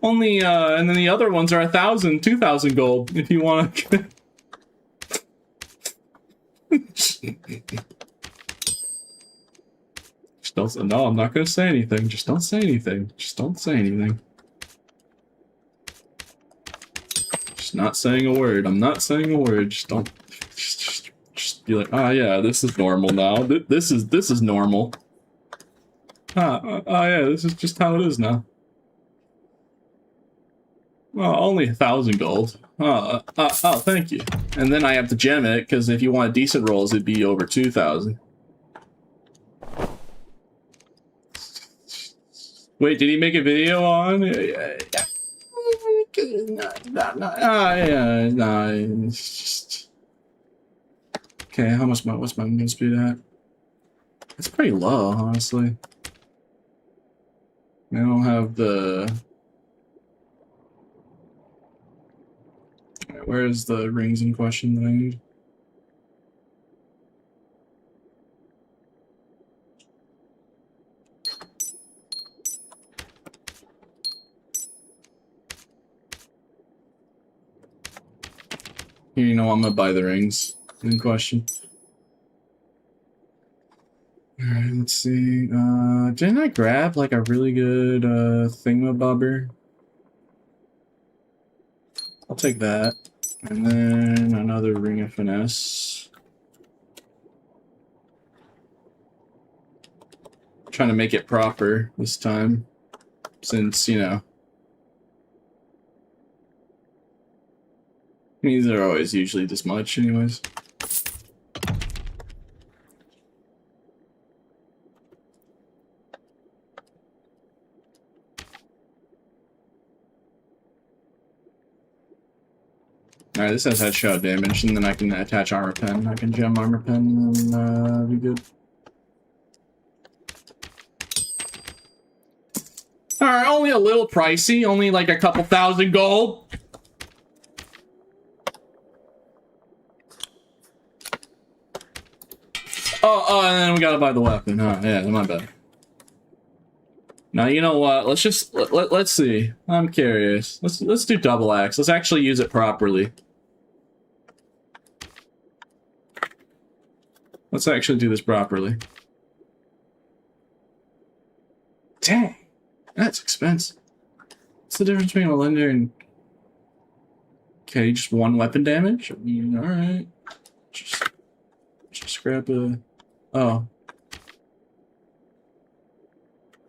Only, and then the other ones are 1,000, 2,000 gold, if you want to... Just don't... No, I'm not going to say anything. Just don't say anything. Just don't say anything. Just not saying a word. I'm not saying a word. Just don't... Just be like, ah, yeah, this is normal now. This is normal. Oh yeah, this is just how it is now. Well, only 1,000 gold. Oh, thank you. And then I have to gem it, because if you want decent rolls, it'd be over 2,000. Wait, did he make a video on? Yeah. It's just... Okay, what's my movement speed at? It's pretty low, honestly. I don't have the... Right, where's the rings in question that I need? Here, you know what? I'm gonna buy the rings in question. Alright, let's see. Didn't I grab like a really good thingamabobber? I'll take that. And then another ring of finesse. Trying to make it proper this time. Since, you know. I mean, they're always usually this much, anyways. Alright, this has headshot damage, and then I can attach armor pen. I can gem armor pen, and then be good. Alright, only a little pricey, only like a couple thousand gold. Oh, and then we gotta buy the weapon. Oh, yeah, my bad. Now, you know what? Let's just let's see. I'm curious. Let's do double axe. Let's actually use it properly. Let's actually do this properly. Dang, that's expensive. What's the difference between a lender and... Okay, just one weapon damage? I mean, alright. Just grab a... Oh.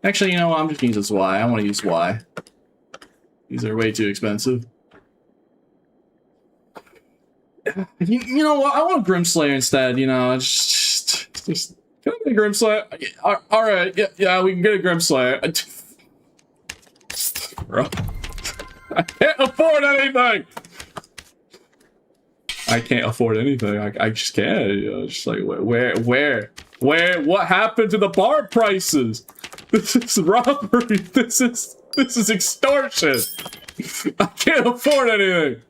Actually, you know what? I'm just gonna use this Y. I want to use Y. These are way too expensive. You know what? I want Grimslayer instead, you know. Just can I get a Grimslayer? Alright, yeah, we can get a Grimslayer. Bro. I can't afford anything! I can't afford anything. I just can't. You know, just like, where? What happened to the Barb prices? This is robbery. This is extortion. I can't afford anything.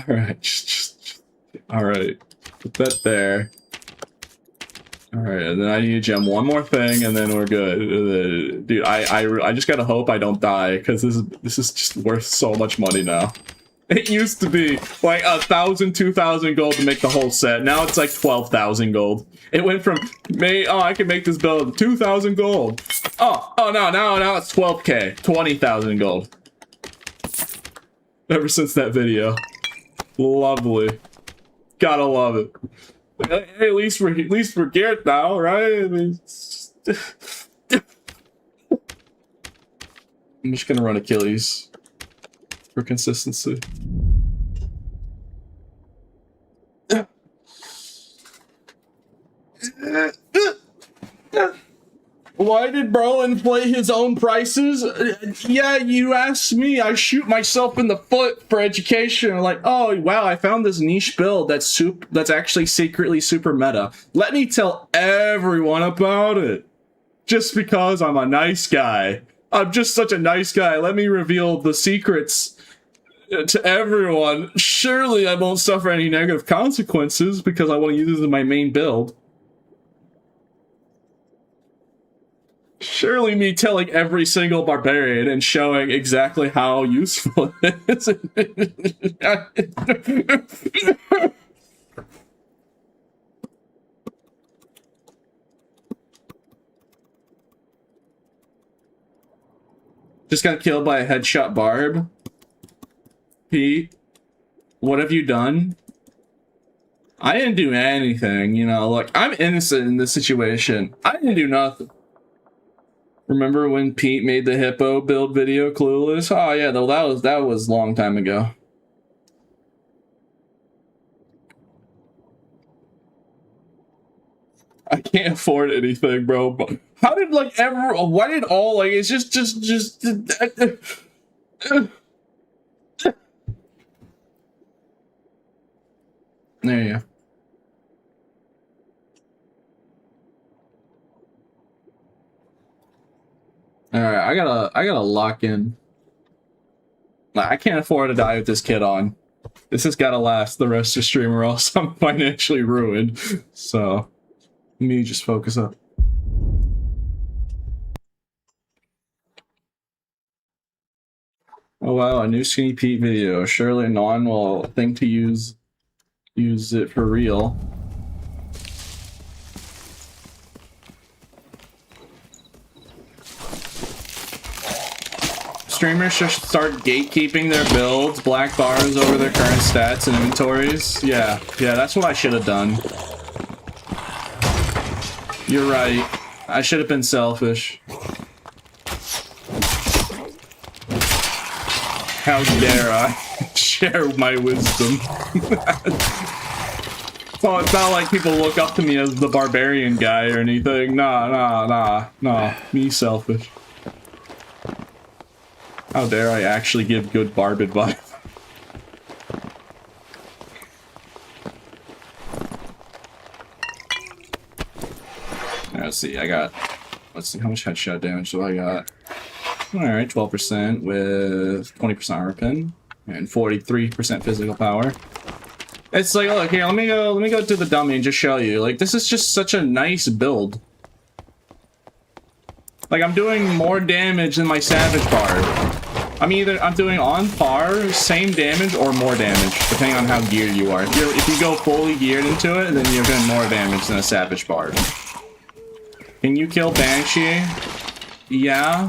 All right, just all right. Put that there. All right, and then I need to gem one more thing, and then we're good. Dude, I just gotta hope I don't die, because this is just worth so much money now. It used to be like 1,000, 2,000 gold to make the whole set. Now it's like 12,000 gold. It went from I can make this build 2,000 gold. Oh no, now it's 12k, 20,000 gold. Ever since that video, lovely. Gotta love it. Hey, at least we're geared now, right? I mean, I'm just gonna run Achilles for consistency. Why did bro inflate his own prices? Yeah, you asked me. I shoot myself in the foot for education. Like, oh wow, I found this niche build that's actually secretly super meta. Let me tell everyone about it. Just because I'm a nice guy. I'm just such a nice guy. Let me reveal the secrets to everyone. Surely I won't suffer any negative consequences because I want to use this as my main build. Surely me telling every single barbarian and showing exactly how useful it is. Just got killed by a headshot Barb. Pete, what have you done? I didn't do anything, you know, look, I'm innocent in this situation. I didn't do nothing. Remember when Pete made the hippo build video clueless? Oh yeah, though that was a long time ago. I can't afford anything, bro. How did why did all it's just there you go. Alright, I gotta lock in. I can't afford to die with this kid on. This has gotta last the rest of the stream or else I'm financially ruined. So, let me just focus up. Oh wow, a new Skinny Pete video. Surely no one will think to use it for real. Streamers should start gatekeeping their builds, black bars over their current stats and inventories. Yeah, that's what I should have done. You're right. I should have been selfish. How dare I share my wisdom? So it's not like people look up to me as the barbarian guy or anything. Nah. Me selfish. How dare I actually give good Barb advice? Let's see, let's see, how much headshot damage do I got? Alright, 12% with 20% armor pin and 43% physical power. It's like, look here, let me go to the dummy and just show you. Like, this is just such a nice build. Like, I'm doing more damage than my Savage Barb. I'm doing on par, same damage, or more damage, depending on how geared you are. If you go fully geared into it, then you're doing more damage than a Savage Barb. Can you kill Banshee? Yeah.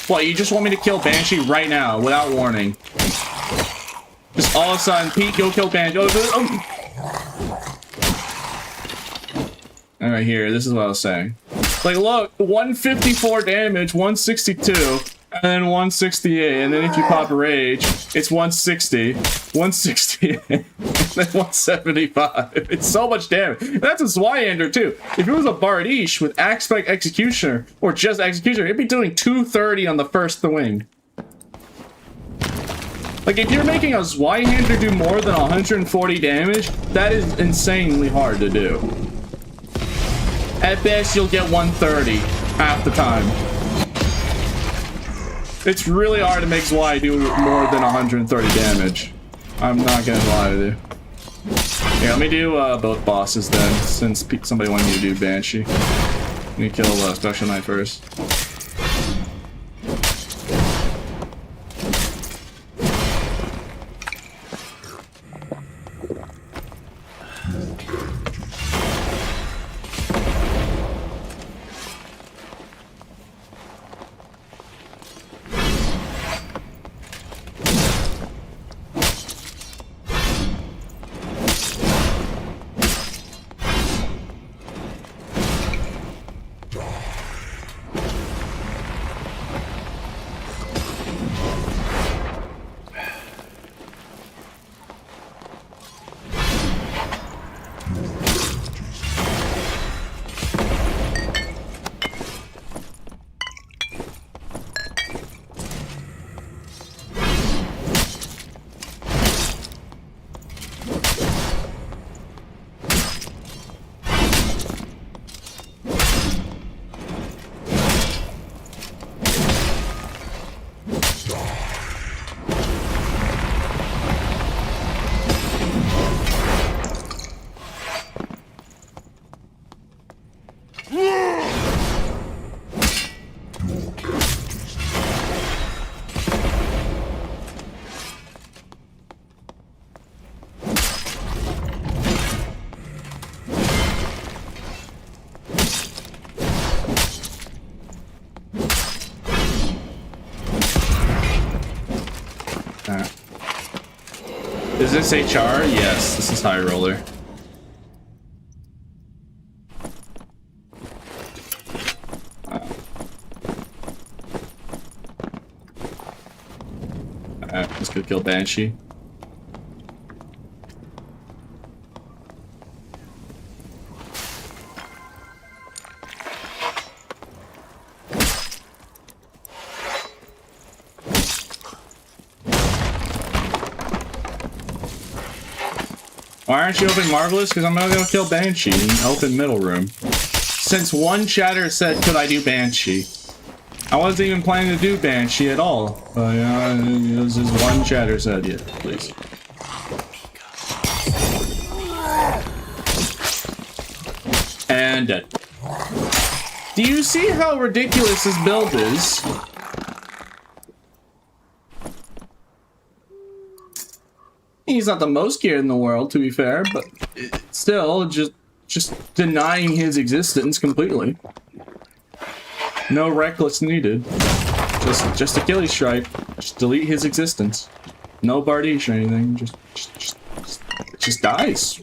What, you just want me to kill Banshee right now, without warning? Just all of a sudden, Pete, go kill Banshee. Alright, here, this is what I was saying. Like, look, 154 damage, 162, and then 168, and then if you pop a rage, it's 160, 168, and then 175. It's so much damage. That's a Zwyander, too. If it was a Bardiche with Aspect Executioner, or just Executioner, it'd be doing 230 on the first swing. Like, if you're making a Zwyander do more than 140 damage, that is insanely hard to do. At best, you'll get 130 half the time. It's really hard to make Zwei do more than 130 damage. I'm not gonna lie to you. Here, let me do both bosses then, since somebody wanted me to do Banshee. Let me kill Special Knight first. Is this HR? Yes, this is High Roller. Alright, let's go kill Banshee. Why aren't you opening Marvelous? Because I'm gonna go kill Banshee in open middle room. Since one chatter said, could I do Banshee? I wasn't even planning to do Banshee at all. But it was just one chatter said, yeah, please. And dead. Do you see how ridiculous this build is? He's not the most geared in the world, to be fair, but still, just denying his existence completely. No reckless needed. Just Achilles strike. Just delete his existence. No Bardiche or anything. Just dies.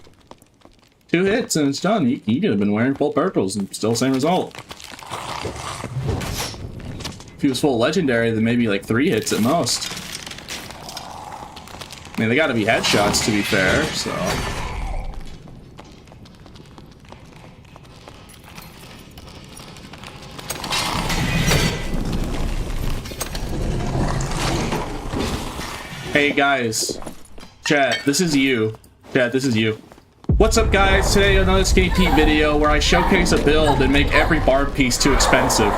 2 hits and it's done. He could have been wearing full purples and still same result. If he was full legendary, then maybe like 3 hits at most. I mean, they gotta be headshots to be fair, so. Hey guys, chat, this is you. Chat, this is you. What's up guys? Today another Skinny Pete video where I showcase a build and make every Barb piece too expensive.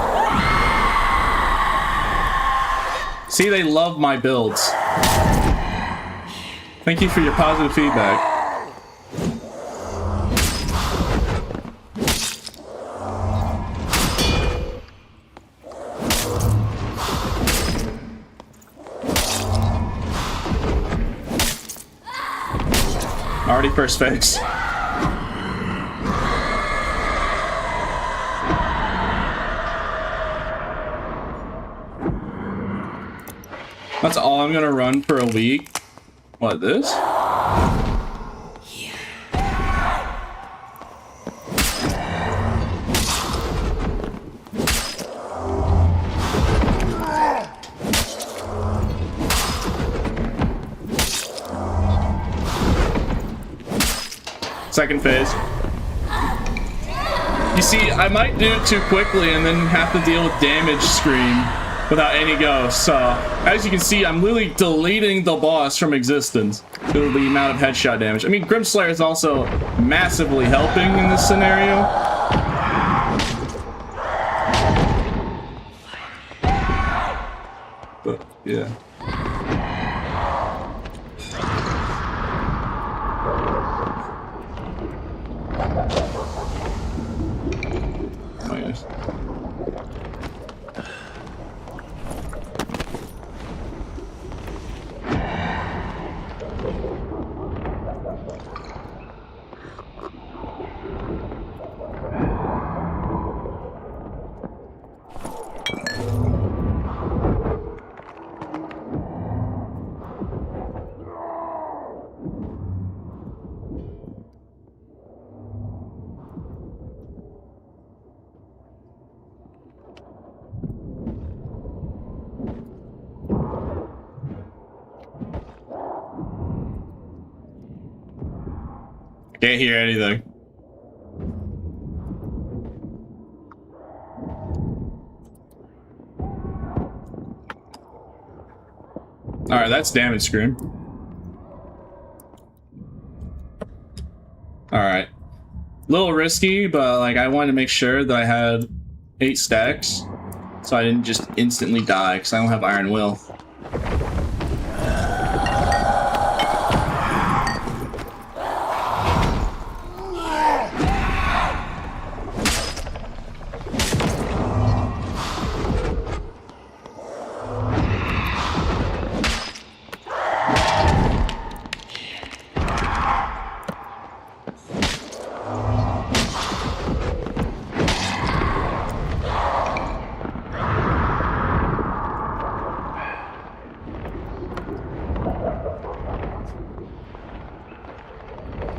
See, they love my builds. Thank you for your positive feedback. Already first fix. That's all I'm gonna run for a week. What, this? Second phase. You see, I might do it too quickly and then have to deal with damage screen without any ghosts. So, as you can see, I'm literally deleting the boss from existence due to the amount of headshot damage. I mean, Grimslayer is also massively helping in this scenario. But, yeah. Can't hear anything. Alright, that's damage screen. Alright. Little risky, but like I wanted to make sure that I had 8 stacks so I didn't just instantly die because I don't have Iron Will.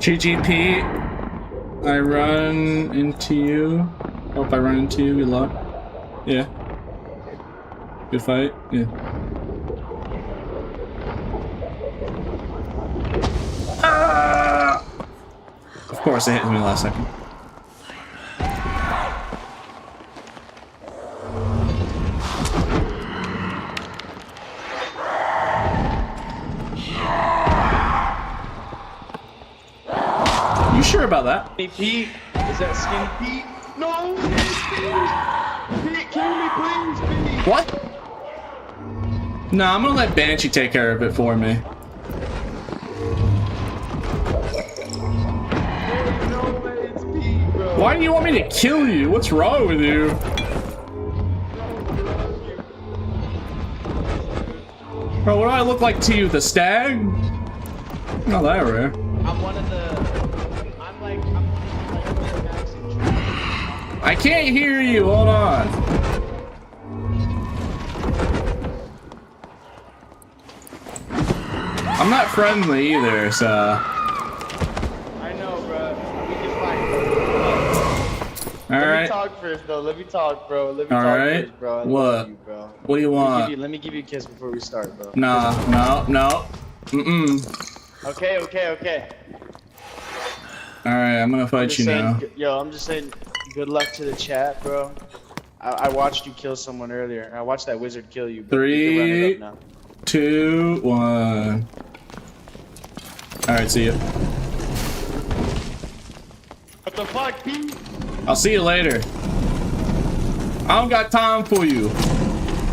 GGP, I run into you. Hope I run into you. Good luck. Yeah. Good fight. Yeah. Ah! Of course, they hit me last second. You sure about that? Skinny Pete? Is that Skinny Pete? No! Pete, kill me, please, Pete! What? Nah, I'm gonna let Banshee take care of it for me. No way, it's Pete, bro. Why do you want me to kill you? What's wrong with you? Bro, what do I look like to you? The stag? Not that rare. I'm one of the. I'm like I can't hear you. Hold on. I'm not friendly either, so. I know, bro. We can fight. All Let right. me talk first, though. Let me talk, bro. Let me All talk right. first, bro. I What? love you, bro. What do you want? Let me give you a kiss before we start, bro. No, no, no. Okay, okay, okay. Alright, I'm gonna fight Just you saying, now. yo, I'm just saying, good luck to the chat, bro. I watched you kill someone earlier. I watched that wizard kill you. But you can run it 3, up now. 2, 1. Alright, see ya. What the fuck, Pete? I'll see you later. I don't got time for you.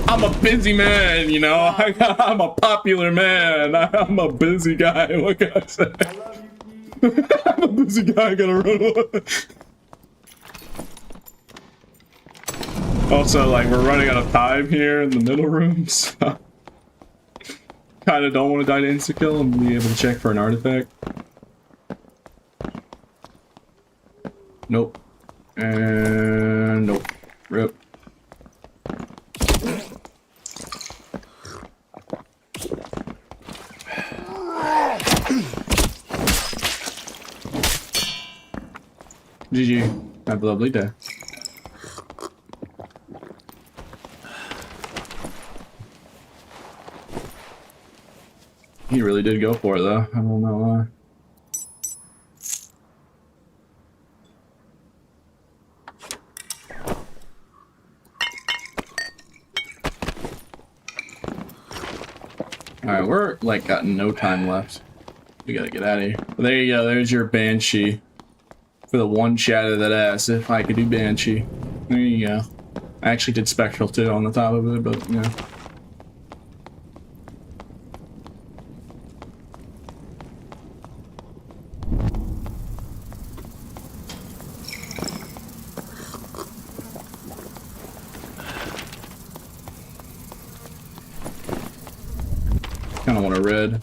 I'm a busy man, you know. I'm a popular man. I'm a busy guy. What can I say? I love you, Pete. I'm a busy guy. I gotta run away. Also, like, we're running out of time here in the middle rooms. Kinda don't want to die to insta-kill and be able to check for an artifact. Nope. And nope. Rip. GG. Have a lovely day. He really did go for it though. I don't know why. Alright, we're like got no time left. We gotta get out of here. There you go, there's your Banshee. For the one chat of that ass, if I could do Banshee. There you go. I actually did Spectral too on the top of it, but yeah. Kinda want a red.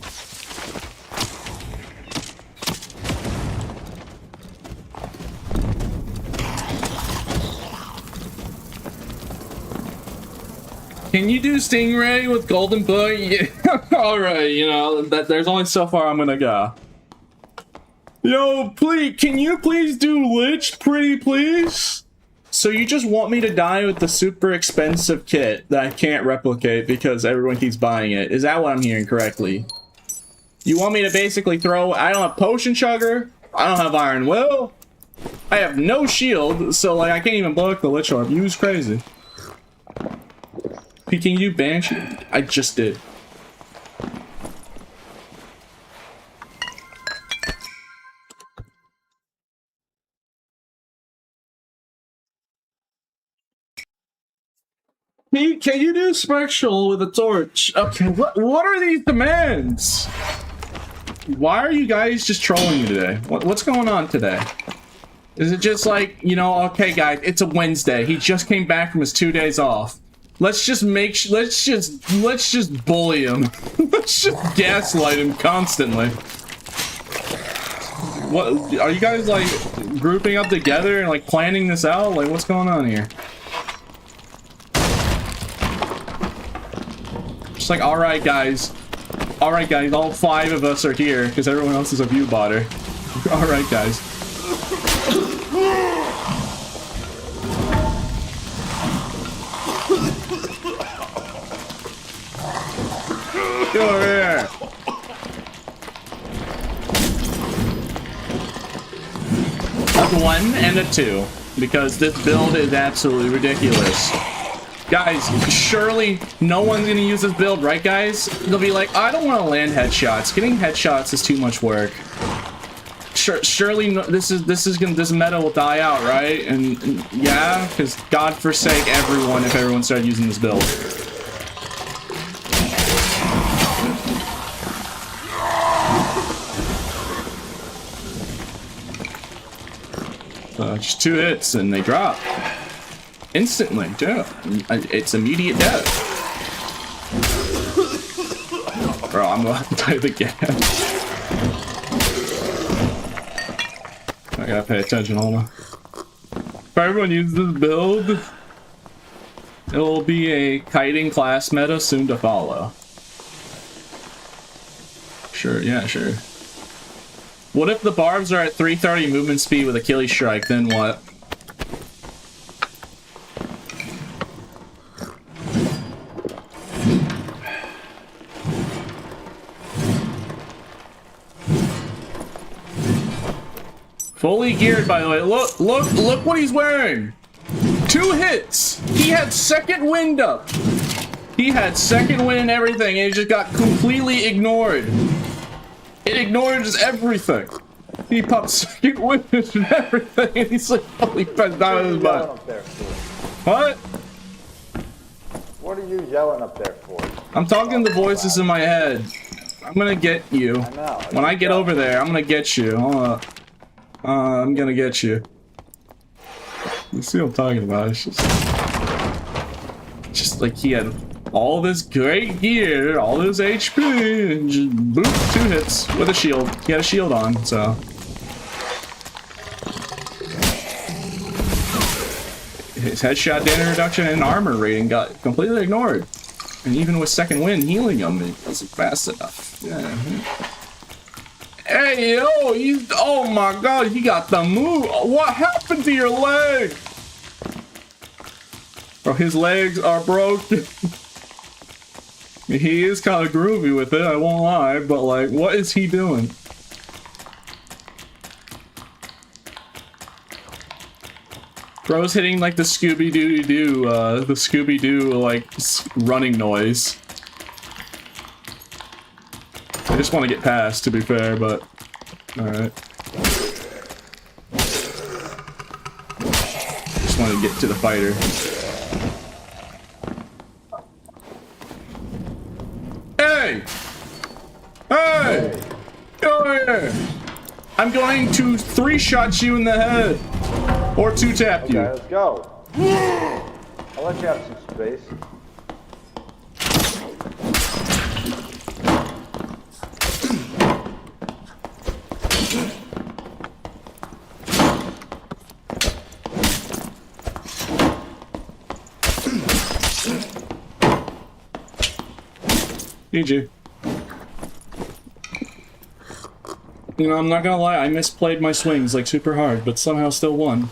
Can you do Stingray with Golden Book? Yeah. Alright, you know, there's only so far I'm gonna go. Yo, please, can you please do Lich, pretty please? So you just want me to die with the super expensive kit that I can't replicate because everyone keeps buying it. Is that what I'm hearing correctly? You want me to basically throw... I don't have Potion Chugger. I don't have Iron Will. I have no shield, so like I can't even blow up the Lich Orb. You was crazy. Can you Banshee? I just did. Can you do Spectral with a torch? Okay, what are these demands? Why are you guys just trolling me today? What's going on today? Is it just like, you know, okay guys, it's a Wednesday. He just came back from his 2 days off. Let's just let's just bully him. Let's just gaslight him constantly. What are you guys like grouping up together and like planning this out? Like what's going on here? Just like alright guys, all 5 of us are here because everyone else is a view botter. Alright guys. Get over here. That's 1 and a 2 because this build is absolutely ridiculous. Guys, surely no one's gonna use this build, right guys? They'll be like, I don't want to land headshots. Getting headshots is too much work. Surely no, this meta will die out, right? And yeah, because God forsake everyone if everyone started using this build. Just 2 hits and they drop. Instantly, too. It's immediate death. Bro, I'm about to die again. I gotta pay attention, hold on. If everyone uses this build, it will be a kiting class meta soon to follow. Sure, yeah, sure. What if the Barbs are at 330 movement speed with Achilles Strike, then what? Fully geared, by the way. Look what he's wearing. 2 hits. He had second wind up. He had second wind and everything, and it just got completely ignored. It ignores everything. He popped second wind and everything, and he's like fully pissed out of his butt. What? What are you yelling up there for? I'm talking to voices in my head. I'm gonna get you. I know. When I get over there, I'm gonna get you. I'm gonna get you. You see what I'm talking about? It's just like he had all this great gear, all this HP, and just boop, 2 hits with a shield. He had a shield on, so. His headshot damage reduction and armor rating got completely ignored. And even with second wind healing him, it wasn't fast enough. Yeah. Hey, yo, oh my god, he got the move. What happened to your leg? Bro, his legs are broken. He is kind of groovy with it, I won't lie, but like, what is he doing? Bro's hitting like the Scooby-Doo, the Scooby-Doo like running noise. I just want to get past, to be fair, but alright. Just want to get to the fighter. Hey! Hey! Get over here! I'm going to 3-shot you in the head! Or 2-tap you. Okay, let's go. I'll let you have some space. GG. You know, I'm not gonna lie, I misplayed my swings like super hard, but somehow still won.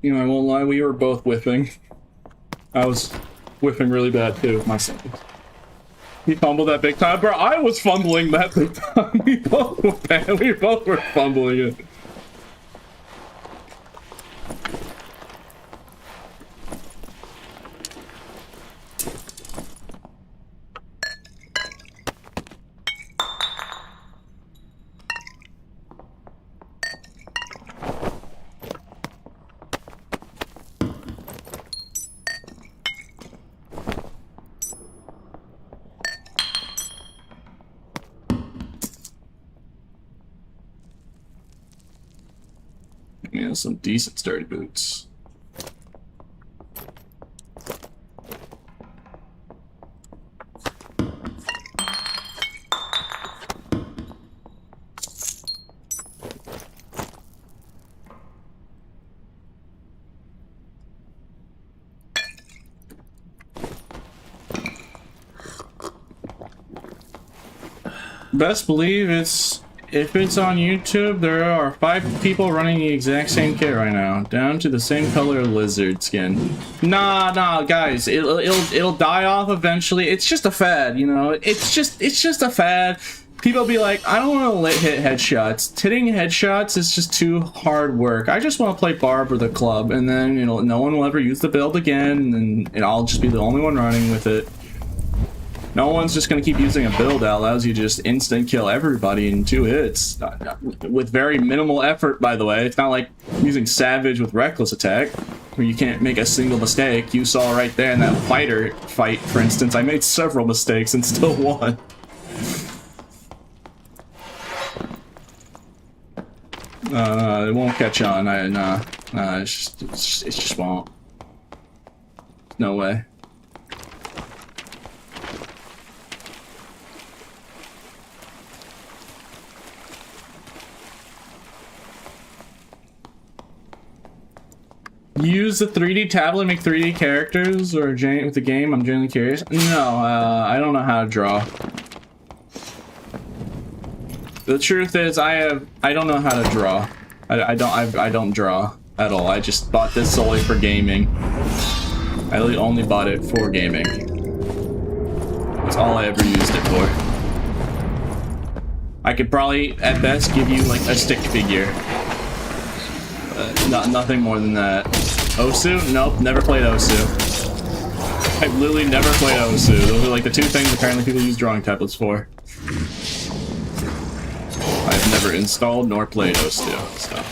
You know, I won't lie, we were both whiffing. I was whiffing really bad too, myself. He fumbled that big time, bro. I was fumbling that big time. We both were bad. We both were fumbling it. Yeah, some decent sturdy boots. Best believe if it's on YouTube, there are 5 people running the exact same kit right now, down to the same color lizard skin. Nah, guys, it'll die off eventually. It's just a fad, you know. It's just a fad. People be like, I don't want to hit headshots. Hitting headshots is just too hard work. I just want to play Barb or the club, and then no one will ever use the build again, and I'll just be the only one running with it. No one's just going to keep using a build that allows you to just instant kill everybody in 2 hits. With very minimal effort, by the way. It's not like using Savage with Reckless Attack, where you can't make a single mistake. You saw right there in that fighter fight, for instance, I made several mistakes and still won. It won't catch on. It just won't. No way. Use the 3D tablet to make 3D characters or with the game? I'm genuinely curious. No, I don't know how to draw. The truth is, I don't know how to draw. I don't draw at all. I just bought this solely for gaming. I only bought it for gaming. That's all I ever used it for. I could probably, at best, give you like a stick figure. Nothing more than that. Osu? Nope, never played Osu. I've literally never played Osu. Those are like the two things apparently people use drawing tablets for. I've never installed nor played Osu, so.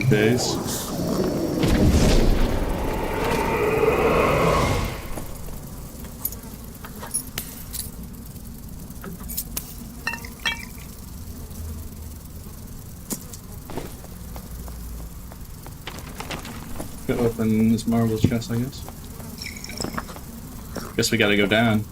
Days. Go open this marble chest, I guess. Guess we gotta go down.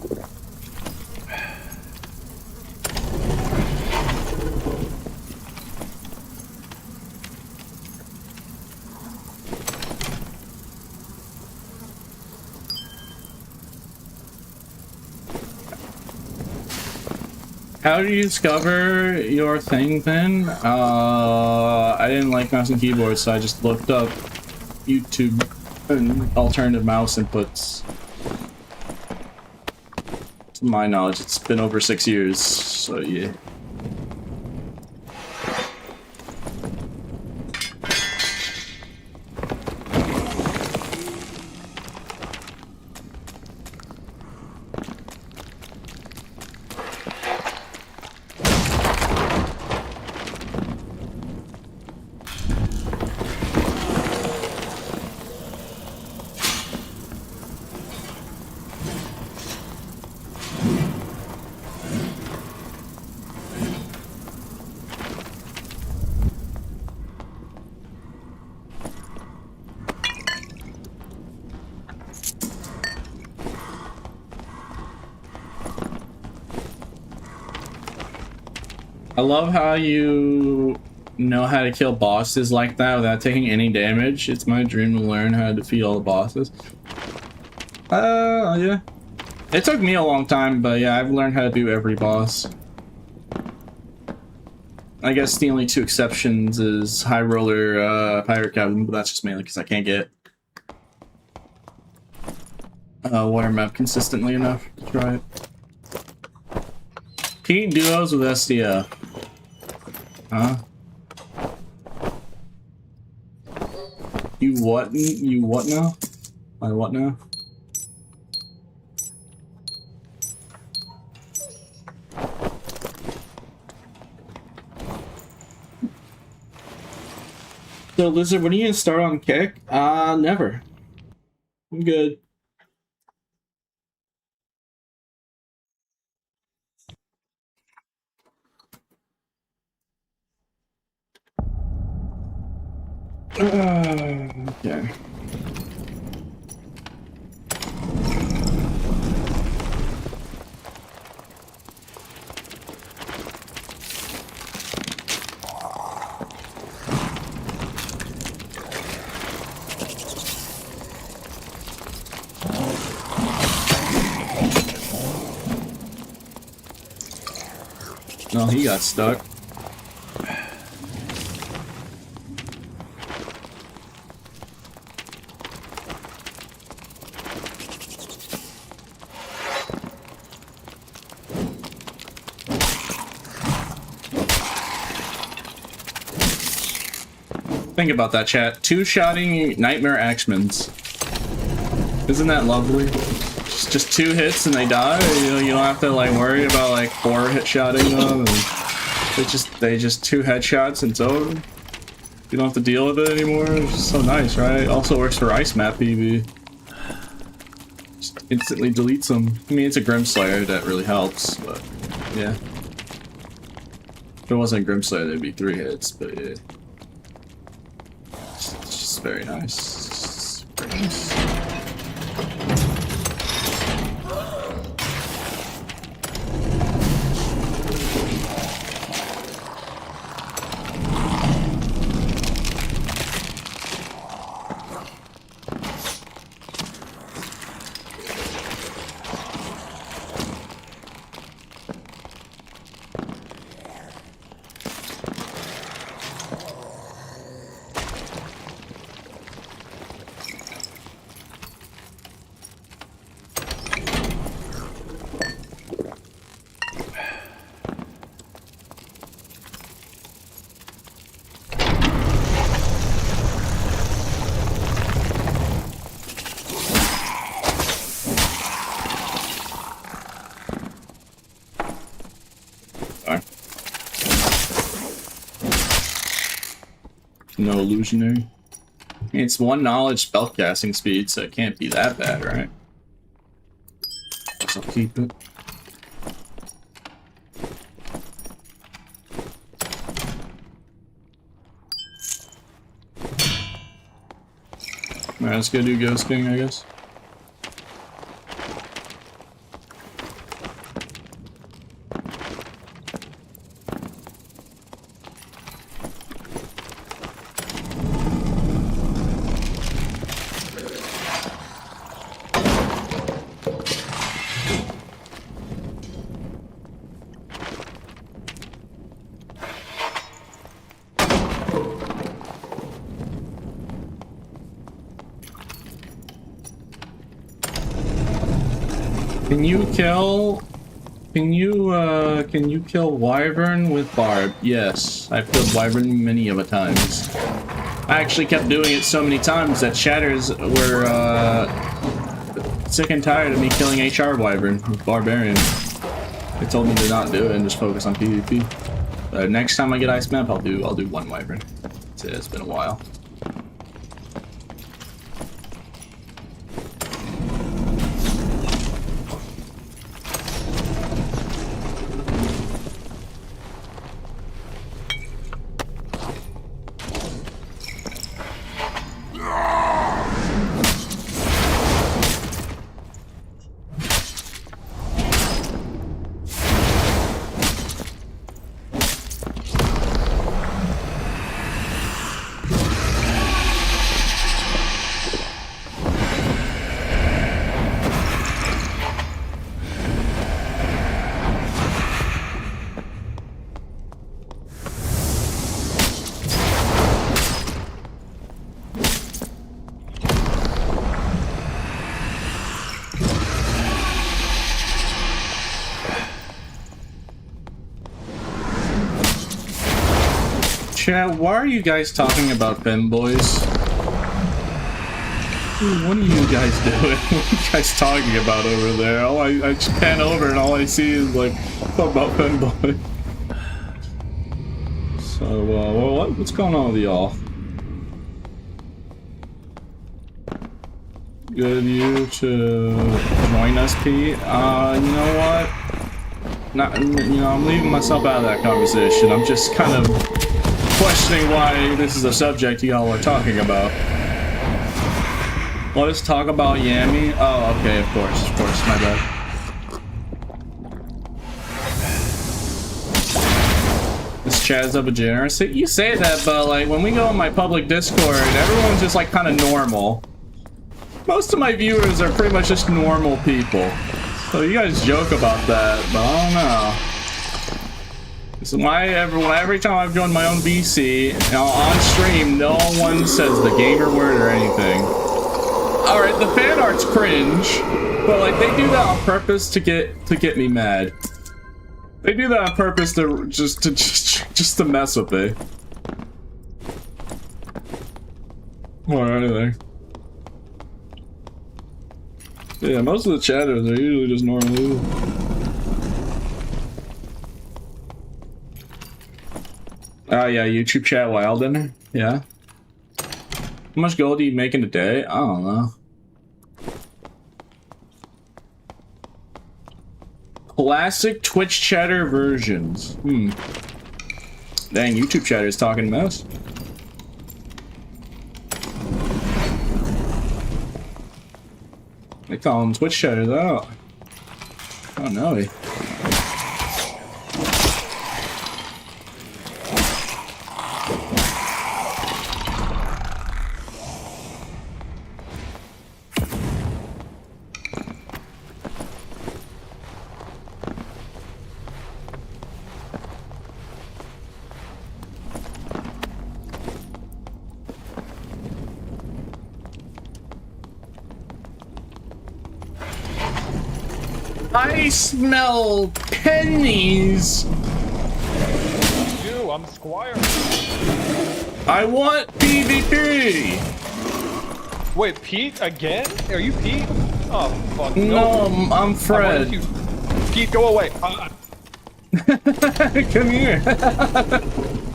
How did you discover your thing then? I didn't like mouse and keyboard, so I just looked up YouTube and alternative mouse inputs. To my knowledge, it's been over 6 years, so yeah. I love how you know how to kill bosses like that without taking any damage. It's my dream to learn how to defeat all the bosses. Yeah. It took me a long time, but yeah, I've learned how to do every boss. I guess the only two exceptions is High Roller, Pirate Captain, but that's just mainly because I can't get water map consistently enough to try it. Pete duos with SDF. Huh? You what? You what now? I what now? So Lizard, when are you gonna start on Kick? Never. I'm good. Okay. No, he got stuck. Think about that, chat. Two-shotting Nightmare Axemans. Isn't that lovely? Just 2 hits and they die. You know, you don't have to like worry about like 4 hit shotting them. And they just 2 headshots and it's over. You don't have to deal with it anymore. It's just so nice, right? Also works for ice map PV. Just instantly deletes them. I mean, it's a Grimslayer that really helps, but yeah. If it wasn't Grimslayer, there'd be 3 hits, but yeah. It's just very nice. It's very nice. No illusionary. I mean, it's 1 knowledge spellcasting speed, so it can't be that bad, right? Guess I'll keep it. Alright, let's go do Ghost King, I guess. Can you kill Wyvern with Barb? Yes, I've killed Wyvern many of a times. I actually kept doing it so many times that chatters were sick and tired of me killing HR Wyvern with Barbarian. They told me to not do it and just focus on PvP. Next time I get Ice Map, I'll do 1 Wyvern. That's it, it's been a while. Chat, why are you guys talking about femboys? What are you guys doing? What are you guys talking about over there? I just pan over and all I see is like talk about femboy. So what's going on with y'all? Good of you to join us, Pete. You know what? I'm leaving myself out of that conversation. I'm just kind of questioning why this is a subject y'all are talking about. Let us talk about Yami. Oh, okay, of course, my bad. This chat's up a generous. You say that, but like when we go on my public Discord, everyone's just like kind of normal. Most of my viewers are pretty much just normal people. So you guys joke about that, but I don't know. This is why every time I've joined my own VC, you know, on stream, no one says the gamer word or anything. Alright, the fan art's cringe, but like they do that on purpose to get me mad. They do that on purpose to just to mess with me. Or anything. Yeah, most of the chatters are usually just normal. Oh yeah, YouTube chat Wilden. Yeah. How much gold do you make in a day? I don't know. Classic Twitch chatter versions. Dang, YouTube chatter is talking mess. They call them Twitch chatters out. Oh no. I smell pennies. Dude, I'm Squire. I want PvP. Wait, Pete again? Are you Pete? Oh fuck. No, I'm Fred. Pete, go away. Come here.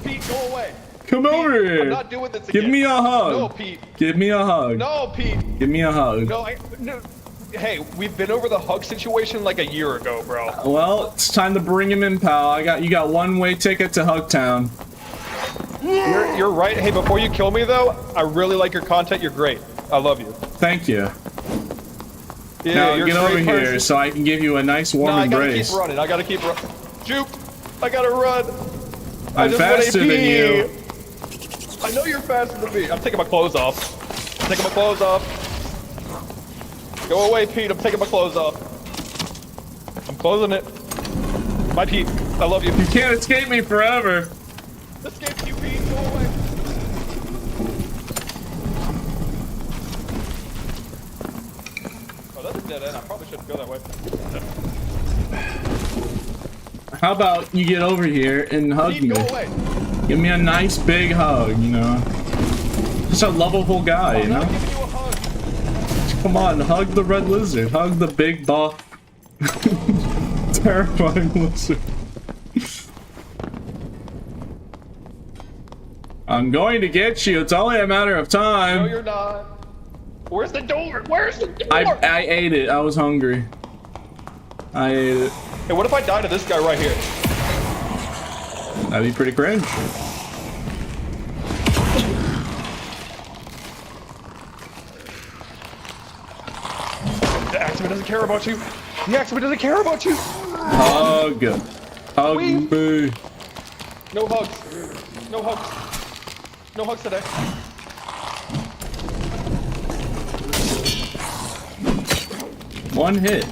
Pete, go away. Come Pete, over here. I'm not doing this again. Give me a hug. No, Pete. Give me a hug. No, Pete. Give me a hug. No, no. Hey, we've been over the hug situation like a year ago, bro. Well, it's time to bring him in, pal. You got one-way ticket to Hugtown. You're right. Hey, before you kill me though, I really like your content. You're great. I love you. Thank you. Yeah, now you're get a over great here person. so I can give you a nice warm embrace. I gotta keep running. Juke, I gotta run. I'm faster than you. I know you're faster than me. I'm taking my clothes off. Go away, Pete. I'm taking my clothes off. I'm closing it. Bye, Pete. I love you. You can't escape me forever. Escape you, Pete. Go away. Oh, that's a dead end. I probably shouldn't go that way. How about you get over here and hug Pete, me? go away. Give me a nice big hug, you know. Just a lovable guy, you know. Giving you a hug. Come on, hug the red lizard. Hug the big buff. Terrifying lizard. I'm going to get you. It's only a matter of time. No, you're not. Where's the door? Where's the door? I ate it. I was hungry. I ate it. Hey, what if I die to this guy right here? That'd be pretty cringe. The Axeman doesn't care about you. The Axeman doesn't care about you. Hug. Hug me. No hugs. No hugs. No hugs today. One hit.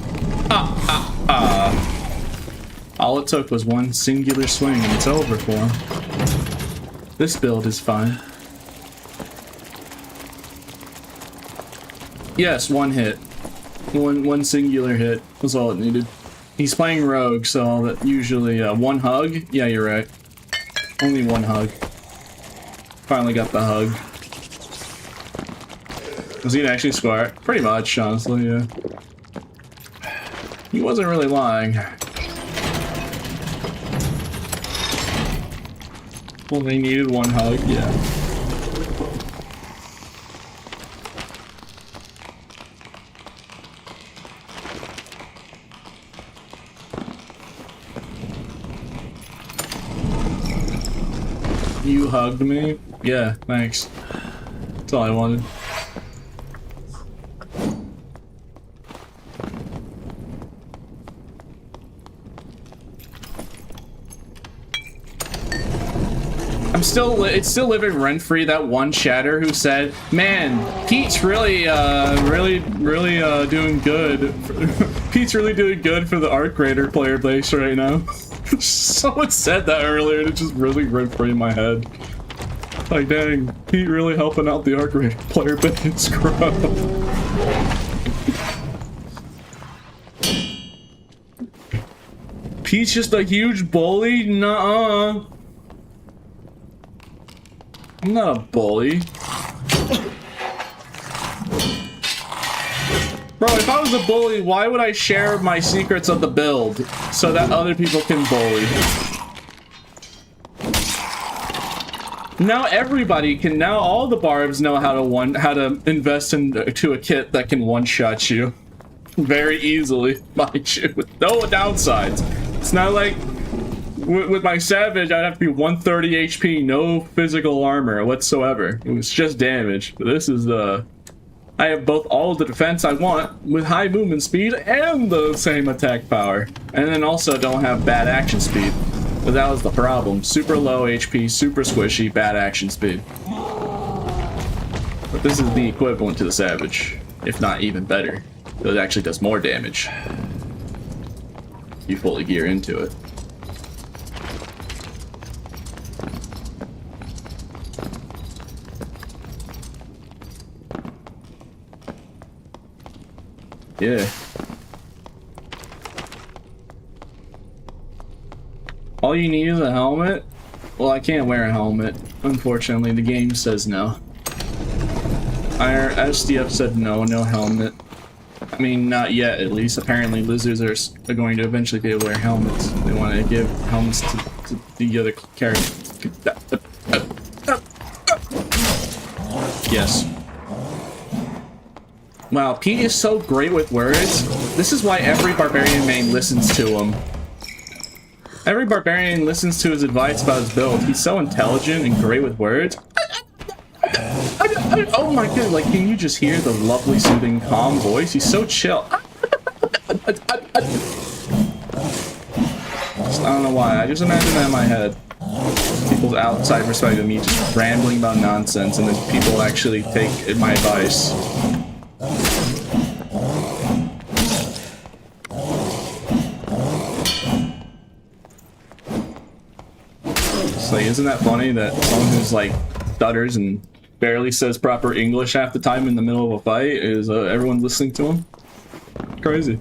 All it took was one singular swing and it's over for him. This build is fine. Yes, one hit. One singular hit was all it needed. He's playing rogue, so that usually one hug. Yeah, you're right. Only one hug. Finally got the hug. Was he actually square? Pretty much, honestly, yeah. He wasn't really lying. Well, they needed one hug, yeah. You hugged me? Yeah, thanks. That's all I wanted. It's still living rent-free, that one chatter who said, man, Pete's really doing good. Pete's really doing good for the Arc Raider player base right now. Someone said that earlier and it just really ripped through my head. Like, dang, Pete really helping out the arc rated player base scrub. Pete's just a huge bully? Nuh-uh. I'm not a bully. Bro, if I was a bully, why would I share my secrets of the build so that other people can bully? Now everybody can. Now all the barbs know how to invest into a kit that can one-shot you very easily, mind you, with no downsides. It's not like with my savage, I'd have to be 130 HP, no physical armor whatsoever. It was just damage. But this is the. I have both all of the defense I want with high movement speed and the same attack power. And then also don't have bad action speed. But that was the problem. Super low HP, super squishy, bad action speed. But this is the equivalent to the Savage, if not even better. So it actually does more damage. You fully gear into it. Yeah. All you need is a helmet? Well, I can't wear a helmet. Unfortunately, the game says no. Our SDF said no helmet. I mean, not yet, at least. Apparently, lizards are going to eventually be able to wear helmets. They want to give helmets to the other characters. Yes. Wow, Pete is so great with words. This is why every Barbarian main listens to him. Every Barbarian listens to his advice about his build. He's so intelligent and great with words. Oh my god, like, can you just hear the lovely, soothing, calm voice? He's so chill. I don't know why, I just imagine that in my head. People's outside perspective of me just rambling about nonsense, and then people actually take my advice. It's like, isn't that funny that someone who's like stutters and barely says proper English half the time in the middle of a fight is everyone listening to him? Crazy.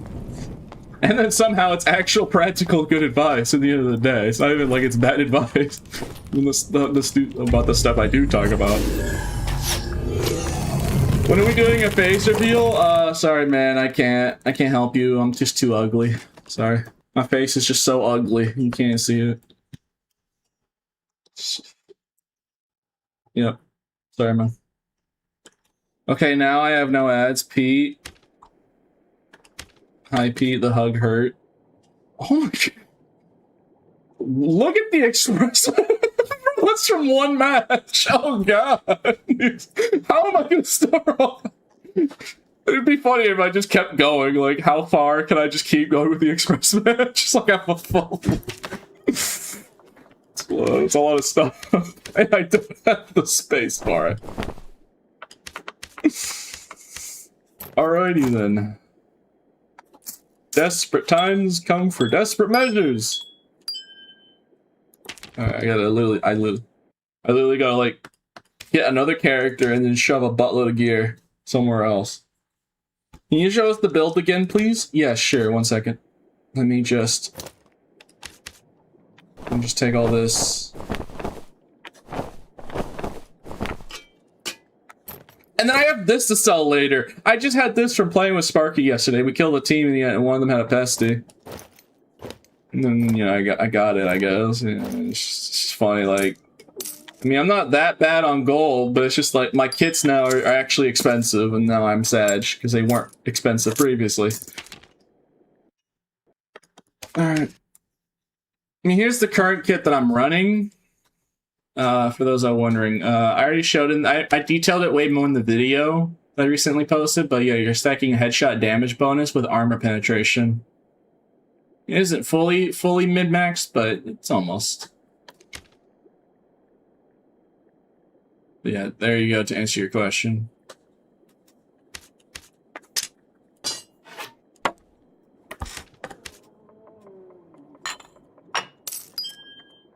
And then somehow it's actual practical good advice at the end of the day. It's not even like it's bad advice about the stuff I do talk about. When are we doing a face reveal? Sorry man, I can't help you. I'm just too ugly. Sorry. My face is just so ugly. You can't see it. Yep. Sorry, man. Okay, now I have no ads. Pete. Hi, Pete. The hug hurt. Oh my god. Look at the expression. What's from one match? Oh god. How am I gonna start? It'd be funny if I just kept going. Like, how far can I just keep going with the express match? Just like I'm a full. It's a lot of stuff. And I don't have the space for it. Alrighty then. Desperate times come for desperate measures. Alright, I literally gotta like get another character and then shove a buttload of gear somewhere else. Can you show us the build again, please? Yeah, sure, 1 second. Let me just take all this. And then I have this to sell later. I just had this from playing with Sparky yesterday. We killed a team and one of them had a pesty. And then, you know, I got it, I guess. It's just funny, like... I mean, I'm not that bad on gold, but it's just like, my kits now are actually expensive, and now I'm sad, because they weren't expensive previously. Alright. I mean, here's the current kit that I'm running. For those that are wondering. I already showed it, I detailed it way more in the video that I recently posted, but yeah, you're stacking a headshot damage bonus with armor penetration. It isn't fully mid-maxed, but it's almost. But yeah, there you go to answer your question.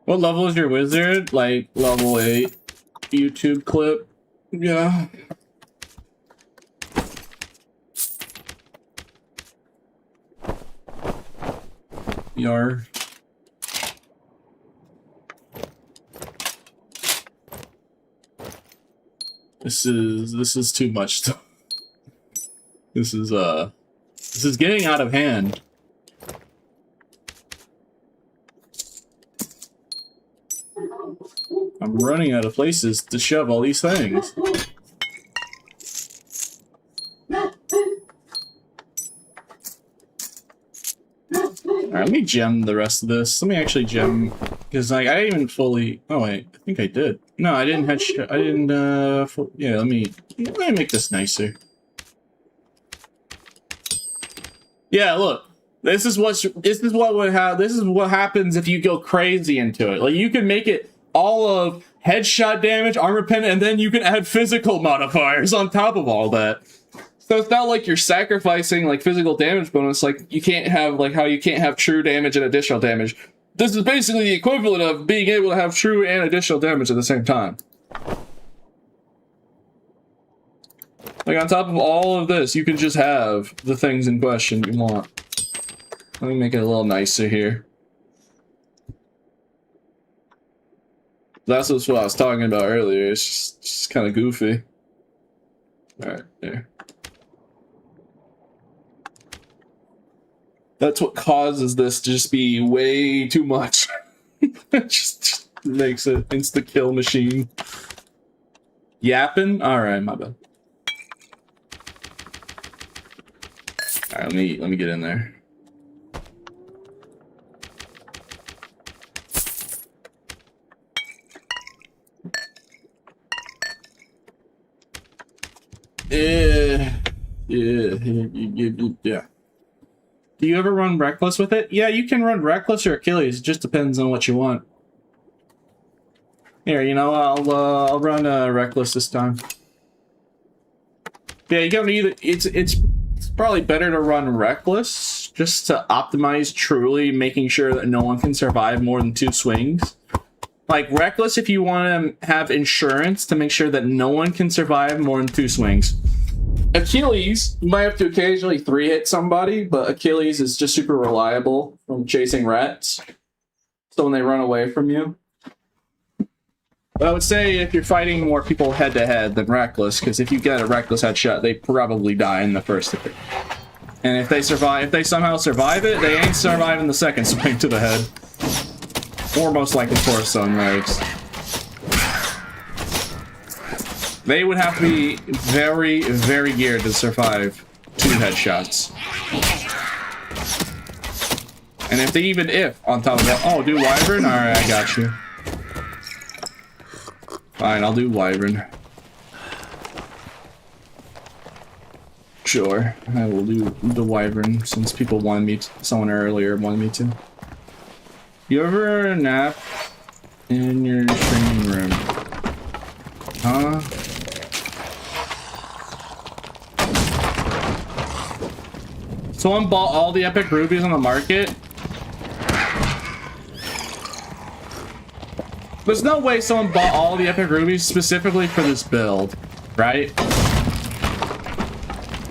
What level is your wizard? Like level 8 YouTube clip. Yeah. Yar. This is too much stuff. This is getting out of hand. I'm running out of places to shove all these things. Alright, let me gem the rest of this. Let me actually gem, because like I didn't even fully. Oh wait, I think I did. No, I didn't headshot. I didn't. Yeah, let me make this nicer. Yeah, look. This is what would have. This is what happens if you go crazy into it. Like you can make it all of headshot damage, armor pen, and then you can add physical modifiers on top of all that. So it's not like you're sacrificing like physical damage bonus, like you can't have like how you can't have true damage and additional damage. This is basically the equivalent of being able to have true and additional damage at the same time. Like on top of all of this, you can just have the things in question you want. Let me make it a little nicer here. That's what I was talking about earlier. It's just kind of goofy. Alright, there. That's what causes this to just be way too much. It just makes it insta-kill machine. Yapping? Alright, my bad. Alright, let me get in there. Yeah. Do you ever run Reckless with it? Yeah, you can run Reckless or Achilles. It just depends on what you want. Here, you know, I'll run Reckless this time. Yeah, you gotta either. It's probably better to run Reckless just to optimize truly making sure that no one can survive more than 2 swings. Like Reckless, if you want to have insurance to make sure that no one can survive more than 2 swings. Achilles, you might have to occasionally 3-hit somebody, but Achilles is just super reliable from chasing rats. So when they run away from you. But I would say if you're fighting more people head-to-head than Reckless, because if you get a Reckless headshot, they probably die in the first hit. And if they survive, if they somehow survive it, they ain't surviving the second swing to the head. Or most likely Torso legs. They would have to be very, very geared to survive 2 headshots. And if on top of that, oh, do Wyvern? Alright, I got you. Fine, I'll do Wyvern. Sure, I will do the Wyvern since people wanted me to, someone earlier wanted me to. You ever nap in your training room? Huh? Someone bought all the epic rubies on the market? There's no way someone bought all the epic rubies specifically for this build, right?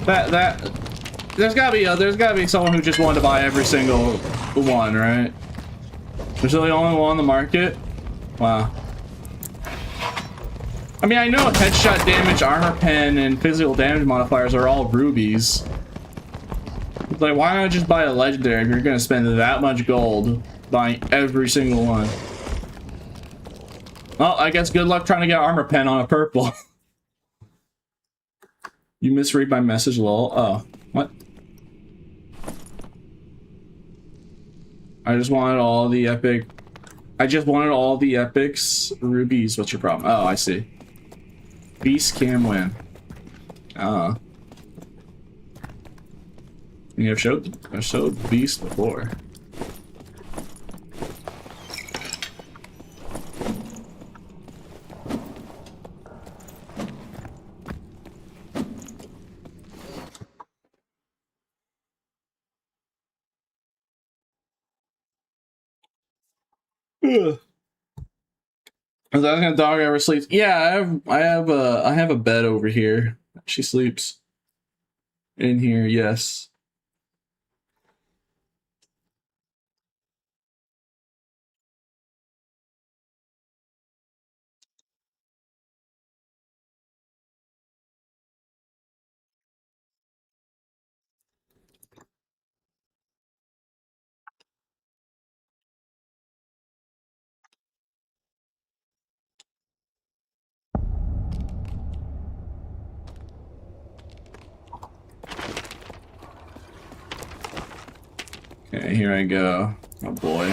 There's gotta be someone who just wanted to buy every single one, right? There's the only one on the market? Wow. I mean, I know headshot damage, armor pen, and physical damage modifiers are all rubies. Like, why not just buy a legendary if you're gonna spend that much gold buying every single one? Well, I guess good luck trying to get armor pen on a purple. You misread my message, lol. Oh, what? I just wanted all the epic... I just wanted all the epics. Rubies, what's your problem? Oh, I see. Beast can win. Ah. I've showed Beast before. Ugh. Is that gonna dog ever sleeps? Yeah, I have a bed over here. She sleeps in here. Yes. Okay, here I go. Oh boy.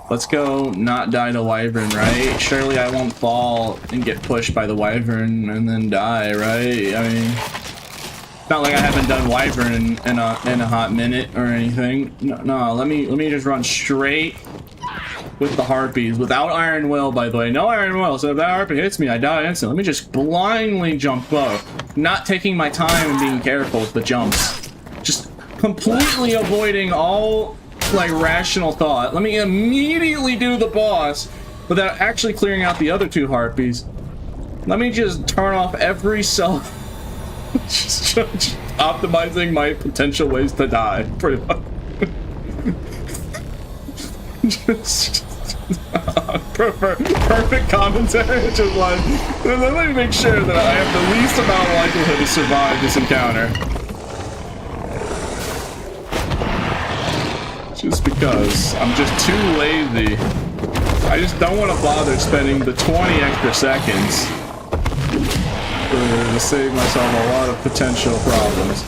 Let's go not die to Wyvern, right? Surely I won't fall and get pushed by the Wyvern and then die, right? I mean, it's not like I haven't done Wyvern in a hot minute or anything. No, let me just run straight with the Harpies without Iron Will, by the way. No Iron Will, so if that Harpy hits me, I die instantly. Let me just blindly jump low. Not taking my time and being careful with the jumps. Just completely avoiding all, like, rational thought. Let me immediately do the boss without actually clearing out the other two Harpies. Let me just turn off every cell. just optimizing my potential ways to die, pretty much. Perfect commentary. Just like, let me make sure that I have the least amount of likelihood to survive this encounter. Just because I'm just too lazy. I just don't want to bother spending the 20 extra seconds to save myself a lot of potential problems.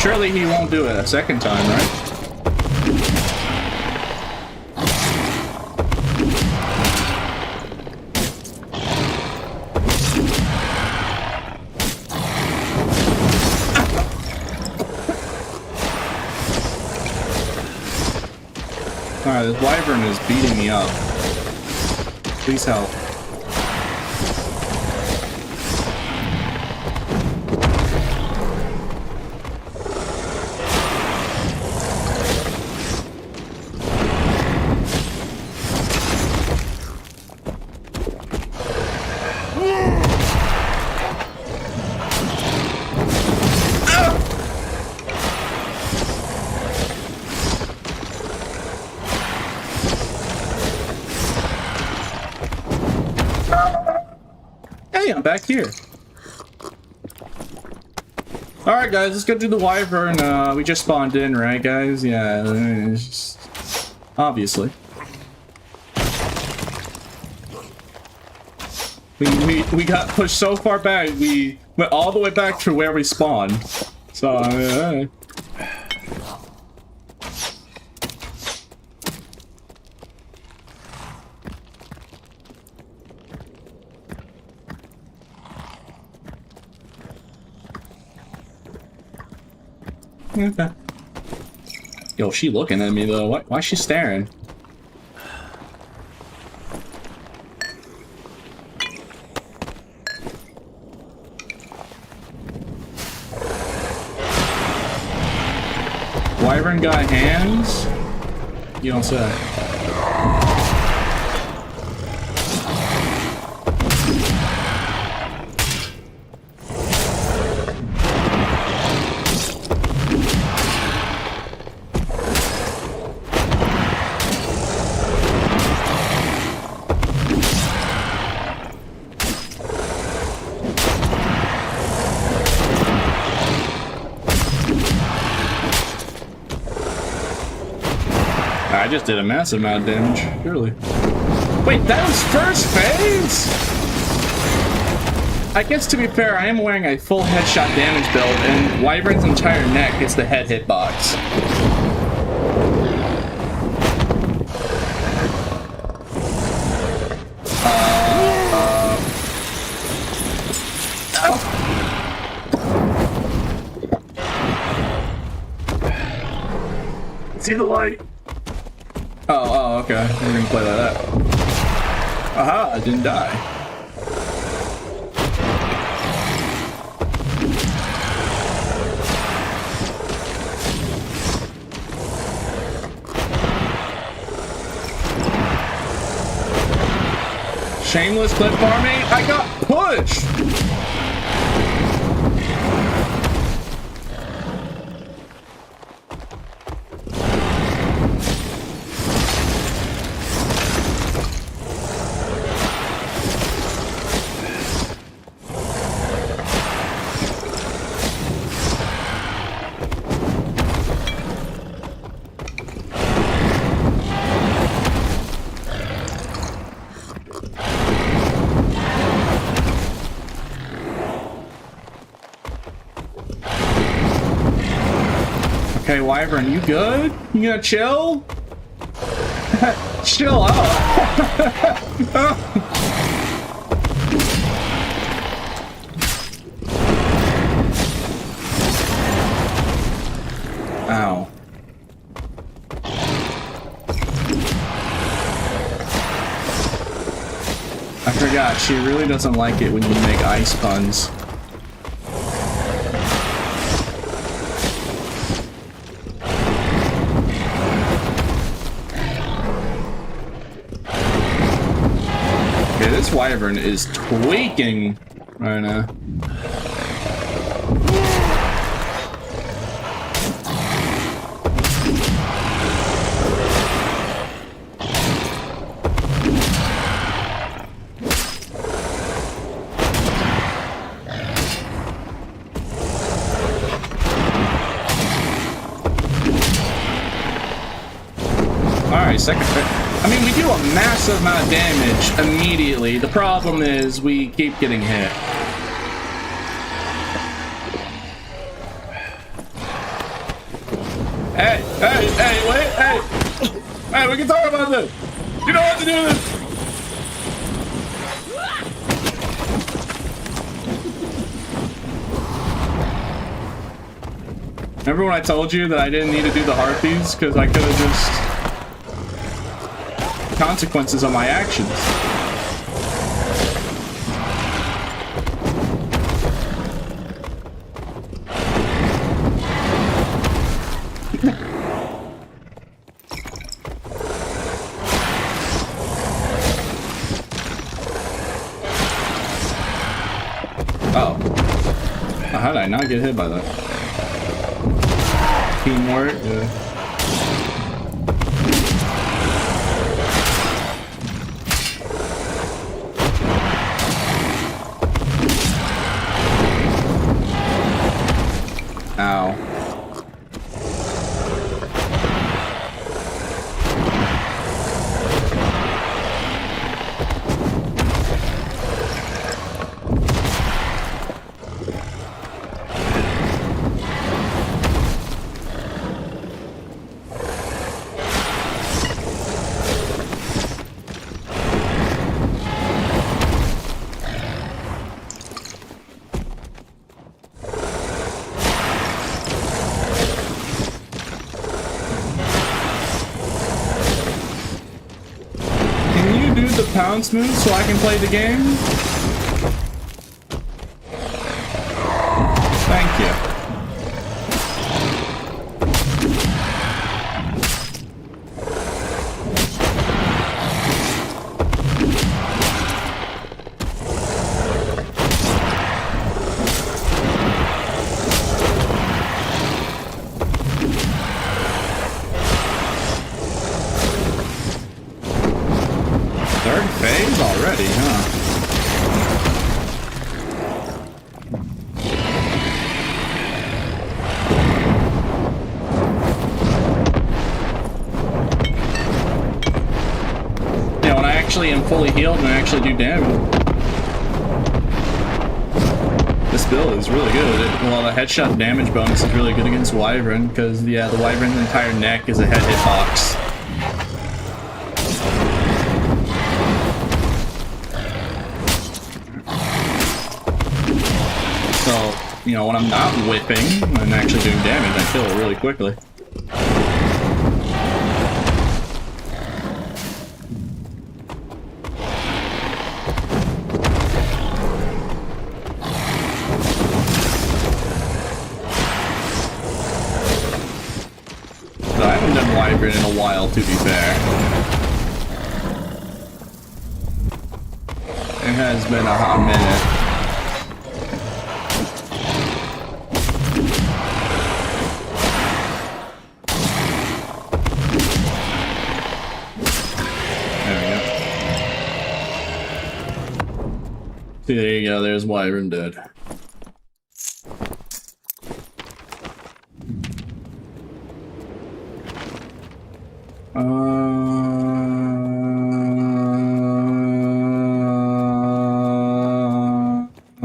Surely he won't do it a second time, right? Alright, this Wyvern is beating me up. Please help. I'm back here. Alright guys, let's go do the Wyvern. We just spawned in, right guys? Yeah, it's just... obviously. We got pushed so far back, we went all the way back to where we spawned. So, alright. Okay. Yo, she looking at me though. Why is she staring? Wyvern got hands? You don't say. I just did a massive amount of damage, surely. Wait, that was first phase? I guess to be fair, I am wearing a full headshot damage build, and Wyvern's entire neck is the head hitbox. See the light? Oh, okay. We're gonna play like that. Aha, I didn't die. Shameless clip farming? I got pushed! Okay, Wyvern, you good? You gonna chill? Chill out. Ow. I forgot, she really doesn't like it when you make ice puns. Okay, this Wyvern is tweaking right now. Alright, second fit. I mean, we do a massive amount of damage immediately. The problem is we keep getting hit. Hey, wait, hey! Hey, we can talk about this! You know what to do this! Remember when I told you that I didn't need to do the harpies because I could have just... consequences of my actions. Oh. How did I not get hit by that? Teamwork? Yeah. Ow. Pound smooth so I can play the game? Thank you. Phase already, huh? Yeah, when I actually am fully healed and I actually do damage. build is really good. Well, the headshot damage bonus is really good against Wyvern, because, yeah, the Wyvern's entire neck is a head hitbox. So, you know, when I'm not whipping and actually doing damage, I kill it really quickly. I haven't done Wyvern in a while, to be fair. It has been a hot minute. See, there you go, there's Wyvern dead.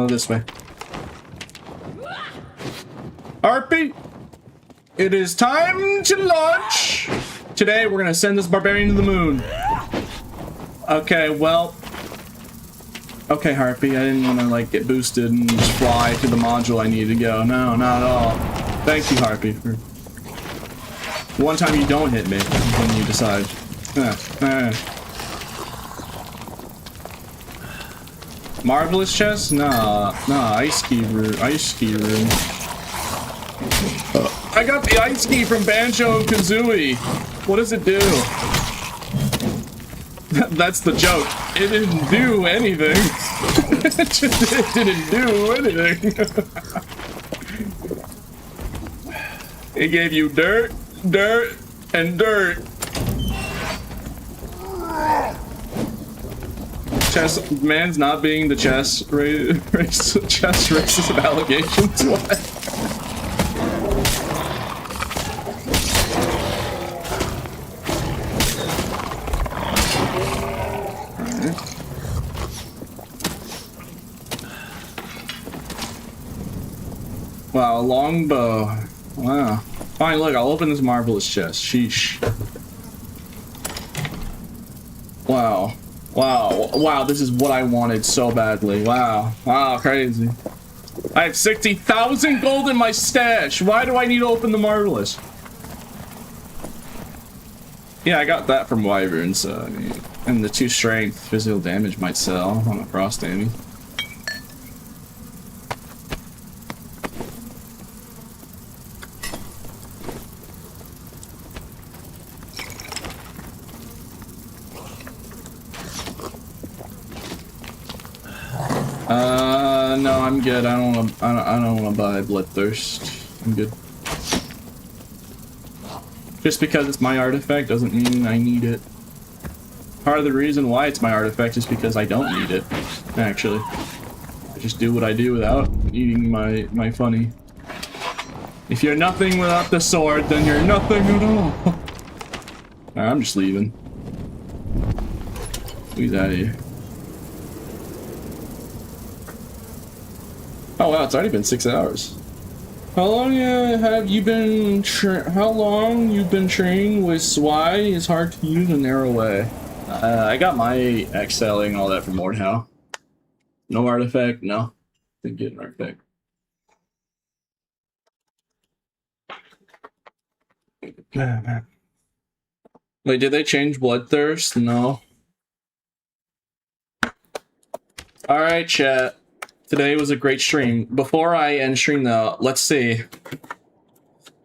This way. Harpy, it is time to launch. Today we're gonna send this barbarian to the moon. Okay, well. Okay, Harpy, I didn't want to like get boosted and just fly to the module I need to go. No, not at all. Thank you, Harpy, for one time you don't hit me when you decide. Marvelous chest? Nah, ice ski room. I got the ice ski from Banjo and Kazooie. What does it do? That's the joke. It didn't do anything. It didn't do anything. It gave you dirt, dirt, and dirt. Chess man's not being the chess racist allegations. What? Wow, a longbow. Wow. Fine, look, I'll open this marvelous chest. Sheesh. Wow. Wow. Wow, this is what I wanted so badly. Wow. Wow, crazy. I have 60,000 gold in my stash. Why do I need to open the marvelous? Yeah, I got that from Wyvern, so I mean, and the 2 strength physical damage might sell on a frost aiming. No, I'm good. I don't want to buy Bloodthirst. I'm good. Just because it's my artifact doesn't mean I need it. Part of the reason why it's my artifact is because I don't need it, actually. I just do what I do without needing my funny. If you're nothing without the sword, then you're nothing at all. Alright, I'm just leaving. Squeeze out of here. Oh wow, it's already been 6 hours. How long have you been training with Swy? It's hard to use a narrow way. I got my excelling and all that from Mordhau. No artifact, no. Didn't get an artifact. Wait, did they change Bloodthirst? No. Alright, chat. Today was a great stream. Before I end stream though, let's see.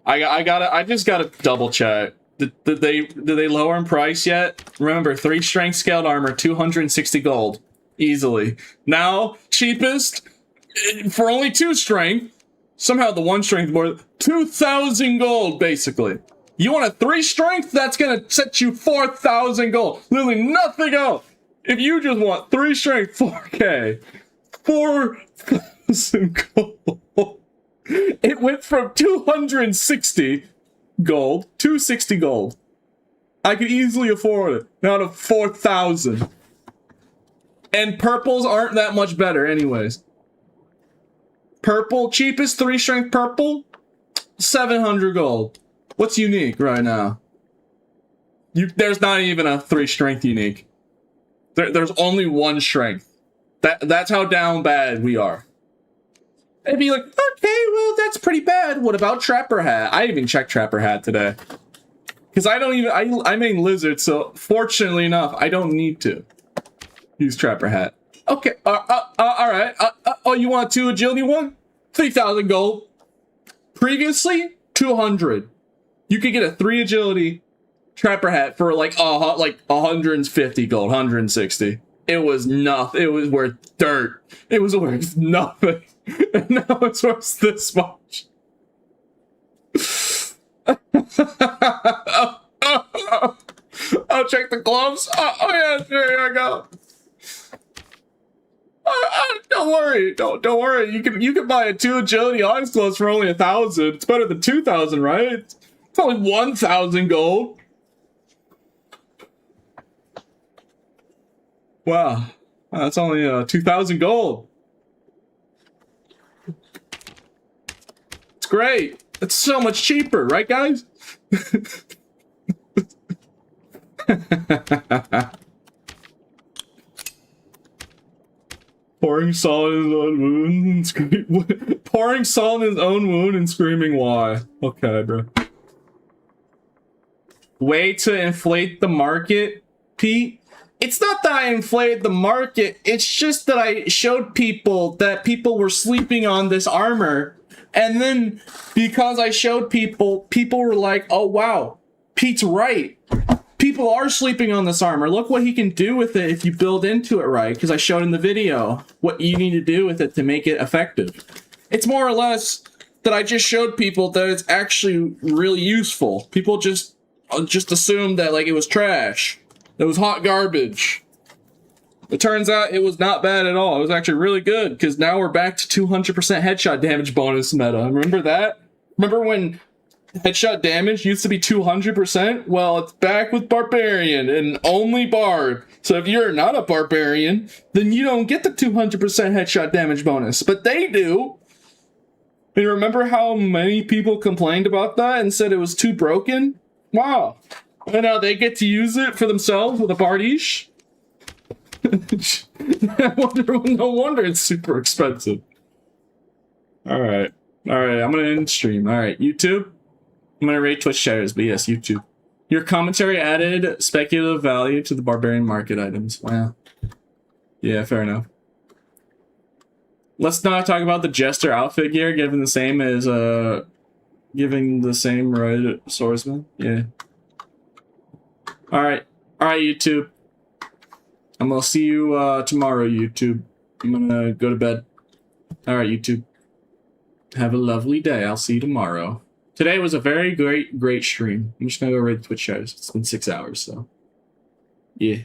I just gotta double check. Did they lower in price yet? Remember, 3 strength scaled armor, 260 gold. Easily. Now, cheapest, for only 2 strength, somehow the 1 strength more, 2,000 gold, basically. You want a 3 strength? That's gonna set you 4,000 gold. Literally nothing else. If you just want 3 strength, 4K. 4,000 gold. It went from 260 gold, 260 gold. I could easily afford it. Now to 4,000. And purples aren't that much better anyways. Purple, cheapest 3 strength purple, 700 gold. What's unique right now? There's not even a 3 strength unique. There's only 1 strength. That's how down bad we are. It'd be like, okay, well, that's pretty bad. What about Trapper Hat? I even checked Trapper Hat today. Because I main Lizard, so fortunately enough, I don't need to use Trapper Hat. Okay, alright. Oh, you want 2 agility 1? 3,000 gold. Previously, 200. You could get a 3 agility Trapper Hat for like 150 gold, 160. It was nothing. It was worth dirt. It was worth nothing. And now it's worth this much. Oh, check the gloves. Oh yeah, here I go. Don't worry. Don't worry. You can buy a 2 agility Onyx gloves for only 1,000. It's better than 2,000, right? It's only 1,000 gold. Wow, that's only 2,000 gold. It's great. It's so much cheaper, right, guys? Pouring salt in his own wound and screaming. Pouring salt in his own wound and screaming why? Okay, bro. Way to inflate the market, Pete. It's not that I inflated the market, it's just that I showed people that people were sleeping on this armor. And then, because I showed people were like, oh wow, Pete's right. People are sleeping on this armor. Look what he can do with it if you build into it right. Because I showed in the video what you need to do with it to make it effective. It's more or less that I just showed people that it's actually really useful. People just assumed that like it was trash. It was hot garbage. It turns out it was not bad at all. It was actually really good, because now we're back to 200% headshot damage bonus meta. Remember that? Remember when headshot damage used to be 200%? Well, it's back with Barbarian, and only Barb. So if you're not a Barbarian, then you don't get the 200% headshot damage bonus. But they do. And remember how many people complained about that and said it was too broken? Wow. And now they get to use it for themselves with a Bardiche? No wonder it's super expensive. Alright, I'm gonna end stream. Alright, YouTube? I'm gonna rate Twitch shares, but yes, YouTube. Your commentary added speculative value to the Barbarian market items. Wow. Yeah, fair enough. Let's not talk about the Jester outfit gear given the same as, giving the same red swordsman. Yeah. Alright, YouTube. I'm gonna see you tomorrow, YouTube. I'm gonna go to bed. Alright, YouTube. Have a lovely day. I'll see you tomorrow. Today was a very great stream. I'm just gonna go rate the Twitch shares. It's been 6 hours, so. Yeah.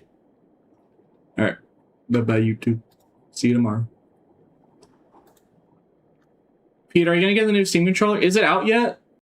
Alright. Bye-bye, YouTube. See you tomorrow. Pete, are you gonna get the new Steam controller? Is it out yet?